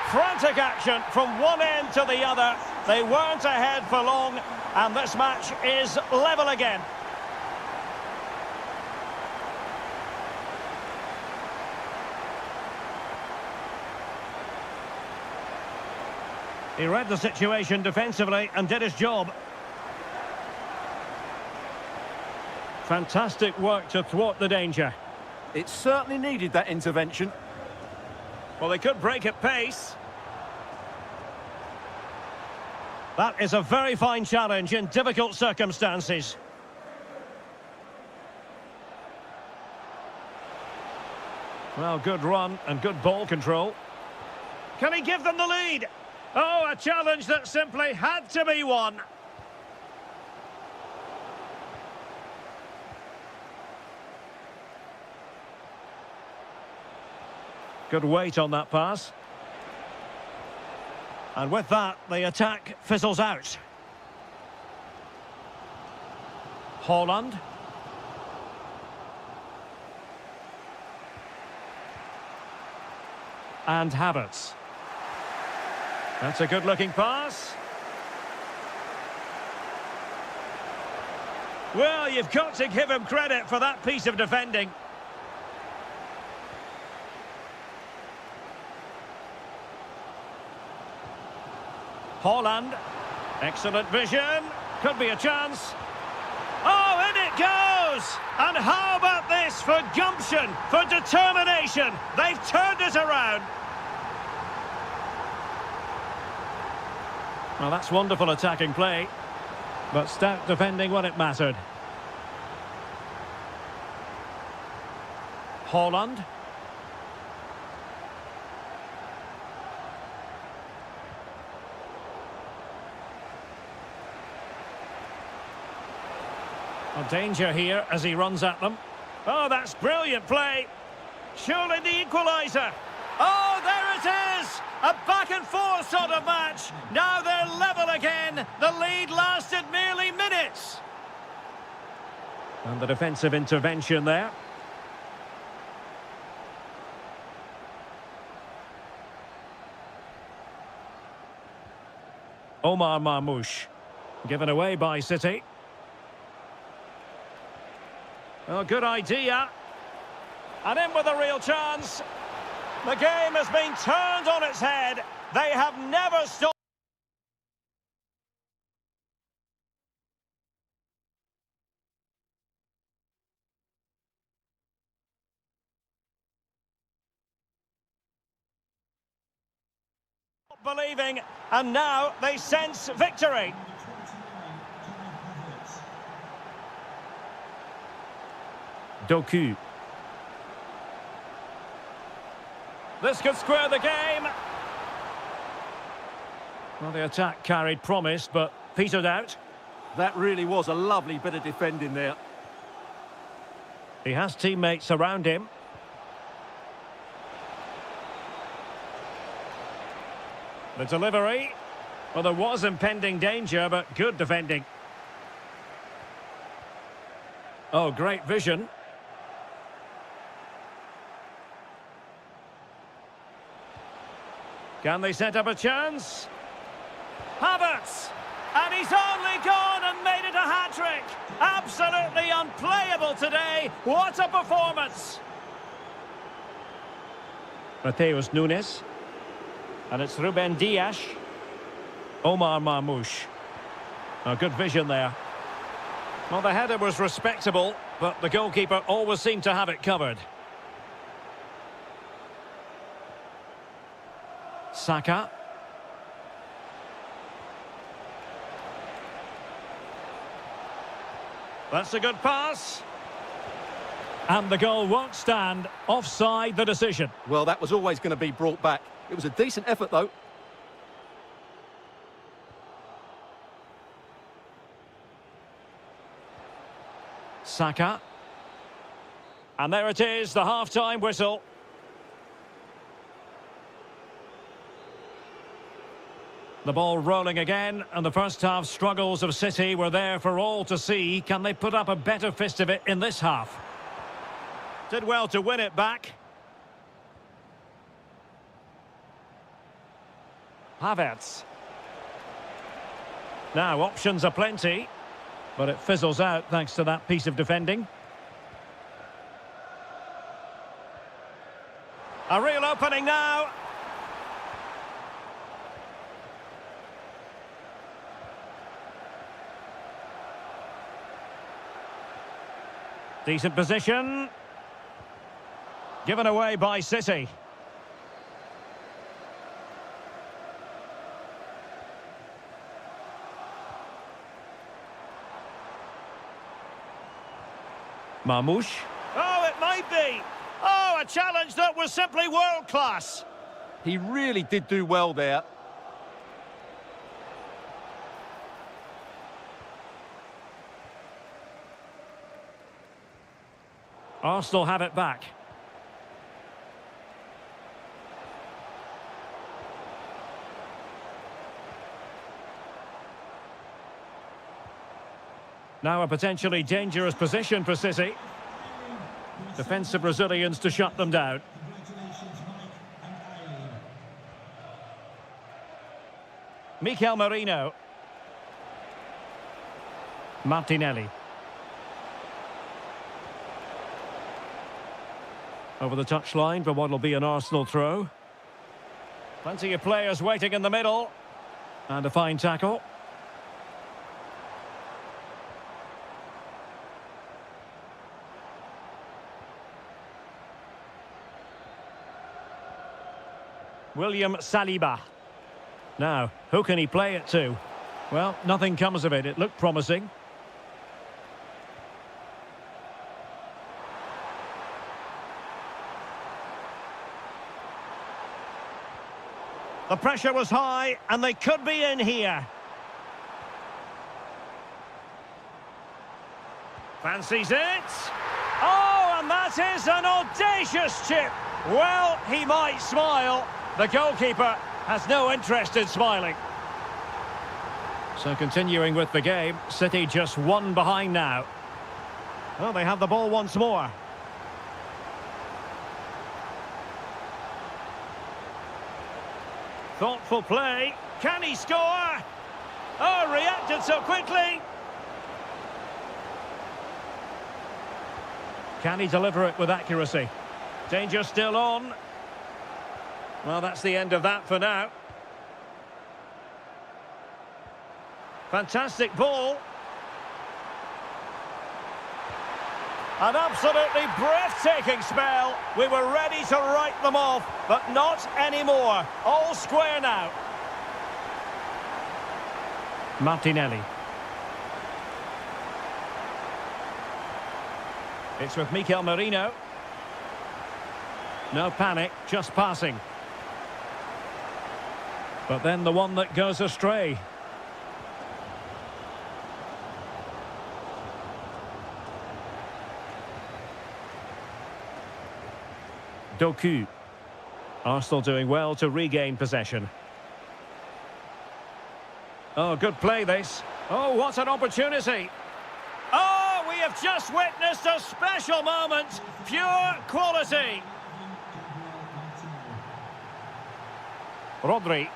Frantic action from one end to the other. They weren't ahead for long, and this match is level again. He read the situation defensively and did his job. Fantastic work to thwart the danger. It certainly needed that intervention. Well, they could break at pace. That is a very fine challenge in difficult circumstances. Well, good run and good ball control. Can he give them the lead? Oh, a challenge that simply had to be won. Good weight on that pass. And with that, the attack fizzles out. Haaland. And Havertz. That's a good-looking pass. Well, you've got to give him credit for that piece of defending. Haaland. Excellent vision. Could be a chance. Oh, in it goes! And how about this for gumption, for determination? They've turned it around. Well, that's wonderful attacking play, but stout defending when it mattered. Haaland. A danger here as he runs at them. Oh, that's brilliant play. Surely the equaliser. Oh, there it is! A back-and-forth sort of match. Now they're level again. The lead lasted merely minutes. And the defensive intervention there. Omar Marmoush. Given away by City. Oh, good idea. And in with a real chance. The game has been turned on its head. They have never stopped believing, and now they sense victory. Doku. This could square the game. Well, the attack carried promise, but petered out. That really was a lovely bit of defending there. He has teammates around him. The delivery. Well, there was impending danger, but good defending. Oh, great vision. Can they set up a chance? Havertz! And he's only gone and made it a hat-trick! Absolutely unplayable today! What a performance! Mateus Nunes. And it's Ruben Dias. Omar Marmoush. A good vision there. Well, the header was respectable, but the goalkeeper always seemed to have it covered. Saka. That's a good pass. And the goal won't stand. Offside the decision. Well, that was always going to be brought back. It was a decent effort, though. Saka. And there it is, the half-time whistle. The ball rolling again, and the first half struggles of City were there for all to see. Can they put up a better fist of it in this half? Did well to win it back. Havertz. Now, options are plenty, but it fizzles out thanks to that piece of defending. A real opening now. Decent position. Given away by City. Marmoush. Oh, it might be. Oh, a challenge that was simply world-class. He really did do well there. Arsenal have it back. Now a potentially dangerous position for City. Defensive Brazilians to shut them down. Mikel Merino. Martinelli. Over the touchline for what will be an Arsenal throw. Plenty of players waiting in the middle. And a fine tackle. William Saliba. Now, who can he play it to? Well, nothing comes of it. It looked promising. The pressure was high, and they could be in here. Fancies it. Oh, and that is an audacious chip. Well, he might smile. The goalkeeper has no interest in smiling. So continuing with the game, City just one behind now. Well, they have the ball once more. Thoughtful play. Can he score? Oh, reacted so quickly. Can he deliver it with accuracy? Danger still on. Well, that's the end of that for now. Fantastic ball. An absolutely breathtaking spell. We were ready to write them off, but not anymore. All square now. Martinelli. It's with Mikel Merino. No panic, just passing. But then the one that goes astray. Doku. Arsenal doing well to regain possession. Oh, good play this. Oh, what an opportunity. Oh, we have just witnessed a special moment. Pure quality. Rodri.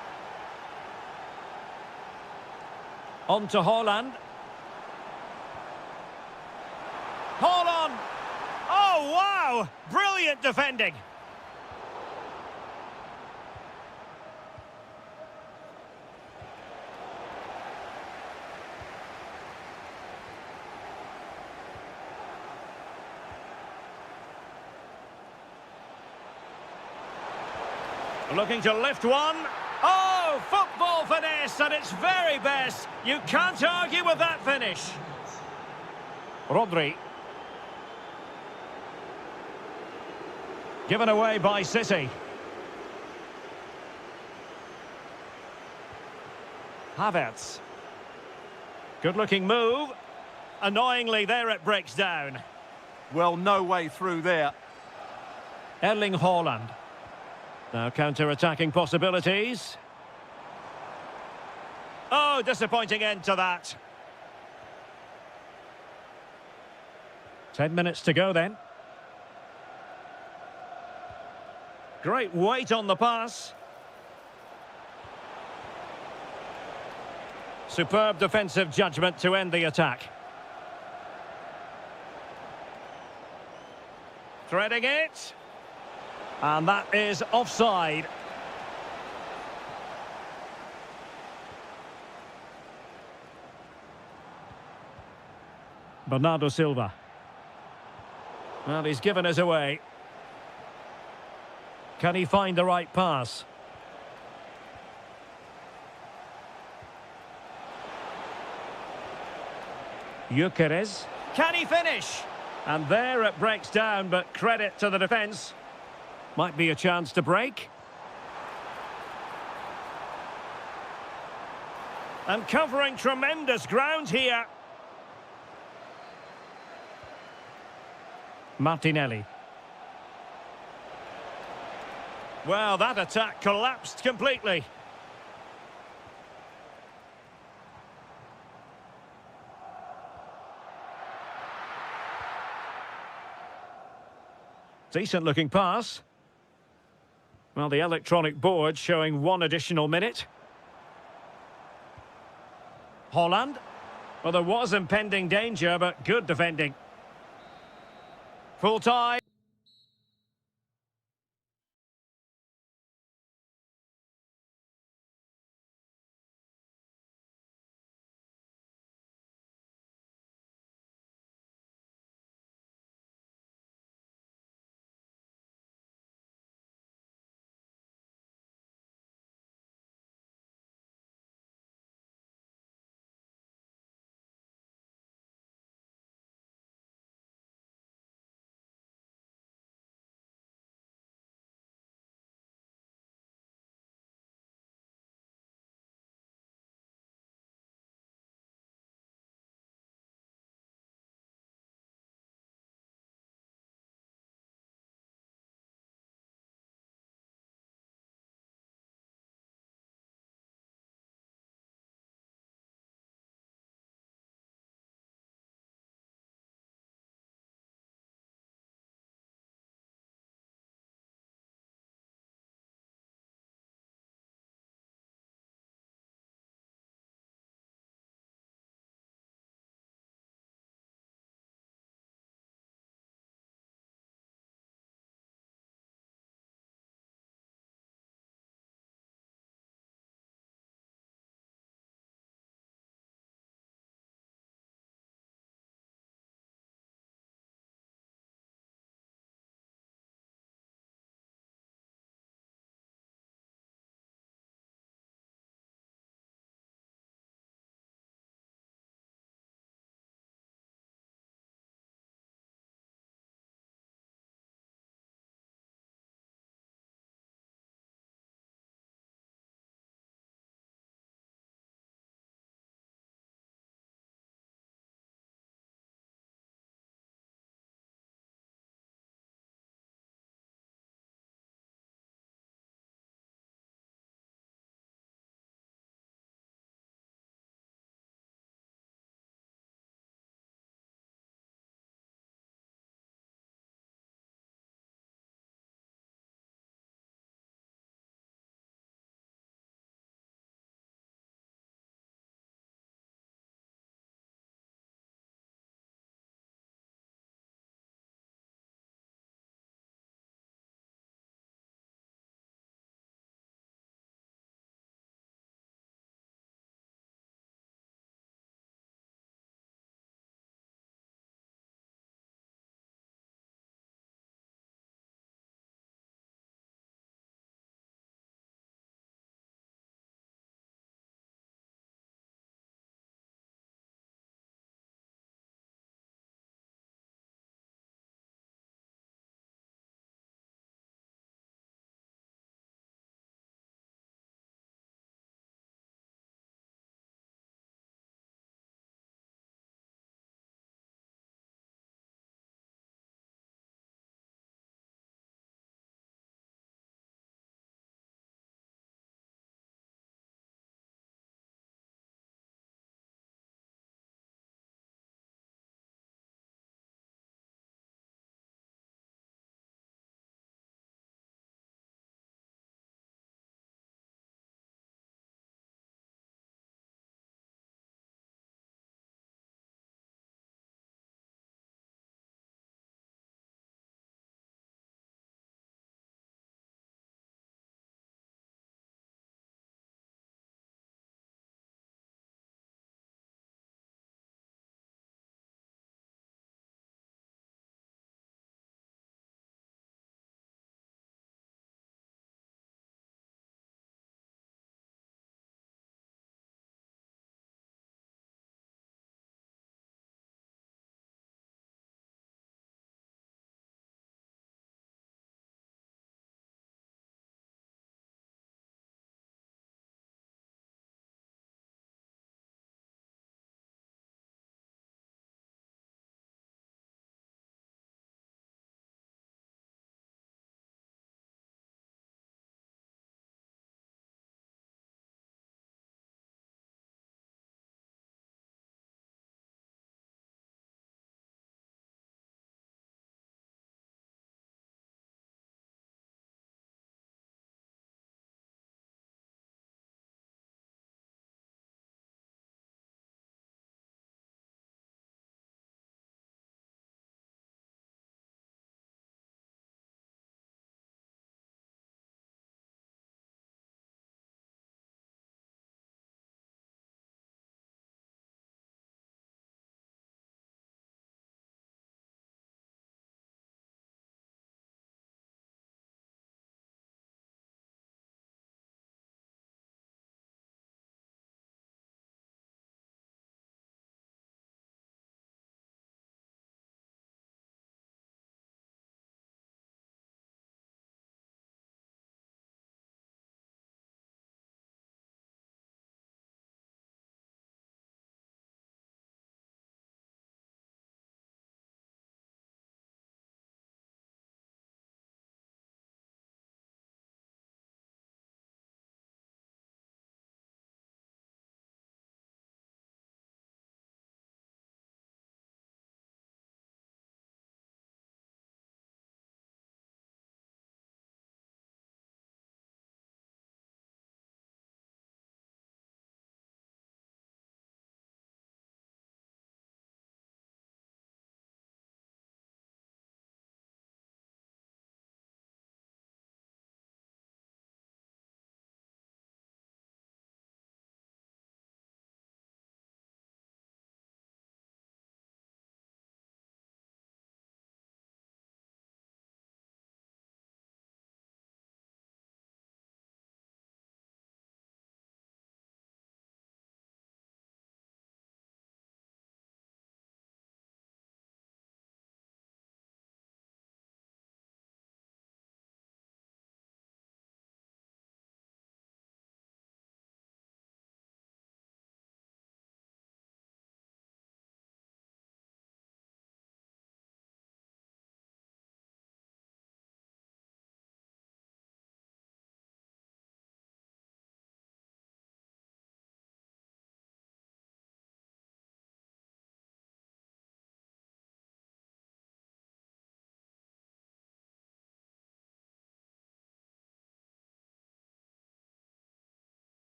On to Haaland. Haaland! Oh, wow! Brilliant defending. Looking to lift one. Oh, football finesse at its very best. You can't argue with that finish. Rodri. Given away by City. Havertz. Good-looking move. Annoyingly, there it breaks down. Well, no way through there. Erling Haaland. Now counter-attacking possibilities. Oh, disappointing end to that. 10 minutes to go then. Great weight on the pass. Superb defensive judgment to end the attack. Threading it. And that is offside. Bernardo Silva. Well, he's given us away. Can he find the right pass? Gyökeres. Can he finish? And there it breaks down, but credit to the defence. Might be a chance to break. And covering tremendous ground here. Martinelli. Well, that attack collapsed completely. Decent looking pass. Well, the electronic board showing one additional minute. Haaland. Well, there was impending danger, but good defending. Full time.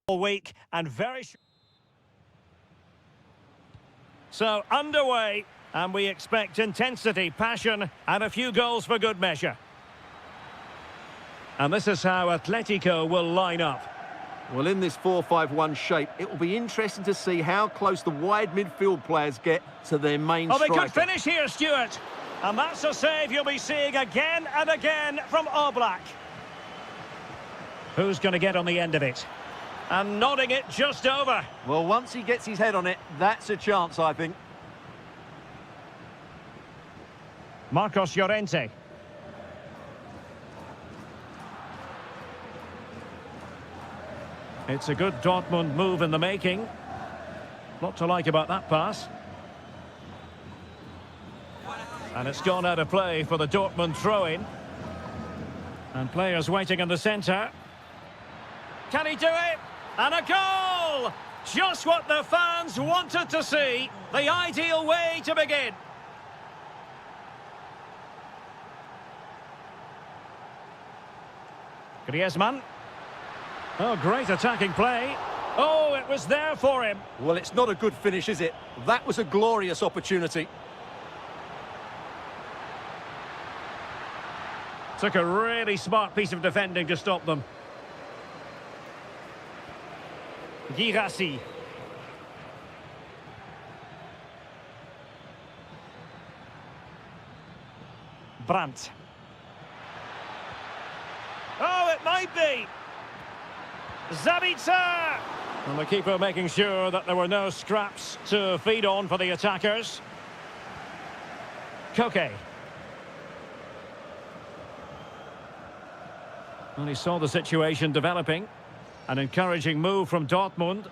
all week and So underway, and we expect intensity, passion, and a few goals for good measure. And this is how Atletico will line up. Well, in this 4-5-1 shape, it will be interesting to see how close the wide midfield players get to their main striker. Oh, they could finish here, Stuart. And that's a save you'll be seeing again and again from Oblak. Who's going to get on the end of it? And nodding it just over. Well, once he gets his head on it, that's a chance, I think. Marcos Llorente. It's a good Dortmund move in the making. Lot to like about that pass. And it's gone out of play for the Dortmund throw-in. And players waiting in the centre. Can he do it? And a goal! Just what the fans wanted to see. The ideal way to begin. Griezmann. Oh, great attacking play. Oh, it was there for him. Well, it's not a good finish, is it? That was a glorious opportunity. Took a really smart piece of defending to stop them. Girassi. Brandt. Oh, it might be. Zabitzer! And the keeper making sure that there were no scraps to feed on for the attackers. Koke. And he saw the situation developing. An encouraging move from Dortmund.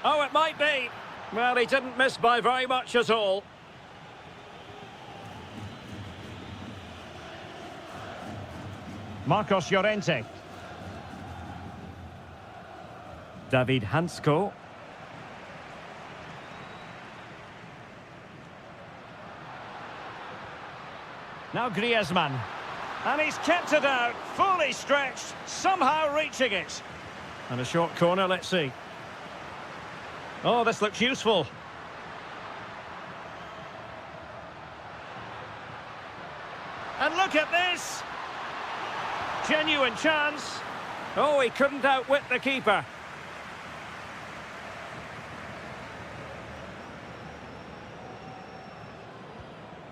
Oh, it might be. Well, he didn't miss by very much at all. Marcos Llorente. David Hansko. Now Griezmann. And he's kept it out, fully stretched, somehow reaching it. And a short corner, let's see. Oh, this looks useful. And look at this. Genuine chance. Oh, he couldn't outwit the keeper.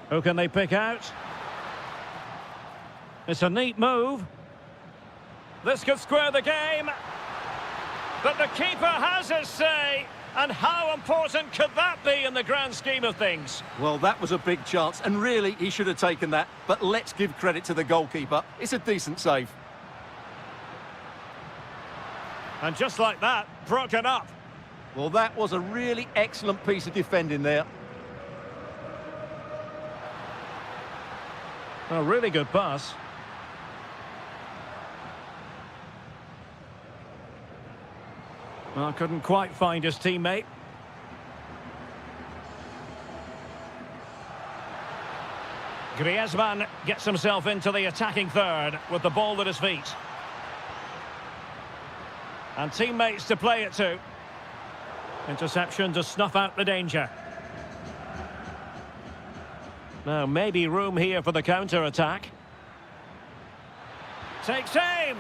Who can they pick out? It's a neat move. This could square the game. But the keeper has his say. And how important could that be in the grand scheme of things? Well, that was a big chance, and really, he should have taken that. But let's give credit to the goalkeeper. It's a decent save. And just like that, broken up. Well, that was a really excellent piece of defending there. A really good pass. Well, couldn't quite find his teammate. Griezmann gets himself into the attacking third with the ball at his feet. And teammates to play it to. Interception to snuff out the danger. Now, maybe room here for the counter-attack. Takes aim!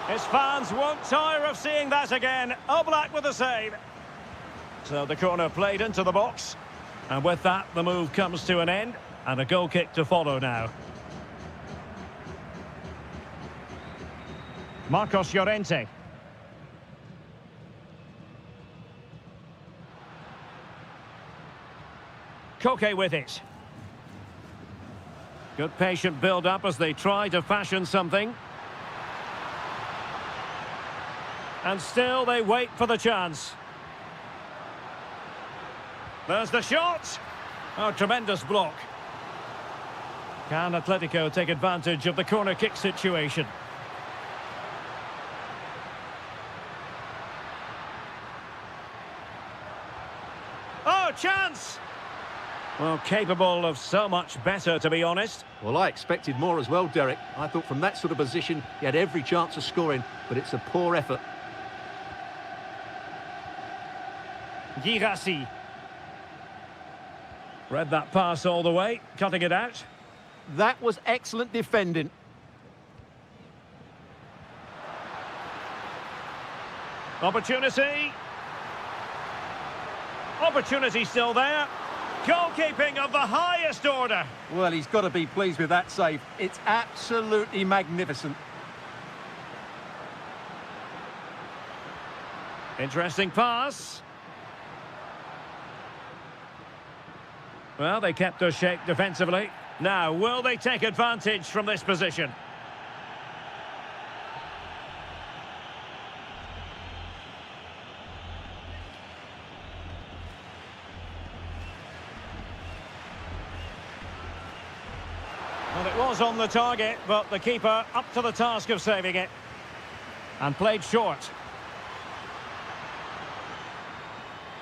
His fans won't tire of seeing that again. Oblak with the save. So the corner played into the box. And with that, the move comes to an end. And a goal kick to follow now. Marcos Llorente. Koke with it. Good patient build-up as they try to fashion something. And still they wait for the chance. There's the shot. Oh, tremendous block. Can Atletico take advantage of the corner kick situation? Oh, chance! Well, capable of so much better, to be honest. Well, I expected more as well, Derek. I thought from that sort of position, he had every chance of scoring, but it's a poor effort. Girassi. Read that pass all the way, cutting it out. That was excellent defending. Opportunity. Opportunity still there. Goalkeeping of the highest order. Well, he's got to be pleased with that save. It's absolutely magnificent. Interesting pass. Well, they kept their shape defensively. Now, will they take advantage from this position? Well, it was on the target, but the keeper up to the task of saving it. And played short.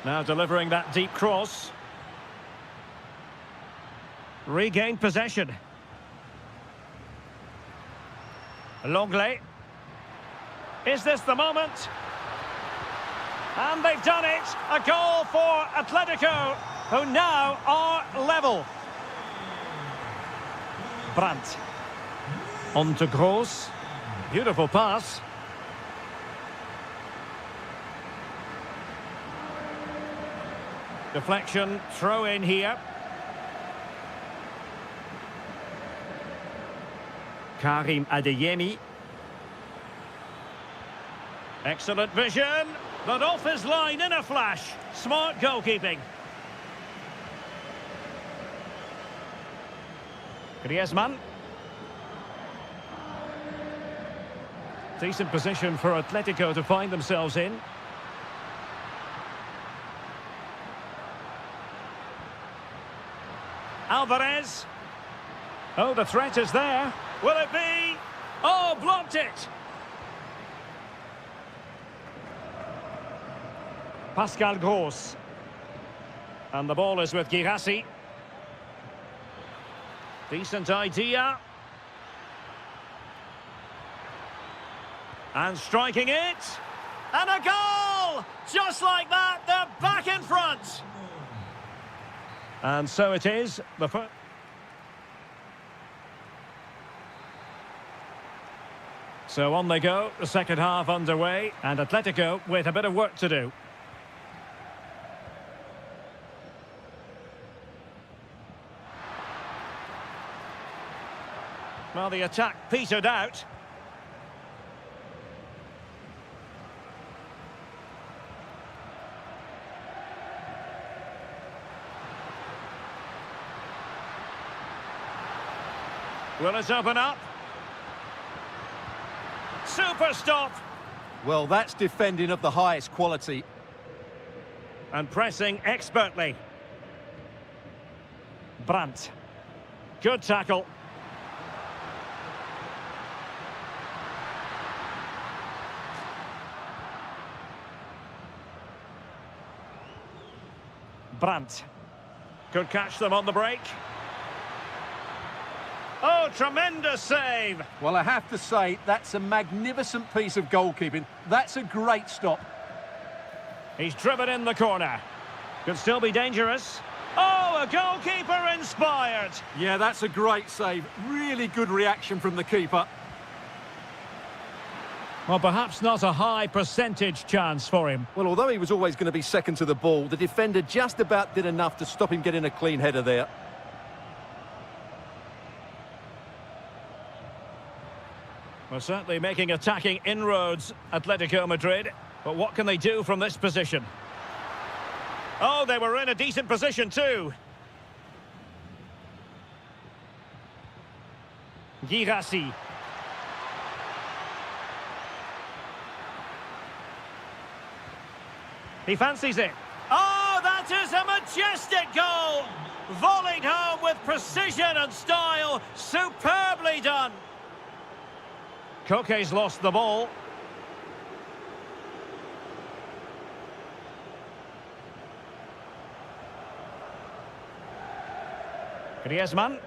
Now delivering that deep cross. Regained possession. Longley. Is this the moment? And they've done it! A goal for Atletico, who now are level. Brandt. On to Gross. Beautiful pass. Deflection, throw in here. Karim Adeyemi. Excellent vision, but off his line in a flash. Smart goalkeeping. Griezmann. Decent position for Atletico to find themselves in. Alvarez. Oh, the threat is there. Will it be? Oh, blocked it. Pascal Gross. And the ball is with Girassi. Decent idea. And striking it. And a goal! Just like that, they're back in front. And so it is. The first. So on they go, the second half underway, and Atletico with a bit of work to do. Well, the attack petered out. Will it open up? Super stop! Well, that's defending of the highest quality. And pressing expertly. Brandt. Good tackle. Brandt. Could catch them on the break. Oh, tremendous save! Well, I have to say, that's a magnificent piece of goalkeeping. That's a great stop. He's driven in the corner. Could still be dangerous. Oh, a goalkeeper inspired! Yeah, that's a great save. Really good reaction from the keeper. Well, perhaps not a high percentage chance for him. Well, although he was always going to be second to the ball, the defender just about did enough to stop him getting a clean header there. Well, certainly making attacking inroads, Atletico Madrid. But what can they do from this position? Oh, they were in a decent position too. Girassi. He fancies it. Oh, that is a majestic goal! Volleyed home with precision and style. Superbly done. Koke's lost the ball. Griezmann.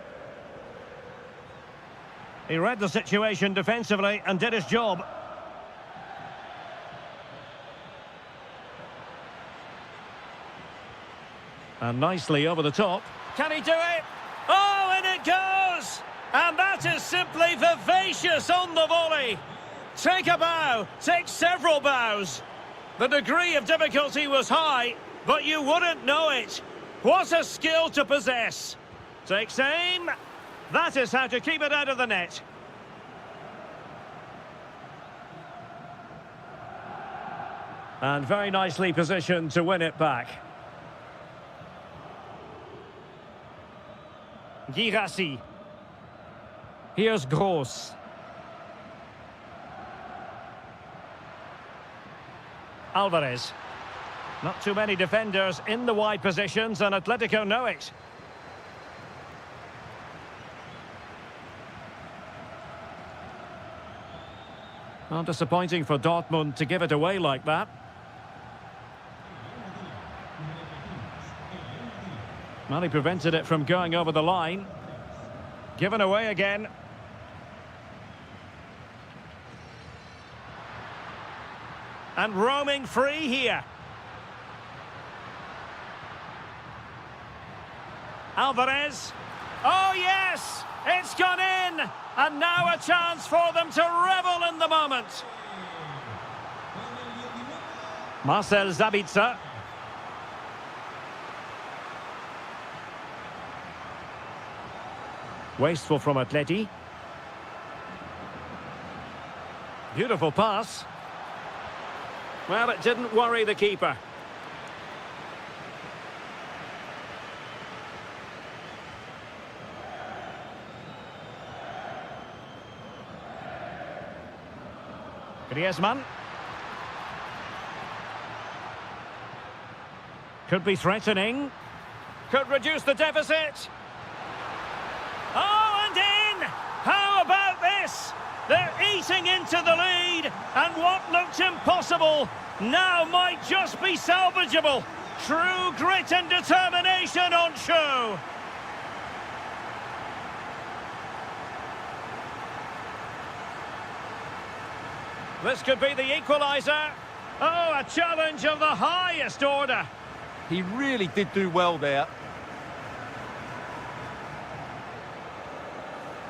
He read the situation defensively and did his job. And nicely over the top. Can he do it? Oh, and it goes! And that is simply vivacious on the volley. Take a bow, take several bows. The degree of difficulty was high, but you wouldn't know it. What a skill to possess. Takes aim. That is how to keep it out of the net. And very nicely positioned to win it back. Girassi. Here's Gross. Alvarez. Not too many defenders in the wide positions, and Atletico know it. Well, disappointing for Dortmund to give it away like that. Well, he prevented it from going over the line. Given away again. And roaming free here. Alvarez. Oh, yes! It's gone in! And now a chance for them to revel in the moment. Marcel Sabitzer. Wasteful from Atleti. Beautiful pass. Well, it didn't worry the keeper. Griezmann. Could be threatening. Could reduce the deficit. Oh, and in! How about this? They're eating into the lead, and what looked impossible now might just be salvageable. True grit and determination on show. This could be the equaliser. Oh, a challenge of the highest order. He really did do well there.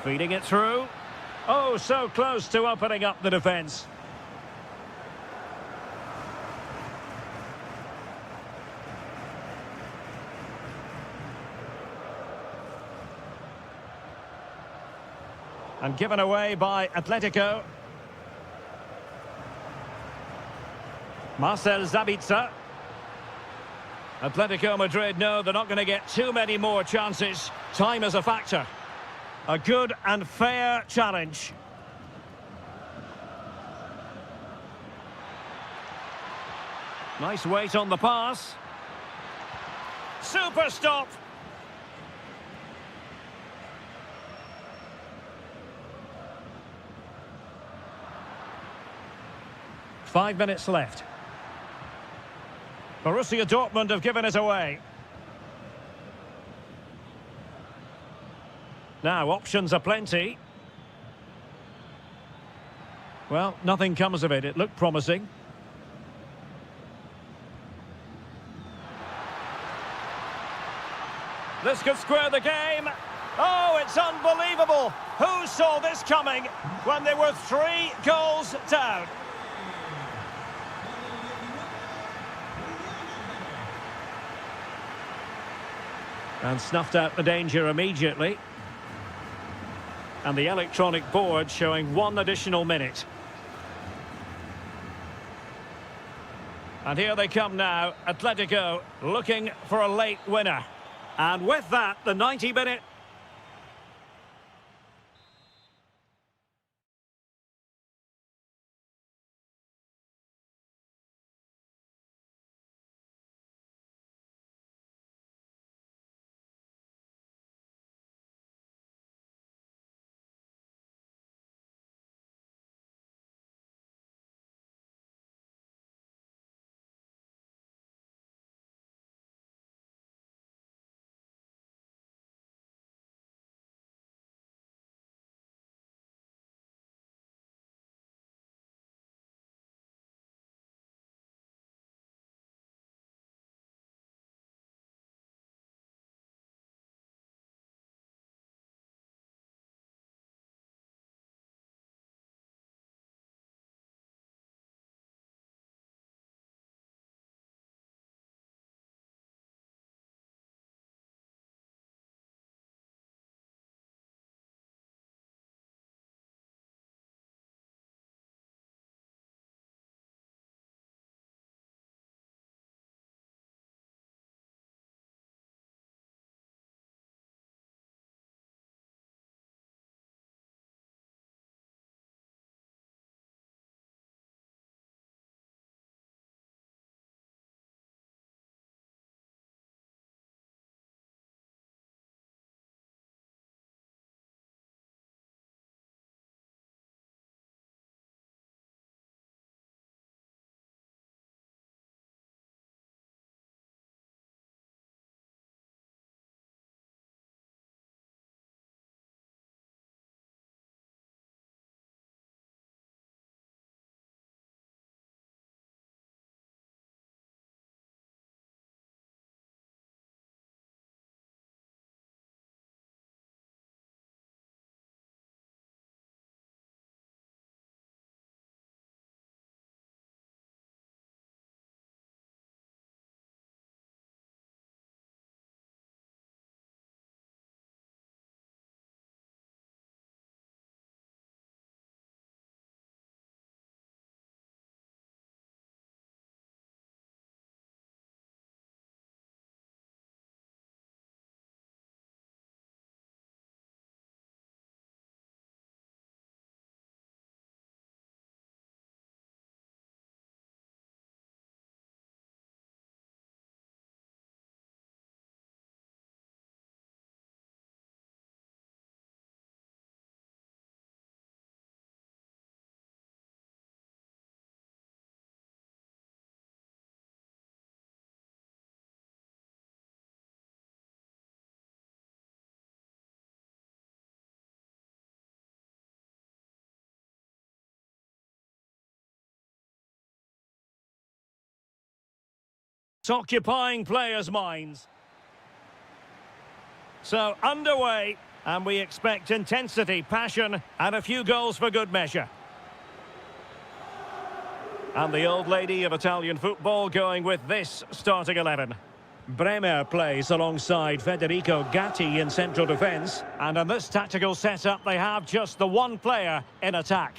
Feeding it through. Oh, so close to opening up the defence. And given away by Atletico. Marcel Sabitzer. Atletico Madrid know they're not going to get too many more chances. Time is a factor. A good and fair challenge. Nice weight on the pass. Super stop. Five minutes left. Borussia Dortmund have given it away. Now, options are plenty. Well, nothing comes of it. It looked promising. This could square the game. Oh, it's unbelievable. Who saw this coming when they were 3 goals down? And snuffed out the danger immediately. And the electronic board showing 1 additional minute. And here they come now, Atletico looking for a late winner. And with that, the 90-minute It's occupying players' minds. So, underway, and we expect intensity, passion, and a few goals for good measure. And the old lady of Italian football going with this starting 11. Bremer plays alongside Federico Gatti in central defence. And in this tactical setup, they have just the one player in attack.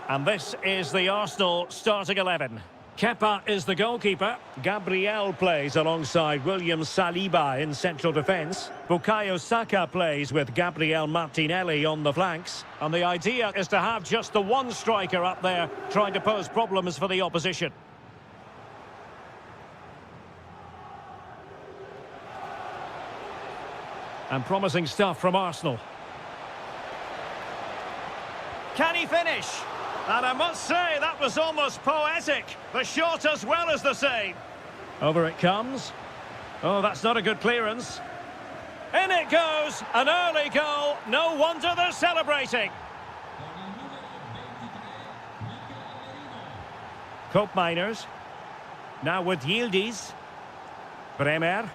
And this is the Arsenal starting 11. Kepa is the goalkeeper. Gabriel plays alongside William Saliba in central defence. Bukayo Saka plays with Gabriel Martinelli on the flanks. And the idea is to have just the one striker up there trying to pose problems for the opposition. And promising stuff from Arsenal. Can he finish? And I must say, that was almost poetic. The shot as well as the save. Over it comes. Oh, that's not a good clearance. In it goes. An early goal. No wonder they're celebrating. Cope Miners. Now with Yildiz. Bremer.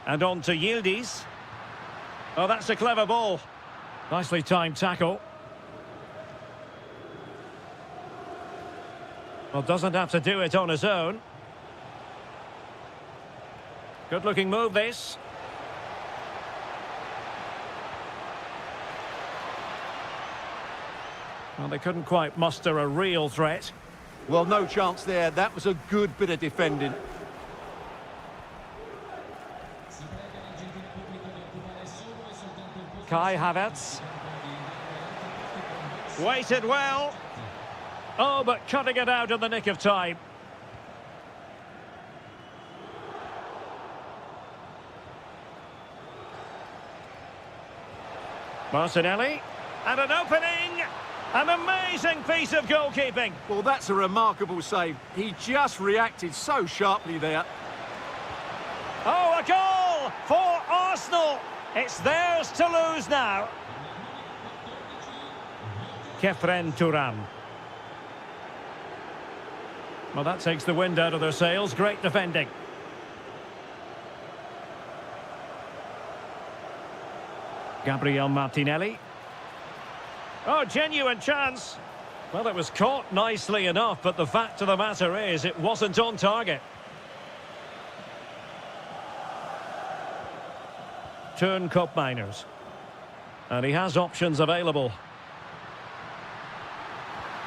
And on to Yildiz. Oh, that's a clever ball. Nicely timed tackle. Well, doesn't have to do it on his own. Good-looking move, this. Well, they couldn't quite muster a real threat. Well, no chance there. That was a good bit of defending. Kai Havertz. Waited well. Oh, but cutting it out in the nick of time. Martinelli. And an opening. An amazing piece of goalkeeping. Well, that's a remarkable save. He just reacted so sharply there. Oh, a goal for Arsenal. It's theirs to lose now. Kefren Turan. Well, that takes the wind out of their sails. Great defending. Gabriel Martinelli. Oh, genuine chance. Well, it was caught nicely enough, but the fact of the matter is it wasn't on target. Turn Cope Miners. And he has options available.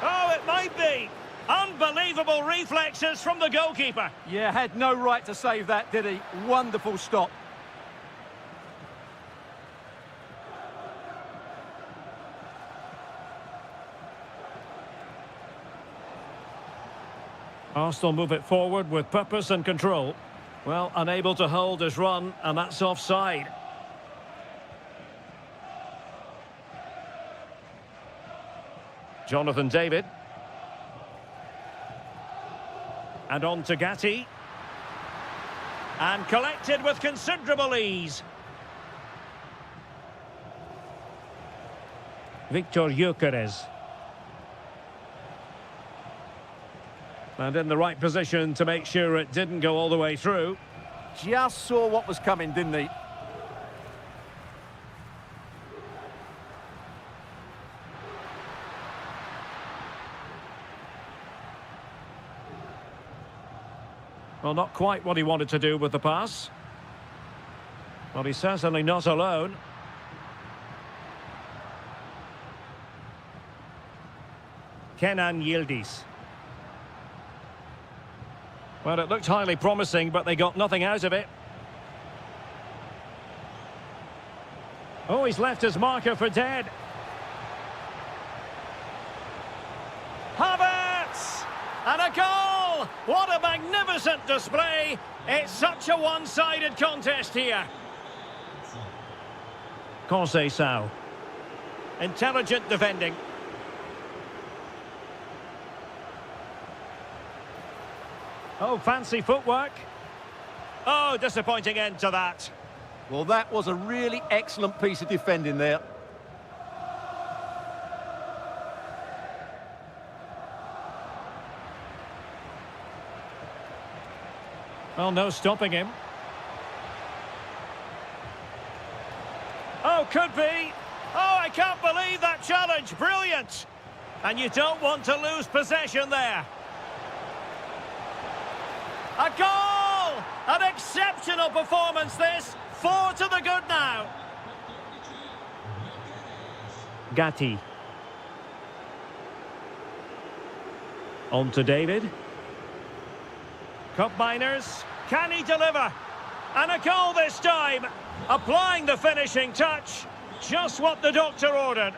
Oh, it might be. Unbelievable reflexes from the goalkeeper. Yeah, had no right to save that, did he? Wonderful stop. Arsenal move it forward with purpose and control. Well, unable to hold his run, and that's offside. Jonathan David. And on to Gatti. And collected with considerable ease. Victor Gyökeres. And in the right position to make sure it didn't go all the way through. Just saw what was coming, didn't he? Well, not quite what he wanted to do with the pass. Well, he's certainly not alone. Kenan Yildiz. Well, it looked highly promising, but they got nothing out of it. Oh, he's left his marker for dead. Havertz! And a goal! What a magnificent display! It's such a one-sided contest here. Conceição. Intelligent defending. Oh, fancy footwork. Oh, disappointing end to that. Well, that was a really excellent piece of defending there. Well, no stopping him. Oh, could be. Oh, I can't believe that challenge. Brilliant. And you don't want to lose possession there. A goal! An exceptional performance, this. 4 to the good now. Gatti. On to David. Cup miners. Can he deliver? And a goal this time. Applying the finishing touch. Just what the doctor ordered.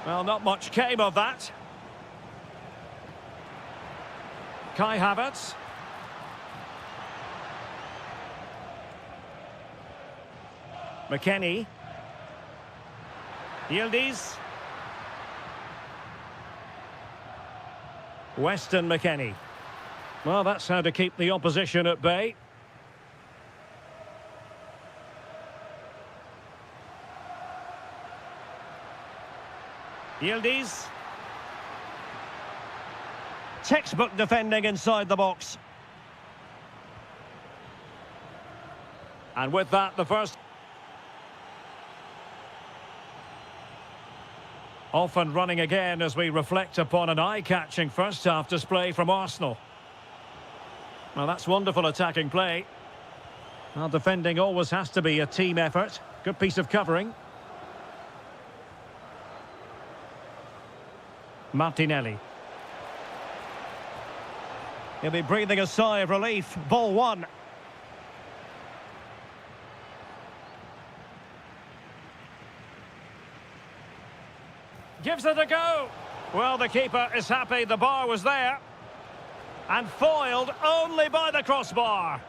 Well, not much came of that. Kai Havertz. McKennie. Yildiz. Weston McKennie. Well, that's how to keep the opposition at bay. Yildiz. Textbook defending inside the box. And with that, the first... Off and running again as we reflect upon an eye-catching first-half display from Arsenal. Well, that's wonderful attacking play. Well, defending always has to be a team effort. Good piece of covering. Martinelli. He'll be breathing a sigh of relief. Ball one. Gives it a go. Well, the keeper is happy the bar was there. And foiled only by the crossbar.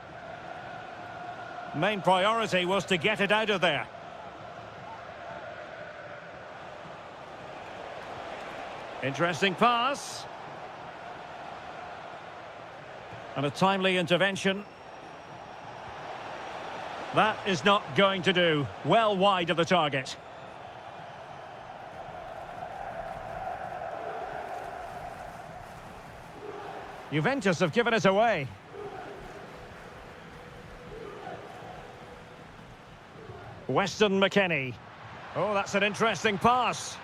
Main priority was to get it out of there. Interesting pass. And a timely intervention. That is not going to do. Well wide of the target. Juventus have given it away. Weston McKennie. Oh, that's an interesting pass.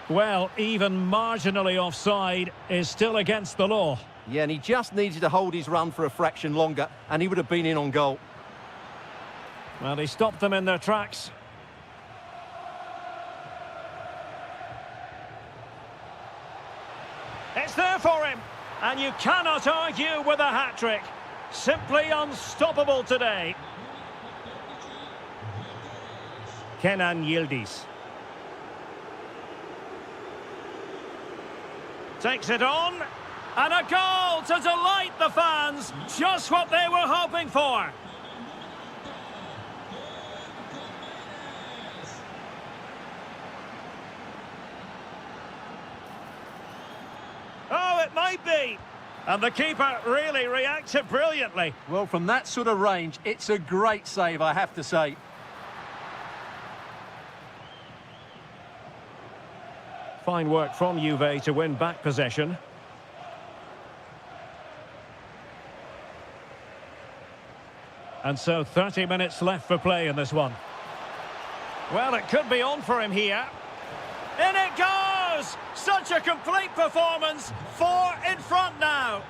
Well, even marginally offside is still against the law. Yeah, and he just needed to hold his run for a fraction longer, and he would have been in on goal. Well, he stopped them in their tracks. It's there for him. And you cannot argue with a hat-trick. Simply unstoppable today. Kenan Yildiz. Takes it on. And a goal to delight the fans. Just what they were hoping for. Oh, it might be. And the keeper really reacted brilliantly. Well, from that sort of range, it's a great save, I have to say. Fine work from Juve to win back possession. And so 30 minutes left for play in this one. Well, it could be on for him here. In it goes! Such a complete performance. 4 in front now.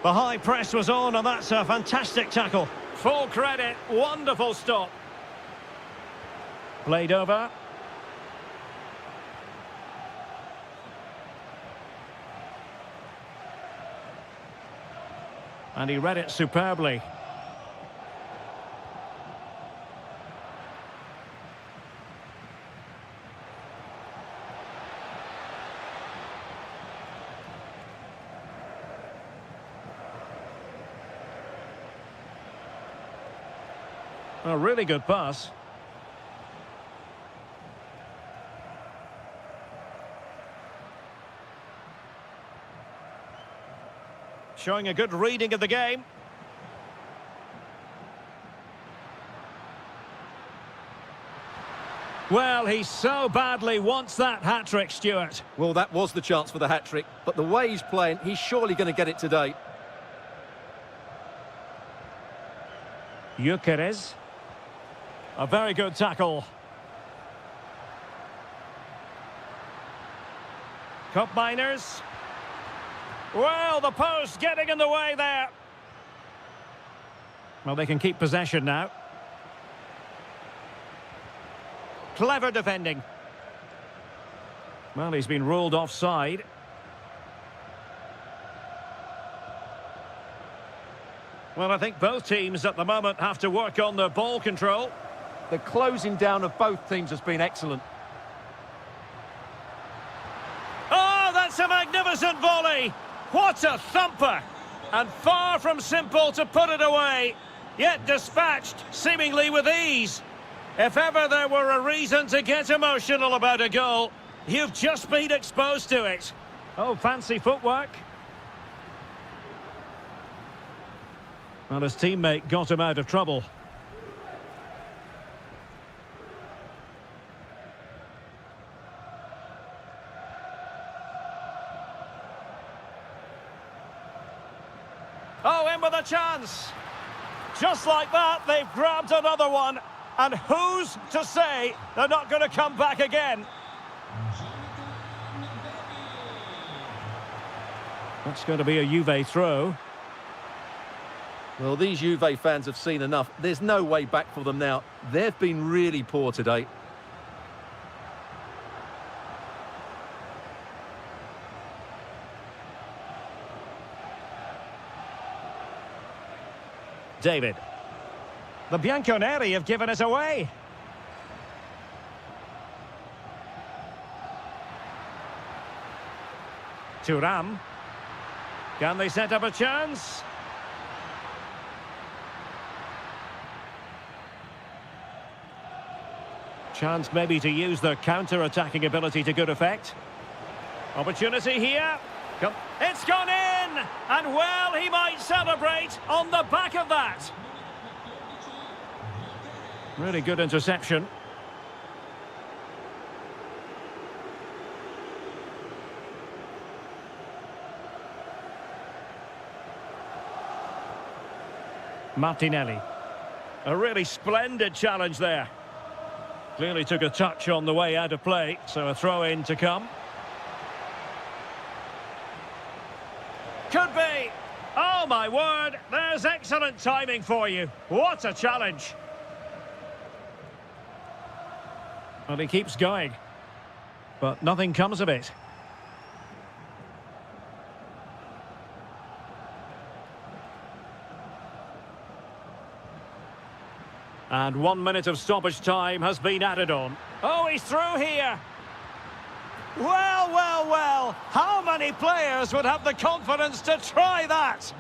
The high press was on, and that's a fantastic tackle. Full credit. Wonderful stop. Played over. And he read it superbly. A really good pass. showing a good reading of the game. Well, he so badly wants that hat-trick, Stuart. Well, that was the chance for the hat-trick, but the way he's playing, he's surely going to get it today. Gyökeres. A very good tackle. Cup miners. Well, the post getting in the way there. Well, they can keep possession now. Clever defending. Well, he's been ruled offside. Well, I think both teams at the moment have to work on their ball control. The closing down of both teams has been excellent. Oh, that's a magnificent volley! What a thumper! And far from simple to put it away, yet dispatched seemingly with ease. If ever there were a reason to get emotional about a goal, you've just been exposed to it. Oh, fancy footwork. Well, his teammate got him out of trouble. Oh, in with a chance. Just like that, they've grabbed another one. And who's to say they're not going to come back again? That's going to be a Juve throw. Well, these Juve fans have seen enough. There's no way back for them now. They've been really poor today. David. The Bianconeri have given us away. Thuram. Can they set up a chance? Chance maybe to use their counter-attacking ability to good effect. Opportunity here. It's gone in! And well, he might celebrate on the back of that. Really good interception. Martinelli. A really splendid challenge there. Clearly took a touch on the way out of play, so a throw-in to come. Could be. Oh, my word. There's excellent timing for you. What a challenge. Well, he keeps going, but nothing comes of it. And 1 minute of stoppage time has been added on. Oh, he's through here. Well, well, well. How many players would have the confidence to try that?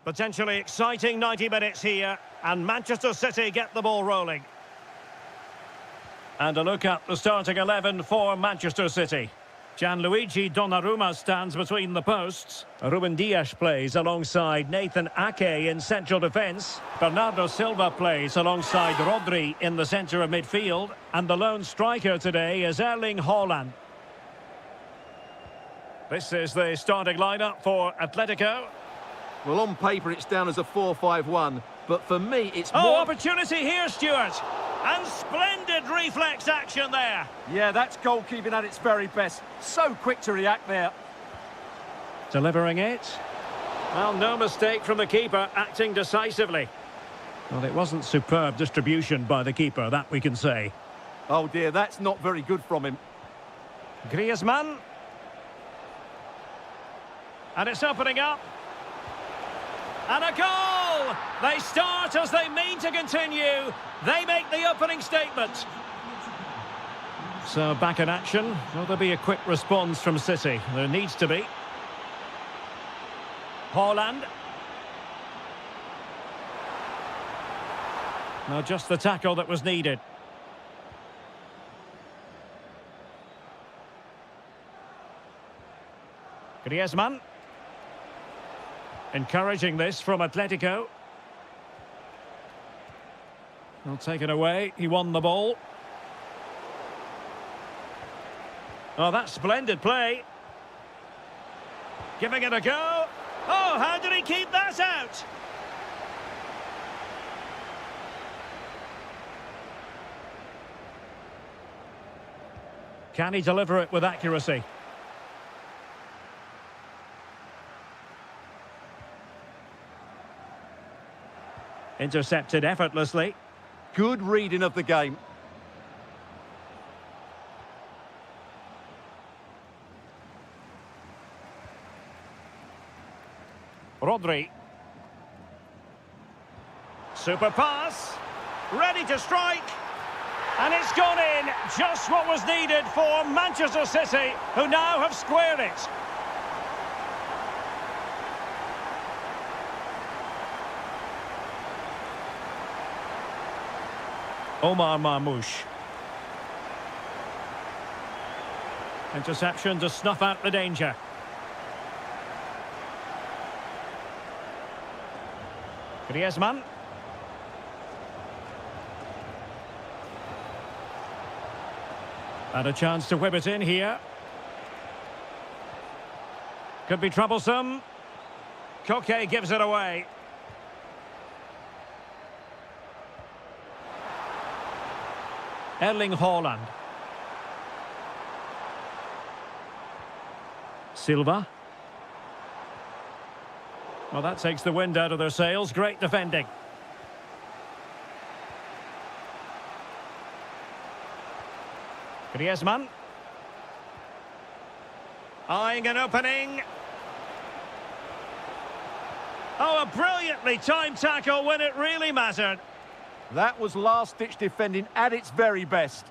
Potentially exciting 90 minutes here, and Manchester City get the ball rolling. And a look at the starting 11 for Manchester City. Gianluigi Donnarumma stands between the posts. Ruben Dias plays alongside Nathan Ake in central defence. Bernardo Silva plays alongside Rodri in the centre of midfield. And the lone striker today is Erling Haaland. This is the starting lineup for Atletico. Well, on paper it's down as a 4-5-1, but for me it's more... Oh, opportunity here, Stuart. And splendid reflex action there. Yeah, that's goalkeeping at its very best. So quick to react there. Delivering it. Well, no mistake from the keeper, acting decisively. Well, it wasn't superb distribution by the keeper, that we can say. Oh dear, that's not very good from him. Griezmann. And it's opening up. And a goal! They start as they mean to continue. They make the opening statement. So back in action. Will there be a quick response from City? There needs to be. Haaland. Now just the tackle that was needed. Griezmann. Encouraging this from Atletico. Well, taken away. He won the ball. Oh, that's splendid play. Giving it a go. Oh, how did he keep that out? Can he deliver it with accuracy? Intercepted effortlessly. Good reading of the game. Rodri. Super pass. Ready to strike. And it's gone in. Just what was needed for Manchester City, who now have squared it. Omar Marmoush. Interception to snuff out the danger. Griezmann. And a chance to whip it in here. Could be troublesome. Koke gives it away. Erling Haaland. Silva. Well, that takes the wind out of their sails. Great defending. Griezmann. Eyeing an opening. Oh, a brilliantly timed tackle when it really mattered. That was last-ditch defending at its very best.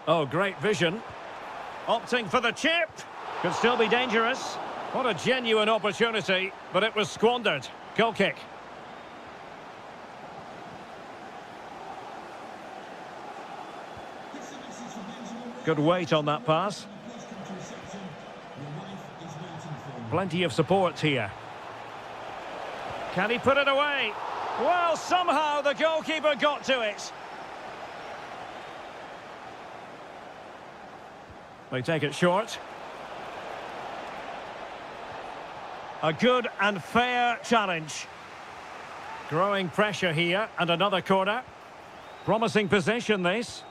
Oh, great vision. Opting for the chip. Could still be dangerous. What a genuine opportunity, but it was squandered. Goal kick. Good weight on that pass. Plenty of support here. Can he put it away? Well, somehow the goalkeeper got to it. They take it short. A good and fair challenge. Growing pressure here, and another corner. Promising possession, this.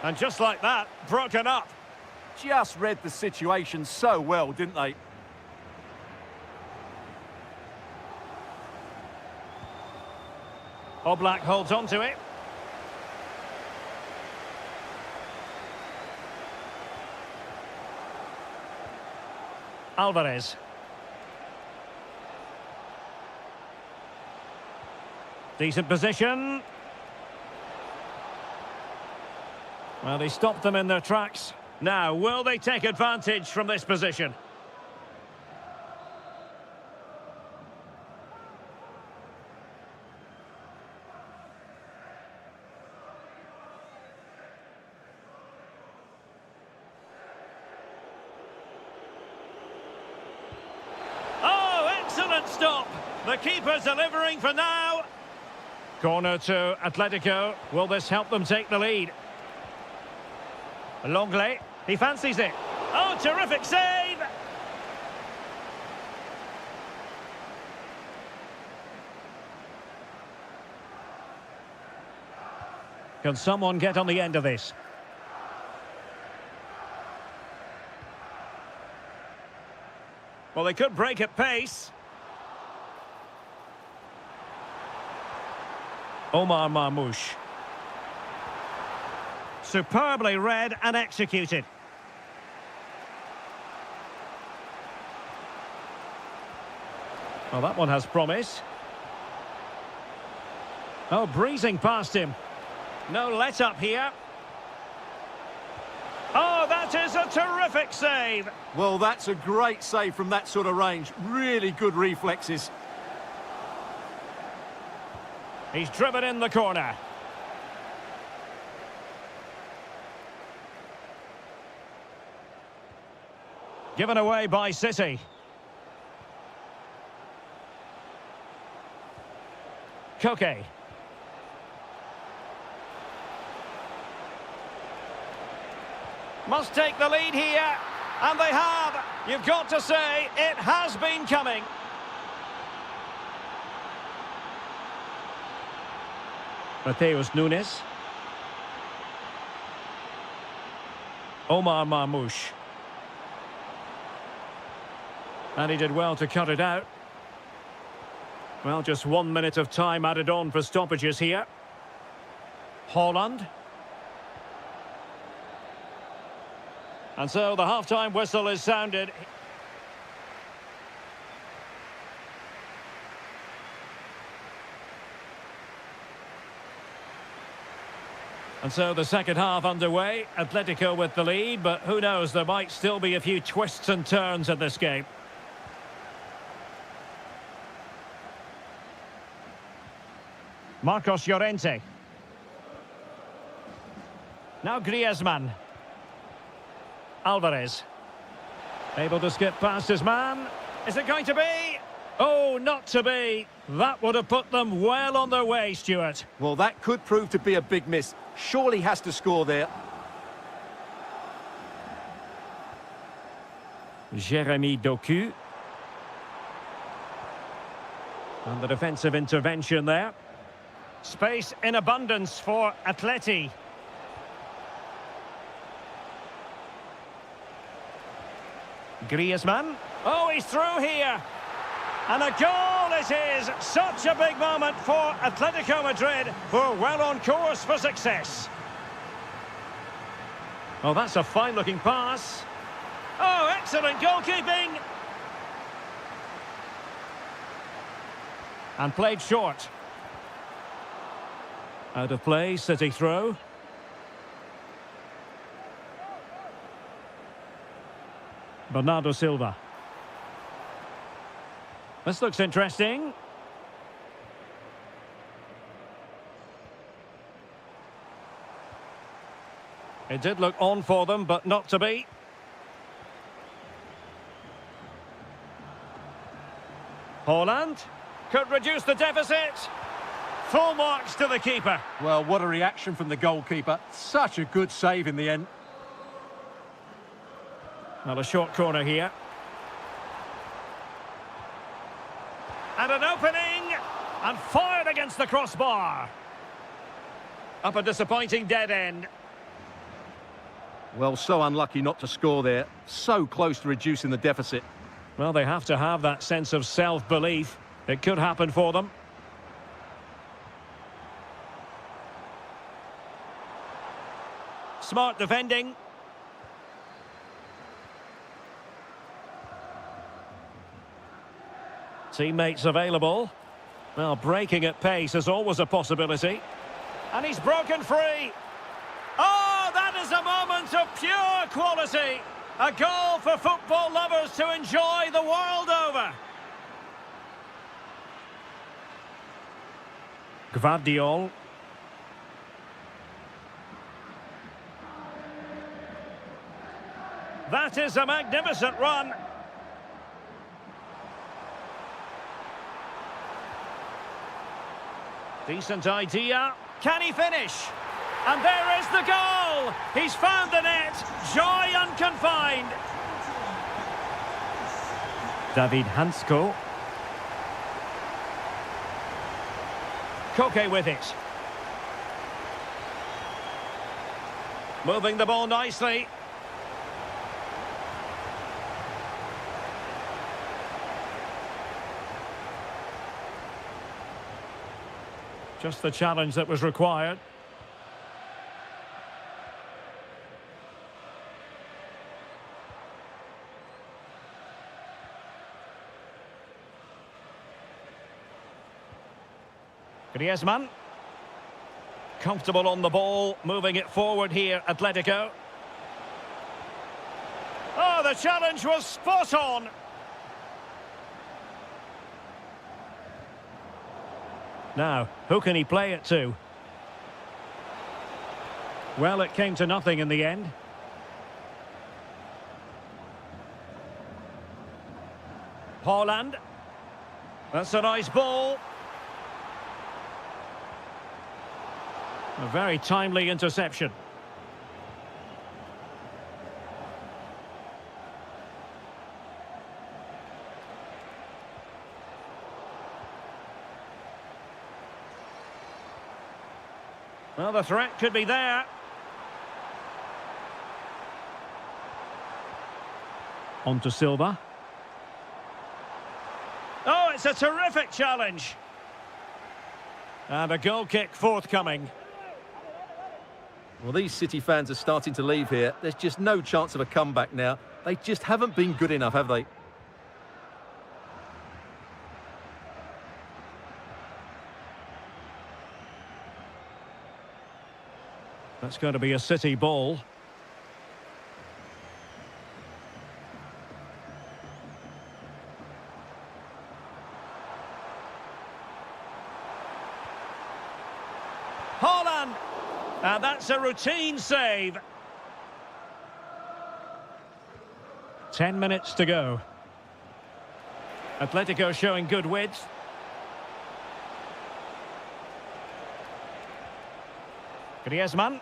And just like that, broken up. Just read the situation so well, didn't they? Oblak holds on to it. Alvarez. Decent position. Well, he stopped them in their tracks. Now, will they take advantage from this position? Oh, excellent stop. The keeper's delivering for now. Corner to Atletico. Will this help them take the lead? Longley, he fancies it. Oh, terrific save! Can someone get on the end of this? Well, they could break at pace. Omar Marmoush. Superbly read and executed. Well, that one has promise. Oh, breezing past him. No let-up here. Oh, that is a terrific save. Well, that's a great save from that sort of range. Really good reflexes. He's driven in the corner. Given away by City. Koke. Must take the lead here, and they have. You've got to say, it has been coming. Mateus Nunes. Omar Marmoush. And he did well to cut it out. Well, just 1 minute of time added on for stoppages here. Holland. And so the half-time whistle is sounded. And so the second half underway. Atletico with the lead, but who knows, there might still be a few twists and turns in this game. Marcos Llorente. Now Griezmann. Alvarez. Able to skip past his man. Is it going to be? Oh, not to be. That would have put them well on their way, Stuart. Well, that could prove to be a big miss. Surely has to score there. Jeremy Doku. And the defensive intervention there. Space in abundance for Atleti. Griezmann. Oh, he's through here. And a goal it is. Such a big moment for Atletico Madrid, who are well on course for success. Oh, that's a fine-looking pass. Oh, excellent goalkeeping. And played short. Out of play, City throw. Bernardo Silva. This looks interesting. It did look on for them, but not to be. Holland could reduce the deficit. Full marks to the keeper. Well, what a reaction from the goalkeeper. Such a good save in the end. Well, a short corner here. And an opening. And fired against the crossbar. Up a disappointing dead end. Well, so unlucky not to score there. So close to reducing the deficit. Well, they have to have that sense of self-belief. It could happen for them. Smart defending. Teammates available. Well, breaking at pace is always a possibility. And he's broken free. Oh, that is a moment of pure quality. A goal for football lovers to enjoy the world over. Gvardiol. That is a magnificent run. Decent idea. Can he finish? And there is the goal! He's found the net. Joy unconfined. David Hansko. Koke with it. Moving the ball nicely. Just the challenge that was required. Griezmann. Comfortable on the ball, moving it forward here, Atletico. Oh, the challenge was spot on. Now, who can he play it to? Well, it came to nothing in the end. Haaland. That's a nice ball. A very timely interception. Well, the threat could be there. On to Silva. Oh, it's a terrific challenge. And a goal kick forthcoming. Well, these City fans are starting to leave here. There's just no chance of a comeback now. They just haven't been good enough, have they? That's going to be a City ball. Haaland! And that's a routine save. 10 minutes to go. Atletico showing good width. Griezmann.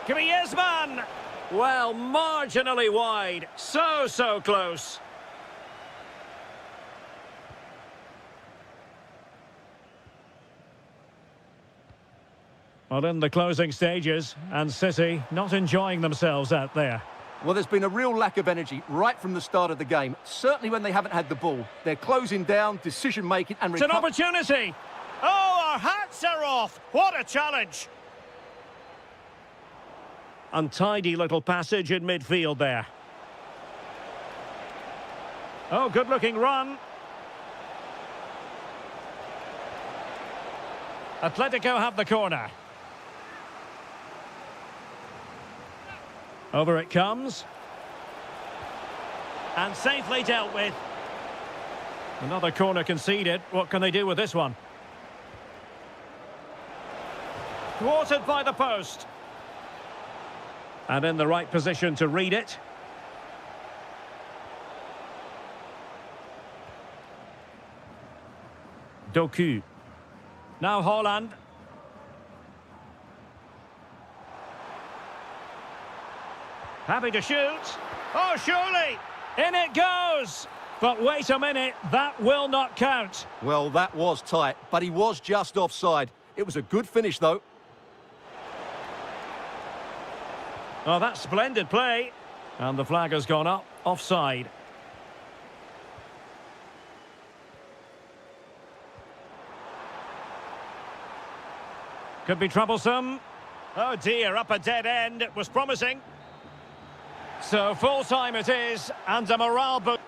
Griezmann! Well, marginally wide. So close. Well, in the closing stages, and City not enjoying themselves out there. Well, there's been a real lack of energy right from the start of the game. Certainly when they haven't had the ball. They're closing down, decision-making and... It's an opportunity! Oh, our hats are off! What a challenge! Untidy little passage in midfield there. Oh, good-looking run. Atletico have the corner. Over it comes. And safely dealt with. Another corner conceded. What can they do with this one? Thwarted by the post. And in the right position to read it. Doku. Now Haaland. Happy to shoot. Oh, surely! In it goes! But wait a minute, that will not count. Well, that was tight, but he was just offside. It was a good finish, though. Oh, that's splendid play. And the flag has gone up, offside. Could be troublesome. Oh dear, up a dead end. It was promising. So full time it is, and a morale boost.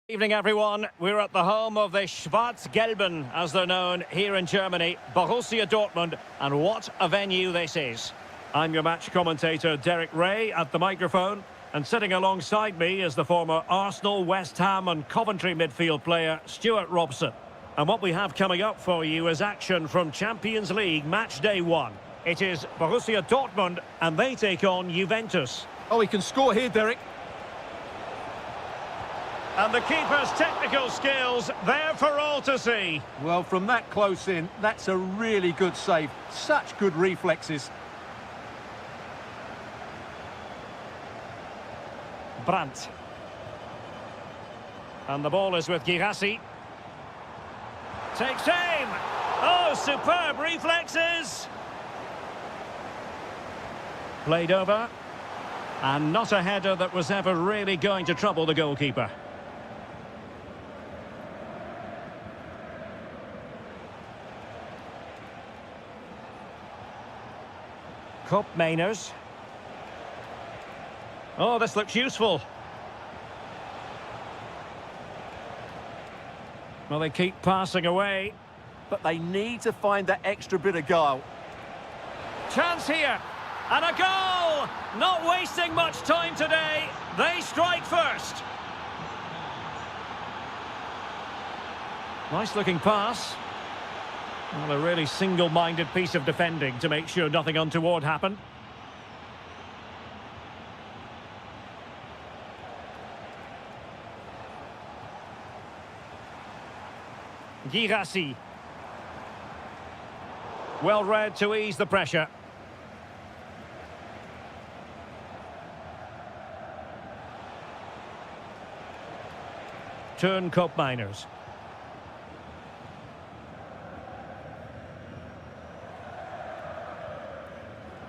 Evening, everyone. We're at the home of the Schwarz-Gelben, as they're known here in Germany, Borussia Dortmund, and what a venue this is. I'm your match commentator, Derek Ray, at the microphone, and sitting alongside me is the former Arsenal, West Ham and Coventry midfield player, Stuart Robson. And what we have coming up for you is action from Champions League match day 1. It is Borussia Dortmund, and they take on Juventus. Oh, he can score here, Derek. And the keeper's technical skills there for all to see. Well, from that close in, that's a really good save. Such good reflexes. Brandt. And the ball is with Girassi. Takes aim. Oh, superb reflexes. Played over. And not a header that was ever really going to trouble the goalkeeper. Mainers. Oh, this looks useful. Well, they keep passing away. But they need to find that extra bit of guile. Chance here. And a goal! Not wasting much time today. They strike first. Nice looking pass. Well, a really single-minded piece of defending to make sure nothing untoward happened. Girassi. Well read to ease the pressure. Turn Miners.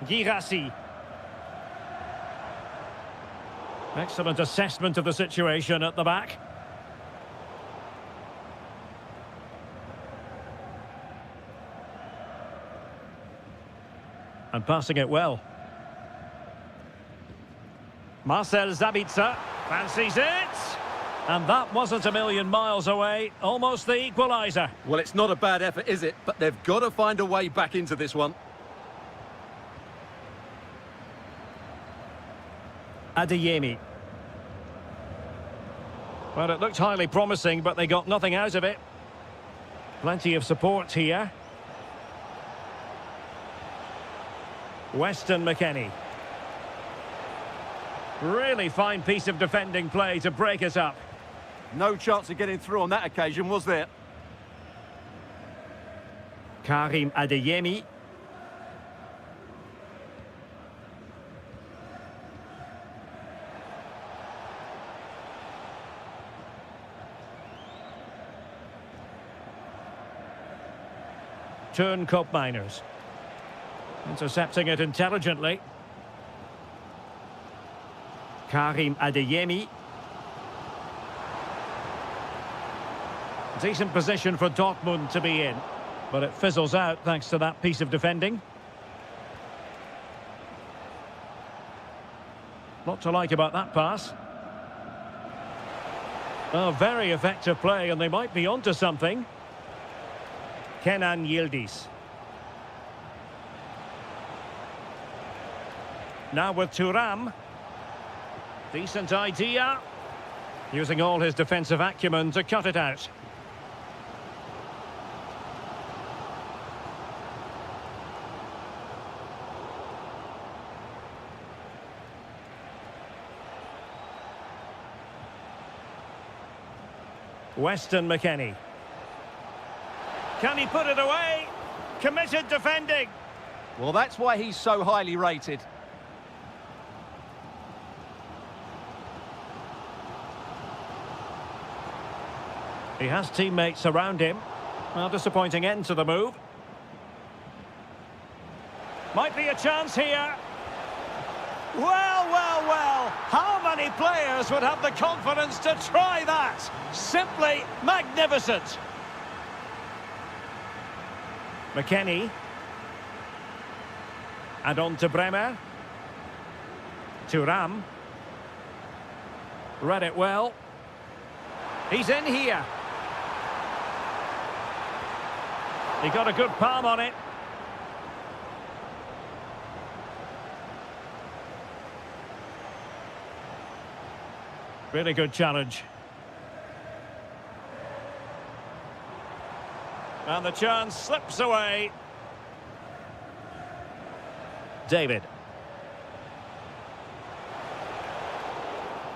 Girassi. Excellent assessment of the situation at the back. And passing it well. Marcel Sabitzer fancies it. And that wasn't a million miles away. Almost the equaliser. Well, it's not a bad effort, is it? But they've got to find a way back into this one. Adeyemi. Well, it looked highly promising, but they got nothing out of it. Plenty of support here. Weston McKennie. Really fine piece of defending play to break it up. No chance of getting through on that occasion, was there? Karim Adeyemi. Turn Miners. Intercepting it intelligently. Karim Adeyemi. Decent position for Dortmund to be in, but it fizzles out thanks to that piece of defending. Lot to like about that pass. Oh, very effective play, and they might be onto something. Kenan Yildiz. Now with Thuram. Decent idea. Using all his defensive acumen to cut it out. Weston McKennie. Can he put it away? Committed defending. Well, that's why he's so highly rated. He has teammates around him. A disappointing end to the move. Might be a chance here. Well, well, well. How many players would have the confidence to try that? Simply magnificent. McKennie. And on to Bremer. Thuram. Read it well. He's in here. He got a good palm on it. Really good challenge. And the chance slips away. David.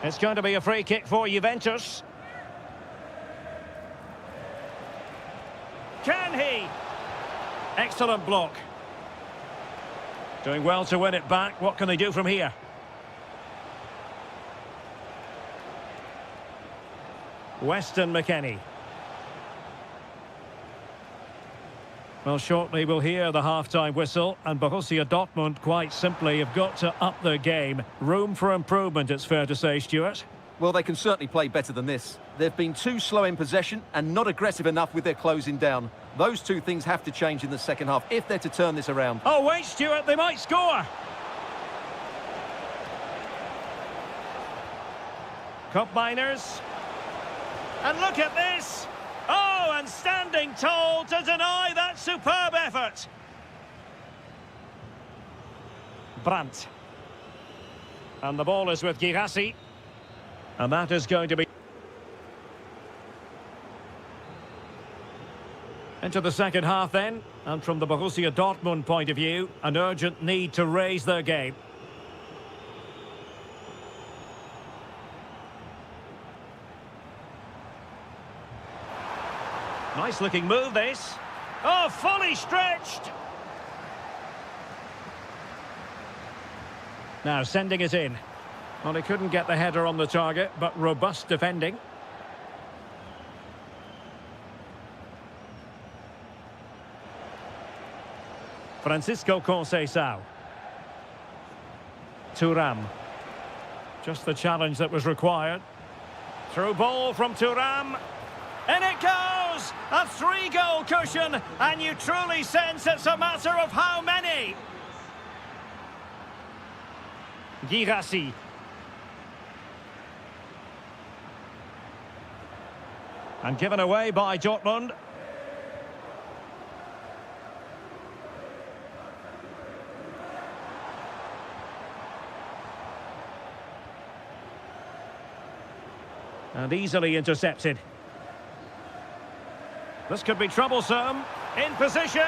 It's going to be a free kick for Juventus. Can he? Excellent block. Doing well to win it back. What can they do from here? Weston McKennie. Well, shortly we'll hear the half-time whistle, and Borussia Dortmund quite simply have got to up their game. Room for improvement, it's fair to say, Stuart. Well, they can certainly play better than this. They've been too slow in possession and not aggressive enough with their closing down. Those two things have to change in the second half if they're to turn this around. Oh, wait, Stuart, they might score. Cup miners. And look at this! Oh, and standing tall to deny that superb effort. Brandt. And the ball is with Girassi. And that is going to be... Into the second half then. And from the Borussia Dortmund point of view, an urgent need to raise their game. Nice looking move, this. Oh, fully stretched. Now sending it in. Well, he couldn't get the header on the target, but robust defending. Francisco Conceição. Thuram. Just the challenge that was required. Through ball from Thuram. In it goes! A 3-goal cushion, and you truly sense it's a matter of how many. Girassi. And given away by Dortmund. And easily intercepted. This could be troublesome. In position.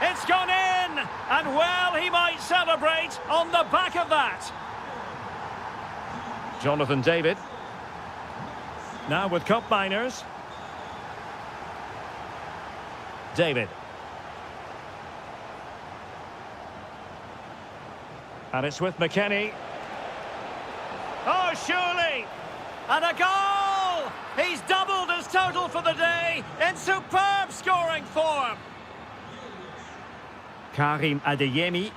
It's gone in. And well, he might celebrate on the back of that. Jonathan David. Now with cup miners. David. And it's with McKennie. Oh, surely. And a goal! He's doubled his total for the day in superb scoring form. Karim Adeyemi.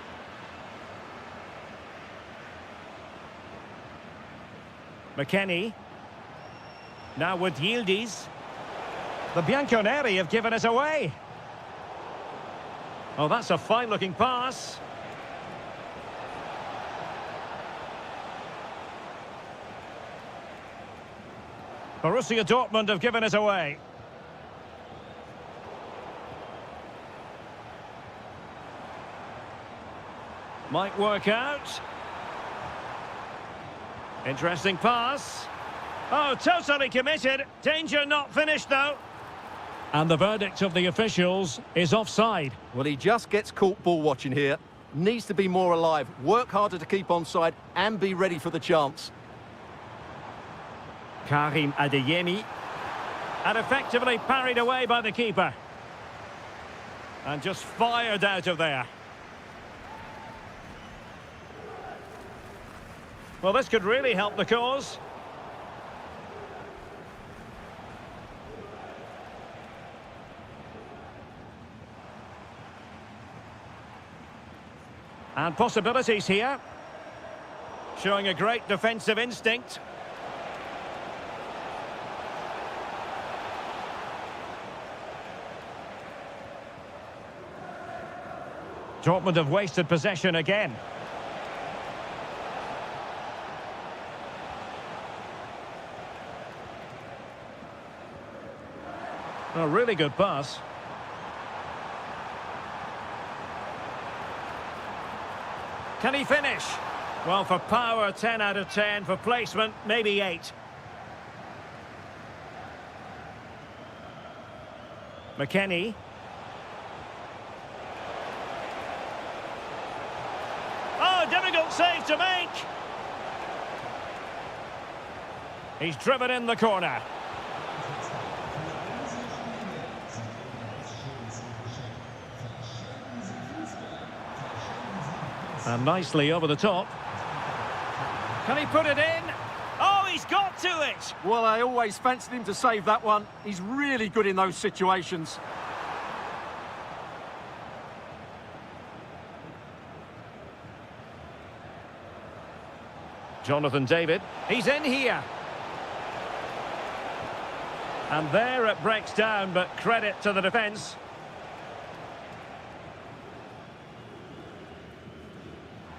McKennie. Now with Yildiz. The Bianconeri have given it away. Oh, that's a fine-looking pass. Borussia Dortmund have given it away. Might work out. Interesting pass. Oh, totally committed. Danger not finished, though. And the verdict of the officials is offside. Well, he just gets caught ball watching here. Needs to be more alive, work harder to keep onside, and be ready for the chance. Karim Adeyemi. And effectively parried away by the keeper. And just fired out of there. Well, this could really help the cause. And possibilities here. Showing a great defensive instinct. Dortmund have wasted possession again. A really good pass. Can he finish? Well, for power, 10 out of 10. For placement, maybe 8. McKennie. Oh, difficult save to make. He's driven in the corner. And nicely over the top. Can he put it in? Oh, he's got to it! Well, I always fancied him to save that one. He's really good in those situations. Jonathan David. He's in here. And there it breaks down, but credit to the defence.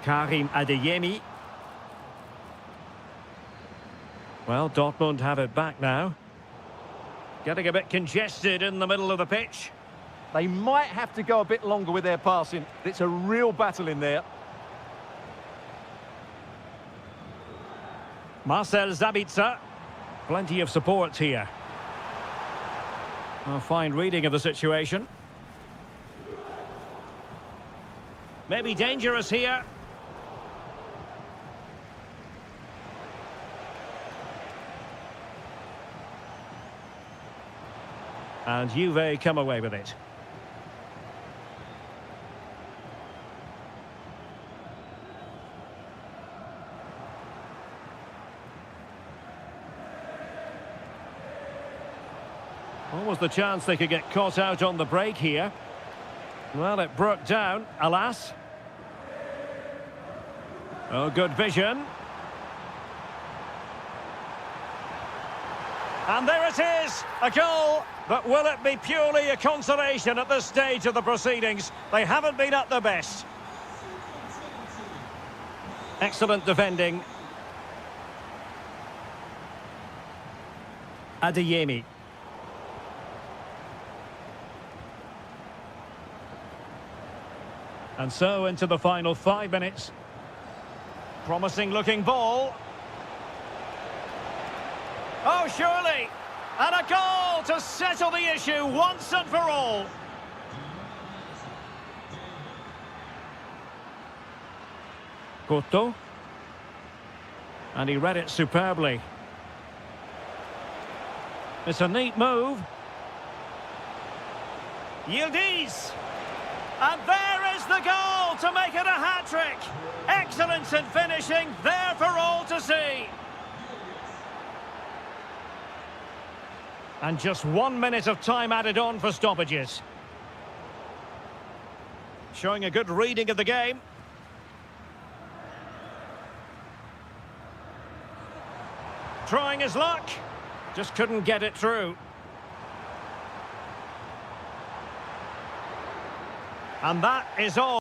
Karim Adeyemi. Well, Dortmund have it back now. Getting a bit congested in the middle of the pitch. They might have to go a bit longer with their passing. It's a real battle in there. Marcel Zabitzer. Plenty of support here. A fine reading of the situation. Maybe dangerous here. And Juve come away with it. What was the chance they could get caught out on the break here? Well, it broke down, alas. Oh, good vision. And there it is, a goal. But will it be purely a consolation at this stage of the proceedings? They haven't been at their best. Excellent defending. Adeyemi. And so into the final 5 minutes. Promising looking ball. Oh, surely. And a goal to settle the issue once and for all. Couto. And he read it superbly. It's a neat move. Yildiz. And there is the goal to make it a hat-trick. Excellence in finishing, there for all to see. And just 1 minute of time added on for stoppages. Showing a good reading of the game. Trying his luck. Just couldn't get it through. And that is all.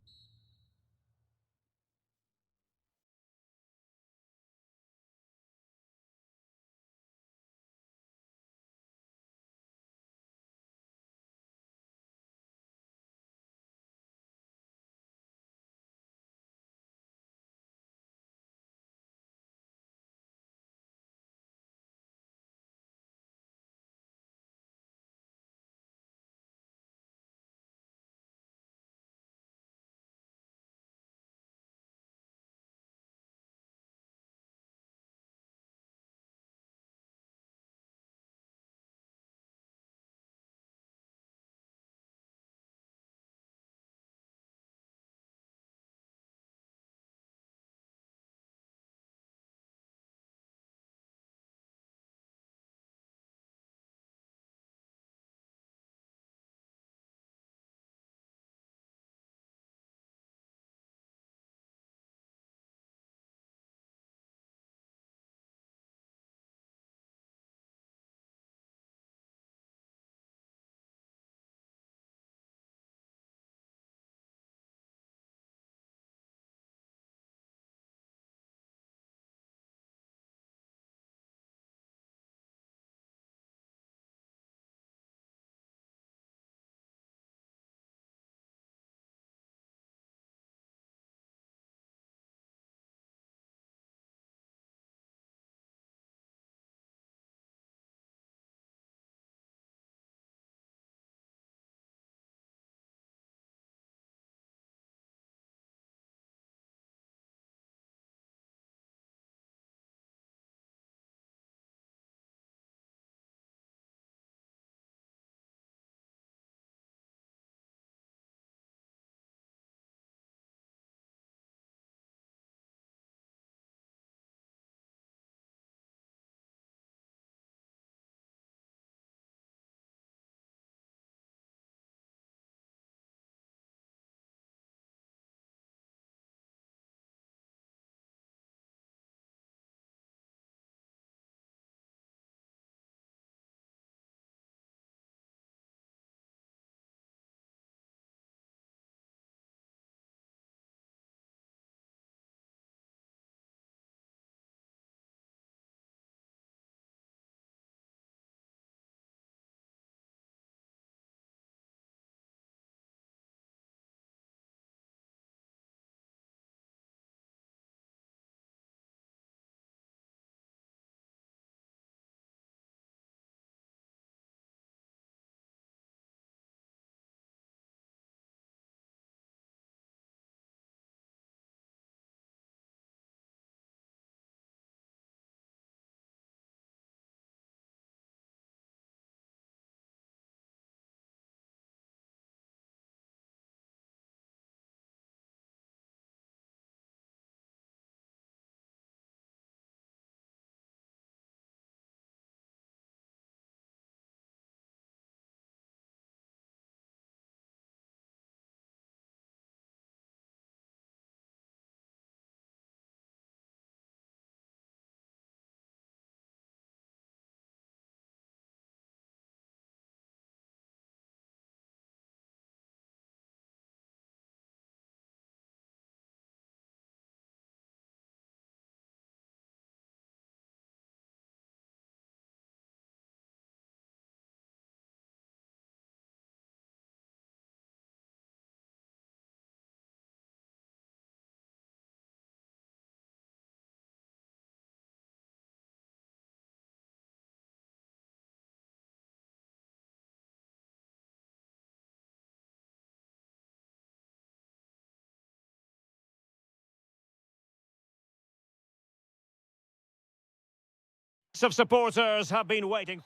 Lots of supporters have been waiting.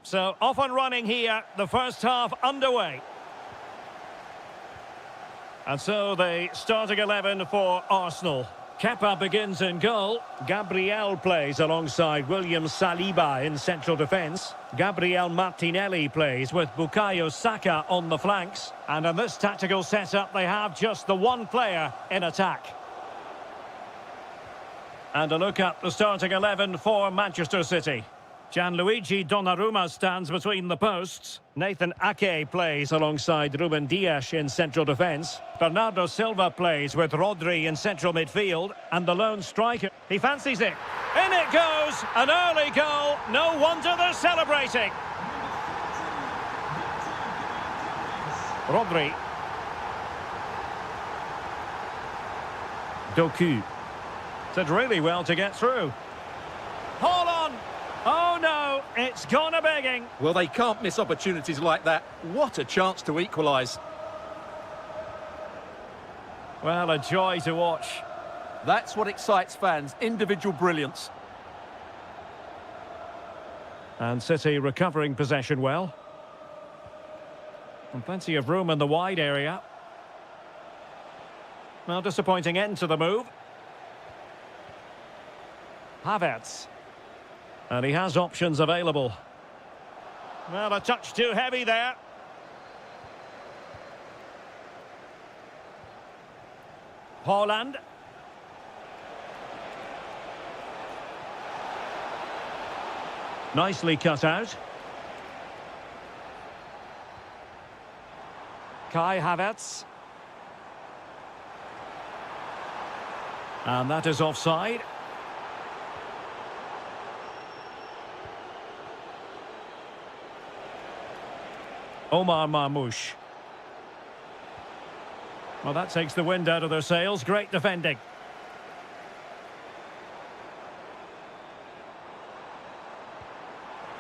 So off and running here, the first half underway. And so the starting 11 for Arsenal. Kepa begins in goal. Gabriel plays alongside William Saliba in central defence. Gabriel Martinelli plays with Bukayo Saka on the flanks. And in this tactical setup, they have just the one player in attack. And a look at the starting 11 for Manchester City. Gianluigi Donnarumma stands between the posts. Nathan Ake plays alongside Ruben Dias in central defence. Bernardo Silva plays with Rodri in central midfield. And the lone striker, he fancies it. In it goes! An early goal. No wonder they're celebrating. Rodri. Doku. Did really well to get through. Hold on! Oh no, it's gone a begging. Well, they can't miss opportunities like that. What a chance to equalise. Well, a joy to watch. That's what excites fans, individual brilliance. And City recovering possession well. And plenty of room in the wide area. Well, disappointing end to the move. Havertz. And he has options available. Well, a touch too heavy there. Haaland. Nicely cut out. Kai Havertz. And that is offside. Omar Marmoush. Well, that takes the wind out of their sails. Great defending.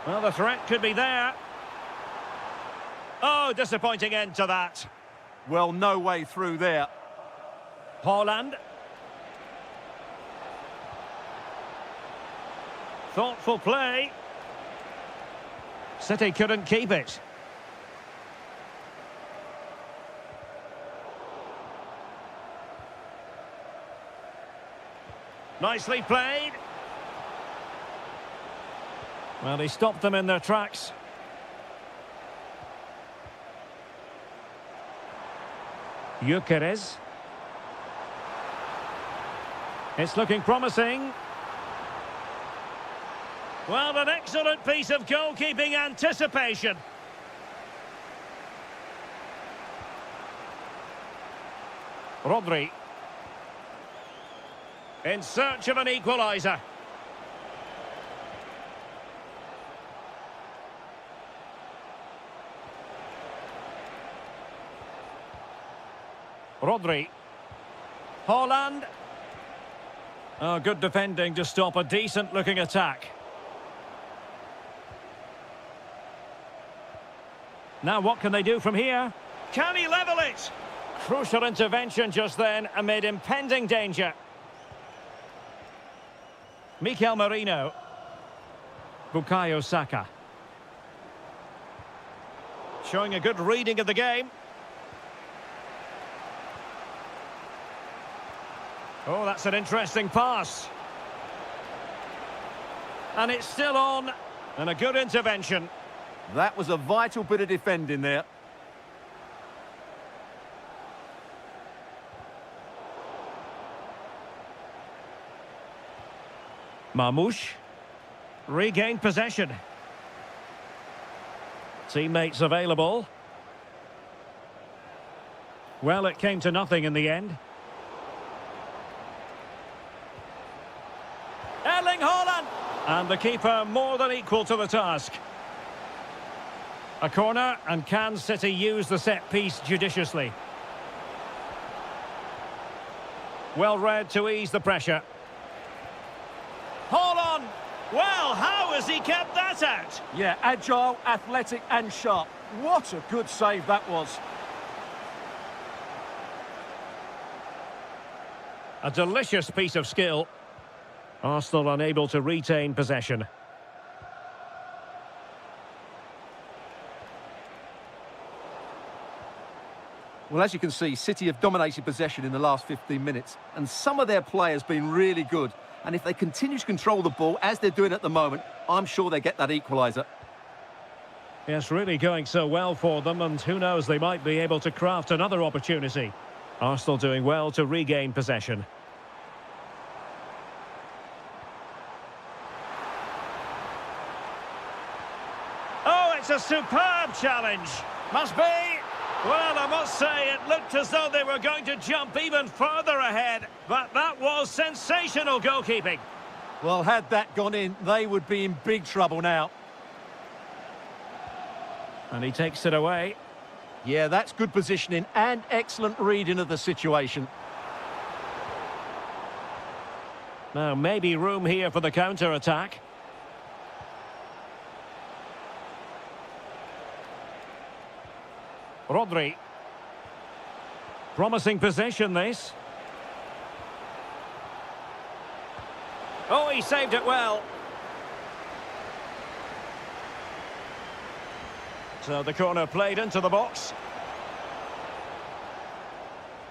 Well, the threat could be there. Oh, disappointing end to that. Well, no way through there. Haaland. Thoughtful play. City couldn't keep it. Nicely played. Well, he stopped them in their tracks. Gyökeres. It's looking promising. Well, an excellent piece of goalkeeping anticipation. Rodri. In search of an equaliser. Rodri. Haaland. Oh, good defending to stop a decent-looking attack. Now what can they do from here? Can he level it? Crucial intervention just then amid impending danger. Mikel Merino. Bukayo Saka. Showing a good reading of the game. Oh, that's an interesting pass. And it's still on. And a good intervention. That was a vital bit of defending there. Marmoush. Regained possession. Teammates available. Well, it came to nothing in the end. Erling Haaland! And the keeper more than equal to the task. A corner, and can City use the set piece judiciously? Well read to ease the pressure. Haaland! Well, how has he kept that out? Yeah, agile, athletic and sharp. What a good save that was. A delicious piece of skill. Arsenal unable to retain possession. Well, as you can see, City have dominated possession in the last 15 minutes, and some of their players been really good. And if they continue to control the ball, as they're doing at the moment, I'm sure they get that equaliser. Yes, really going so well for them, and who knows, they might be able to craft another opportunity. Arsenal doing well to regain possession. Oh, it's a superb challenge. Must be. Well, I must say, it looked as though they were going to jump even further ahead, but that was sensational goalkeeping. Well, had that gone in, they would be in big trouble now. And he takes it away. Yeah, that's good positioning and excellent reading of the situation. Now, maybe room here for the counter-attack. Rodri. Promising possession, this. Oh, he saved it well. So the corner played into the box.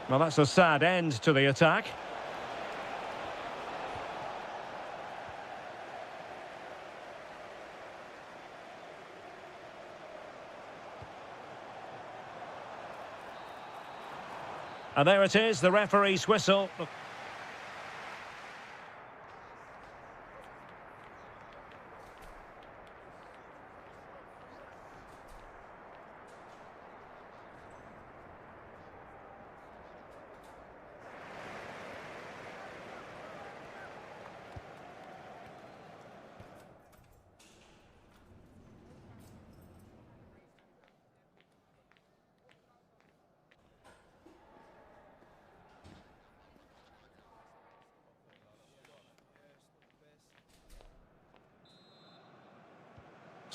Well, that's a sad end to the attack. And there it is, the referee's whistle.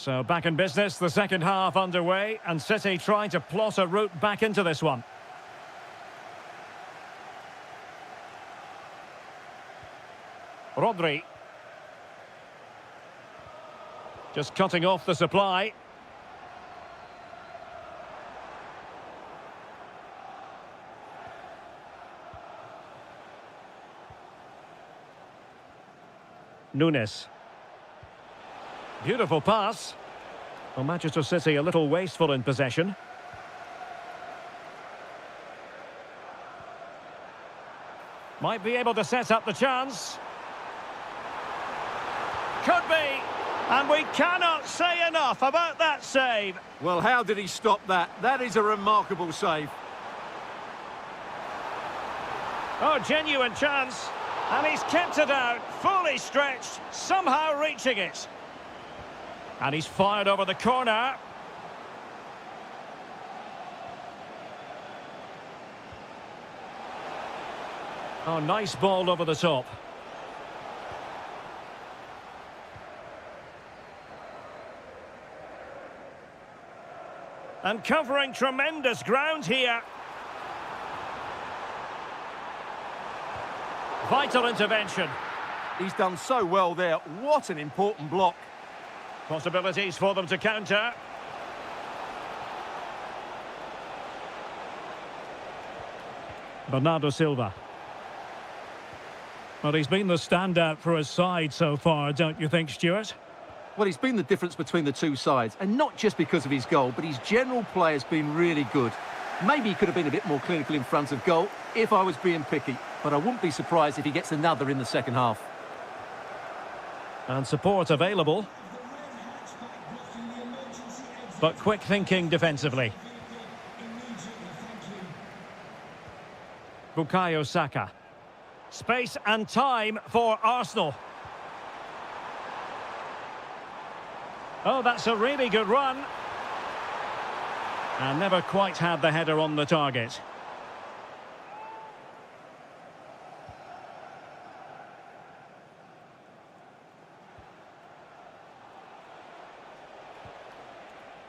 So back in business, the second half underway, and City trying to plot a route back into this one. Rodri. Just cutting off the supply. Nunes. Beautiful pass. Well, Manchester City a little wasteful in possession. Might be able to set up the chance. Could be. And we cannot say enough about that save. Well, how did he stop that? That is a remarkable save. Oh, genuine chance. And he's kept it out, fully stretched, somehow reaching it. And he's fired over the corner. Oh, nice ball over the top. And covering tremendous ground here. Vital intervention. He's done so well there. What an important block. Possibilities for them to counter. Bernardo Silva. Well, he's been the standout for his side so far, don't you think, Stuart? Well, he's been the difference between the two sides, and not just because of his goal, but his general play has been really good. Maybe he could have been a bit more clinical in front of goal, if I was being picky, but I wouldn't be surprised if he gets another in the second half. And support available. But quick thinking defensively. Bukayo Saka. Space and time for Arsenal. Oh, that's a really good run. And never quite had the header on the target.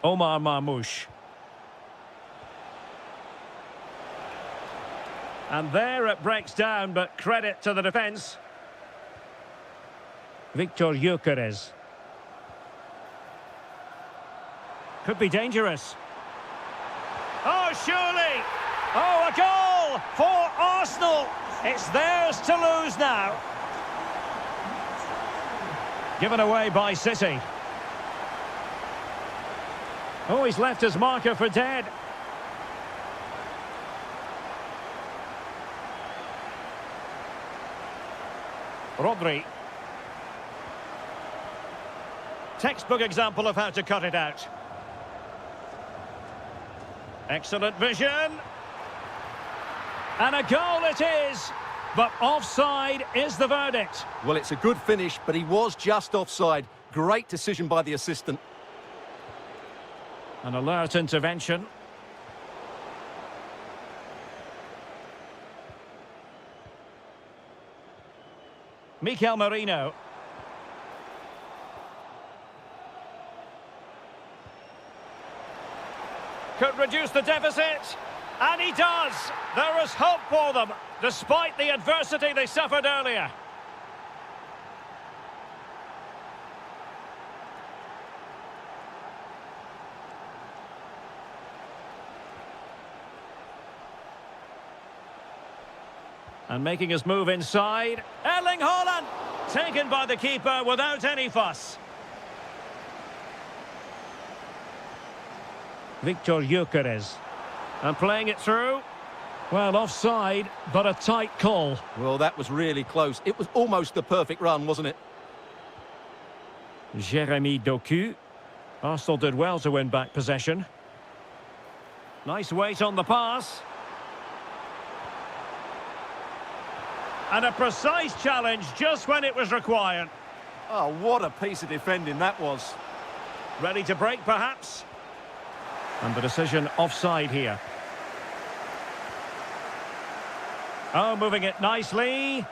Omar Marmoush. And there it breaks down, but credit to the defence. Victor Gyökeres. Could be dangerous. Oh, surely! Oh, a goal for Arsenal! It's theirs to lose now. Given away by City. Oh, he's left his marker for dead. Rodri. Textbook example of how to cut it out. Excellent vision. And a goal it is. But offside is the verdict. Well, it's a good finish, but he was just offside. Great decision by the assistant. An alert intervention. Mikel Merino. Could reduce the deficit. And he does. There is hope for them, despite the adversity they suffered earlier. And making his move inside. Erling Haaland! Taken by the keeper without any fuss. Victor Gyökeres. And playing it through. Well, offside, but a tight call. Well, that was really close. It was almost the perfect run, wasn't it? Jeremy Doku. Arsenal did well to win back possession. Nice weight on the pass. And a precise challenge just when it was required. Oh, what a piece of defending that was. Ready to break, perhaps? And the decision offside here. Oh, moving it nicely.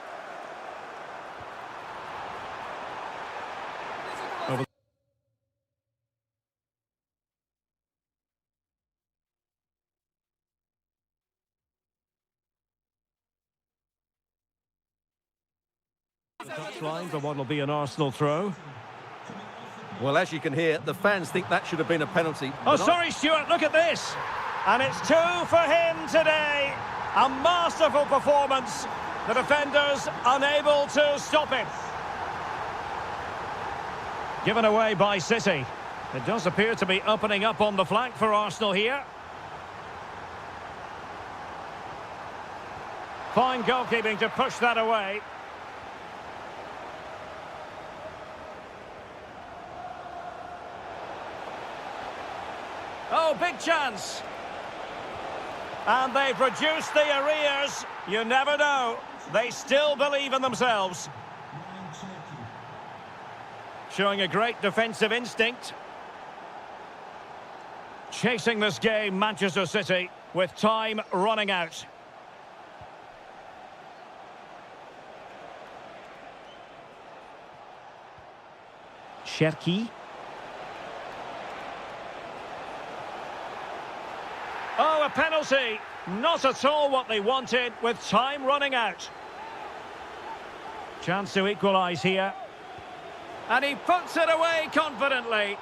Over. Touchline for what will be an Arsenal throw. Well, as you can hear, the fans think that should have been a penalty. Oh, sorry, Stuart, look at this. And it's 2 for him today. A masterful performance. The defenders unable to stop him. Given away by City. It does appear to be opening up on the flank for Arsenal here. Fine goalkeeping to push that away. Oh, big chance. And they've reduced the arrears. You never know. They still believe in themselves. Showing a great defensive instinct. Chasing this game, Manchester City, with time running out. Cherki. Oh, a penalty. Not at all what they wanted, with time running out. Chance to equalise here. And he puts it away confidently.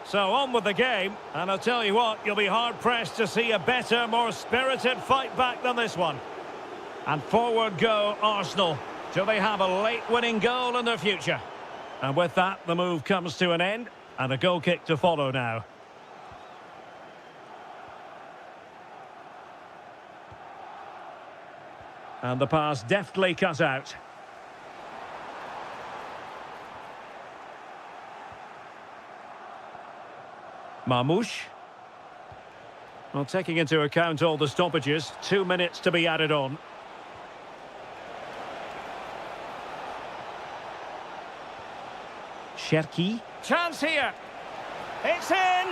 So on with the game. And I'll tell you what, you'll be hard-pressed to see a better, more spirited fight back than this one. And forward go Arsenal. Do they have a late winning goal in their future? And with that, the move comes to an end. And a goal kick to follow now. And the pass deftly cut out. Marmoush. Well, taking into account all the stoppages, 2 minutes to be added on. Cherki. Chance here. It's in!